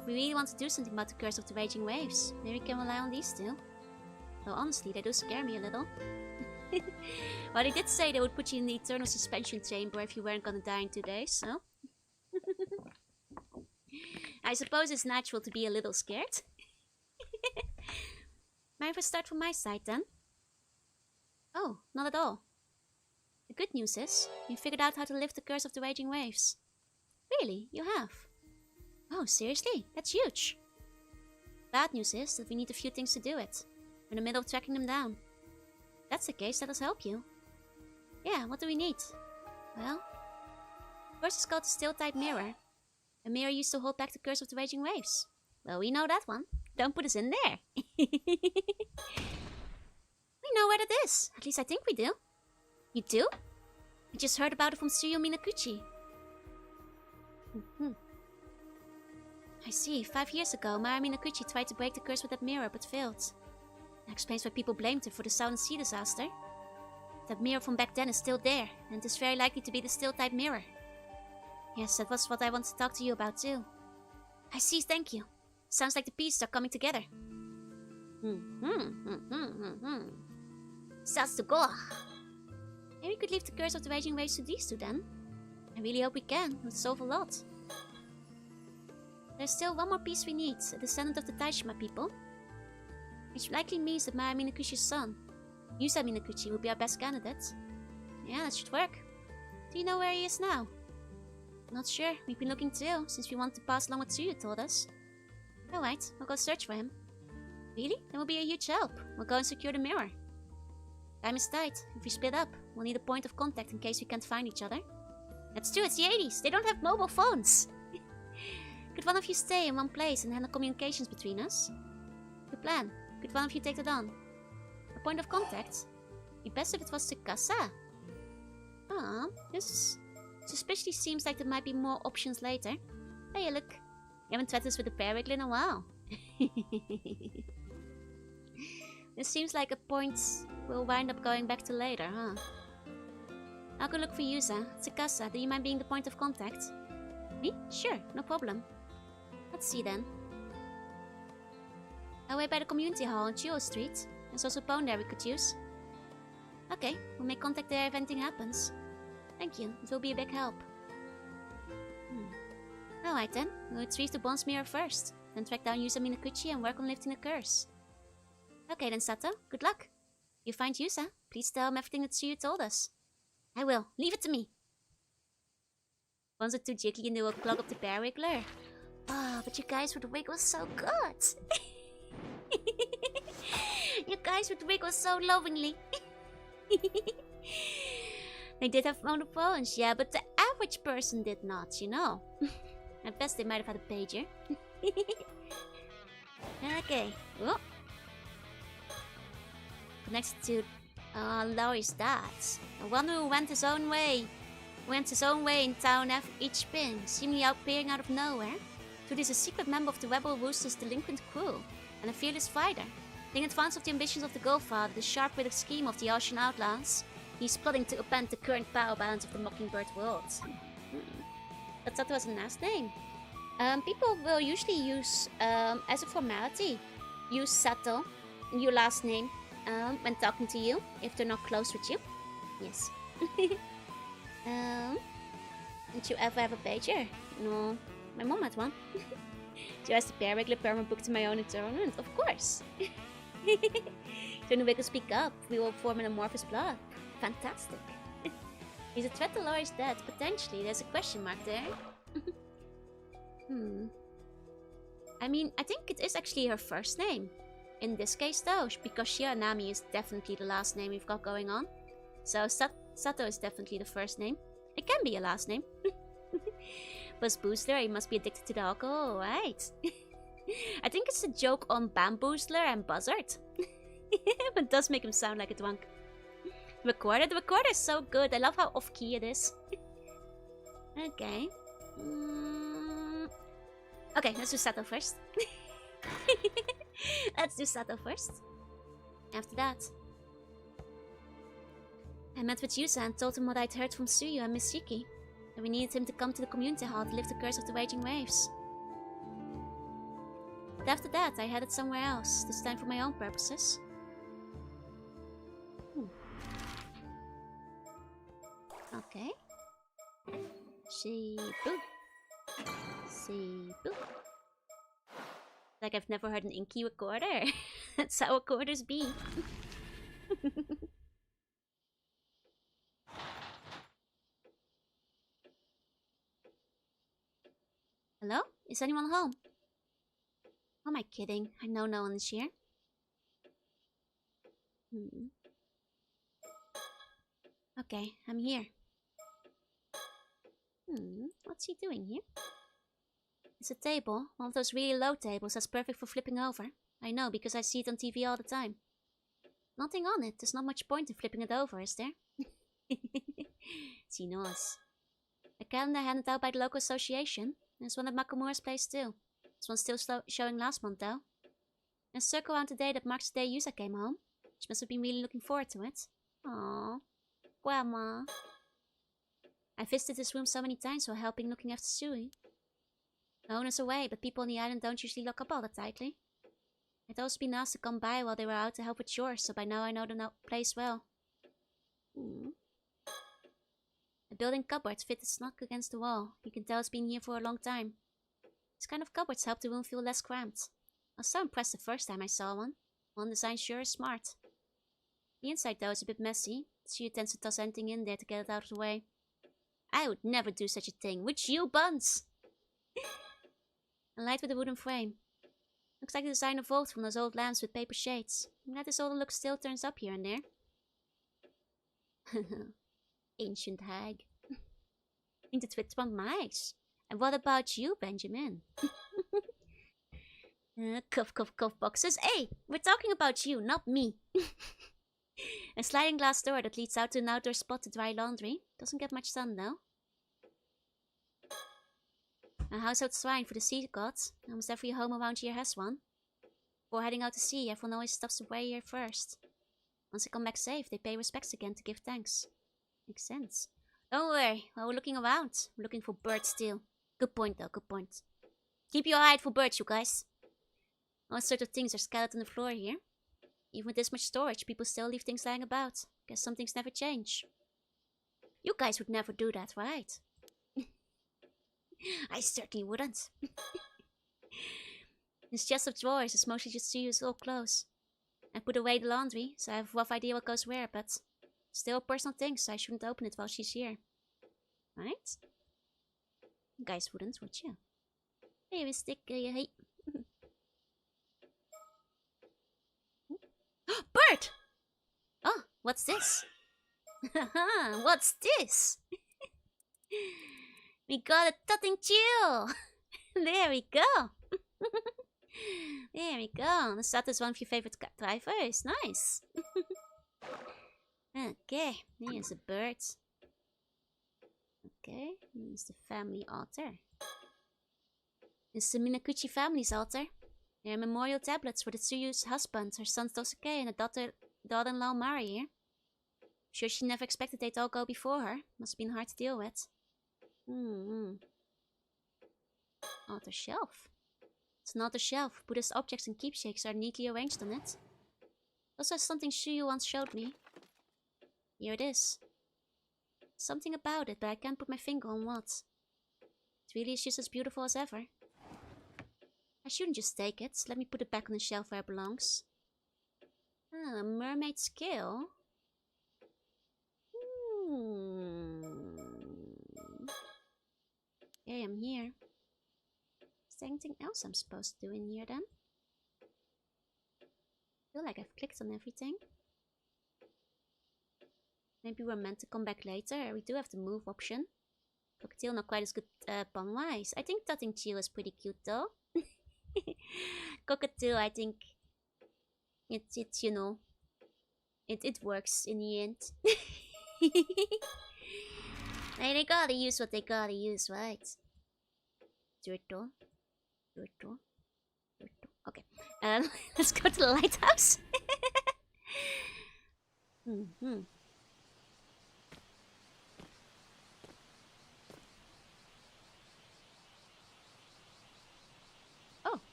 If we really want to do something about the curse of the raging waves, maybe we can rely on these two. Though honestly, they do scare me a little. Well, they did say they would put you in the eternal suspension chamber if you weren't gonna die in 2 days, so... I suppose it's natural to be a little scared. Mind if I start from my side then? Oh, not at all. The good news is, you figured out how to lift the curse of the raging waves. Really? You have? Oh, seriously? That's huge. Bad news is that we need a few things to do it. We're in the middle of tracking them down. If that's the case, let us help you. Yeah, what do we need? Well, first is called the still-type mirror. A mirror used to hold back the curse of the raging waves. Well, we know that one. Don't put us in there. We know where that is. At least I think we do. You do? I just heard about it from Tsuyu Minakuchi. I see. 5 years ago, Mara Minakuchi tried to break the curse with that mirror, but failed. That explains why people blamed her for the Southern Sea disaster. That mirror from back then is still there, and it is very likely to be the still-type mirror. Yes, that was what I wanted to talk to you about too. I see, thank you. Sounds like the pieces are coming together. That's the goal. Maybe we could leave the curse of the raging waves to these two then. I really hope we can. It would solve a lot. There's still one more piece we need, a descendant of the Taishima people. Which likely means that Mara Minakushi's son, Yusa Minakuchi, will be our best candidate. Yeah, that should work. Do you know where he is now? Not sure. We've been looking too, since we wanted to pass along what Tsuyu told us. Alright, we'll go search for him. Really? That will be a huge help. We'll go and secure the mirror. Time is tight. If we split up, we'll need a point of contact in case we can't find each other. That's true, it's the 80s. They don't have mobile phones. Could one of you stay in one place and handle communications between us? Good plan. Could one of you take that on? A point of contact? Be best if it was Tsukasa. Ah, this suspiciously seems like there might be more options later. Hey, look. You haven't tried this with a paragraph in a while. This seems like a point we'll wind up going back to later, huh? I'll go look for Yusa. Tsukasa, do you mind being the point of contact? Me? Sure, no problem. Let's see then. Away by the community hall on Chuo Street. There's also a phone there we could use. Okay, we'll make contact there if anything happens. Thank you, it will be a big help. Alright then, we'll retrieve the bronze mirror first. Then track down Yusa Minakuchi and work on lifting the curse. Okay then, Sato, good luck. If you find Yusa, please tell him everything that Tsuyu told us. I will, leave it to me. Bones are too jiggly and they will clog up the bear wiggler. Ah, but you guys with the wig was so good. You guys with the wig was so lovingly. They did have phone phones, yeah, but the average person did not, you know. At best they might have had a pager. Okay. Oh. Next to Laurie's dad. The one who went his own way. In town each spin, seemingly appearing out of nowhere. Dude is a secret member of the Rebel Rooster's delinquent crew, and a fearless fighter. In advance of the ambitions of the Godfather, the sharp-witted scheme of the Ocean Outlaws, he's plotting to upend the current power balance of the Mockingbird world. I thought that was a nice name. People will usually use, as a formality, use Sato, your last name, when talking to you, if they're not close with you. Yes. Did you ever have a pager? No, my mom had one. Do I spare regular permanent book to my own environment? Of course. Don't we could speak up. We will form an amorphous block. Fantastic. Is a threat to Laura's death? Potentially. There's a question mark there. I mean, I think it is actually her first name. In this case though, because Shiranami is definitely the last name we've got going on. So Sato is definitely the first name. It can be a last name. Buzz Boostler, he must be addicted to the alcohol, right? I think it's a joke on Bamboozler and Buzzard. But it does make him sound like a drunk. The recorder is so good. I love how off-key it is. Okay. Okay, let's do Sato first. Let's do Sato first. After that. I met with Yusa and told him what I'd heard from Suyu and Miss Shiki. And we needed him to come to the community hall to lift the curse of the raging waves. But after that, I headed somewhere else, this time for my own purposes. Okay. Shibu. Shibu. Like I've never heard an inky recorder. That's how recorders be. Hello? Is anyone home? Who am I kidding? I know no one is here. Okay, I'm here. What's he doing here? It's a table, one of those really low tables that's perfect for flipping over. I know, because I see it on TV all the time. Nothing on it, there's not much point in flipping it over, is there? She knows. A calendar handed out by the local association. There's one at Makamura's place too. This one's still showing last month though. And a circle around the day that marks the day Yusa came home. She must have been really looking forward to it. Aww. Grandma. I visited this room so many times while helping looking after Sui. The owner's away, but people on the island don't usually lock up all that tightly. I'd also been asked to come by while they were out to help with chores, so by now I know the place well. The building cupboards fitted snug against the wall. You can tell it's been here for a long time. These kind of cupboards help the room feel less cramped. I was so impressed the first time I saw one. One design sure is smart. The inside though is a bit messy. She tends to toss anything in there to get it out of the way. I would never do such a thing. Would you, Buns? A light with a wooden frame. Looks like the design evolved from those old lamps with paper shades. I'm glad this older look still turns up here and there. Ancient hag. Into Twitspond mice. And what about you, Benjamin? Cough, cough, cough boxes. Hey, we're talking about you, not me. A sliding glass door that leads out to an outdoor spot to dry laundry. Doesn't get much sun though. A household shrine for the sea gods. Almost every home around here has one. Before heading out to sea, everyone always stops away here first. Once they come back safe, they pay respects again to give thanks. Makes sense. Don't worry, while we're looking around, we're looking for birds still. Good point though, good point. Keep your eye out for birds, you guys. All sorts of things are scattered on the floor here. Even with this much storage, people still leave things lying about. Guess some things never change. You guys would never do that, right? I certainly wouldn't. This chest of drawers is mostly just to use old clothes. I put away the laundry, so I have a rough idea what goes where, but still personal things, so I shouldn't open it while she's here. Right? You guys wouldn't, would you? Here we stick, hey. Bird! Oh, what's this? What's this? We got a tutting chill! There we go! There we go. The Sato is one of your favorite drivers. Nice! Okay, here's a bird. Okay, here's the family altar. This is the Minakuchi family's altar. There are memorial tablets for the Tsuyu's husband, her son Tosuke, and a daughter-in-law Mari here. Sure she never expected they'd all go before her. Must have been hard to deal with. Altar shelf. It's an altar shelf. Buddhist objects and keepsakes are neatly arranged on it. Also something Shuyu once showed me. Here it is. Something about it, but I can't put my finger on what. It really is just as beautiful as ever. I shouldn't just take it. Let me put it back on the shelf where it belongs. Ah, mermaid scale. Okay, I'm here. Is there anything else I'm supposed to do in here then? I feel like I've clicked on everything. Maybe we're meant to come back later. We do have the move option. Cocktail not quite as good pun-wise. I think Tutting Chill is pretty cute though. Cockatoo, I think it's you know, it works in the end. Hey, they gotta use what they gotta use, right? Turtle. Okay, let's go to the lighthouse.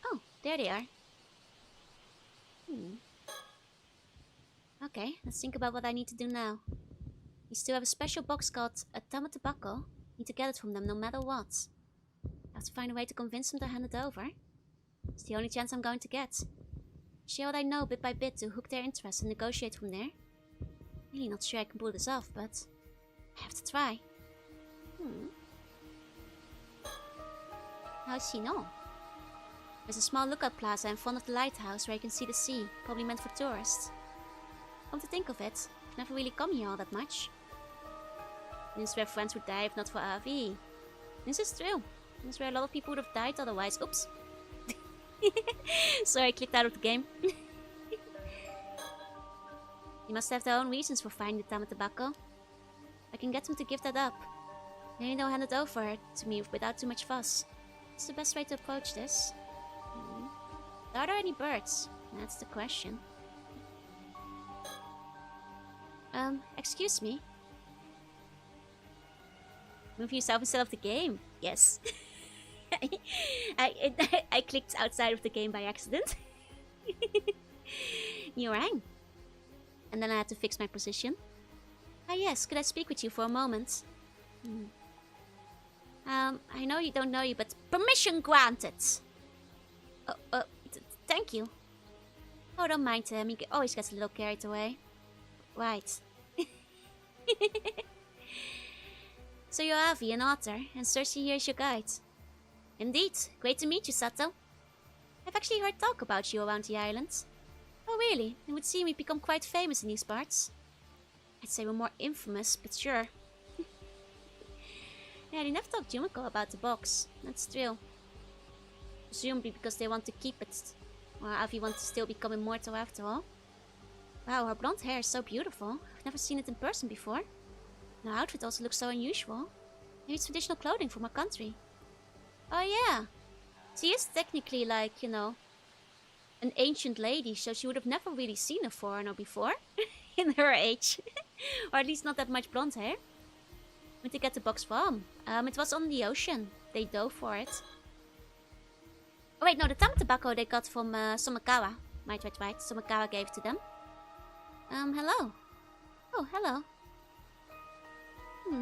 Oh, there they are. Okay, let's think about what I need to do now. We still have a special box called a Tobacco. Need to get it from them no matter what. I have to find a way to convince them to hand it over. It's the only chance I'm going to get. Share what I know bit by bit to hook their interest and negotiate from there. Really not sure I can pull this off, but I have to try. How's she know? There's a small lookout plaza in front of the lighthouse where you can see the sea, probably meant for tourists. Come to think of it, I've never really come here all that much. This is where friends would die if not for RV. This is true. This is where a lot of people would have died otherwise. Oops. Sorry, I clicked out of the game. You must have their own reasons for finding the Tobacco. I can get them to give that up. Maybe they'll hand it over to me without too much fuss. What's the best way to approach this? Are there any birds? That's the question. Excuse me. Move yourself instead of the game. Yes. I clicked outside of the game by accident. You rang. And then I had to fix my position. Ah yes, could I speak with you for a moment? I know you don't know you, but permission granted. Thank you. Oh, don't mind him. He always gets a little carried away. Right. So you're Avi, an otter, and Cersei here is your guide. Indeed. Great to meet you, Sato. I've actually heard talk about you around the island. Oh, really? It would seem we've become quite famous in these parts. I'd say we're more infamous, but sure. Yeah, they never talked to Yumiko about the box. That's true. Presumably because they want to keep it. Or Avi wants to still become immortal after all. Wow, her blonde hair is so beautiful. I've never seen it in person before. And her outfit also looks so unusual. Maybe it's traditional clothing from her country. Oh yeah. She is technically like, you know, an ancient lady, so she would have never really seen a foreigner before. In her age. Or at least not that much blonde hair. Where'd they get the box from? It was on the ocean. They dove for it. Oh wait, no, the Tobacco they got from Somakawa. Right. Somakawa gave it to them. Hello. Oh, hello.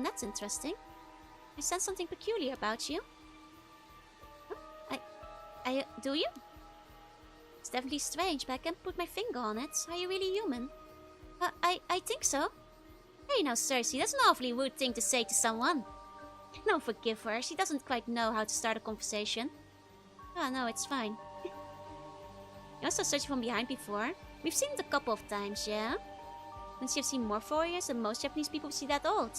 That's interesting. I sense something peculiar about you. Do you? It's definitely strange, but I can't put my finger on it. Are you really human? I think so. Hey now, Cersei, that's an awfully rude thing to say to someone. No, forgive her. She doesn't quite know how to start a conversation. Oh, no, it's fine. You also searched from behind before. We've seen it a couple of times, yeah? Once you've seen more warriors than most Japanese people see that old.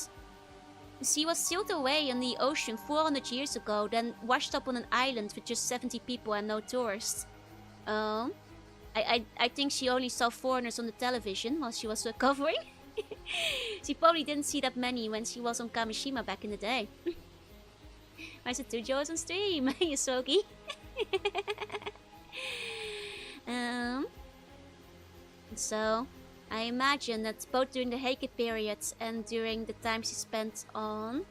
The sea was sealed away in the ocean 400 years ago, then washed up on an island with just 70 people and no tourists. I think she only saw foreigners on the television while she was recovering. She probably didn't see that many when she was on Kamishima back in the day. Why is it 2 Joes on stream? You soggy. So, I imagine that both during the Heike period and during the time she spent on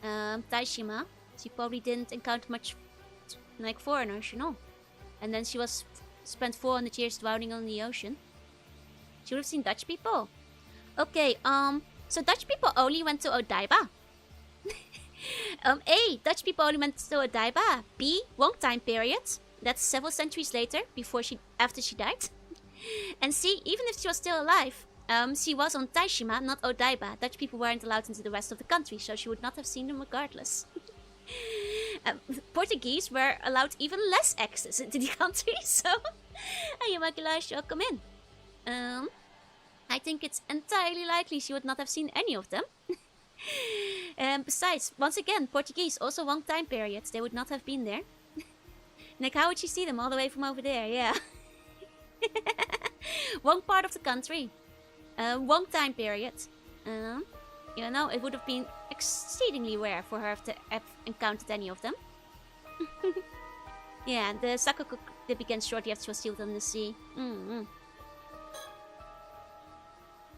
Taishima, she probably didn't encounter much like foreigners, you know. And then she spent 400 years drowning on the ocean. She would have seen Dutch people. Okay, so Dutch people only went to Odaiba. A, Dutch people only went to Odaiba. B, long time period. That's several centuries later, after she died. And C, even if she was still alive, she was on Taishima, not Odaiba. Dutch people weren't allowed into the rest of the country, so she would not have seen them regardless. Portuguese were allowed even less access into the country, so Ayumakila, welcome in. I think it's entirely likely she would not have seen any of them. Besides, once again, Portuguese, also long time periods, they would not have been there. Like, how would she see them all the way from over there? Yeah. One part of the country. One time period. You know, it would have been exceedingly rare for her to have encountered any of them. Yeah, the Sakoku that began shortly after she was sealed on the sea.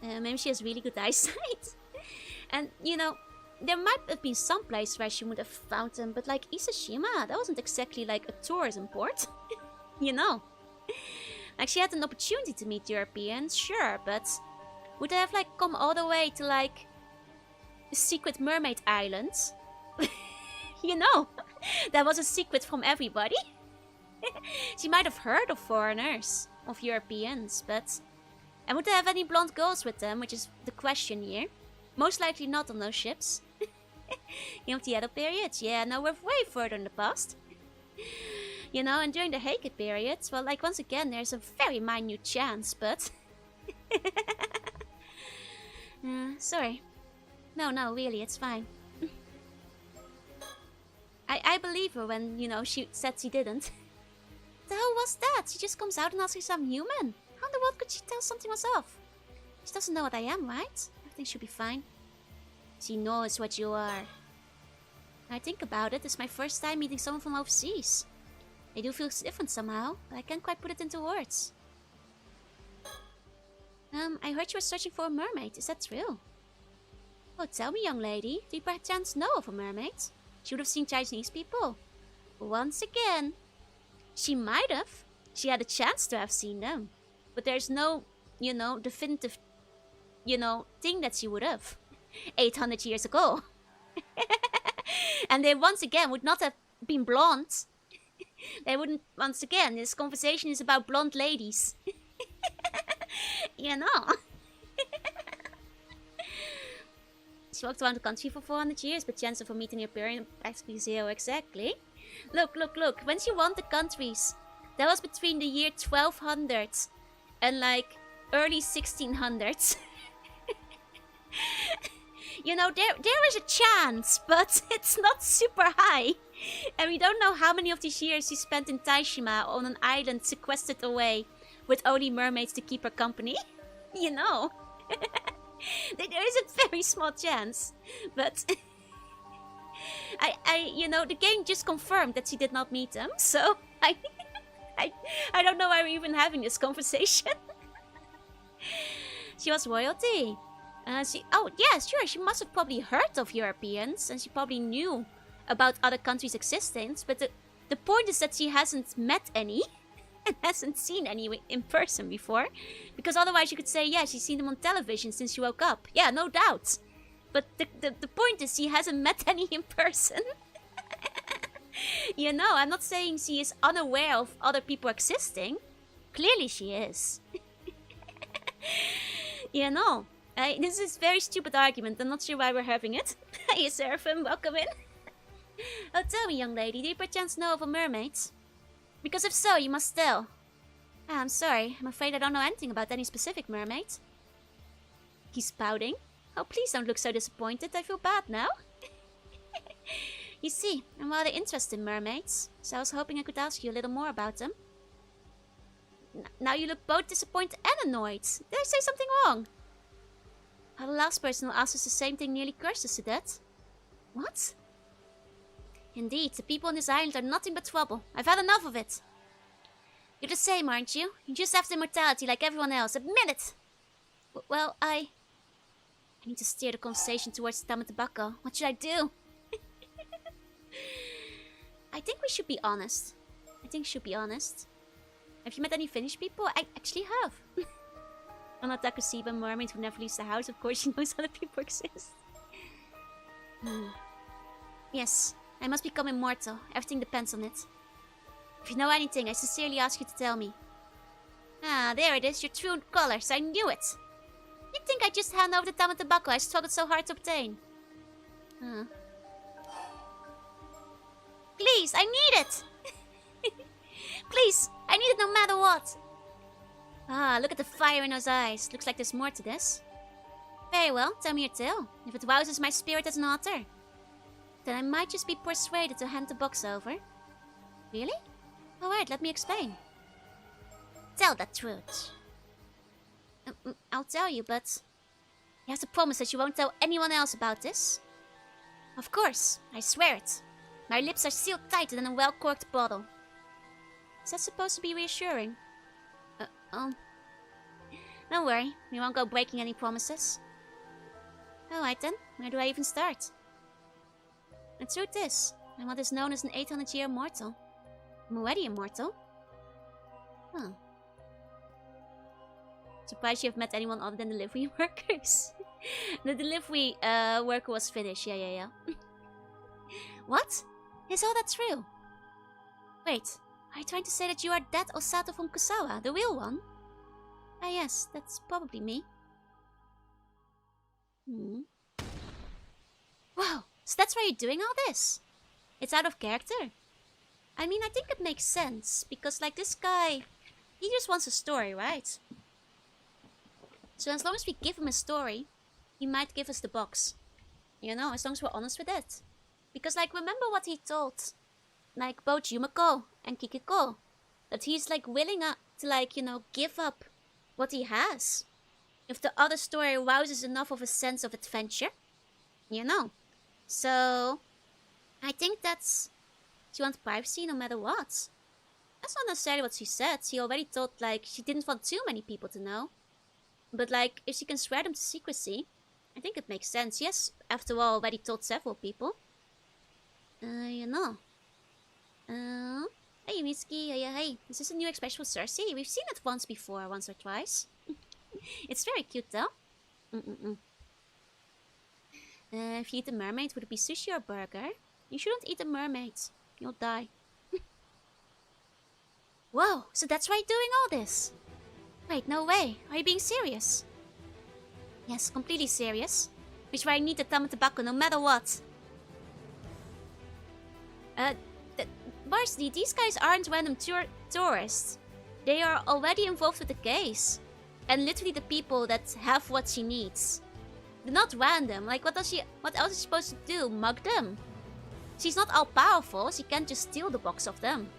Maybe she has really good eyesight. And, you know, there might have been some place where she would have found them, but like Isashima, that wasn't exactly like a tourism port. You know. Like, she had an opportunity to meet Europeans, sure, but would they have like come all the way to like the secret mermaid islands? You know, that was a secret from everybody. She might have heard of foreigners, of Europeans, but... And would they have any blonde girls with them, which is the question here? Most likely not on those ships. You know, the Edo periods, yeah, no, we're way further in the past. You know, and during the Heike periods, well, like, once again, there's a very minute chance, but... Sorry. No, really, it's fine. I believe her when, you know, she said she didn't. The hell was that? She just comes out and asks if I'm human. How in the world could she tell something was off? She doesn't know what I am, right? Everything should be fine. She knows what you are. I think about it, it's my first time meeting someone from overseas. I do feel different somehow, but I can't quite put it into words. I heard you were searching for a mermaid, is that true? Oh, tell me, young lady, do you by chance know of a mermaid? She would have seen Chinese people. Once again, she might have. She had a chance to have seen them. But there's no, you know, definitive, you know, thing that she would have. 800 years ago. And they once again would not have been blonde. They wouldn't, once again, this conversation is about blonde ladies. You know. She walked around the country for 400 years, but chance of her meeting her parent practically zero exactly. Look. When she won the countries, that was between the year 1200 and like early 1600s. You know, there is a chance, but it's not super high. And we don't know how many of these years she spent in Taishima on an island sequestered away with only mermaids to keep her company. You know. There is a very small chance. But you know, the game just confirmed that she did not meet them, so I don't know why we're even having this conversation. She was royalty. Oh yeah, sure, she must have probably heard of Europeans, and she probably knew about other countries' existence, but the point is that she hasn't met any, and hasn't seen any in person before, because otherwise you could say, yeah, she's seen them on television since she woke up. Yeah, no doubt. But the point is she hasn't met any in person. You know, I'm not saying she is unaware of other people existing. Clearly she is. You know, this is a very stupid argument. I'm not sure why we're having it. Hey, Seraphim, welcome in. Oh, tell me, young lady, do you perchance know of a mermaid? Because if so, you must tell. I'm sorry, I'm afraid I don't know anything about any specific mermaid. He's pouting. Oh, please don't look so disappointed, I feel bad now. You see, I'm rather interested in mermaids, so I was hoping I could ask you a little more about them. Now you look both disappointed and annoyed. Did I say something wrong? Oh, the last person who asked us the same thing nearly cursed us to death. What? Indeed, the people on this island are nothing but trouble. I've had enough of it. You're the same, aren't you? You just have the immortality like everyone else. Admit it! Well, I need to steer the conversation towards Tamatabako. What should I do? I think we should be honest. Have you met any Finnish people? I actually have. Onatakusiba mermaid who never leaves the house. Of course she knows other people exist. Yes, I must become immortal. Everything depends on it. If you know anything, I sincerely ask you to tell me. Ah, there it is, your true colors. I knew it. You'd think I'd just hand over the Tama Tobacco I struggled so hard to obtain. Please, I need it! Please, I need it no matter what. Ah, look at the fire in those eyes. Looks like there's more to this. Very well, tell me your tale. If it rouses my spirit as an author, then I might just be persuaded to hand the box over. Really? Alright, let me explain. Tell the truth. I'll tell you, but you have to promise that you won't tell anyone else about this. Of course, I swear it. My lips are sealed tighter than a well-corked bottle. Is that supposed to be reassuring? Don't worry, we won't go breaking any promises. Alright then, where do I even start? The truth is, I'm what is known as an 800-year immortal. I'm already immortal. Huh. Surprised you have met anyone other than delivery workers. The delivery worker was Finnish, yeah. What? Is all that true? Wait, are you trying to say that you are that Osato from Kusawa, the real one? Ah yes, that's probably me. Wow, so that's why you're doing all this? It's out of character. I mean, I think it makes sense, because like this guy, he just wants a story, right? So as long as we give him a story, he might give us the box. You know, as long as we're honest with it. Because like, remember what he told, like both Yumiko and Kiko, that he's like willing to like, you know, give up what he has if the other story arouses enough of a sense of adventure, you know. So I think that's, she wants privacy no matter what. That's not necessarily what she said. She already told like she didn't want too many people to know, but like if she can swear them to secrecy, I think it makes sense. Yes, after all, already told several people. You know. Hey Mitsuki, hey, is this a new expression for Cersei? We've seen it once before, once or twice. It's very cute though. If you eat a mermaid, would it be sushi or burger? You shouldn't eat a mermaid. You'll die. Whoa, so that's why you're doing all this? Wait, no way. Are you being serious? Yes, completely serious. Which is why I need the Tama Tobacco no matter what. Varsity, these guys aren't random tourists. They are already involved with the case. And literally the people that have what she needs. They're not random. Like, what else is she supposed to do? Mug them? She's not all powerful. She can't just steal the box of them.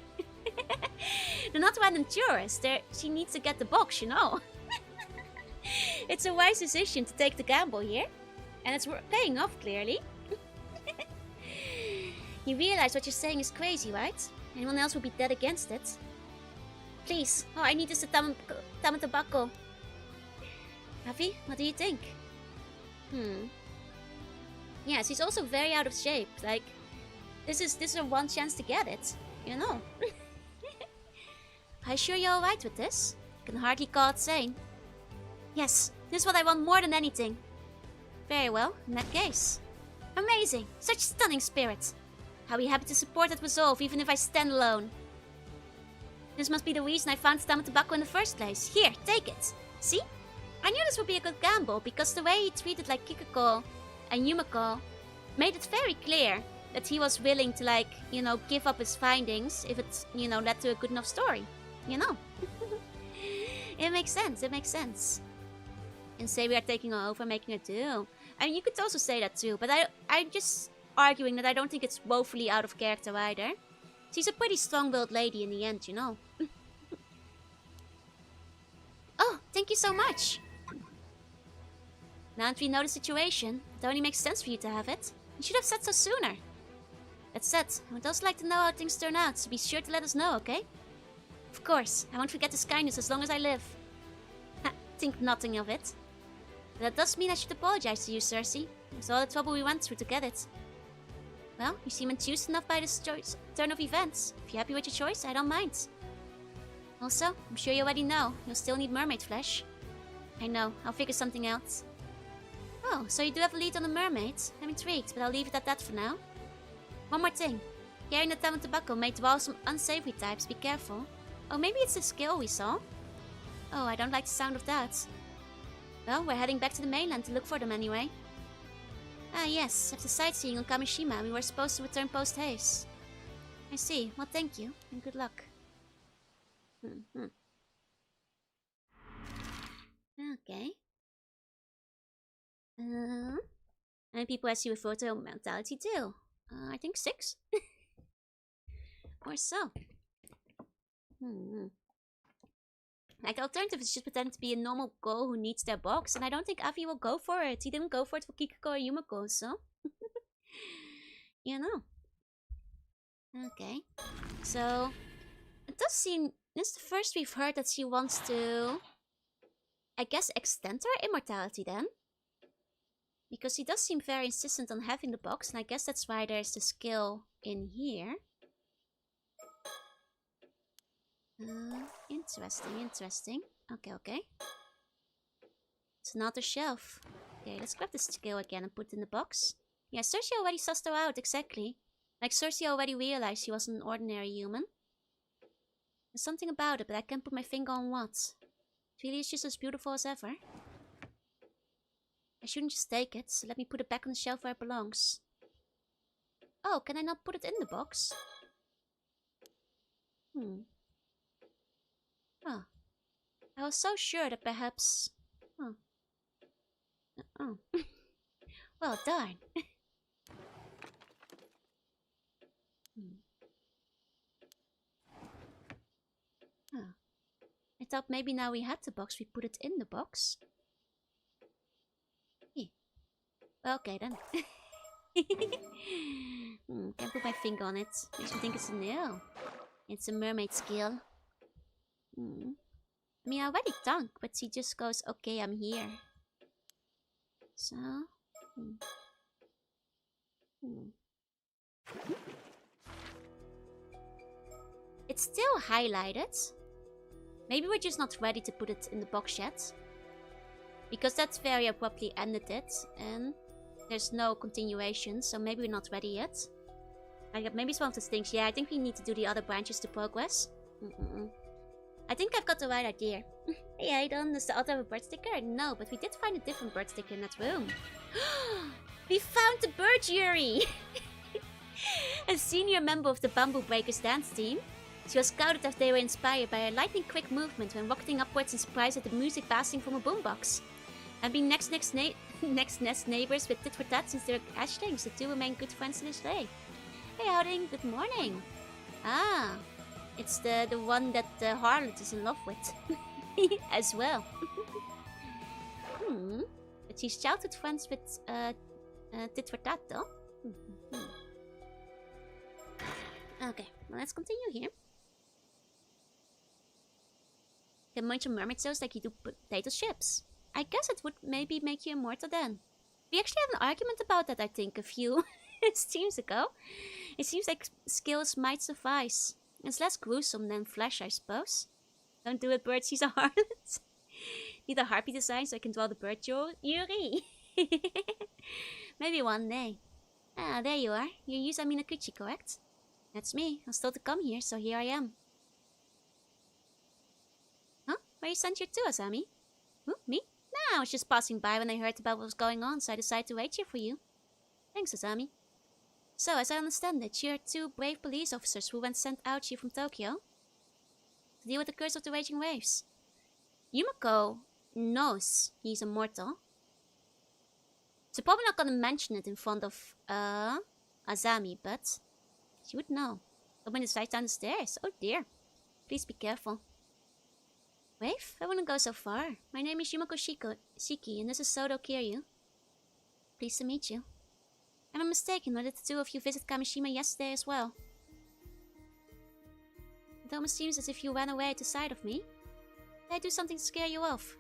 They're not random tourists. She needs to get the box, you know. It's a wise decision to take the gamble here. And it's paying off, clearly. You realize what you're saying is crazy, right? Anyone else would be dead against it. Please. Oh, I need this Tama Tobacco. Avi, what do you think? Yeah, she's also very out of shape. Like, this is her one chance to get it. You know. Are you sure you're alright with this? I can hardly call it sane. Yes, this is what I want more than anything. Very well, in that case. Amazing! Such stunning spirit! I'll be happy to support that resolve, even if I stand alone. This must be the reason I found Tama Tobacco in the first place. Here, take it. See? I knew this would be a good gamble, because the way he treated like Kiko and Yumiko made it very clear that he was willing to, like, you know, give up his findings if it, you know, led to a good enough story. You know? It makes sense, it makes sense. And say we are taking her over, making her do. I mean, you could also say that too, but I'm just arguing that I don't think it's woefully out of character either. She's a pretty strong-willed lady in the end, you know. Oh, thank you so much. Now that we know the situation, it only makes sense for you to have it. You should have said so sooner. That said, I would also like to know how things turn out, so be sure to let us know, okay? Of course, I won't forget this kindness as long as I live. Think nothing of it. But that does mean I should apologize to you, Cersei. It's all the trouble we went through to get it. Well, you seem enthused enough by this turn of events. If you're happy with your choice, I don't mind. Also, I'm sure you already know, you'll still need mermaid flesh. I know, I'll figure something out. Oh, so you do have a lead on the mermaid? I'm intrigued, but I'll leave it at that for now. One more thing. Carrying the town of tobacco may dwell some unsavory types, be careful. Oh, maybe it's the skill we saw? Oh, I don't like the sound of that. Well, we're heading back to the mainland to look for them anyway. Ah yes, after sightseeing on Kamishima, we were supposed to return post-haste. I see, well thank you, and good luck. Okay. How many people has you with photo mentality too? I think 6. Or so. Like, the alternative is just pretend to be a normal girl who needs their box, and I don't think Avi will go for it. He didn't go for it for Kiko or Yumiko, so... you know. Okay. So... it does seem... this is the first we've heard that she wants to... I guess extend her immortality then. Because he does seem very insistent on having the box, and I guess that's why there's the skill in here. Interesting. Okay. It's another shelf. Okay, let's grab this skill again and put it in the box. Yeah, Cersei already sussed her out, exactly. Like, Cersei already realized she wasn't an ordinary human. There's something about it, but I can't put my finger on what. Really, it's just as beautiful as ever. I shouldn't just take it, so let me put it back on the shelf where it belongs. Oh, can I not put it in the box? Oh. I was so sure that perhaps... Oh. Well, darn. I thought maybe now we had the box, we put it in the box. Well, okay then. Can't put my finger on it. Makes me think it's a nail. It's a mermaid skill. I mean, I already dunk, but she just goes, okay, I'm here. So... It's still highlighted. Maybe we're just not ready to put it in the box yet. Because that's very abruptly ended it, and there's no continuation, so maybe we're not ready yet. Like, maybe it's one of those things, yeah, I think we need to do the other branches to progress. I think I've got the right idea. Hey, Aidan, does the other have a bird sticker? No, but we did find a different bird sticker in that room. We found the bird Yuri! A senior member of the Bamboo Breakers dance team. She was scouted as they were inspired by a lightning-quick movement when rocketing upwards in surprise at the music blasting from a boombox. And being next nest neighbors with tit for tat since they're ashlings, the two remain good friends to this day. Hey, Outing, good morning. Ah, it's the one that the harlot is in love with. As well. But she's childhood friends with tit for tat though. Okay, well, let's continue here. Can munch on mermaid souls like you do potato chips. I guess it would maybe make you immortal then. We actually had an argument about that, I think, a few streams ago. It seems like skills might suffice. It's less gruesome than flesh, I suppose. Don't do it, bird, she's a harlot. Need a harpy design so I can draw the bird Yuri. Maybe one day. Ah, there you are. You're Yusa Minakuchi, correct? That's me. I was told to come here, so here I am. Huh? Where you sent your to, Asami? Who? Me? No, I was just passing by when I heard about what was going on, so I decided to wait here for you. Thanks, Asami. So, as I understand it, you're 2 brave police officers who went sent out here from Tokyo to deal with the curse of the raging waves. Yumiko knows he's immortal. So probably not gonna mention it in front of Asami, but she would know. Someone is right down the stairs. Oh dear. Please be careful. Wave? I wouldn't go so far. My name is Yumiko Shiki, and this is Sodo Kiryu. Pleased to meet you. Am I mistaken, or did the two of you visit Kamishima yesterday as well? It almost seems as if you ran away at the sight of me. Did I do something to scare you off?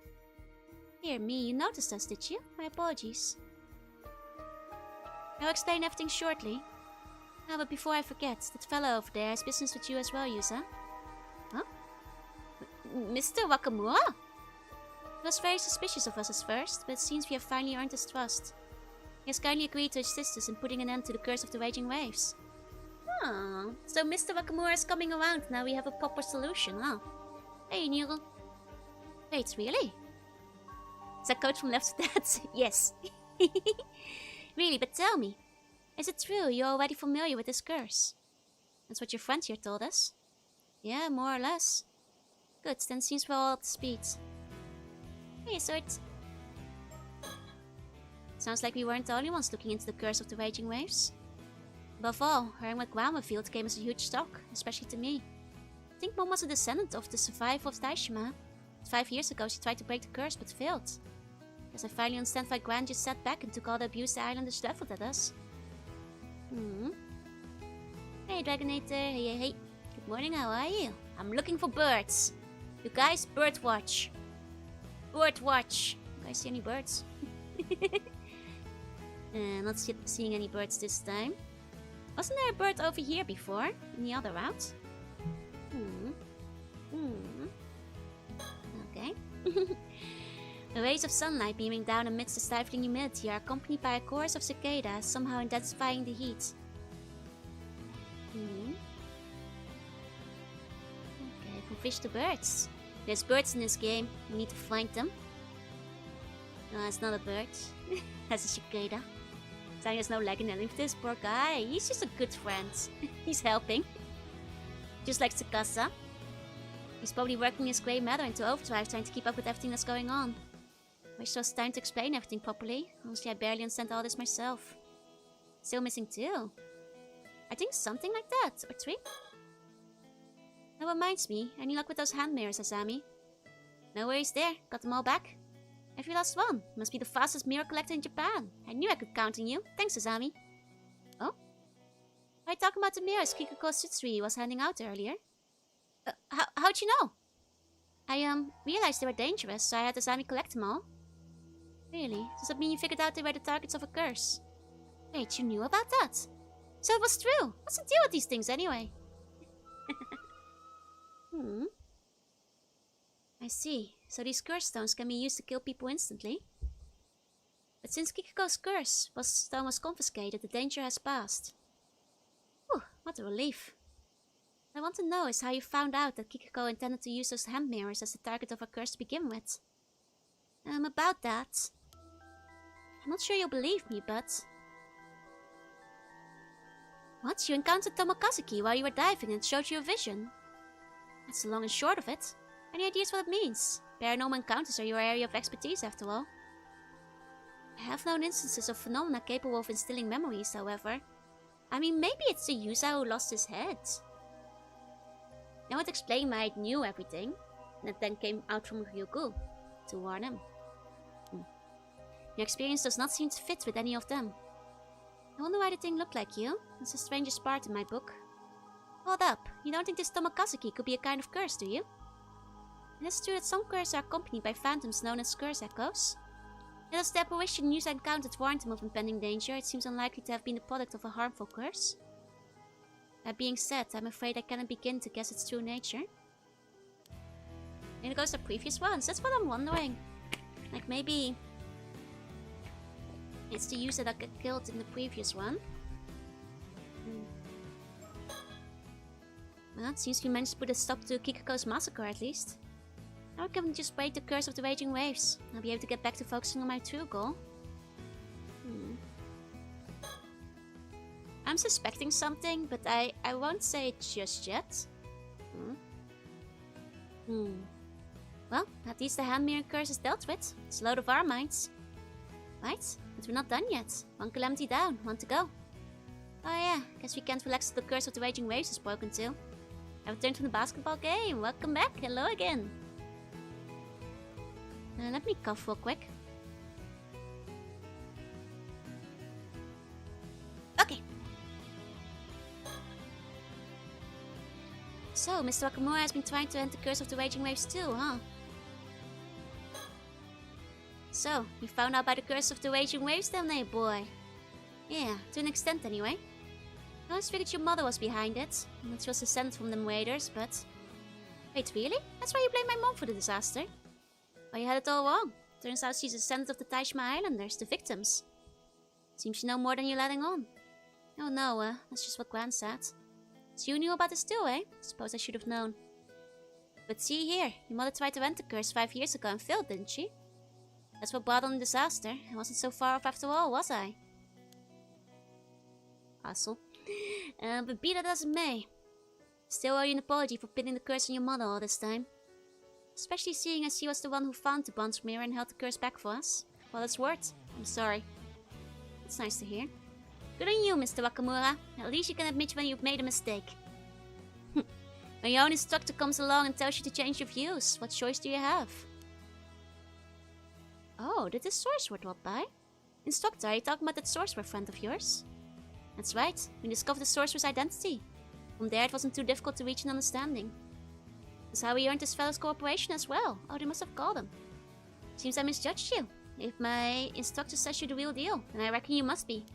Dear me, you noticed us, did you? My apologies. I'll explain everything shortly. Ah, but before I forget, that fellow over there has business with you as well, Yusa. Huh? Mr. Wakamura? He was very suspicious of us at first, but it seems we have finally earned his trust. He has kindly agreed to assist us in putting an end to the curse of the raging waves. Oh, so Mr. Wakamura is coming around, now we have a proper solution, huh? Hey, Nero. Wait, really? Is that coach from Left to Dead? Yes. Really, but tell me. Is it true you're already familiar with this curse? That's what your friend here told us. Yeah, more or less. Good, then seems we're all up to speed. Hey, so it... Sounds like we weren't the only ones looking into the curse of the raging waves. Above all, hearing what Graham revealed came as a huge shock, especially to me. I think Mom was a descendant of the survivor of Taishima. 5 years ago she tried to break the curse but failed. Guess I finally understand why Gran just sat back and took all the abuse the islanders leveled at us. Hey Dragonator, hey. Good morning, how are you? I'm looking for birds. You guys, bird watch. Bird watch. You guys see any birds? Not seeing any birds this time. Wasn't there a bird over here before? In the other route? Okay. The rays of sunlight beaming down amidst the stifling humidity are accompanied by a chorus of cicadas, somehow intensifying the heat. Okay, from fish to birds. There's birds in this game. We need to find them. No, it's not a bird. That's a cicada. Saying there's no leg in anything for this poor guy. He's just a good friend. He's helping. Just like Tsukasa. He's probably working his grey matter into overdrive trying to keep up with everything that's going on. Wish there was time to explain everything properly. Honestly, I barely understand all this myself. Still missing 2. I think something like that. Or 3. That reminds me. Any luck with those hand mirrors, Asami? No worries there. Got them all back. Every last one. Must be the fastest mirror collector in Japan. I knew I could count on you. Thanks, Asami. Oh? Are you talking about the mirrors Kiko Sutsui was handing out earlier? How'd you know? I realized they were dangerous, so I had Asami collect them all. Really? Does that mean you figured out they were the targets of a curse? Wait, you knew about that? So it was true. What's the deal with these things anyway? I see. So these curse stones can be used to kill people instantly? But since Kikiko's curse stone was confiscated, the danger has passed. Whew, what a relief. What I want to know is how you found out that Kikiko intended to use those hand mirrors as the target of her curse to begin with. About that... I'm not sure you'll believe me, but... What? You encountered Tomokazuki while you were diving and showed you a vision? That's the long and short of it. Any ideas what it means? Paranormal encounters are your area of expertise, after all. I have known instances of phenomena capable of instilling memories, however. I mean, maybe it's the user who lost his head. That would explain why I knew everything, and it then came out from Ryugu to warn him. Your experience does not seem to fit with any of them. I wonder why the thing looked like you. That's the strangest part in my book. Hold up, you don't think this Tomokazuki could be a kind of curse, do you? It is true that some curses are accompanied by phantoms known as curse echoes. Yet as the apparition news I encountered warned him of impending danger, it seems unlikely to have been the product of a harmful curse. That being said, I'm afraid I cannot begin to guess its true nature. And it goes to previous ones, that's what I'm wondering. Like maybe... it's the user that got killed in the previous one. Well, it seems we managed to put a stop to Kikiko's massacre at least. Now I can just break the curse of the raging waves. I'll be able to get back to focusing on my true goal. I'm suspecting something, but I won't say it just yet. Well, at least the hand mirror curse is dealt with. It's a load of our minds. Right, but we're not done yet. One calamity down, one to go. Oh yeah, guess we can't relax till the curse of the raging waves is broken too. I returned from the basketball game. Welcome back. Hello again. Let me cough real quick. Okay. So, Mr. Wakamura has been trying to end the curse of the raging waves too, huh? So, you found out about the curse of the raging waves then, eh, boy? Yeah, to an extent anyway. I always figured your mother was behind it, and that she was descended from them raiders, but... Wait, really? That's why you blame my mom for the disaster? But you had it all wrong. Turns out she's a descendant of the Taishma Islanders, the victims. Seems you know more than you're letting on. Oh no, that's just what Gran said. So you knew about this too, eh? Suppose I should have known. But see here, your mother tried to end the curse 5 years ago and failed, didn't she? That's what brought on the disaster. I wasn't so far off after all, was I? Asshole. But be that as it may, still owe you an apology for pinning the curse on your mother all this time. Especially seeing as she was the one who found the bronze mirror and held the curse back for us. Well, it's worth. I'm sorry. It's nice to hear. Good on you, Mr. Wakamura. At least you can admit when you've made a mistake. When your own instructor comes along and tells you to change your views, what choice do you have? Oh, did this sorcerer drop by? Instructor, are you talking about that sorcerer friend of yours? That's right, we discovered the sorcerer's identity. From there it wasn't too difficult to reach an understanding. That's how we earned this fellow's cooperation as well. Oh, they must have called him. Seems I misjudged you. If my instructor says you're the real deal, then I reckon you must be.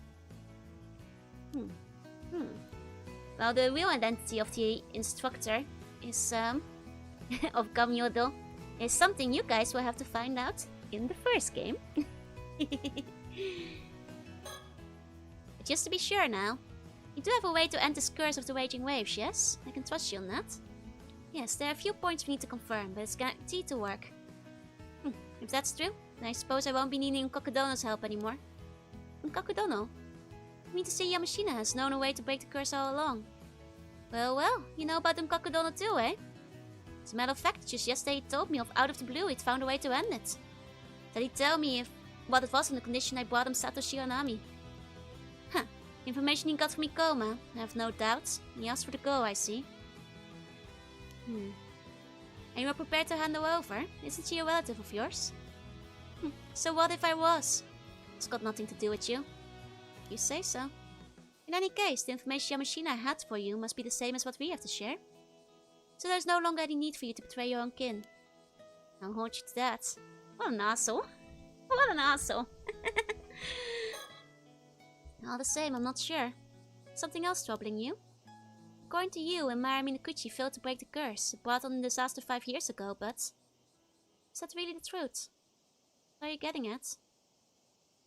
Well, the real identity of the instructor is, of Gamyodo, is something you guys will have to find out in the first game. But just to be sure now, you do have a way to end this curse of the raging waves, yes? I can trust you on that. Yes, there are a few points we need to confirm, but it's guaranteed to work. If that's true, then I suppose I won't be needing Kakudono's help anymore. Kakudono? I mean to say Yamashina has known a way to break the curse all along. Well, you know about Kakudono too, eh? As a matter of fact, just yesterday he told me out of the blue he'd found a way to end it. That he'd tell me what it was on the condition I brought him Satoshi Onami. Information he got from Ikoma, I have no doubt. He asked for the go, I see. And you were prepared to hand her over? Isn't she a relative of yours? So what if I was? It's got nothing to do with you. You say so. In any case, the information Yamashina had for you must be the same as what we have to share. So there's no longer any need for you to betray your own kin. I'll hold you to that. What an asshole. What an asshole. All the same, I'm not sure. Something else troubling you? According to you, when Mara Minakuchi failed to break the curse, it brought on the disaster 5 years ago, but... is that really the truth? What are you getting at?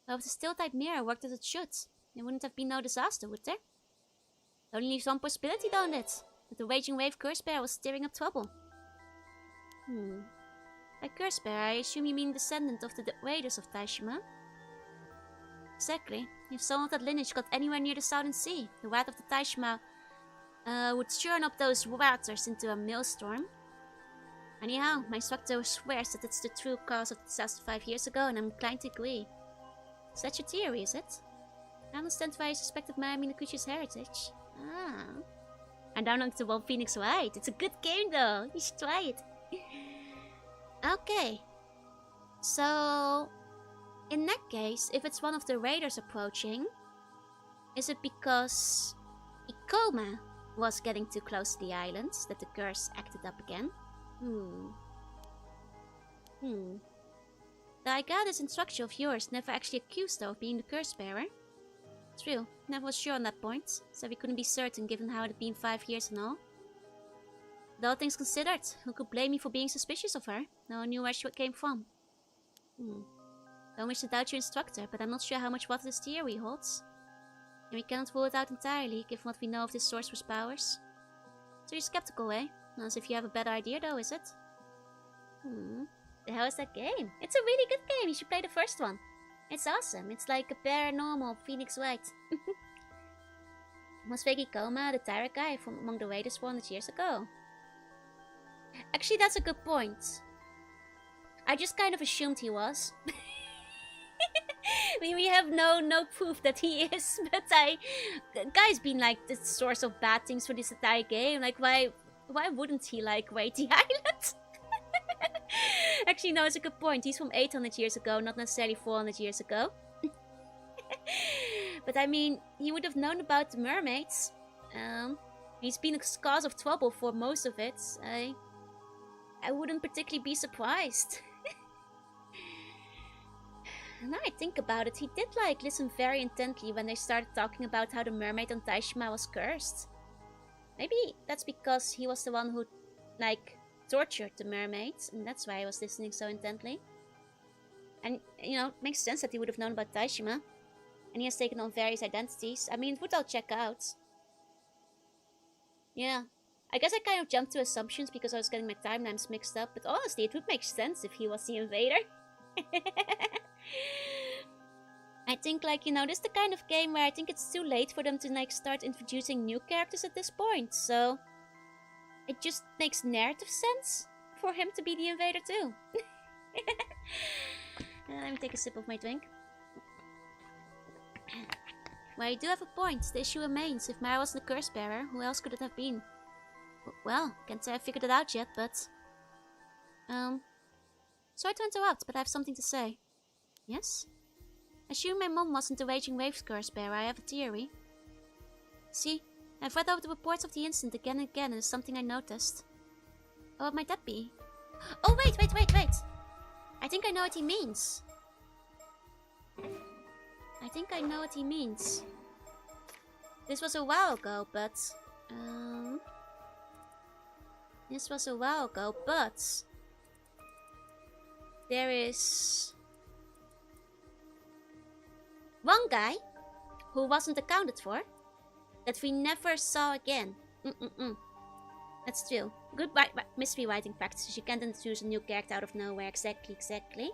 Well, if the still-type mirror worked as it should, there wouldn't have been no disaster, would there? It only leaves one possibility, don't it? That the raging wave curse bearer was stirring up trouble. By curse bearer, I assume you mean descendant of the raiders of Taishima? Exactly. If someone of that lineage got anywhere near the Southern Sea, the wrath of the Taishima would churn up those waters into a maelstrom. Anyhow, my instructor swears that it's the true cause of the disaster 5 years ago, and I'm inclined to agree. Is that your theory, is it? I understand why you suspected Mara Minakuchi's heritage. Ah. And down onto One Phoenix Wright. It's a good game though. You should try it. Okay. So... in that case, if it's one of the raiders approaching, is it because Ikoma was getting too close to the islands that the curse acted up again? The Igada's instructor of yours never actually accused her of being the curse bearer. True, never was sure on that point, so we couldn't be certain given how it had been 5 years and all. But all things considered, who could blame me for being suspicious of her? No one knew where she came from. Don't wish to doubt your instructor, but I'm not sure how much water this theory holds. And we cannot rule it out entirely, given what we know of this sorcerer's powers. So you're skeptical, eh? Not as if you have a better idea though, is it? The hell is that game? It's a really good game, you should play the first one. It's awesome, it's like a paranormal Phoenix Wright. Was Fake Ikoma the tyrant guy from among the raiders 400 years ago? Actually, that's a good point. I just kind of assumed he was. We have no proof that he is, but the guy's been like the source of bad things for this entire game. Like, why wouldn't he like raid the island? Actually, no, it's a good point. He's from 800 years ago, not necessarily 400 years ago. But I mean, he would have known about the mermaids. He's been a cause of trouble for most of it. I wouldn't particularly be surprised. Now I think about it, he did like listen very intently when they started talking about how the mermaid on Taishima was cursed. Maybe that's because he was the one who like tortured the mermaid, and that's why I was listening so intently. And, you know, it makes sense that he would have known about Taishima. And he has taken on various identities. I mean, it would all check out. Yeah. I guess I kind of jumped to assumptions because I was getting my timelines mixed up. But honestly, it would make sense if he was the invader. I think, like, you know, this is the kind of game where I think it's too late for them to, like, start introducing new characters at this point. So, it just makes narrative sense for him to be the invader too. Let me take a sip of my drink. Well, you do have a point. The issue remains. If Mara wasn't the curse bearer, who else could it have been? Well, can't say I figured it out yet, but... Sorry to interrupt, but I have something to say. Yes? Assume my mom wasn't the Raging Waves curse bearer, I have a theory. See, I've read over the reports of the incident again and again, and it's something I noticed. Oh, what might that be? Oh, wait! I think I know what he means. This was a while ago, but... there is... one guy who wasn't accounted for that we never saw again. That's true. Good mystery writing practices. You can't introduce a new character out of nowhere. Exactly.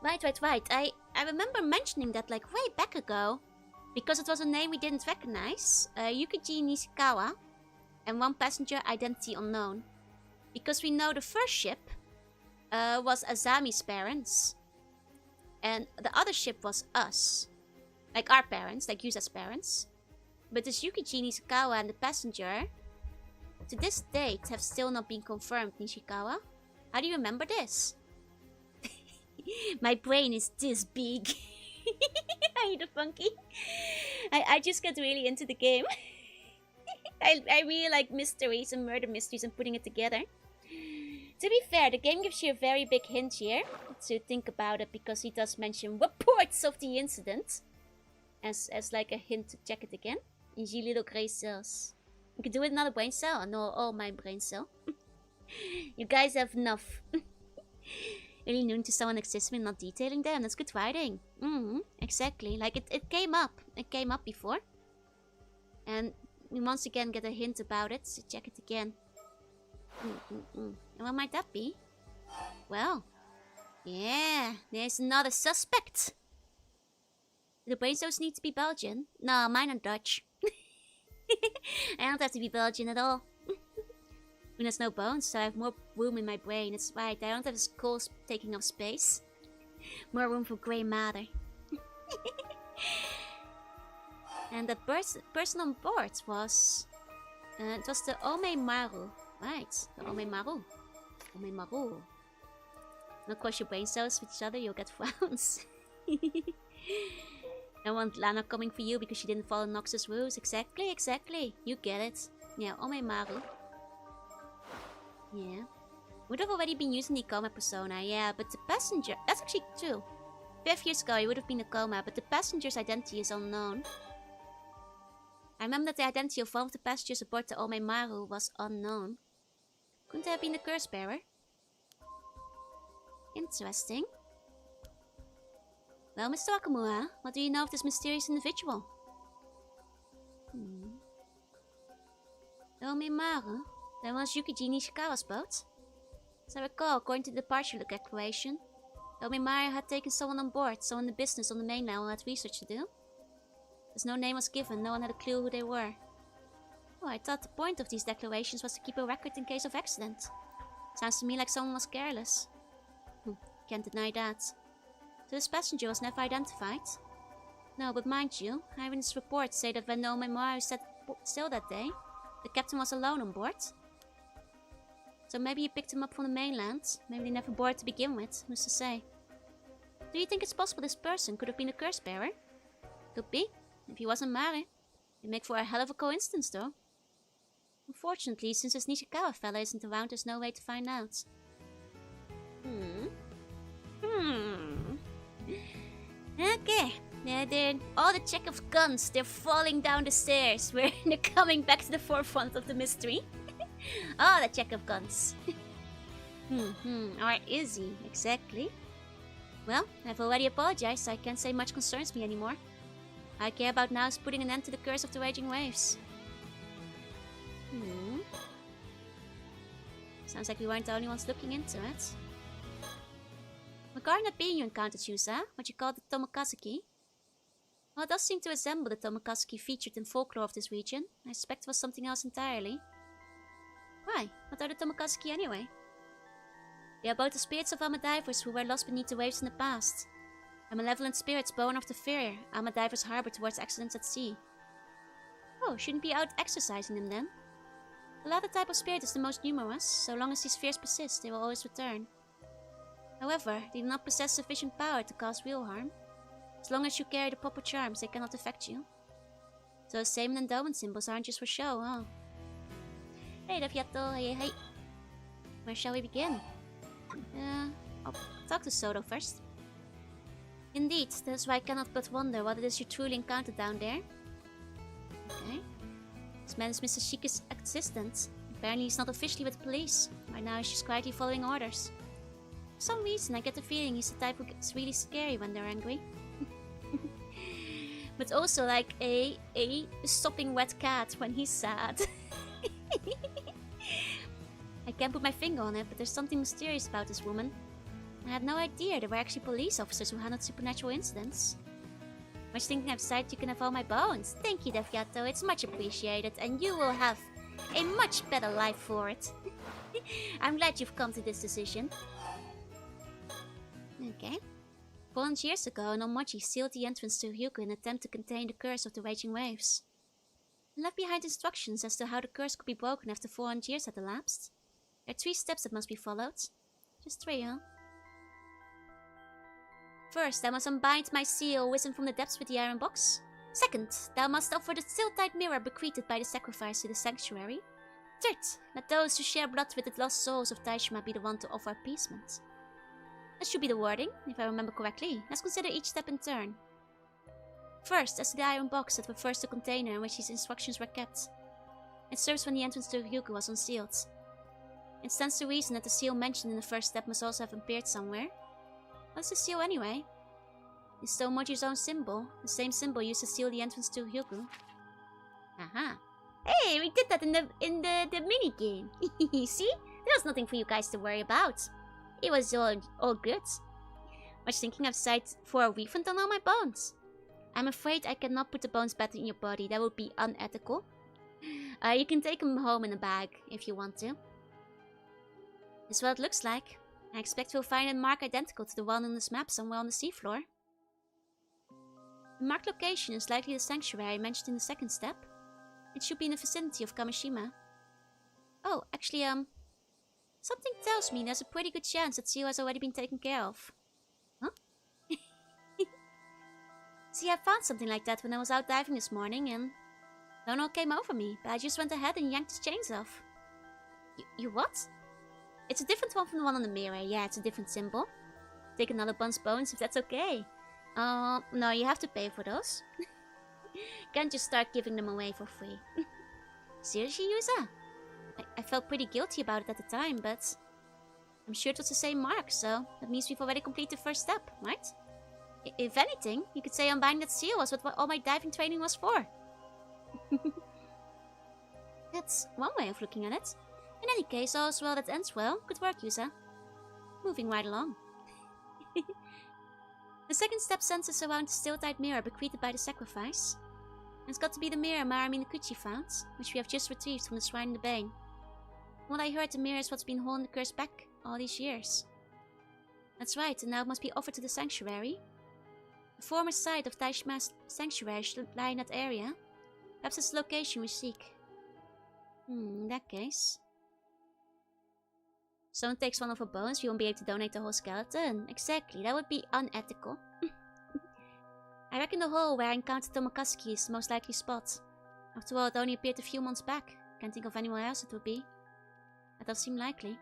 Right. I remember mentioning that like way back ago. Because it was a name we didn't recognize. Yukiji Nishikawa. And one passenger, identity unknown. Because we know the first ship was Azami's parents. And the other ship was us. Like our parents, like Yusa's parents. But this Yukiji Nishikawa and the passenger, to this date, have still not been confirmed, Nishikawa. How do you remember this? My brain is this big. Are you the funky? I just get really into the game. I really like mysteries and murder mysteries and putting it together. To be fair, the game gives you a very big hint here to think about it because he does mention reports of the incident. As like a hint to check it again. In G little grey cells. You can do it another brain cell. No, all my brain cell. You guys have enough. Really known to someone excessively not detailing them. That's good writing. Exactly. Like it came up. It came up before. And we once again get a hint about it. So check it again. And what might that be? Well. Yeah. There's another suspect. Do the brain cells need to be Belgian? No, mine are Dutch. I don't have to be Belgian at all. When there's no bones, so I have more room in my brain. It's right, I don't have a skull taking up space. More room for grey matter. And the person on board was... it was the Ome Maru. Right, the Ome Maru. Ome Maru. Don't cross your brain cells with each other, you'll get frowns. I want Lana coming for you because she didn't follow Nox's rules. Exactly. You get it. Yeah, Ome Maru. Yeah. Would have already been using the coma persona, yeah, but the passenger... That's actually true. 5 years ago, he would have been a coma, but the passenger's identity is unknown. I remember that the identity of one of the passengers aboard the Ome Maru was unknown. Couldn't have been the curse bearer. Interesting. Well, Mr. Akamura, what do you know of this mysterious individual? Ome Maru? That was Yukiji Nishikawa's boat. As I recall, according to the departure declaration, Ome Maru had taken someone on board, someone in the business on the mainland who had research to do. As no name was given, no one had a clue who they were. Oh, I thought the point of these declarations was to keep a record in case of accident. Sounds to me like someone was careless. Can't deny that. So this passenger was never identified? No, but mind you, eyewitness reports say that when Ome Maru set sail that day, the captain was alone on board. So maybe he picked him up from the mainland. Maybe they never boarded to begin with, who's to say? Do you think it's possible this person could have been a curse bearer? Could be, if he wasn't Maru. It'd make for a hell of a coincidence though. Unfortunately, since this Nishikawa fella isn't around, there's no way to find out. Okay, all the check of guns, they're falling down the stairs. They're coming back to the forefront of the mystery. Oh, the check of guns. Or is he? Exactly. Well, I've already apologized, so I can't say much concerns me anymore. All I care about now is putting an end to the curse of the raging waves. Sounds like we weren't the only ones looking into it. Regarding that being you encountered, Yusa, what you call the Tomokazuki. Well, it does seem to resemble the Tomokazuki featured in folklore of this region. I suspect it was something else entirely. Why? What are the Tomokazuki anyway? They are both the spirits of Amadivers who were lost beneath the waves in the past. A malevolent spirits born of the fear Amadivers harbor towards accidents at sea. Oh, shouldn't be out exercising them then? The latter type of spirit is the most numerous. So long as these fears persist, they will always return. However, they do not possess sufficient power to cause real harm. As long as you carry the proper charms, they cannot affect you. So same and endowment symbols aren't just for show, huh? Hey, Dafiato, hey. Where shall we begin? I'll talk to Soto first. Indeed, that's why I cannot but wonder what it is you truly encountered down there. Okay. This man is Mr. Shika's assistant. Apparently he's not officially with the police. Right now he's just quietly following orders. For some reason, I get the feeling he's the type who gets really scary when they're angry. But also like a sopping wet cat when he's sad. I can't put my finger on it, but there's something mysterious about this woman. I had no idea there were actually police officers who handled supernatural incidents. Much thinking I've decided you can have all my bones. Thank you, Defiato. It's much appreciated, and you will have a much better life for it. I'm glad you've come to this decision. Okay. 400 years ago, Nomochi sealed the entrance to Ryukyu in an attempt to contain the curse of the raging waves. He left behind instructions as to how the curse could be broken after 400 years had elapsed. There are 3 steps that must be followed. Just 3, huh? First, thou must unbind my seal risen from the depths with the iron box. Second, thou must offer the still-tight mirror bequeathed by the sacrifice to the sanctuary. Third, let those who share blood with the lost souls of Taishima be the one to offer appeasement. That should be the wording, if I remember correctly. Let's consider each step in turn. First, as to the iron box that refers to the container in which these instructions were kept. It serves when the entrance to Ryukyu was unsealed. It stands to reason that the seal mentioned in the first step must also have appeared somewhere. What's the seal anyway? It's Tomoji's own symbol, the same symbol used to seal the entrance to Ryukyu. Aha! Hey, we did that in the mini game. See? There was nothing for you guys to worry about. It was all good. Much thinking I've decided for a refund on all my bones. I'm afraid I cannot put the bones back in your body. That would be unethical. You can take them home in a bag if you want to. This is what it looks like. I expect we'll find a mark identical to the one on this map somewhere on the seafloor. The marked location is likely the sanctuary mentioned in the second step. It should be in the vicinity of Kamishima. Oh, actually, something tells me there's a pretty good chance that seal has already been taken care of. Huh? See, I found something like that when I was out diving this morning and no one came over me, but I just went ahead and yanked his chains off. You what? It's a different one from the one on the mirror. Yeah, it's a different symbol. Take another bunch bones if that's okay. No, you have to pay for those. Can't just start giving them away for free. Seriously, Yusa? I felt pretty guilty about it at the time, but I'm sure it was the same mark, so that means we've already completed the first step, right? If anything, you could say unbinding that seal was what all my diving training was for. That's one way of looking at it. In any case, all's well that ends well. Good work, Yusa. Moving right along. The second step centers around the still-tight mirror bequeathed by the sacrifice. And it's got to be the mirror Marami Noguchi found, which we have just retrieved from the shrine in the Bane. From what I heard, the mirror is what's been holding the curse back all these years. That's right, and now it must be offered to the sanctuary. The former site of Taishima's sanctuary should lie in that area. Perhaps it's the location we seek. In that case... Someone takes one of our bones, we won't be able to donate the whole skeleton. Exactly, that would be unethical. I reckon the hole where I encountered Tomokazuki is the most likely spot. After all, it only appeared a few months back. Can't think of anywhere else it would be. That does seem likely.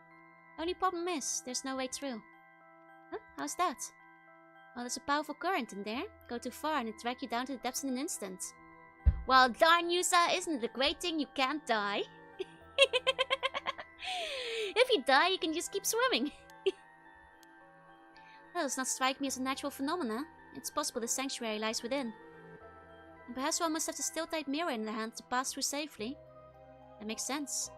The only problem is, there's no way through. Huh? How's that? Well, there's a powerful current in there. Go too far and it'll drag you down to the depths in an instant. Well, darn Yusa, isn't it a great thing you can't die? if you die, you can just keep swimming. That does not strike me as a natural phenomena. It's possible the sanctuary lies within. And perhaps one must have the still-type mirror in their hand to pass through safely. That makes sense.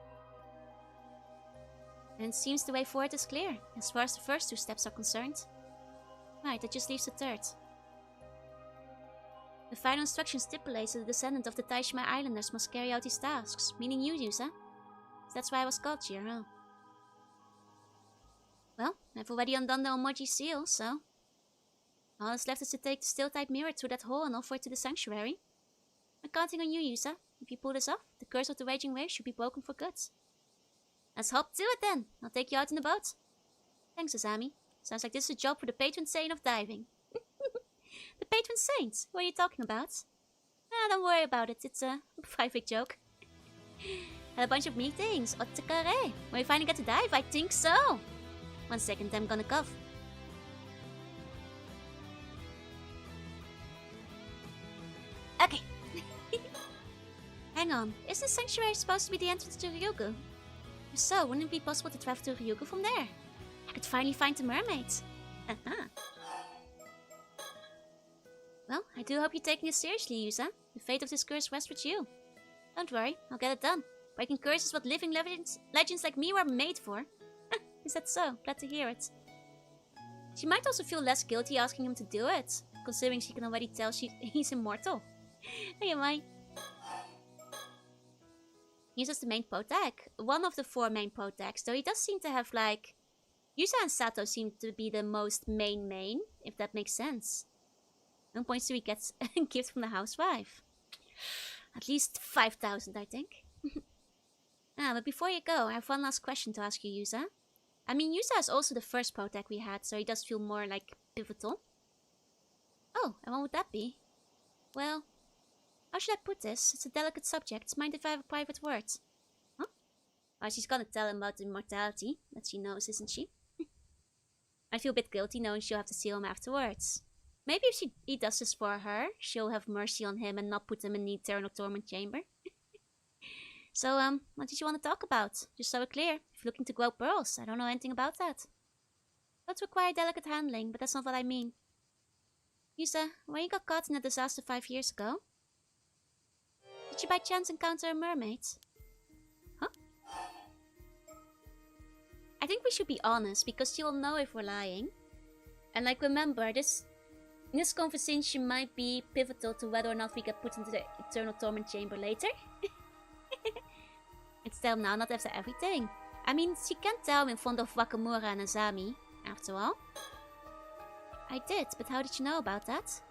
And it seems the way forward is clear, as far as the first 2 steps are concerned. Right, that just leaves the third. The final instruction stipulates that the descendant of the Taishima Islanders must carry out these tasks, meaning you, Yusa. So that's why I was called here, huh? Well, I've already undone the Omoji seal, so... all that's left is to take the still-type mirror through that hole and offer it to the sanctuary. I'm counting on you, Yusa. If you pull this off, the curse of the raging wave should be broken for good. Let's hop to it then. I'll take you out in the boat. Thanks, Asami. Sounds like this is a job for the patron saint of diving. The patron saint? What are you talking about? Ah, don't worry about it. It's a private joke. Had a bunch of meetings. Ottakare. When we finally get to dive, I think so. 1 second, I'm gonna cough. Okay. Hang on. Isn't the sanctuary supposed to be the entrance to Ryugu? If so, wouldn't it be possible to travel to Ryugu from there? I could finally find the mermaids. Well, I do hope you're taking this seriously, Yusa. The fate of this curse rests with you. Don't worry, I'll get it done. Breaking curses is what living legends like me were made for. Is that so? Glad to hear it. She might also feel less guilty asking him to do it, considering she can already tell he's immortal. Hey, am I? He's just the main protag. One of the 4 main protags, though he does seem to have like... Yusa and Sato seem to be the most main, if that makes sense. 1 point he gets a gift from the housewife. At least 5,000, I think. But before you go, I have one last question to ask you, Yusa. I mean, Yusa is also the first protag we had, so he does feel more like pivotal. Oh, and what would that be? Well, how should I put this? It's a delicate subject. Mind if I have a private word? Huh? Well, she's gonna tell him about immortality. That she knows, isn't she? I feel a bit guilty knowing she'll have to seal him afterwards. Maybe if he does this for her, she'll have mercy on him and not put him in the eternal torment chamber. So, what did you want to talk about? Just so we're clear, if you're looking to grow pearls, I don't know anything about that. That require delicate handling, but that's not what I mean. Yusa, when you got caught in a disaster 5 years ago, did you by chance encounter a mermaid? Huh? I think we should be honest, because she will know if we're lying. And like, remember, this conversation might be pivotal to whether or not we get put into the eternal torment chamber later. It's tell him now, not after everything. I mean, she can't tell him in front of Wakamura and Azami, after all. I did, but how did you know about that?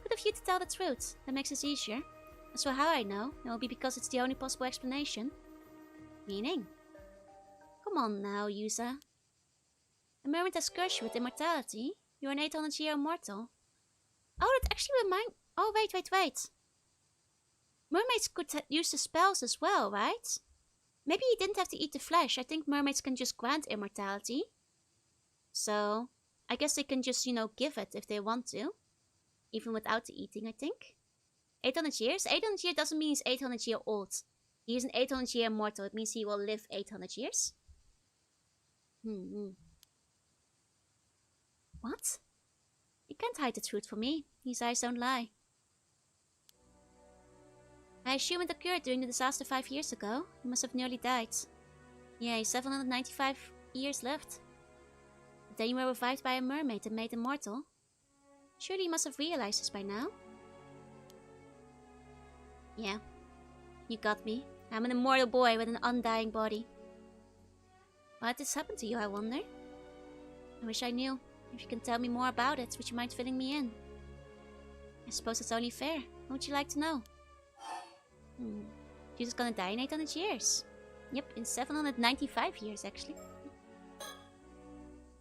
Good of you to tell the truth. That makes it easier. As for how I know, it will be because it's the only possible explanation. Meaning? Come on now, Yusa. The mermaid has cursed you with immortality. You're an 800-year immortal. Oh, that actually reminds... Oh, wait. Mermaids could use the spells as well, right? Maybe he didn't have to eat the flesh. I think mermaids can just grant immortality. So, I guess they can just, give it if they want to. Even without the eating, I think. 800 years? 800 years doesn't mean he's 800 years old. He is an 800-year immortal. It means he will live 800 years. What? You can't hide the truth from me. His eyes don't lie. I assume it occurred during the disaster 5 years ago. He must have nearly died. Yeah, he's 795 years left. But then you were revived by a mermaid and made immortal. Surely he must have realized this by now. Yeah, you got me. I'm an immortal boy with an undying body. Why did this happen to you, I wonder? I wish I knew. If you can tell me more about it, would you mind filling me in? I suppose it's only fair. What would you like to know? You're just gonna die in 800 years. Yep, in 795 years, actually.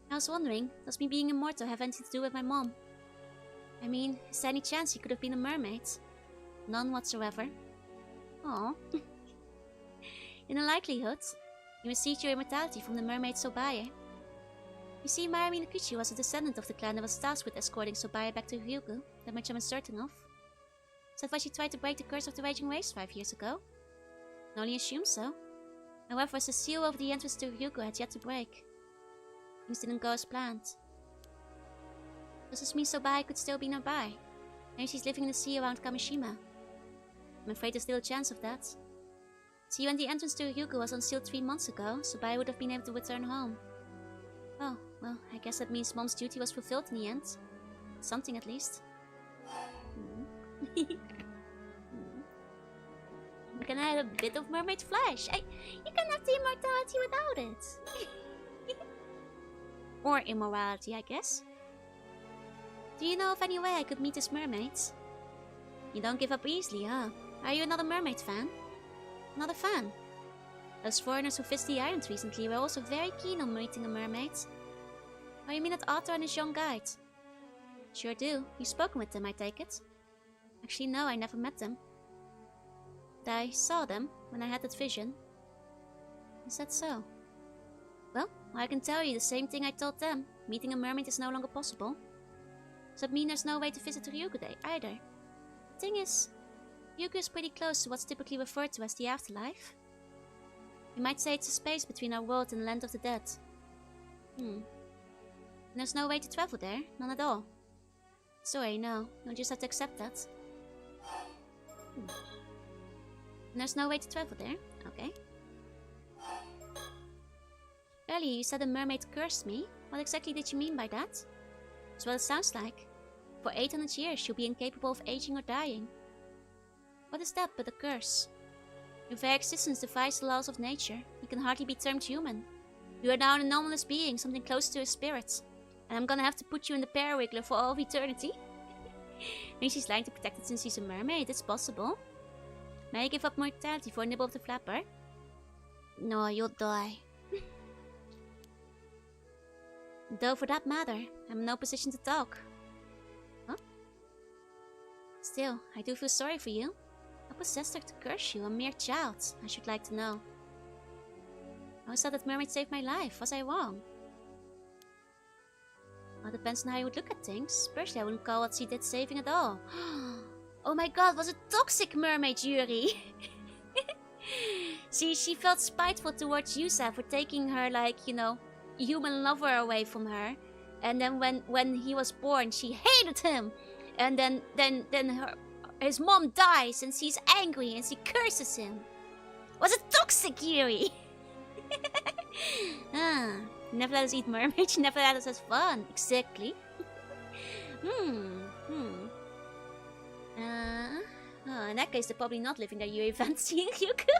I was wondering, does me being immortal have anything to do with my mom? I mean, is there any chance you could have been a mermaid? None whatsoever. Aww. In all likelihood, you received your immortality from the mermaid Sobaye. You see, Mayami Noguchi was a descendant of the clan that was tasked with escorting Sobaye back to Ryugu, that much I'm certain of. Is that why she tried to break the curse of the raging waves 5 years ago? I only assume so. However, the seal over the entrance to Ryugu had yet to break. Things didn't go as planned. Does this mean Sobai could still be nearby? Maybe she's living in the sea around Kamishima. I'm afraid there's little chance of that. See, when the entrance to Ryugu was unsealed 3 months ago, Sobai would have been able to return home. Oh, well, I guess that means Mom's duty was fulfilled in the end. Something at least. We can add a bit of mermaid flesh. You can have the immortality without it. Or immorality, I guess. Do you know of any way I could meet this mermaid? You don't give up easily, huh? Are you another mermaid fan? Not a fan. Those foreigners who visited the island recently were also very keen on meeting a mermaid. Oh, you mean that Arthur and his young guide? Sure do. You've spoken with them, I take it? Actually, no, I never met them. But I saw them when I had that vision. Is that so? Well, I can tell you the same thing I told them. Meeting a mermaid is no longer possible. Does that mean there's no way to visit Ryugu either? The thing is, Ryugu is pretty close to what's typically referred to as the afterlife. You might say it's a space between our world and the land of the dead. And there's no way to travel there? None at all? Sorry, no. You'll just have to accept that. And there's no way to travel there? Okay. Earlier you said a mermaid cursed me. What exactly did you mean by that? That's what it sounds like. For 800 years she'll be incapable of aging or dying. What is that but a curse? Your very existence defies the laws of nature. You can hardly be termed human. You are now an anomalous being, something close to a spirit. And I'm gonna have to put you in the periwiggler for all of eternity. Maybe she's lying to protect it since she's a mermaid, it's possible. May I give up mortality for a nibble of the flapper? No, you'll die. Though for that matter, I'm in no position to talk. Huh? Still, I do feel sorry for you. What possessed her to curse you, a mere child? I should like to know. I always thought that mermaid saved my life. Was I wrong? Well, it depends on how you would look at things. Personally, I wouldn't call what she did saving at all. Oh my god, was a toxic mermaid, Yuri! See, she felt spiteful towards Yusa for taking her, like, you know, human lover away from her. And then when he was born, she hated him. And then his mom dies and she's angry and she curses him. Was it toxic, Yuri? Never let us eat mermaid, she never let us have fun. Exactly. In that case, they're probably not living their Yuri fancy in Ryugu.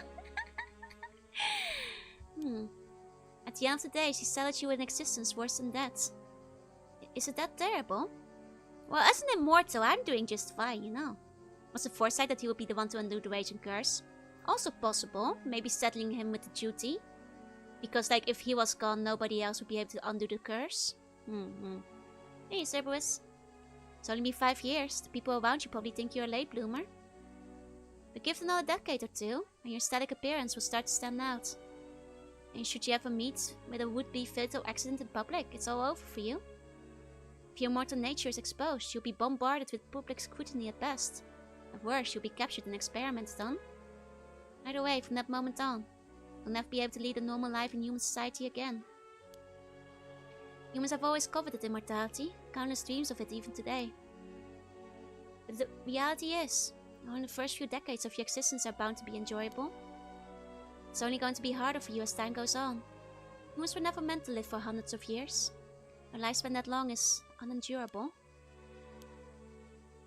At the end of the day, she said that you were in existence worse than that. Is it that terrible? Well, as an immortal, I'm doing just fine, you know. Was the foresight that he would be the one to undo the raging curse? Also possible, maybe settling him with the duty. Because, like, if he was gone, nobody else would be able to undo the curse. Hey, Cerberus. It's only been 5 years. The people around you probably think you're a late bloomer. But give it another decade or two, and your static appearance will start to stand out. And should you ever meet with a would-be fatal accident in public, it's all over for you. If your mortal nature is exposed, you'll be bombarded with public scrutiny at best. At worst, you'll be captured and experiments done. Either way, from that moment on, you'll never be able to lead a normal life in human society again. Humans have always coveted immortality, countless dreams of it even today. But the reality is, only the first few decades of your existence are bound to be enjoyable. It's only going to be harder for you as time goes on. Humans were never meant to live for hundreds of years. A lifespan that long is unendurable.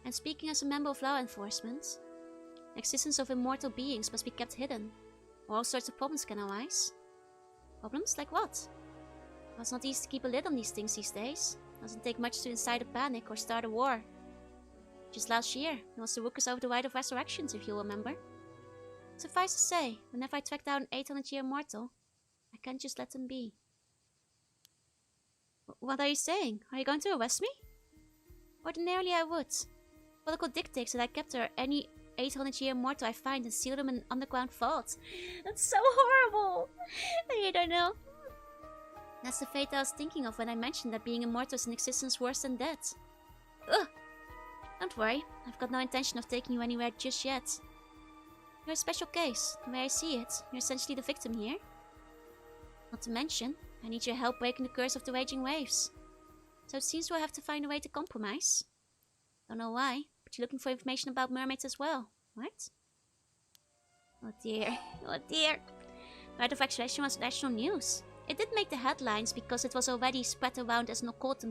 And speaking as a member of law enforcement, the existence of immortal beings must be kept hidden, or all sorts of problems can arise. Problems like what? Well, it's not easy to keep a lid on these things these days. It doesn't take much to incite a panic or start a war. Just last year, there was the ruckus over the right of resurrections, if you'll remember. Suffice to say, whenever I track down an 800-year mortal, I can't just let them be. What are you saying? Are you going to arrest me? Ordinarily I would. Protocol dictates that I capture any 800-year mortal I find and seal them in an underground vault. That's so horrible! I don't know. That's the fate I was thinking of when I mentioned that being immortal is an existence worse than death. Ugh! Don't worry, I've got no intention of taking you anywhere just yet. You're a special case. The way I see it, you're essentially the victim here. Not to mention, I need your help breaking the curse of the raging waves. So it seems we'll have to find a way to compromise. Don't know why, but you're looking for information about mermaids as well, right? Oh dear, oh dear. Right of Extraction was national news. It did make the headlines because it was already spread around as an occult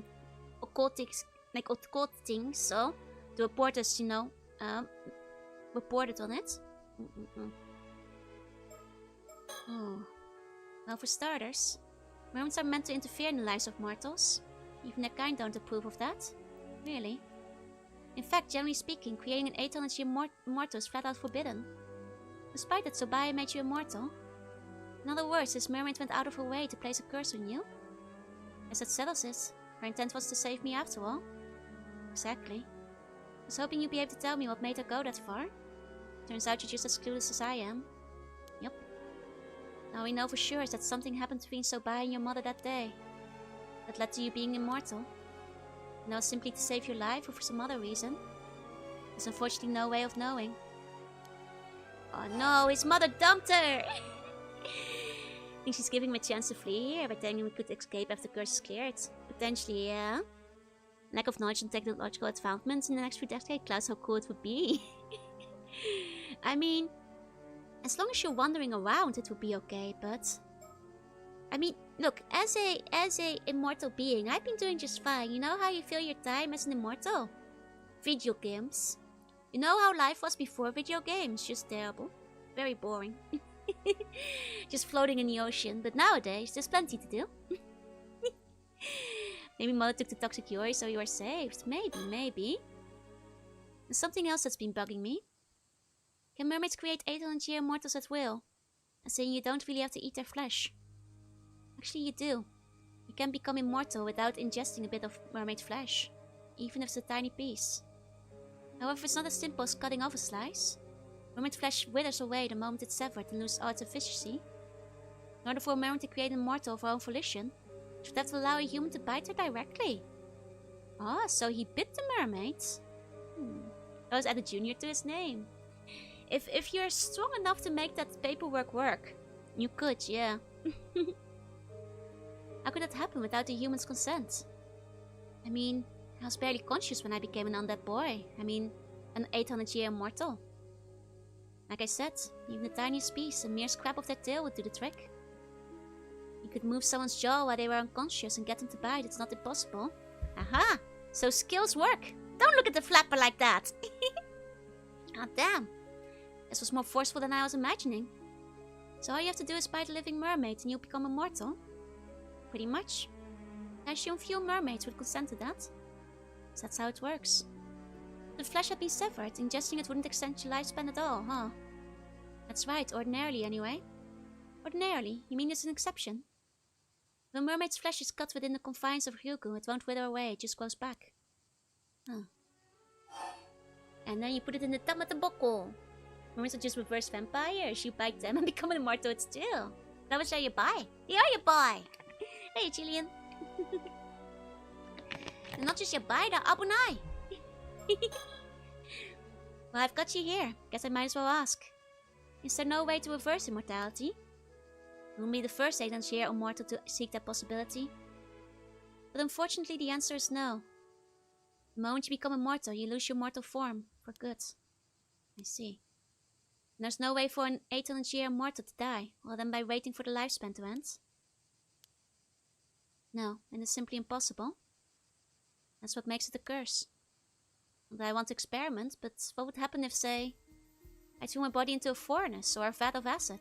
thing, so the reporters, reported on it. Oh. Well, for starters, mermaids are meant to interfere in the lives of mortals. Even their kind don't approve of that. Really. In fact, generally speaking, creating an 800-year mortal is flat out forbidden. Despite that, Sobaya made you immortal. In other words, this mermaid went out of her way to place a curse on you. As that settles it. Her intent was to save me after all. Exactly. I was hoping you'd be able to tell me what made her go that far. Turns out you're just as clueless as I am. Yep. All we know for sure is that something happened between Sobaya and your mother that day. That led to you being immortal. And that was simply to save your life or for some other reason. There's unfortunately no way of knowing. Oh no, his mother dumped her! I think she's giving him a chance to flee here, but then we could escape after the curse is cleared. Potentially, yeah. Lack of knowledge and technological advancements in the next few decades, Klaus, how cool it would be. I mean, as long as you're wandering around, it would be okay, but... I mean, look, as a immortal being, I've been doing just fine. You know how you fill your time as an immortal? Video games. You know how life was before video games? Just terrible. Very boring. Just floating in the ocean. But nowadays, there's plenty to do. Maybe Mother took the toxic Yori, so you are saved. Maybe. There's something else that's been bugging me. Can mermaids create 800-year mortals at will? As saying you don't really have to eat their flesh. Actually, you do. You can become immortal without ingesting a bit of mermaid flesh. Even if it's a tiny piece. However, it's not as simple as cutting off a slice. Mermaid flesh withers away the moment it's severed and loses all its efficiency. In order for a mermaid to create an immortal of her own volition, she would have to allow a human to bite her directly. Ah, so he bit the mermaid. That was added junior to his name. If you're strong enough to make that paperwork work, you could, yeah. How could that happen without the human's consent? I mean, I was barely conscious when I became an undead boy. I mean, an 800-year immortal. Like I said, even the tiniest piece, a mere scrap of their tail would do the trick. You could move someone's jaw while they were unconscious and get them to bite. It's not impossible. Aha! So skills work. Don't look at the flapper like that. God damn. This was more forceful than I was imagining. So all you have to do is bite a living mermaid and you'll become immortal? Pretty much. I assume few mermaids would consent to that. So that's how it works. If the flesh had been severed, ingesting it wouldn't extend your lifespan at all, huh? That's right, ordinarily anyway. Ordinarily? You mean there's an exception? If a mermaid's flesh is cut within the confines of Ryugu, it won't wither away, it just grows back. Huh. And then you put it in the tamatamboko. Mermaids are just reverse vampires. You bite them and become an immortal at still. That was your boy. They are your boy. Hey, Jillian. They're not just your boy, they're abunai. Well, I've got you here. Guess I might as well ask. Is there no way to reverse immortality? You won't be the first 800-year immortal to seek that possibility. But unfortunately, the answer is no. The moment you become immortal, you lose your mortal form. For good. I see. And there's no way for an 800-year immortal to die, other than by waiting for the lifespan to end. No, and it's simply impossible. That's what makes it a curse. And I want to experiment, but what would happen if, say, I threw my body into a furnace or a vat of acid?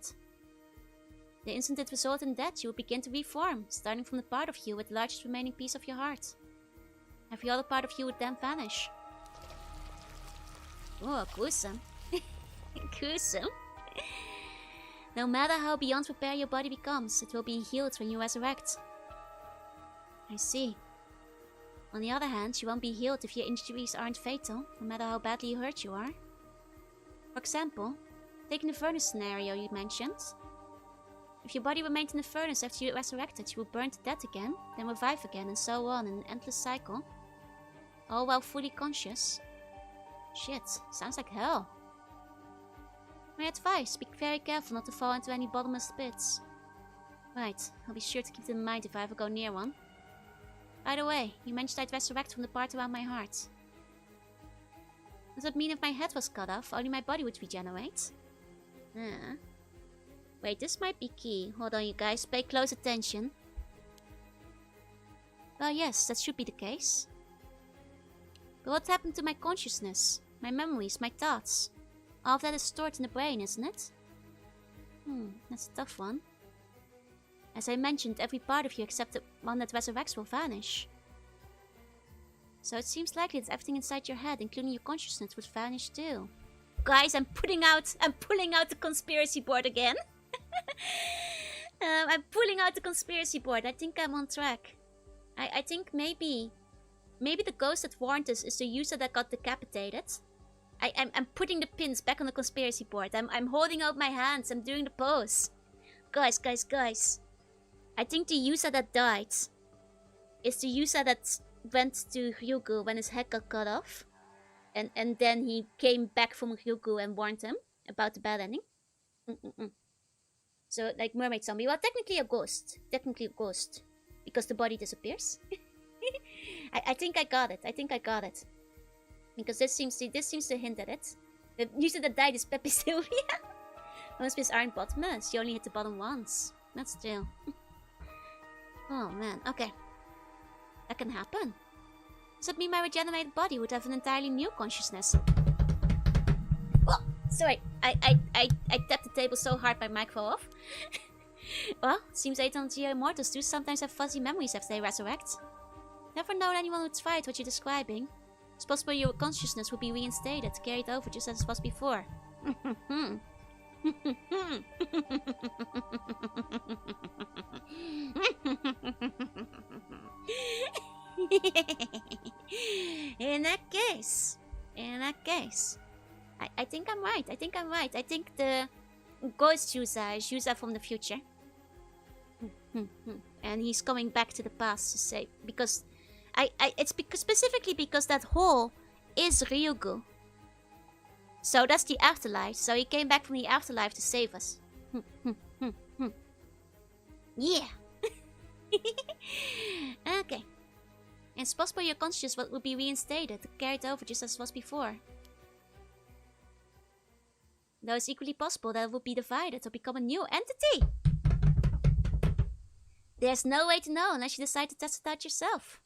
The instant it resulted in death, you would begin to reform, starting from the part of you with the largest remaining piece of your heart. Every other part of you would then vanish. Oh, gruesome. Gruesome. No matter how beyond repair your body becomes, it will be healed when you resurrect. I see. On the other hand, you won't be healed if your injuries aren't fatal, no matter how badly hurt you are. For example, taking the furnace scenario you mentioned. If your body remained in the furnace after you resurrected, you will burn to death again, then revive again, and so on in an endless cycle. All while fully conscious. Shit, sounds like hell. My advice, be very careful not to fall into any bottomless pits. Right, I'll be sure to keep it in mind if I ever go near one. By the way, you mentioned I'd resurrect from the part around my heart. Does that mean if my head was cut off, only my body would regenerate? Wait, this might be key. Hold on, you guys. Pay close attention. Well, yes, that should be the case. But what happened to my consciousness? My memories, my thoughts? All of that is stored in the brain, isn't it? That's a tough one. As I mentioned, every part of you except the one that resurrects will vanish. So it seems likely that everything inside your head, including your consciousness, would vanish too. Guys, I'm pulling out the conspiracy board again. I'm pulling out the conspiracy board. I think I'm on track. I think maybe the ghost that warned us is the user that got decapitated. I'm putting the pins back on the conspiracy board. I'm holding out my hands. I'm doing the pose. Guys. I think the user that died is the user that went to Ryugu when his head got cut off. And then he came back from Ryugu and warned him about the bad ending. So, like Mermaid Zombie. Well, technically a ghost. Because the body disappears. I think I got it. Because this seems to hint at it. The user that died is Pepe Sylvia. Most pits aren't bottomless. You only hit the bottom once. That's true. Oh man, okay. That can happen. Does that mean my regenerated body would have an entirely new consciousness? Oh, sorry. I tapped the table so hard my mic fell off. Well, it seems 800-year immortals do sometimes have fuzzy memories after they resurrect. Never known anyone who tried what you're describing. It's possible your consciousness will be reinstated, carried over just as it was before. In that case, I think I'm right. I think the ghost user is user from the future. And he's coming back to the past to say, because specifically because that hole is Ryugu. So that's the afterlife. So he came back from the afterlife to save us. Yeah. Okay. And it's possible your consciousness will be reinstated, carried over just as it was before. Though it's equally possible that it will be divided or become a new entity. There's no way to know unless you decide to test it out yourself.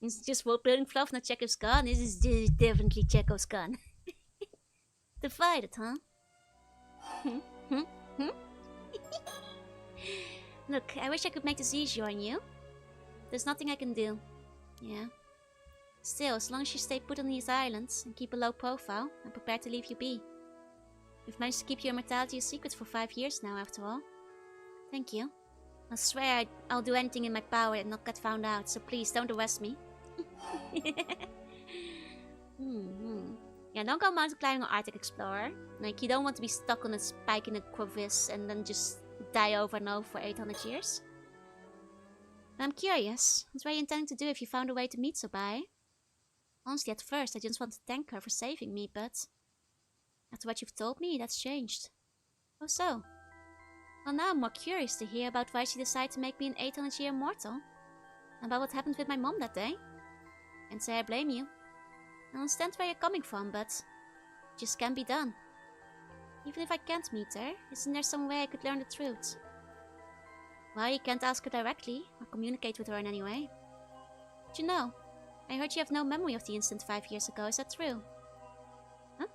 It's just world-building fluff, not Chekhov's gun. This is definitely Chekhov's gun. Divided, huh? Look, I wish I could make this easier on you. There's nothing I can do. Yeah. Still, as long as you stay put on these islands and keep a low profile, I'm prepared to leave you be. You've managed to keep your immortality a secret for 5 years now, after all. Thank you. I swear I'll do anything in my power and not get found out, so please don't arrest me. Yeah, don't go mountain climbing or Arctic Explorer. Like, you don't want to be stuck on a spike in a crevice and then just die over and over for 800 years. But I'm curious, what were you intending to do if you found a way to meet Sobai? Honestly, at first I just wanted to thank her for saving me, but after what you've told me, that's changed. Oh so? Well, now I'm more curious to hear about why she decided to make me an 800-year mortal. And about what happened with my mom that day. Can't say I blame you. I understand where you're coming from, but it just can't be done. Even if I can't meet her, isn't there some way I could learn the truth? Well, you can't ask her directly, or communicate with her in any way. But you know, I heard you have no memory of the incident 5 years ago, is that true? Huh?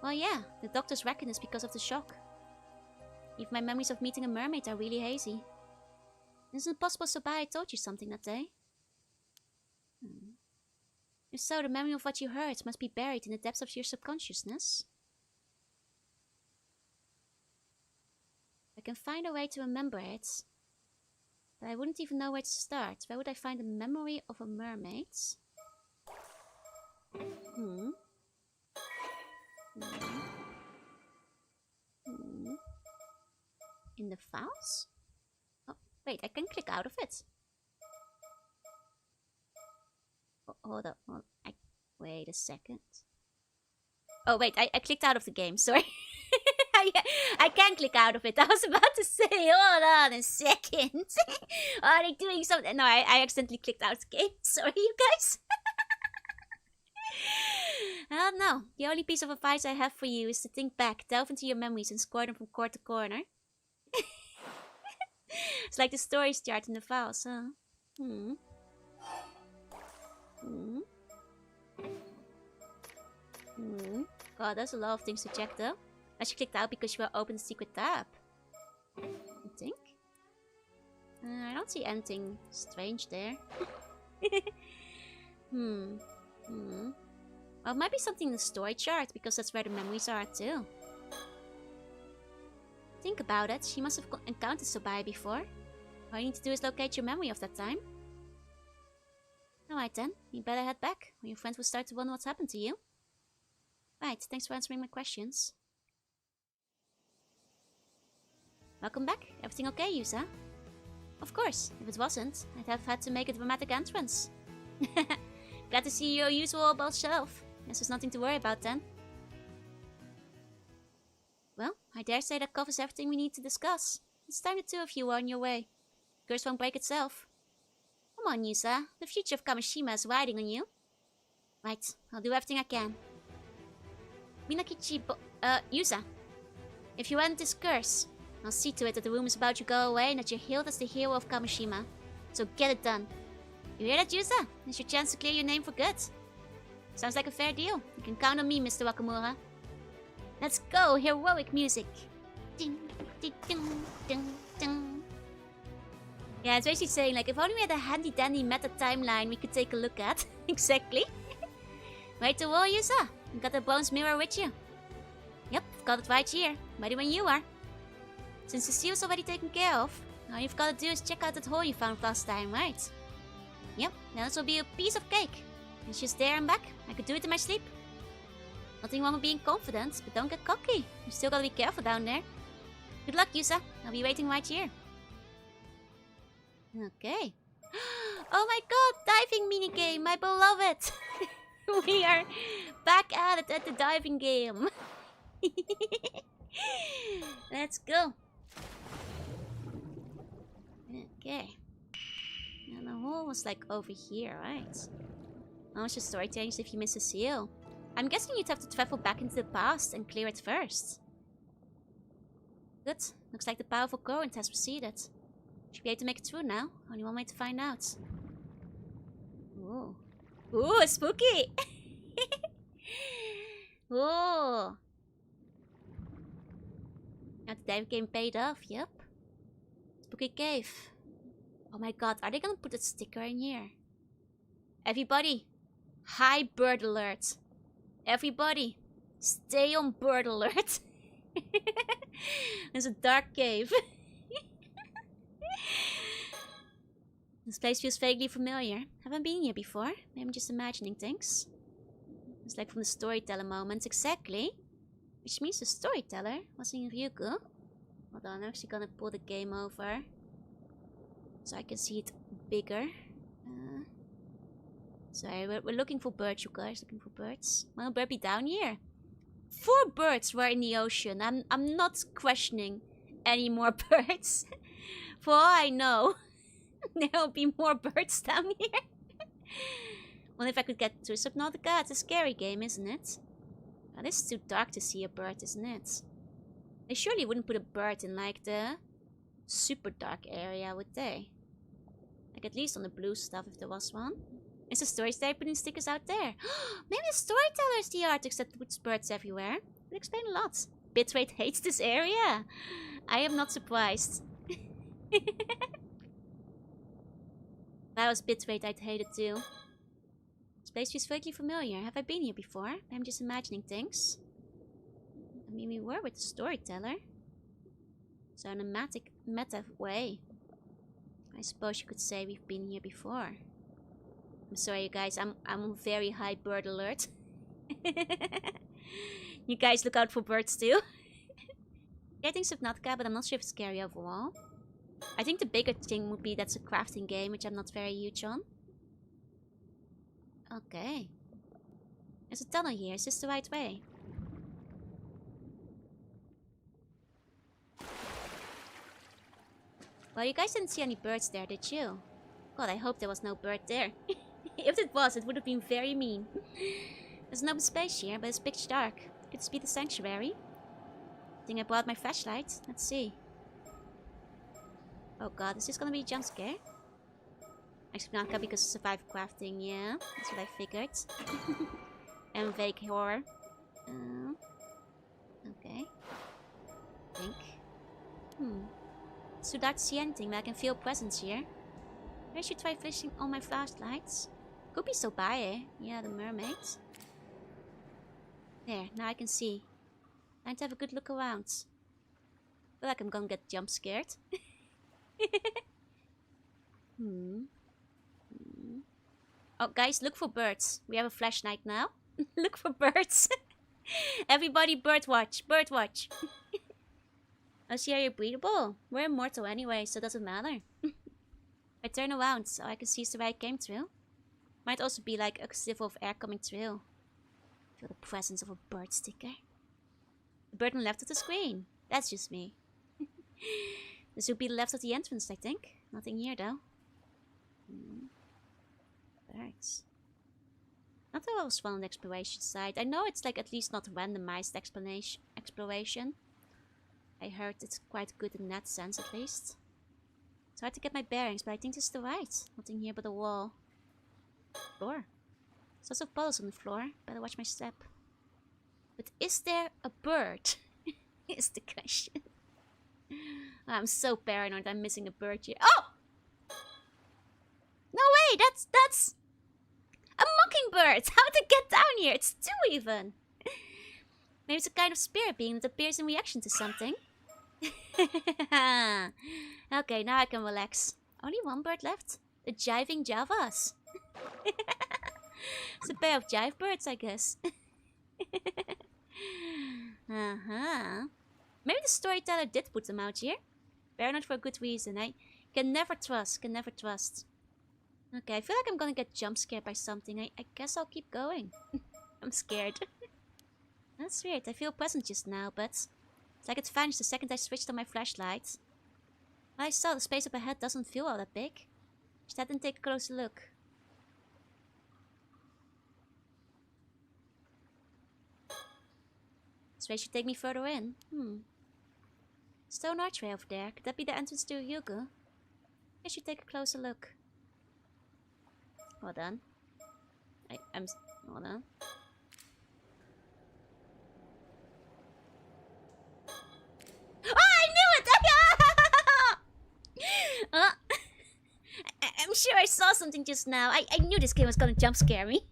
Well, yeah, the doctors reckon it's because of the shock. Even my memories of meeting a mermaid are really hazy. Isn't it possible Sobai told you something that day? If so, the memory of what you heard must be buried in the depths of your subconsciousness. I can find a way to remember it, but I wouldn't even know where to start. Where would I find the memory of a mermaid? In the files? Oh, wait, I can click out of it. Oh, hold up. Wait a second. Oh, wait, I clicked out of the game, sorry. yeah, I can't click out of it. I was about to say, hold on a second. Are they doing something? No, I accidentally clicked out the game. Sorry, you guys. No. The only piece of advice I have for you is to think back, delve into your memories, and score them from corner to corner. It's like the stories chart in the files, huh? God, there's a lot of things to check though. Unless you clicked out because you will open the secret tab. I think. I don't see anything strange there. Well, it might be something in the story chart because that's where the memories are too. Think about it. You must have encountered Sobaya before. All you need to do is locate your memory of that time. Alright then, you better head back, or your friends will start to wonder what's happened to you. Right, thanks for answering my questions. Welcome back. Everything okay, Yusa? Of course, if it wasn't, I'd have had to make a dramatic entrance. Glad to see your usual bold self. Guess there's nothing to worry about then. Well, I dare say that covers everything we need to discuss. It's time the two of you are on your way. The curse won't break itself. Come on, Yusa. The future of Kamishima is riding on you. Right, I'll do everything I can. Minakichi Yusa. If you end this curse, I'll see to it that the rumors about you go away and that you're hailed as the hero of Kamishima. So get it done. You hear that, Yusa? It's your chance to clear your name for good. Sounds like a fair deal. You can count on me, Mr. Wakamura. Let's go, heroic music. Ding, ding, ding, ding, ding. Yeah, it's basically saying, like, if only we had a handy-dandy meta timeline we could take a look at. Exactly. Right to wall, Yusa. You got the bronze mirror with you. Yep, got it right here. Ready when you are. Since the seal's already taken care of, all you've got to do is check out that hole you found last time, right? Yep, now this will be a piece of cake. It's just there and back. I could do it in my sleep. Nothing wrong with being confident, but don't get cocky. You still gotta be careful down there. Good luck, Yusa. I'll be waiting right here. Okay. Oh my god, diving minigame, I love it. We are back at it at the diving game. Let's go. Okay. And the hole was like over here, right? How much the story changes if you miss a seal? I'm guessing you'd have to travel back into the past and clear it first. Good. Looks like the powerful current has receded. Should be able to make it through now. Only one way to find out. Ooh. Ooh, spooky! Ooh. Now the dive game paid off, yep. Spooky cave. Oh my god, are they gonna put a sticker in here? Everybody, high bird alert. Everybody, stay on bird alert. There's a dark cave. This place feels vaguely familiar. Haven't been here before. Maybe I'm just imagining things. It's like from the storyteller moments, exactly. Which means the storyteller was in Ryugu. Hold on, I'm actually gonna pull the game over. So I can see it bigger. Sorry, we're looking for birds, you guys. Looking for birds. Will a bird be down here? 4 birds were in the ocean. I'm not questioning any more birds. For all I know, there'll be more birds down here. Well, if I could get to Subnautica, it's a scary game, isn't it? Oh, this is too dark to see a bird, isn't it? They surely wouldn't put a bird in, like, the super dark area, would they? Like, at least on the blue stuff, if there was one. Is the storyteller putting stickers out there? Maybe the storyteller is the artist that puts birds everywhere. Would explain a lot. Bitrate hates this area. I am not surprised. If I was Bitrate, I'd hate it too. This place feels vaguely familiar. Have I been here before? I'm just imagining things. I mean, we were with the storyteller. So in a meta way, I suppose you could say we've been here before. I'm sorry, you guys. I'm on very high bird alert. You guys look out for birds too. Getting Subnautica, but I'm not sure if it's scary overall. I think the bigger thing would be that's a crafting game, which I'm not very huge on. Okay. There's a tunnel here. Is this the right way? Well, you guys didn't see any birds there, did you? God, I hope there was no bird there. If it was, it would have been very mean. There's an open space here, but it's pitch dark. Could this be the sanctuary? I think I brought my flashlight. Let's see. Oh god, is this gonna be a jump scare? Actually, not because of survival crafting, yeah. That's what I figured. And vague horror. Okay. Think. It's too dark to see anything, but I can feel presence here. Maybe I should try flashing all my flashlights. Could be so by, eh? Yeah, the mermaid. There, now I can see. Time to have a good look around. I feel like I'm gonna get jump scared. Oh, guys, look for birds. We have a flashlight now. Look for birds. Everybody bird watch. Bird watch. Oh, see how you're breathable? We're immortal anyway, so it doesn't matter. I turn around so I can see the way I came through. Might also be like a sieve of air coming through. Feel the presence of a bird sticker. The bird on the left of the screen. That's just me. This would be the left of the entrance, I think. Nothing here though. Birds. Not that I was well on the exploration side. I know it's like at least not randomized exploration. I heard it's quite good in that sense at least. It's hard to get my bearings, but I think this is the right. Nothing here but a wall. Floor. There's lots of puddles on the floor. Better watch my step. But is there a bird? Is the question. I'm so paranoid I'm missing a bird here. Oh! No way! That's a mockingbird! How'd it get down here? It's two even! Maybe it's a kind of spirit being that appears in reaction to something. Okay, now I can relax. Only one bird left. The jiving javas. It's a pair of jive birds, I guess. Maybe the storyteller did put them out here. Paranoid for a good reason. I can never trust. Okay, I feel like I'm gonna get jump scared by something. I guess I'll keep going. I'm scared. That's weird. I feel present just now, but it's like it vanished the second I switched on my flashlight. Well, I saw the space up ahead doesn't feel all that big. Should head and take a closer look. This way should take me further in. Stone archway over there. Could that be the entrance to Yugo? I should take a closer look. Hold on. Hold on. I'm sure I saw something just now. I knew this game was gonna jump scare me.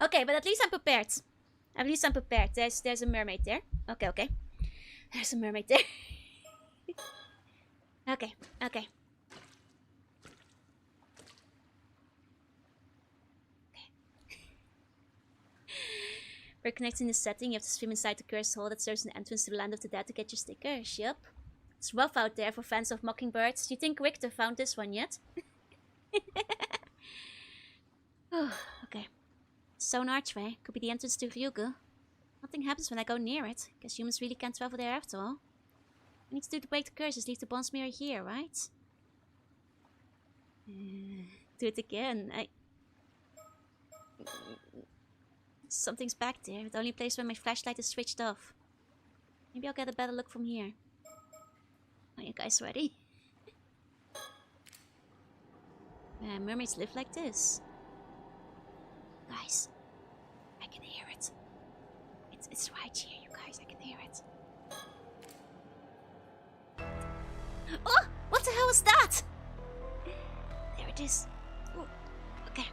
Okay, but at least I'm prepared. There's a mermaid there. Okay. There's a mermaid there. Okay. For connecting the setting, you have to swim inside the cursed hole that serves an entrance to the land of the dead to get your stickers. Yup. It's rough out there for fans of mockingbirds. Do you think Richter found this one yet? Okay. Stone archway. Could be the entrance to Ryugu. Nothing happens when I go near it. Guess humans really can't travel there after all. I need to break the curses, leave the bronze mirror here, right? Do it again. Something's back there. The only place where my flashlight is switched off. Maybe I'll get a better look from here. Are you guys ready? Mermaids live like this. Guys, I can hear it. It's right here, you guys. I can hear it. Oh! What the hell was that? There it is. Ooh, okay.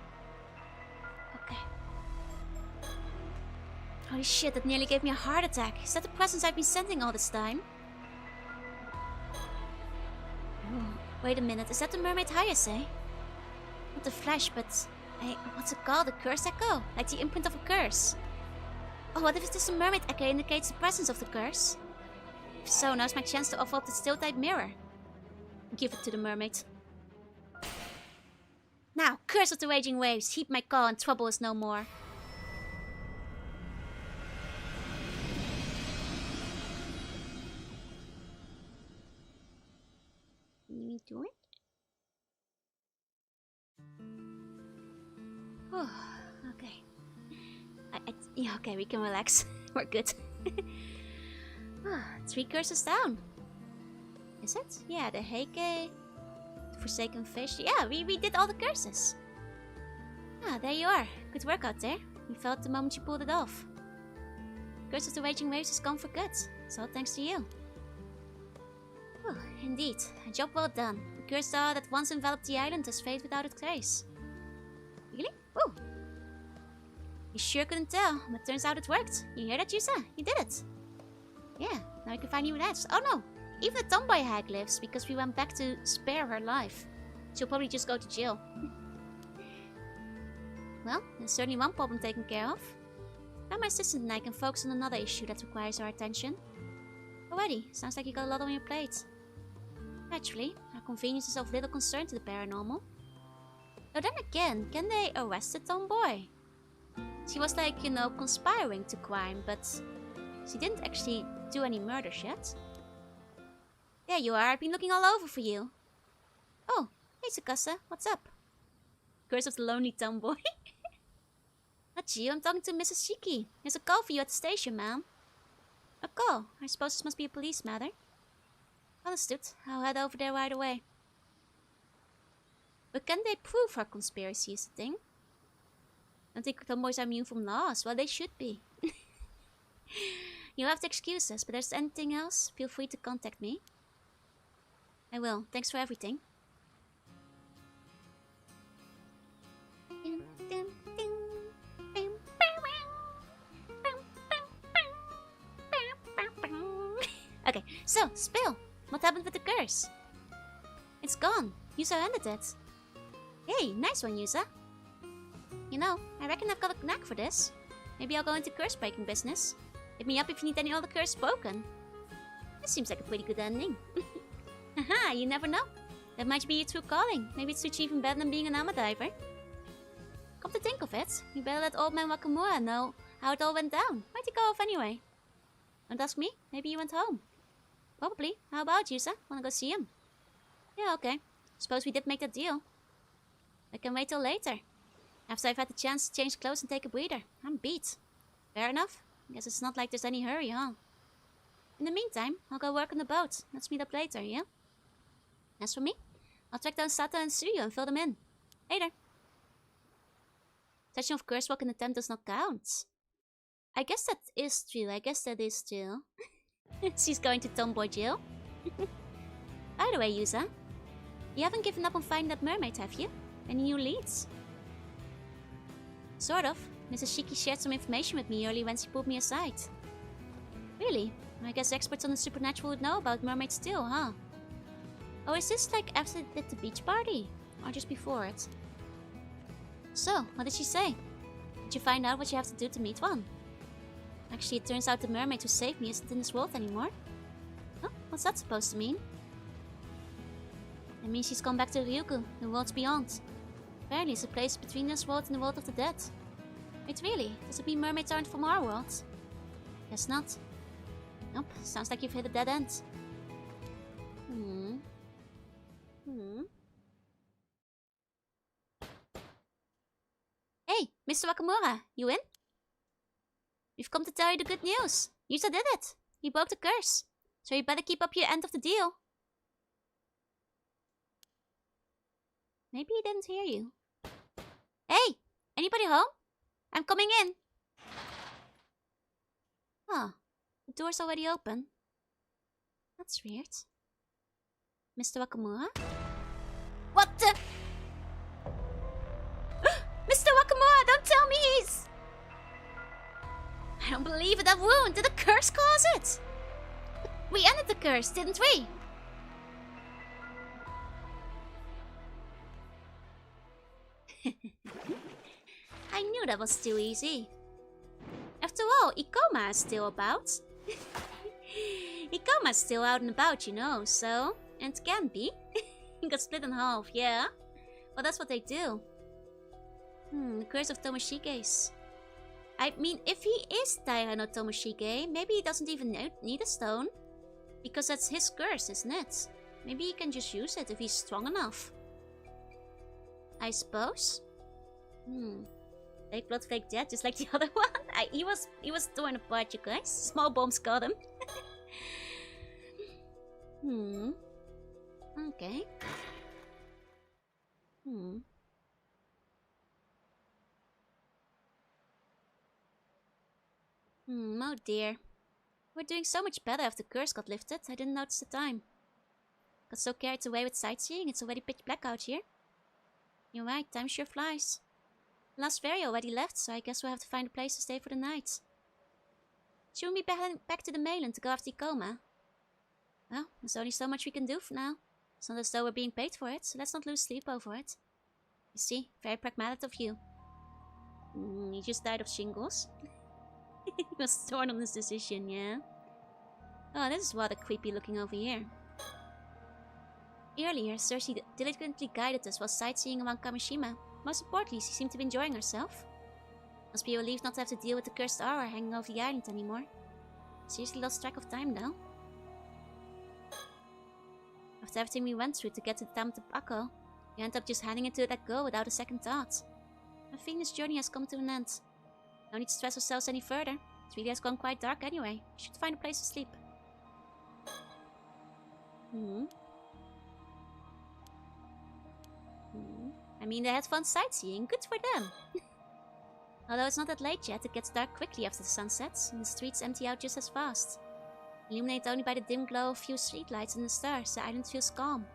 Holy shit, that nearly gave me a heart attack. Is that the presence I've been sending all this time? Wait a minute, is that the mermaid Hayase? Not the flesh, but... what's it called? A curse echo? Like the imprint of a curse. Oh, what if this mermaid echo indicates the presence of the curse? If so, now's my chance to offer up the still-type mirror. Give it to the mermaid. Now, curse of the raging waves, heed my call and trouble is no more. You need to Oh, okay. Yeah, okay, we can relax. We're good. 3 curses down. Is it? Yeah, the Heike, the Forsaken Fish. Yeah, we did all the curses. Ah, there you are. Good work out there. We felt the moment you pulled it off. Curse of the Raging Waves is gone for good. It's all thanks to you. Oh, indeed. A job well done. The cursed star that once enveloped the island has faded without a trace. Really? Oh! You sure couldn't tell, but turns out it worked. You hear that, Yusa? You did it. Yeah, now we can find new edge. Oh no! Even the tomboy hag lives, because we went back to spare her life. She'll probably just go to jail. Well, there's certainly one problem taken care of. Now my assistant and I can focus on another issue that requires our attention. Already, sounds like you got a lot on your plate. Actually, our convenience is of little concern to the paranormal. Though then again, can they arrest the tomboy? She was like, you know, conspiring to crime, but she didn't actually do any murders yet. There you are, I've been looking all over for you. Oh, hey Tsukasa, what's up? Curse of the Lonely Tomboy. Not you, I'm talking to Mrs. Shiki. There's a call for you at the station, ma'am. A call? I suppose this must be a police matter. Understood. I'll head over there right away. But can they prove her conspiracy is the thing? I don't think tomboys are immune from laws. Well, they should be. You'll have to excuse us, but if there's anything else, feel free to contact me. I will. Thanks for everything. Okay, so, spill. What happened with the curse? It's gone. Yusa ended it. Hey, nice one, Yusa. You know, I reckon I've got a knack for this. Maybe I'll go into curse breaking business. Hit me up if you need any other curse broken. This seems like a pretty good ending. Haha, you never know. That might be your true calling. Maybe it's even better than being an armor diver. Come to think of it, you better let old man Wakamura know how it all went down. Why'd he go off anyway? Don't ask me, maybe he went home. Probably. How about you, sir? Wanna go see him? Yeah, okay. Suppose we did make that deal. I can wait till later. After I've had the chance to change clothes and take a breather. I'm beat. Fair enough. Guess it's not like there's any hurry, huh? In the meantime, I'll go work on the boat. Let's meet up later, yeah? As for me, I'll track down Sato and Suyu and fill them in. Later. Touching of curse walk in the tent does not count. I guess that is true. She's going to tomboy jail. By the way, Yusa, you haven't given up on finding that mermaid, have you? Any new leads? Sort of. Mrs. Shiki shared some information with me earlier when she pulled me aside. Really? I guess experts on the supernatural would know about mermaids too, huh? Oh, is this like after the beach party? Or just before it? So, what did she say? Did you find out what you have to do to meet one? Actually, it turns out the mermaid who saved me isn't in this world anymore. Huh? What's that supposed to mean? It means she's gone back to Ryugu, the worlds beyond. Apparently it's a place between this world and the world of the dead. Wait, really? Does it mean mermaids aren't from our world? Guess not. Nope, sounds like you've hit a dead end. Hey, Mr. Wakamura, you in? We've come to tell you the good news. Yusa did it. He broke the curse. So you better keep up your end of the deal. Maybe he didn't hear you. Hey, anybody home? I'm coming in. Huh, the door's already open. That's weird. Mr. Wakamura? What the? Mr. Wakamura, don't tell me he's... I don't believe it, that wound! Did the curse cause it? We ended the curse, didn't we? I knew that was too easy. After all, Ikoma is still about. Ikoma's still out and about, you know, so... And can be. He got split in half, yeah? Well, that's what they do. The curse of Tomoshike's. I mean, if he is Taira no Tomoshige, maybe he doesn't even need a stone. Because that's his curse, isn't it? Maybe he can just use it if he's strong enough. I suppose. Fake blood, fake death, just like the other one. He was torn apart, you guys. Small bombs got him. Okay. Oh dear. We're doing so much better after the curse got lifted. I didn't notice the time. Got so carried away with sightseeing, it's already pitch black out here. You're right, time sure flies. The last ferry already left, so I guess we'll have to find a place to stay for the night. Should we be back to the mainland to go after Ikoma? Well, there's only so much we can do for now. It's not as though we're being paid for it, so let's not lose sleep over it. You see, very pragmatic of you. He just died of shingles. He was torn on this decision, yeah? Oh, this is rather creepy looking over here. Earlier, Cersei diligently guided us while sightseeing around Kamishima. Most importantly, she seemed to be enjoying herself. Must be a relief not to have to deal with the cursed aura hanging over the island anymore. Seriously lost track of time now. After everything we went through to get to the town of Tobacco, you end up just handing it to that girl without a second thought. I think this journey has come to an end. No need to stress ourselves any further. It really has gone quite dark anyway. We should find a place to sleep. I mean, they had fun sightseeing. Good for them. Although it's not that late yet, it gets dark quickly after the sun sets, and the streets empty out just as fast. Illuminated only by the dim glow of few streetlights and the stars, the island feels calm.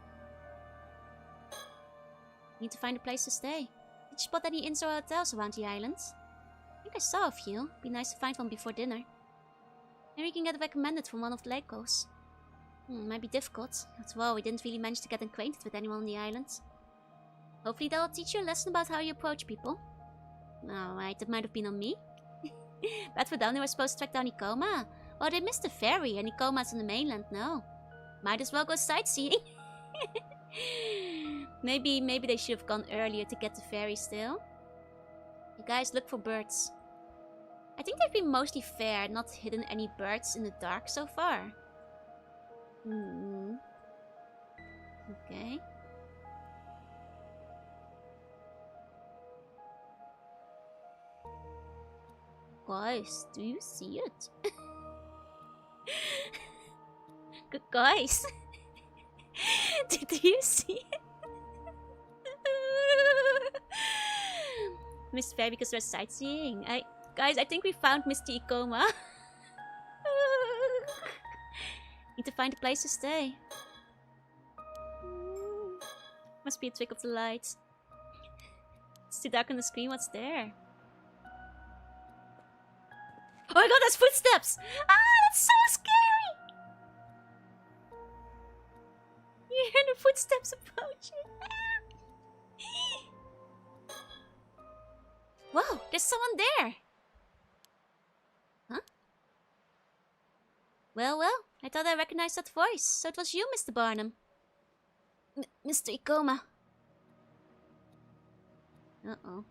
Need to find a place to stay. Did you spot any inns or hotels around the island? I think I saw a few. Be nice to find one before dinner. Maybe we can get recommended from one of the locals. Might be difficult. After all, we didn't really manage to get acquainted with anyone on the island. Hopefully they'll teach you a lesson about how you approach people. Alright, that might have been on me. But for them, they were supposed to track down Ikoma. Well, they missed the ferry, and Ikoma's on the mainland now. Might as well go sightseeing. Maybe they should have gone earlier to get the ferry still. You guys look for birds. I think they've been mostly fair, not hidden any birds in the dark so far. Okay. Guys, do you see it? Good guys. Do you see it? Missed Fair because we're sightseeing. Guys, I think we found Mr. Ikoma. Need to find a place to stay. Must be a trick of the lights. It's too dark on the screen. What's there? Oh my god, that's footsteps! That's so scary! You hear the footsteps approaching. Whoa, there's someone there! Huh? Well, I thought I recognized that voice, so it was you, Mr. Barnum. Mr. Ikoma. Uh-oh.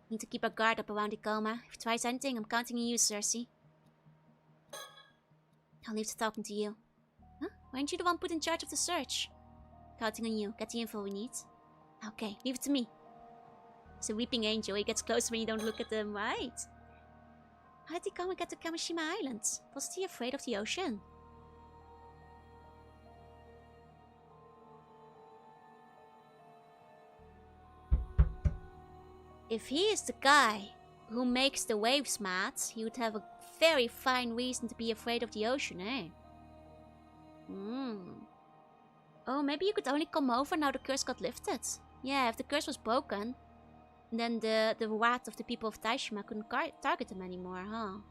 Need to keep our guard up around Ikoma. If he tries anything, I'm counting on you, Cersei. I'll leave the talking to you. Huh? Why aren't you the one put in charge of the search? Counting on you. Get the info we need. Okay, leave it to me. He's a weeping angel. He gets close when you don't look at them, right? How did Ikoma get to Kamishima Island? Wasn't he afraid of the ocean? If he is the guy who makes the waves mad, he would have a very fine reason to be afraid of the ocean, eh? Oh, maybe you could only come over now the curse got lifted. Yeah, if the curse was broken, then the wrath of the people of Taishima couldn't target them anymore, huh?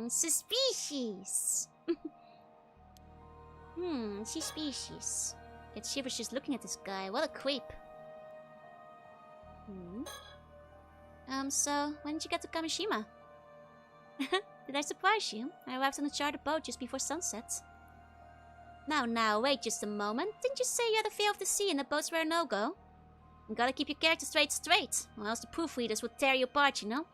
Suspicious. Suspicious. Get shivers just looking at this guy. What a creep. So, when did you get to Kamishima? Did I surprise you? I arrived on a chartered boat just before sunset. Now, wait just a moment. Didn't you say you had a fear of the sea and that boats were a no-go? You gotta keep your character straight, or else the proofreaders would tear you apart, you know?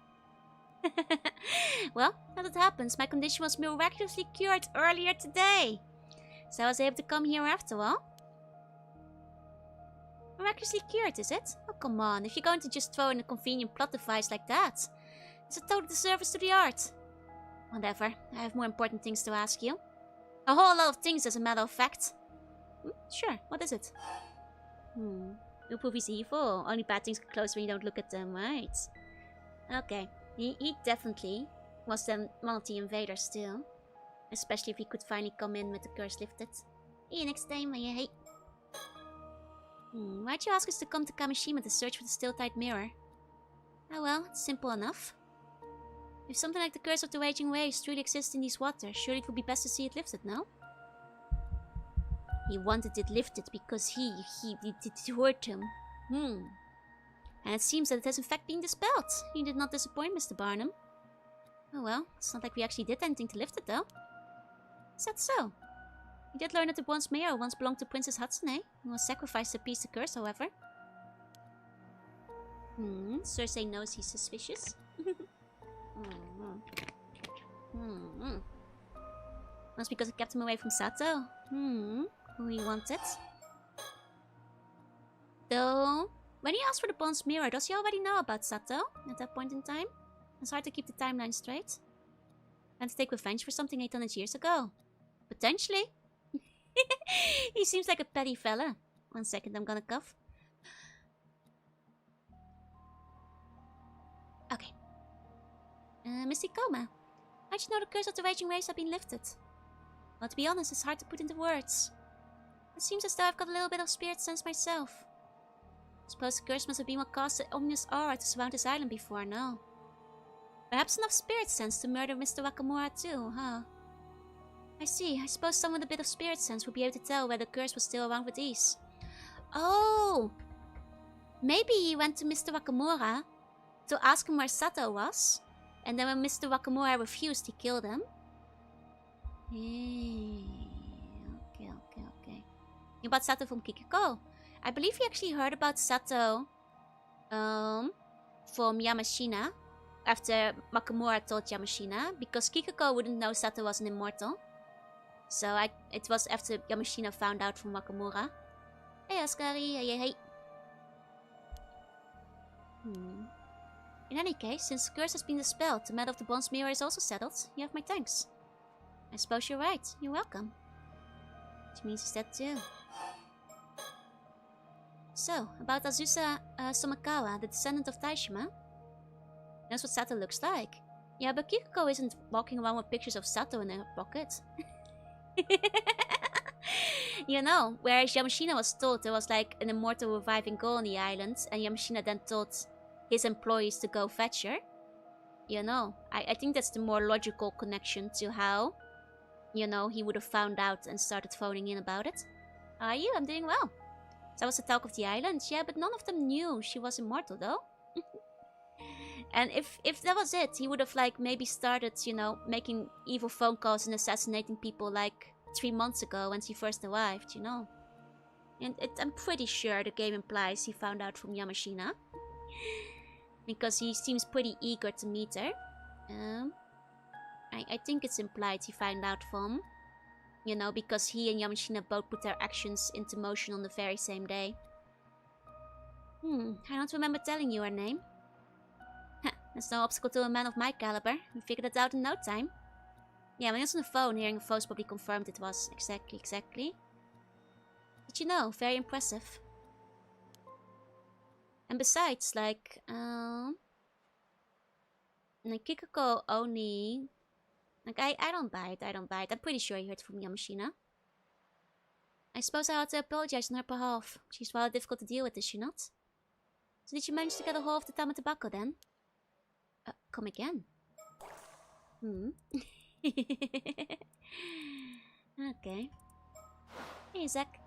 Well, as it happens, my condition was miraculously cured earlier today. So I was able to come here after all. Miraculously cured, is it? come on. If you're going to just throw in a convenient plot device like that, it's a total disservice to the art. Whatever, I have more important things to ask you. A whole lot of things, as a matter of fact. Sure, what is it? No proof he's evil. Only bad things get close when you don't look at them, right? Okay, he definitely was then one of the invaders too. Especially if he could finally come in with the curse lifted. See you next time, I hate. Why'd you ask us to come to Kamishima to search for the still-tight mirror? Oh well, it's simple enough. If something like the curse of the raging waves truly exists in these waters, surely it would be best to see it lifted, no? He wanted it lifted because he hurt him. And it seems that it has in fact been dispelled. You did not disappoint, Mr. Barnum. Oh well, it's not like we actually did anything to lift it, though. Is that so? We did learn that the bronze mayor once belonged to Princess Hatsune, who was sacrificed to appease the curse, however. Cersei knows he's suspicious. Must because it kept him away from Sato. Who he wanted. Though, when he asked for the bronze mirror, does he already know about Sato at that point in time? It's hard to keep the timeline straight. And to take revenge for something 800 years ago. Potentially. He seems like a petty fella. 1 second, I'm gonna cough. Okay. Mr. Koma, how'd you know the curse of the raging waves had been lifted? Well, to be honest, it's hard to put into words. It seems as though I've got a little bit of spirit sense myself. I suppose the curse must have been what caused the ominous aura to surround this island before, no? Perhaps enough spirit sense to murder Mr. Wakamura too, huh? I see. I suppose someone with a bit of spirit sense would be able to tell where the curse was still around with ease. Oh! Maybe he went to Mr. Wakamura to ask him where Sato was. And then when Mr. Wakamura refused, he killed him. Okay. About Sato from Kiko. I believe he actually heard about Sato from Yamashina after Makamura told Yamashina, because Kiko wouldn't know Sato was an immortal. So it was after Yamashina found out from Makamura. Hey Ascari, hey. In any case, since the curse has been dispelled, the matter of the bronze mirror is also settled. You have my thanks. I suppose you're right. You're welcome. Which means he's dead too. So, about Azusa Somakawa, the descendant of Taishima. That's what Sato looks like. Yeah, but Kiko isn't walking around with pictures of Sato in her pocket. You know, whereas Yamashina was told there was like an immortal reviving girl on the island, and Yamashina then told his employees to go fetch her. You know, I think that's the more logical connection to how, you know, he would have found out and started phoning in about it. How are you? I'm doing well. That was the talk of the island, yeah, but none of them knew she was immortal, though. And if that was it, he would have, like, maybe started, you know, making evil phone calls and assassinating people, like, 3 months ago when she first arrived, you know. And I'm pretty sure the game implies he found out from Yamashina. Because he seems pretty eager to meet her. I think it's implied he found out from, you know, because he and Yamashina both put their actions into motion on the very same day. I don't remember telling you her name. That's no obstacle to a man of my caliber. We figured it out in no time. Yeah, when he was on the phone, hearing the voice probably confirmed it was. Exactly. But you know, very impressive. And besides, like, Kikako only... Like, I don't buy it. I'm pretty sure he heard from Yamashina. I suppose I ought to apologize on her behalf. She's rather difficult to deal with, is she not? So did you manage to get a hold of the Tamatobacco then? Come again? Okay. Hey, Zack.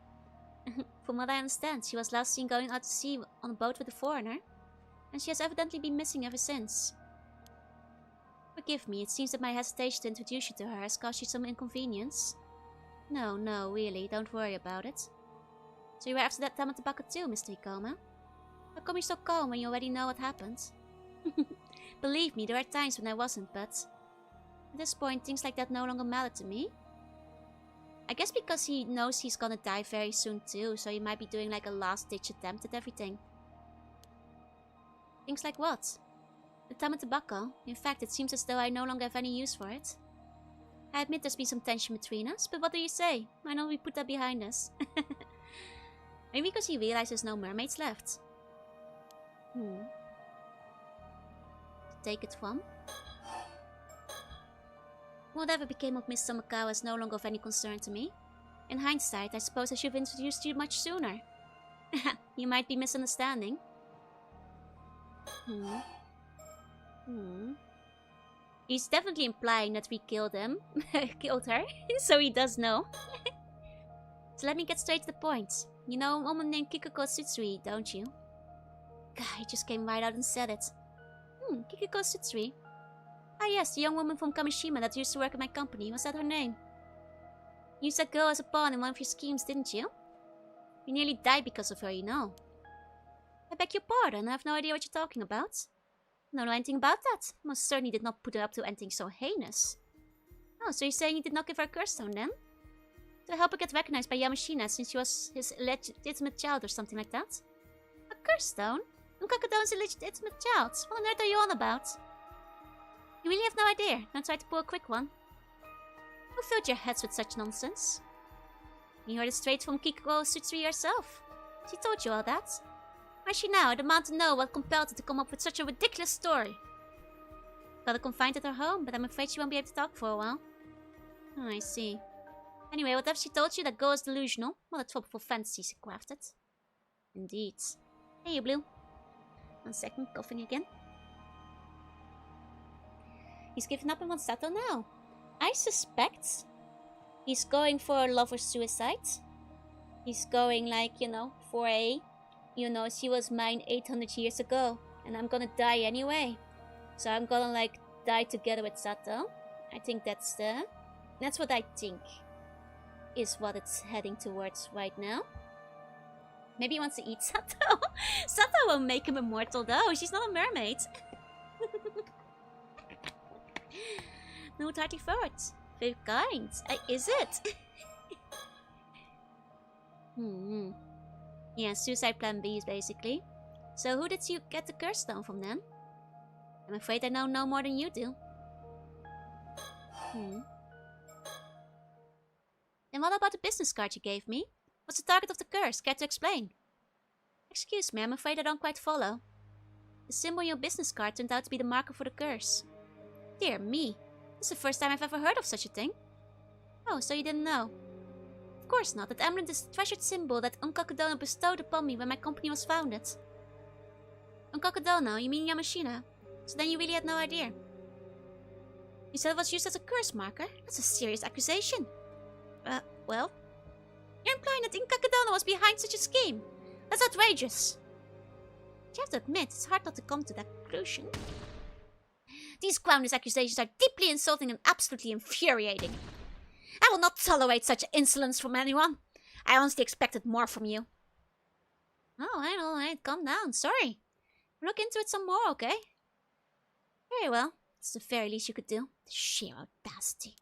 From what I understand, she was last seen going out to sea on a boat with a foreigner. And she has evidently been missing ever since. Forgive me, it seems that my hesitation to introduce you to her has caused you some inconvenience. No, really, don't worry about it. So you were after that Tamatobacco too, Mr. Ikoma? How come you're so calm when you already know what happened? Believe me, there are times when I wasn't, but... At this point, things like that no longer matter to me. I guess because he knows he's gonna die very soon too, so he might be doing like a last-ditch attempt at everything. Things like what? The time tobacco. In fact, it seems as though I no longer have any use for it. I admit there's been some tension between us, but what do you say? Why don't we put that behind us? Maybe because he realizes there's no mermaids left. Take it from? Whatever became of Miss Samakawa is no longer of any concern to me. In hindsight, I suppose I should have introduced you much sooner. You might be misunderstanding. He's definitely implying that we killed him. Killed her. So he does know. So let me get straight to the point. You know a woman named Kiko Tsutsui, don't you? God, he just came right out and said it. Kiko Tsutsui. Ah yes, the young woman from Kamishima that used to work at my company. Was that her name? You used that girl as a pawn in one of your schemes, didn't you? You nearly died because of her, you know. I beg your pardon, I have no idea what you're talking about. Don't know anything about that. Most certainly did not put her up to anything so heinous. Oh, so you're saying you did not give her a curse stone then? To help her get recognized by Yamashina since she was his illegitimate child or something like that? A curse stone? Unkakado's illegitimate child? What on earth are you on about? You really have no idea. Don't try to pull a quick one. Who filled your heads with such nonsense? You heard it straight from Kiko Tsutsui herself. She told you all that. Why she now? I demand to know what compelled her to come up with such a ridiculous story. Got her confined at her home, but I'm afraid she won't be able to talk for a while. Oh, I see. Anyway, whatever she told you, that girl is delusional. What a tropical fantasy she crafted. Indeed. Hey, you Blue. 1 second, coughing again. He's given up and wants Sato now. I suspect he's going for a lover's suicide. He's going like, for a... she was mine 800 years ago. And I'm gonna die anyway. So I'm gonna, die together with Sato. I think that's what I think is what it's heading towards right now. Maybe he wants to eat Sato. Sato won't make him immortal though. She's not a mermaid. No tarty thoughts. Very kind. Is it? Yeah, suicide plan B is basically. So who did you get the curse stone from then? I'm afraid I know no more than you do. Then what about the business card you gave me? What's the target of the curse? Care to explain? Excuse me, I'm afraid I don't quite follow. The symbol on your business card turned out to be the marker for the curse. Dear me, this is the first time I've ever heard of such a thing. Oh, so you didn't know? Of course not. That emblem is the treasured symbol that Onkakudono bestowed upon me when my company was founded. Onkakudono? You mean Yamashina? So then you really had no idea. You said it was used as a curse marker? That's a serious accusation. Well? You're implying that Onkakudono was behind such a scheme? That's outrageous. But you have to admit, it's hard not to come to that conclusion. These groundless accusations are deeply insulting and absolutely infuriating. I will not tolerate such insolence from anyone. I honestly expected more from you. Oh, alright, calm down, sorry. Look into it some more, okay? Very well, it's the very least you could do. The sheer audacity.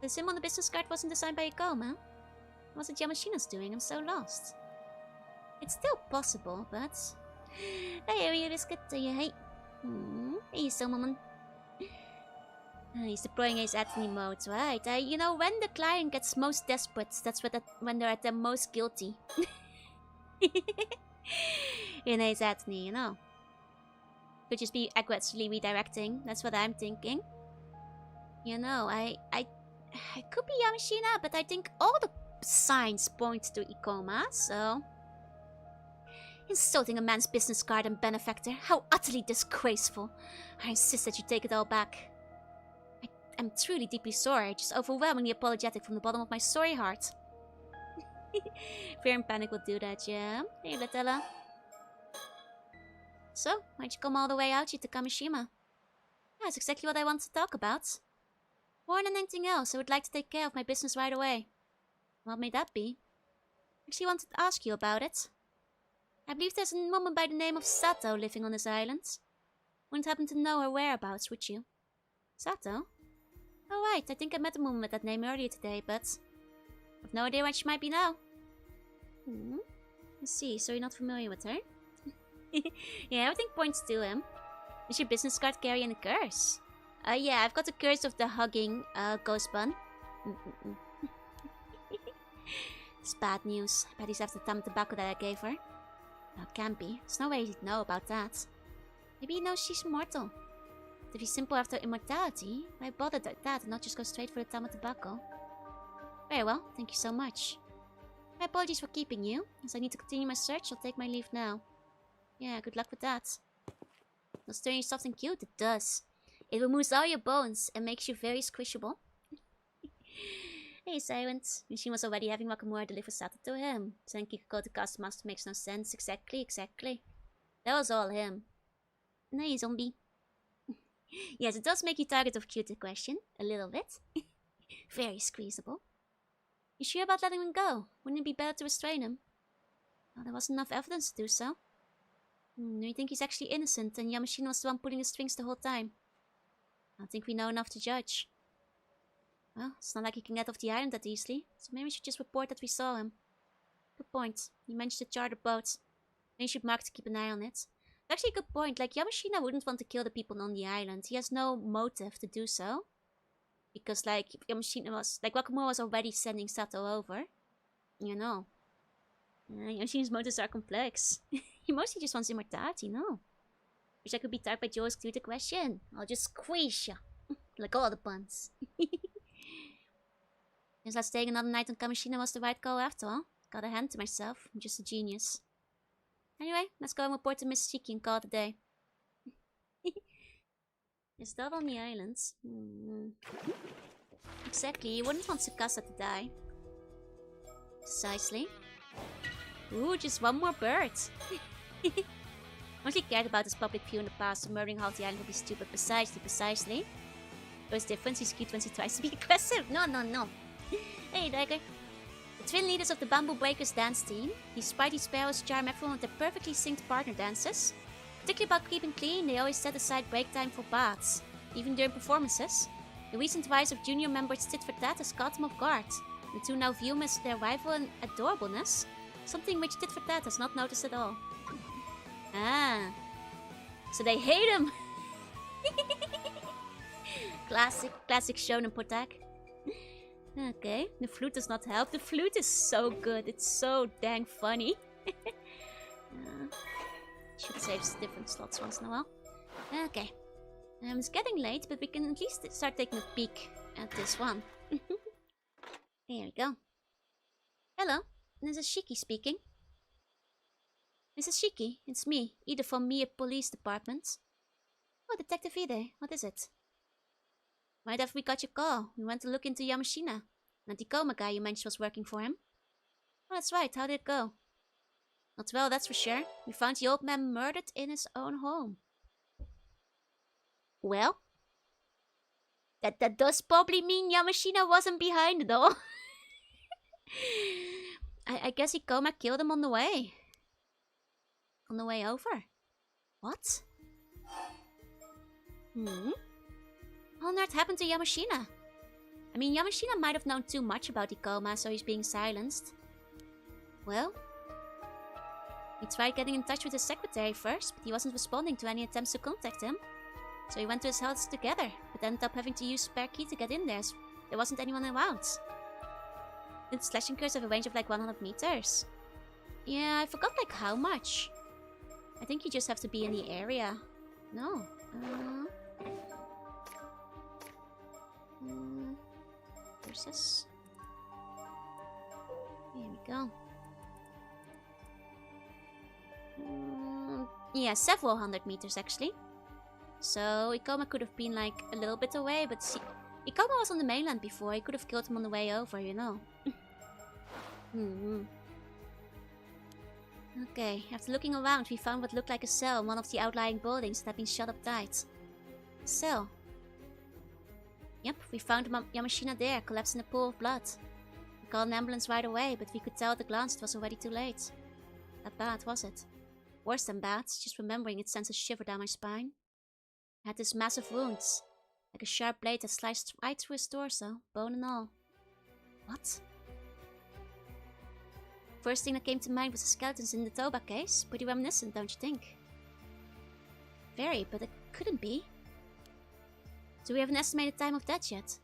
The symbol on the business card wasn't designed by Ikoma. What was it Yamashina's doing? I'm so lost. It's still possible, but... Hey, you biscuit, hey. Hey, so moment. He's deploying his ethnic mode, right? When the client gets most desperate, that's when they're at their most guilty. In his ethnic, Could just be aggressively redirecting. That's what I'm thinking. I could be Yamashina, but I think all the signs point to Ikoma, so... Insulting a man's business card and benefactor. How utterly disgraceful. I insist that you take it all back. I'm truly deeply sorry. Just overwhelmingly apologetic from the bottom of my sorry heart. Fear and panic will do that, yeah? Hey, Latella. So, why'd you come all the way out here to Kamishima? That's exactly what I want to talk about. More than anything else, I would like to take care of my business right away. What may that be? I actually wanted to ask you about it. I believe there's a woman by the name of Sato living on this island. Wouldn't happen to know her whereabouts, would you? Sato? Oh right, I think I met a woman with that name earlier today, but... I've no idea where she might be now. Let's see, so you're not familiar with her? Yeah, everything points to him. Is your business card carrying a curse? Yeah, I've got the curse of the hugging ghost bun. It's bad news. I bet he's after the tobacco that I gave her. No, it can't be. There's no way he'd know about that. Maybe he knows she's mortal. But if he's simple after immortality, why bother like that and not just go straight for the tobacco? Very well, thank you so much. My apologies for keeping you. As I need to continue my search, I'll take my leave now. Yeah, good luck with that. Does turn you soft and cute? It does. It removes all your bones and makes you very squishable. Hey, Silent. Machine was already having Wakamura deliver Sato to him. Saying Kiko to cast master makes no sense. Exactly. That was all him. No, zombie. Yes, it does make you target of cute question. A little bit. Very squeezable. You sure about letting him go? Wouldn't it be better to restrain him? Well, there wasn't enough evidence to do so. Do you think he's actually innocent and Yamashina was the one pulling the strings the whole time? I don't think we know enough to judge. Well, it's not like he can get off the island that easily, so maybe we should just report that we saw him. Good point. You mentioned the charter boat. Maybe you should mark to keep an eye on it. Actually, a good point. Like, Yamashina wouldn't want to kill the people on the island. He has no motive to do so. Because, like, Yamashina was... Like, Wakamura was already sending Sato over. You know. Yamashina's motives are complex. He mostly just wants immortality, no? Wish I could be tired by Joe's to the question. I'll just squeeze ya. Like all the puns. Seems like staying another night on Kamishina was the right call after all. Got a hand to myself. I'm just a genius. Anyway, let's go and report to Miss Shiki and call it a day. Is that on the islands? Exactly, you wouldn't want Tsukasa to die. Precisely. Ooh, just one more bird. Once he cared about his public view in the past, so murdering half the island would be stupid. Precisely. There's difference, he's cute when he tries to be aggressive. No. Hey, Dagger. The twin leaders of the Bamboo Breakers dance team. These Spidey Sparrows charm everyone with their perfectly synced partner dances. Particularly about keeping clean, they always set aside break time for baths, even during performances. The recent rise of junior members Tit for Tat has caught them off guard. The two now view him as their rival in adorableness, something which Tit for Tat has not noticed at all. Ah, so they hate him! Classic shonen potak. Okay, the flute does not help. The flute is so good. It's so dang funny. Should save different slots once in a while. Okay. It's getting late, but we can at least start taking a peek at this one. Here we go. Hello, this is Shiki speaking. Mrs. Shiki, it's me, Ida from Mie Police Department. Oh, Detective Ida, what is it? Right after we got your call, we went to look into Yamashina. And the coma guy you mentioned was working for him. Oh, that's right, how did it go? Not well, that's for sure. We found the old man murdered in his own home. Well, that does probably mean Yamashina wasn't behind it all. I guess Ikoma killed him on the way. On the way over. What? What on earth happened to Yamashina? I mean, Yamashina might have known too much about Ikoma, so he's being silenced. Well, he tried getting in touch with his secretary first, but he wasn't responding to any attempts to contact him. So he went to his house together, but ended up having to use spare key to get in there, as there wasn't anyone around. Did slashing curse have a range of like 100 meters? Yeah, I forgot like how much. I think you just have to be in the area. No. Versus. Here we go. Yeah, several hundred meters actually. So Ikoma could have been like a little bit away, but see, Ikoma was on the mainland before. He could have killed him on the way over, you know. Okay, after looking around, we found what looked like a cell in one of the outlying buildings that had been shut up tight. A cell. Yep, we found Yamashina there, collapsed in a pool of blood. We called an ambulance right away, but we could tell at a glance it was already too late. That bad, was it? Worse than bad, just remembering it sends a shiver down my spine. I had this massive wound, like a sharp blade that sliced right through his torso, bone and all. What? First thing that came to mind was the skeletons in the Toba case. Pretty reminiscent, don't you think? Very, but it couldn't be. Do we have an estimated time of death yet?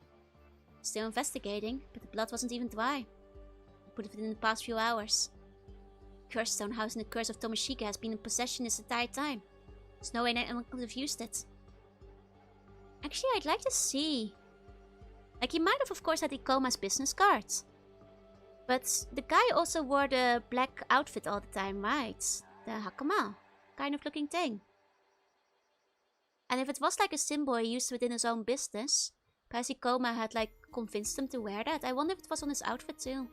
Still investigating, but the blood wasn't even dry. Put it within the past few hours. Curse stone housing the curse of Tomoshika has been in possession this entire time. There's no way anyone could have used it. Actually, I'd like to see. Like, he might have, of course, had Ikoma's business card. But the guy also wore the black outfit all the time, right? The hakama kind of looking thing. And if it was like a symbol he used within his own business, perhaps Ikoma had like convinced him to wear that. I wonder if it was on his outfit too.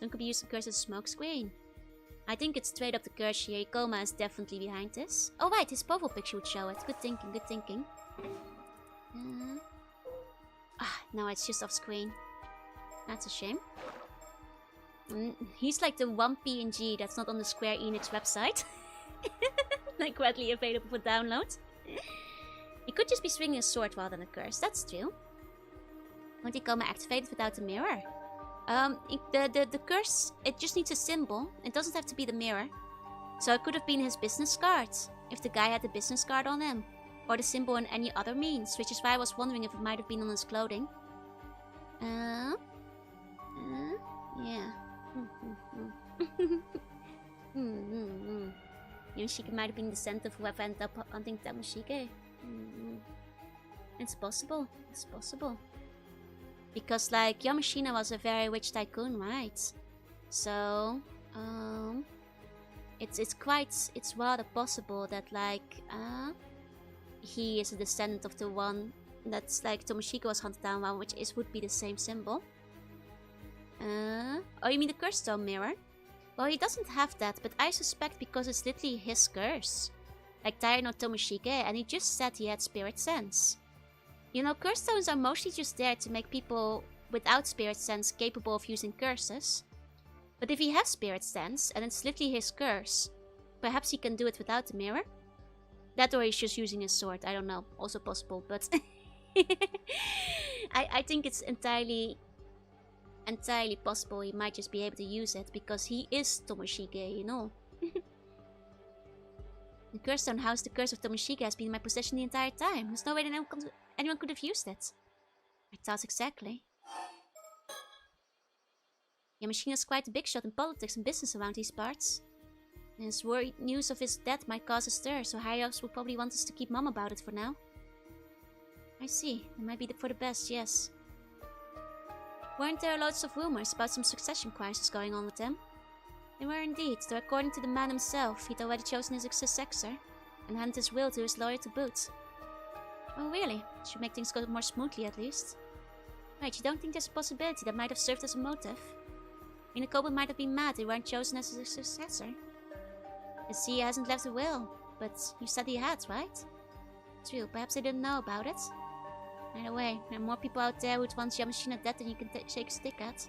Don't could be used to curse as a smokescreen. I think it's straight up the curse here. Ikoma is definitely behind this. Oh right, his profile picture would show it. Good thinking, good thinking. No, it's just off screen. That's a shame. He's like the one PNG that's not on the Square Enix website. Like readily available for download. He could just be swinging a sword rather than a curse, that's true. Won't Ikoma activated without the mirror? The curse, it just needs a symbol. It doesn't have to be the mirror. So it could have been his business card, if the guy had the business card on him. Or the symbol in any other means, which is why I was wondering if it might have been on his clothing. Yeah. Yoshika might have been the scent of whoever ended up hunting Tomoshika. It's possible. It's possible. Because, like, Yamashina was a very rich tycoon, right? So, it's rather possible that, like, he is a descendant of the one that's, like, Tomoshika was hunted down by, which would be the same symbol. Oh, you mean the curse stone mirror? Well, he doesn't have that, but I suspect because it's literally his curse. Like Taira no Tomoshika, and he just said he had spirit sense. You know, curse stones are mostly just there to make people without spirit sense capable of using curses. But if he has spirit sense, and it's literally his curse, perhaps he can do it without the mirror? That or he's just using his sword, I don't know. Also possible, but... I think it's entirely possible he might just be able to use it, because he is Tomoshika, you know. The curse stone house, the curse of Tomoshika, has been in my possession the entire time. There's no way that anyone could have used it. I thought exactly. Yamashina's quite a big shot in politics and business around these parts. And his worried news of his death might cause a stir, so higher-ups will probably want us to keep mum about it for now. I see. It might be for the best, yes. Weren't there lots of rumors about some succession crisis going on with them? They were indeed, though according to the man himself, he'd already chosen his successor, and handed his will to his lawyer to boot. Oh really? Should make things go more smoothly at least. Right, you don't think there's a possibility that might have served as a motive? I mean, the culprit might have been mad they weren't chosen as his successor. I see he hasn't left a will, but you said he had, right? True, perhaps they didn't know about it. Either way, there are more people out there who'd want Yamashina dead than you can shake a stick at.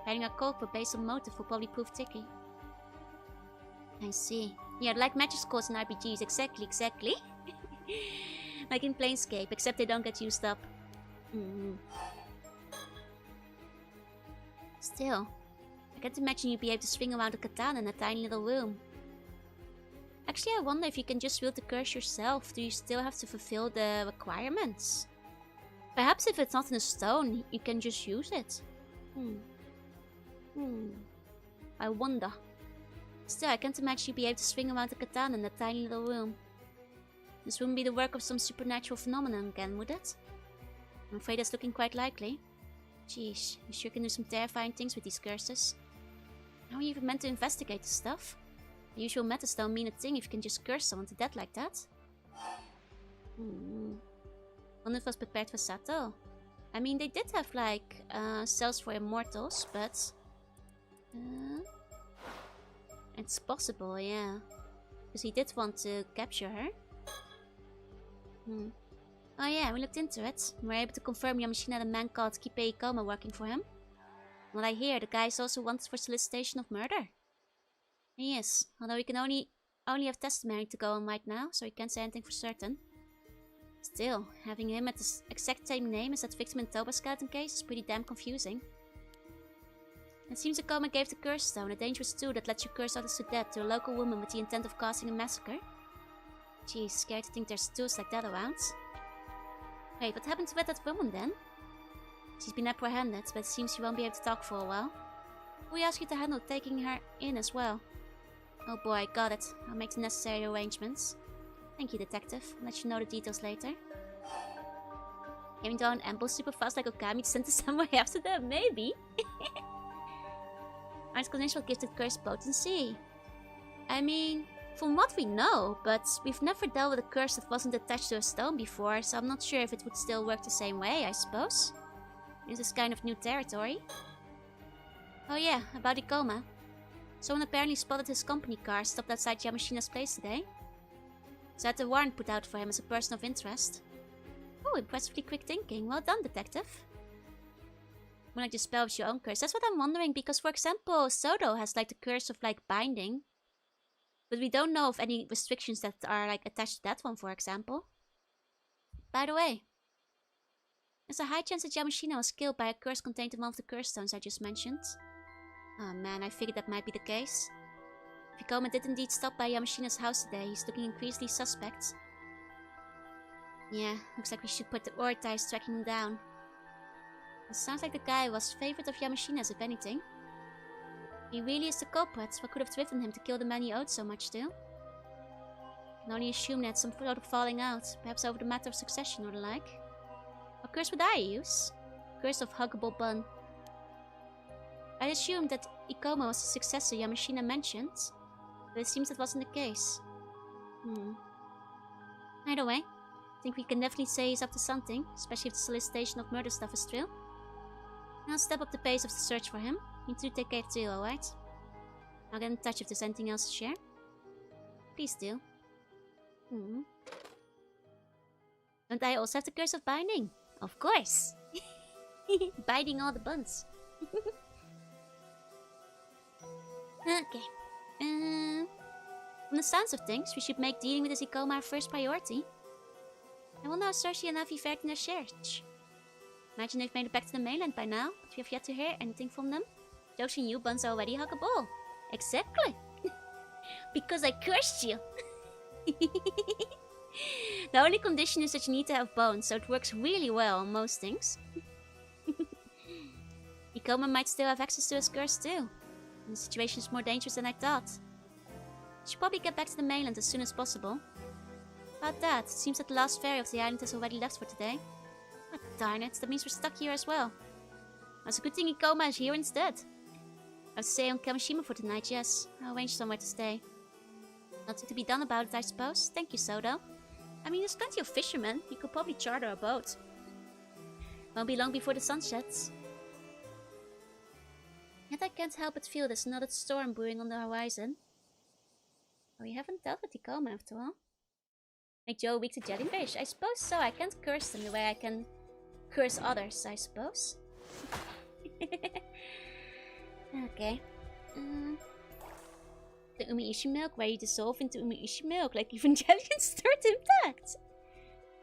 Finding a culprit based on motive will probably prove tricky. I see. Yeah, like magic scores in RPGs, exactly. Like in Planescape, except they don't get used up. Still, I can't imagine you'd be able to swing around a katana in a tiny little room. Actually, I wonder if you can just wield the curse yourself. Do you still have to fulfill the requirements? Perhaps if it's not in a stone, you can just use it. I wonder. Still, I can't imagine you'd be able to swing around a katana in that tiny little room. This wouldn't be the work of some supernatural phenomenon again, would it? I'm afraid that's looking quite likely. Jeez, you sure can do some terrifying things with these curses. How are you even meant to investigate this stuff? The usual methods don't mean a thing if you can just curse someone to death like that. Wonder if it was prepared for Sato. I mean, they did have, like, cells for immortals, but... it's possible, yeah. Because he did want to capture her. Oh yeah, we looked into it. We were able to confirm Yamashina had a man called Kippei Ikoma working for him. What I hear, the guy is also wanted for solicitation of murder. He is, although we can only have testimony to go on right now, so we can't say anything for certain. Still, having him at the exact same name as that victim in Toba's skeleton case is pretty damn confusing. It seems Ikoma gave the curse stone, a dangerous tool that lets you curse others to death, to a local woman with the intent of causing a massacre. Geez, scared to think there's tools like that around. Wait, what happened to that woman then? She's been apprehended, but it seems she won't be able to talk for a while. We ask you to handle taking her in as well. Oh boy, got it. I'll make the necessary arrangements. Thank you, detective. I'll let you know the details later. Aiming down ambush super fast like Okami to send to somewhere after them, maybe? Our explanation will give the curse potency. I mean, from what we know, but we've never dealt with a curse that wasn't attached to a stone before, so I'm not sure if it would still work the same way, I suppose. This is kind of new territory. Oh yeah, about Ikoma. Someone apparently spotted his company car stopped outside Yamashina's place today. So I had a warrant put out for him as a person of interest. Oh, impressively quick thinking. Well done, detective. More like the spell with your own curse. That's what I'm wondering, because for example, Sodo has like the curse of like binding. But we don't know of any restrictions that are like attached to that one, for example. By the way, there's a high chance that Yamashina was killed by a curse contained in one of the curse stones I just mentioned. Oh man, I figured that might be the case. If Ikoma did indeed stop by Yamashina's house today, he's looking increasingly suspect. Yeah, looks like we should prioritize tracking him down. It sounds like the guy was favorite of Yamashina's, if anything. He really is the culprit. What could have driven him to kill the man he owed so much to? I can only assume they had some sort of falling out, perhaps over the matter of succession or the like. What curse would I use? Curse of Huggable Bun. I assumed that Ikoma was the successor Yamashina mentioned, but it seems that wasn't the case. Either way, I think we can definitely say he's up to something, especially if the solicitation of murder stuff is true. I'll step up the pace of the search for him. You two take care too, alright? I'll get in touch if there's anything else to share. Please do. Don't I also have the curse of binding? Of course! Binding all the buns. Okay. From the sounds of things, we should make dealing with this Ikoma our first priority. I wonder how Cersei and Avi fared in their search. Imagine they've made it back to the mainland by now, but we have yet to hear anything from them. Jokes on you, buns are already huggable. Exactly. Because I cursed you. The only condition is that you need to have bones, so it works really well on most things. Ikoma might still have access to his curse too. And the situation is more dangerous than I thought. I should probably get back to the mainland as soon as possible. About that, it seems that the last ferry of the island has already left for today. Oh, darn it, that means we're stuck here as well. It's a good thing Ikoma is here instead. I would stay on Kamishima for tonight, yes. I'll arrange somewhere to stay. Nothing to be done about it, I suppose. Thank you, Sodo. I mean, there's plenty of fishermen. You could probably charter a boat. Won't be long before the sun sets. Yet I can't help but feel there's another storm brewing on the horizon. Oh, we haven't dealt with Ikoma after all. Make Joe weak to jellyfish? I suppose so. I can't curse them the way I can curse others, I suppose. Okay. The umeishi milk, where you dissolve into umeishi milk like Evangelion start intact.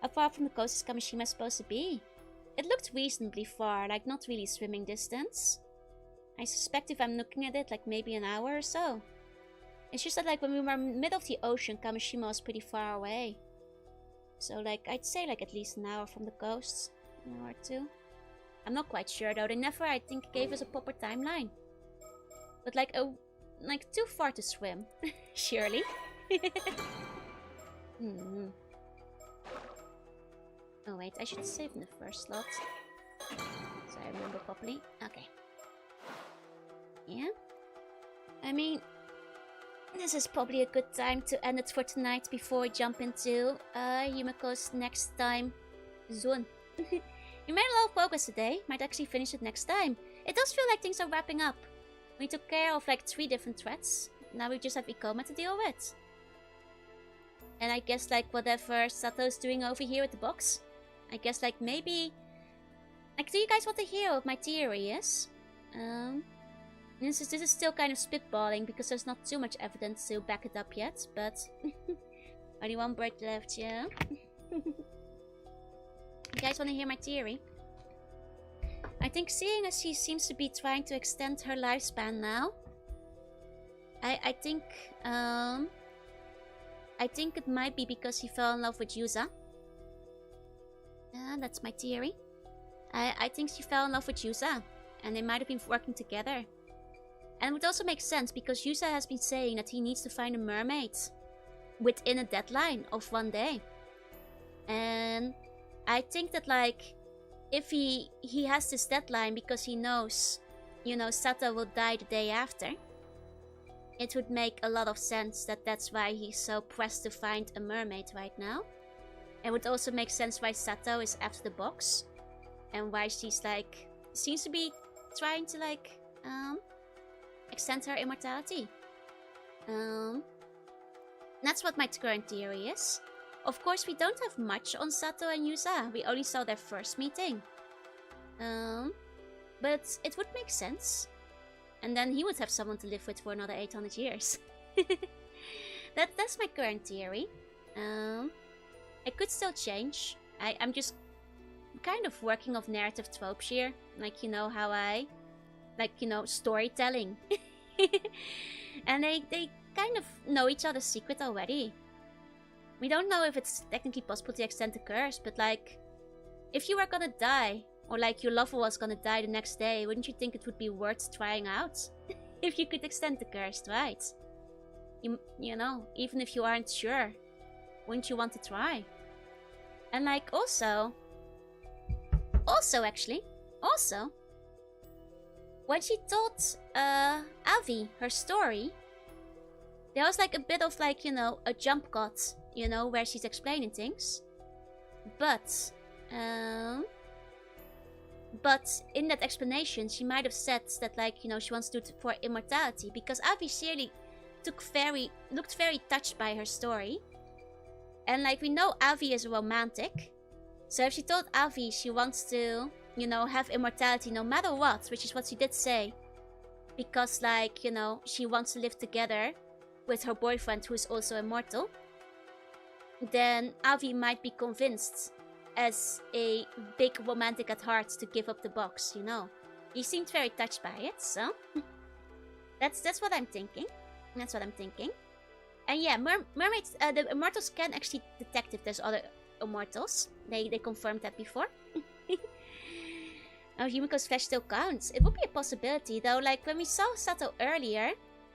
How far from the coast is Kamishima supposed to be? It looked reasonably far, like not really swimming distance. I suspect if I'm looking at it, like maybe an hour or so. It's just that like when we were in the middle of the ocean, Kamishima was pretty far away. So like, I'd say like at least an hour from the coast. An hour or two. I'm not quite sure though, they never, I think, gave us a proper timeline. But like, like too far to swim, surely. Oh wait, I should save in the first slot. So I remember properly. Okay. Yeah. I mean, this is probably a good time to end it for tonight before we jump into Yumeko's next time zone. We made a lot of progress today. Might actually finish it next time. It does feel like things are wrapping up. We took care of like 3 different threats. Now we just have Ikoma to deal with. And I guess like whatever Sato's doing over here with the box. I guess like maybe... Like, do you guys want to hear what my theory is? This is still kind of spitballing because there's not too much evidence to back it up yet, but... Only 1 bird left, yeah? You guys want to hear my theory? I think seeing as she seems to be trying to extend her lifespan now, I think it might be because he fell in love with Yuza. That's my theory. I think she fell in love with Yuza, and they might have been working together. And it would also make sense because Yuza has been saying that he needs to find a mermaid within a deadline of 1 day. And I think that, like, if he has this deadline because he knows, you know, Sato will die the day after, it would make a lot of sense that that's why he's so pressed to find a mermaid right now. It would also make sense why Sato is after the box, and why she's, like, seems to be trying to, like, extend her immortality. That's what my current theory is. Of course, we don't have much on Sato and Yuza. We only saw their first meeting. But it would make sense. And then he would have someone to live with for another 800 years. That's my current theory. It could still change. I'm just kind of working off narrative tropes here. Like, you know, how I... Like, you know, storytelling. And they kind of know each other's secret already. We don't know if it's technically possible to extend the curse, but, like, if you were gonna die, or, like, your lover was gonna die the next day, wouldn't you think it would be worth trying out? If you could extend the curse, right? You know, even if you aren't sure, wouldn't you want to try? And, like, also, when she told Avi her story, there was, like, a bit of, like, you know, a jump cut, you know, where she's explaining things. But in that explanation, she might have said that, like, you know, she wants to do it for immortality, because Avi surely looked very touched by her story. And, like, we know Avi is a romantic. So if she told Avi she wants to, you know, have immortality no matter what, which is what she did say, because, like, you know, she wants to live together with her boyfriend who is also immortal, then Avi might be convinced, as a big romantic at heart, to give up the box, you know. He seemed very touched by it, so... that's what I'm thinking. That's what I'm thinking. And yeah, mermaids, the immortals can actually detect if there's other immortals. They confirmed that before. Oh, Yumiko's flesh still counts. It would be a possibility, though. Like, when we saw Sato earlier,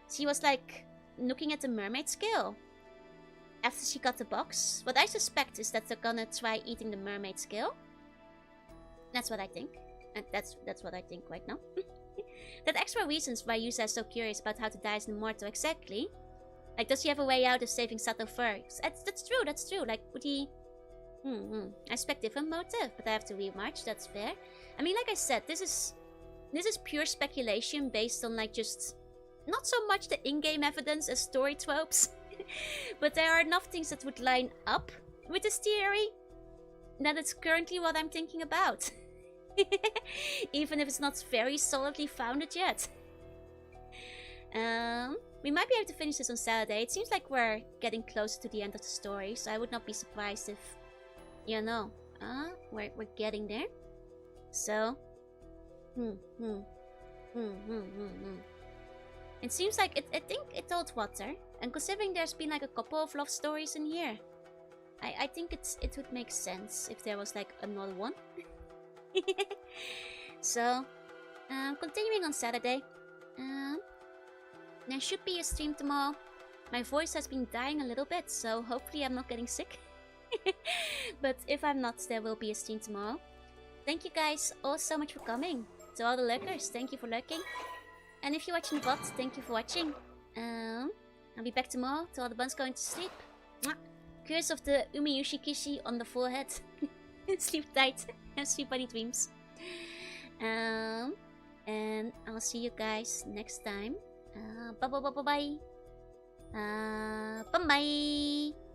she was, like, looking at the mermaid scale after she got the box. What I suspect is that they're gonna try eating the mermaid scale. That's what I think. And that's what I think right now. That extra reasons why Yusa is so curious about how to die as an immortal exactly. Like, does he have a way out of saving Sato first? That's true. Like, would he... I expect different motive, but I have to remarch, that's fair. I mean, like I said, this is pure speculation based on, like, just... not so much the in-game evidence as story tropes. But there are enough things that would line up with this theory that it's currently what I'm thinking about. Even if it's not very solidly founded yet. We might be able to finish this on Saturday. It seems like we're getting closer to the end of the story, so I would not be surprised if, you know, we're getting there. So, It seems like I think it told water, and considering there's been, like, a couple of love stories in here, I think it would make sense if there was, like, another one. So, continuing on Saturday. There should be a stream tomorrow. My voice has been dying a little bit, so hopefully I'm not getting sick. But if I'm not, there will be a stream tomorrow. Thank you guys all so much for coming. To all the lurkers, thank you for lurking. And if you're watching the bot, thank you for watching. I'll be back tomorrow. To all the ones going to sleep. Mwah. Curse of the Umiyushi Kishi on the forehead. Sleep tight. Have sleep bunny dreams. And I'll see you guys next time. Bye bye bye bye bye. Bye bye.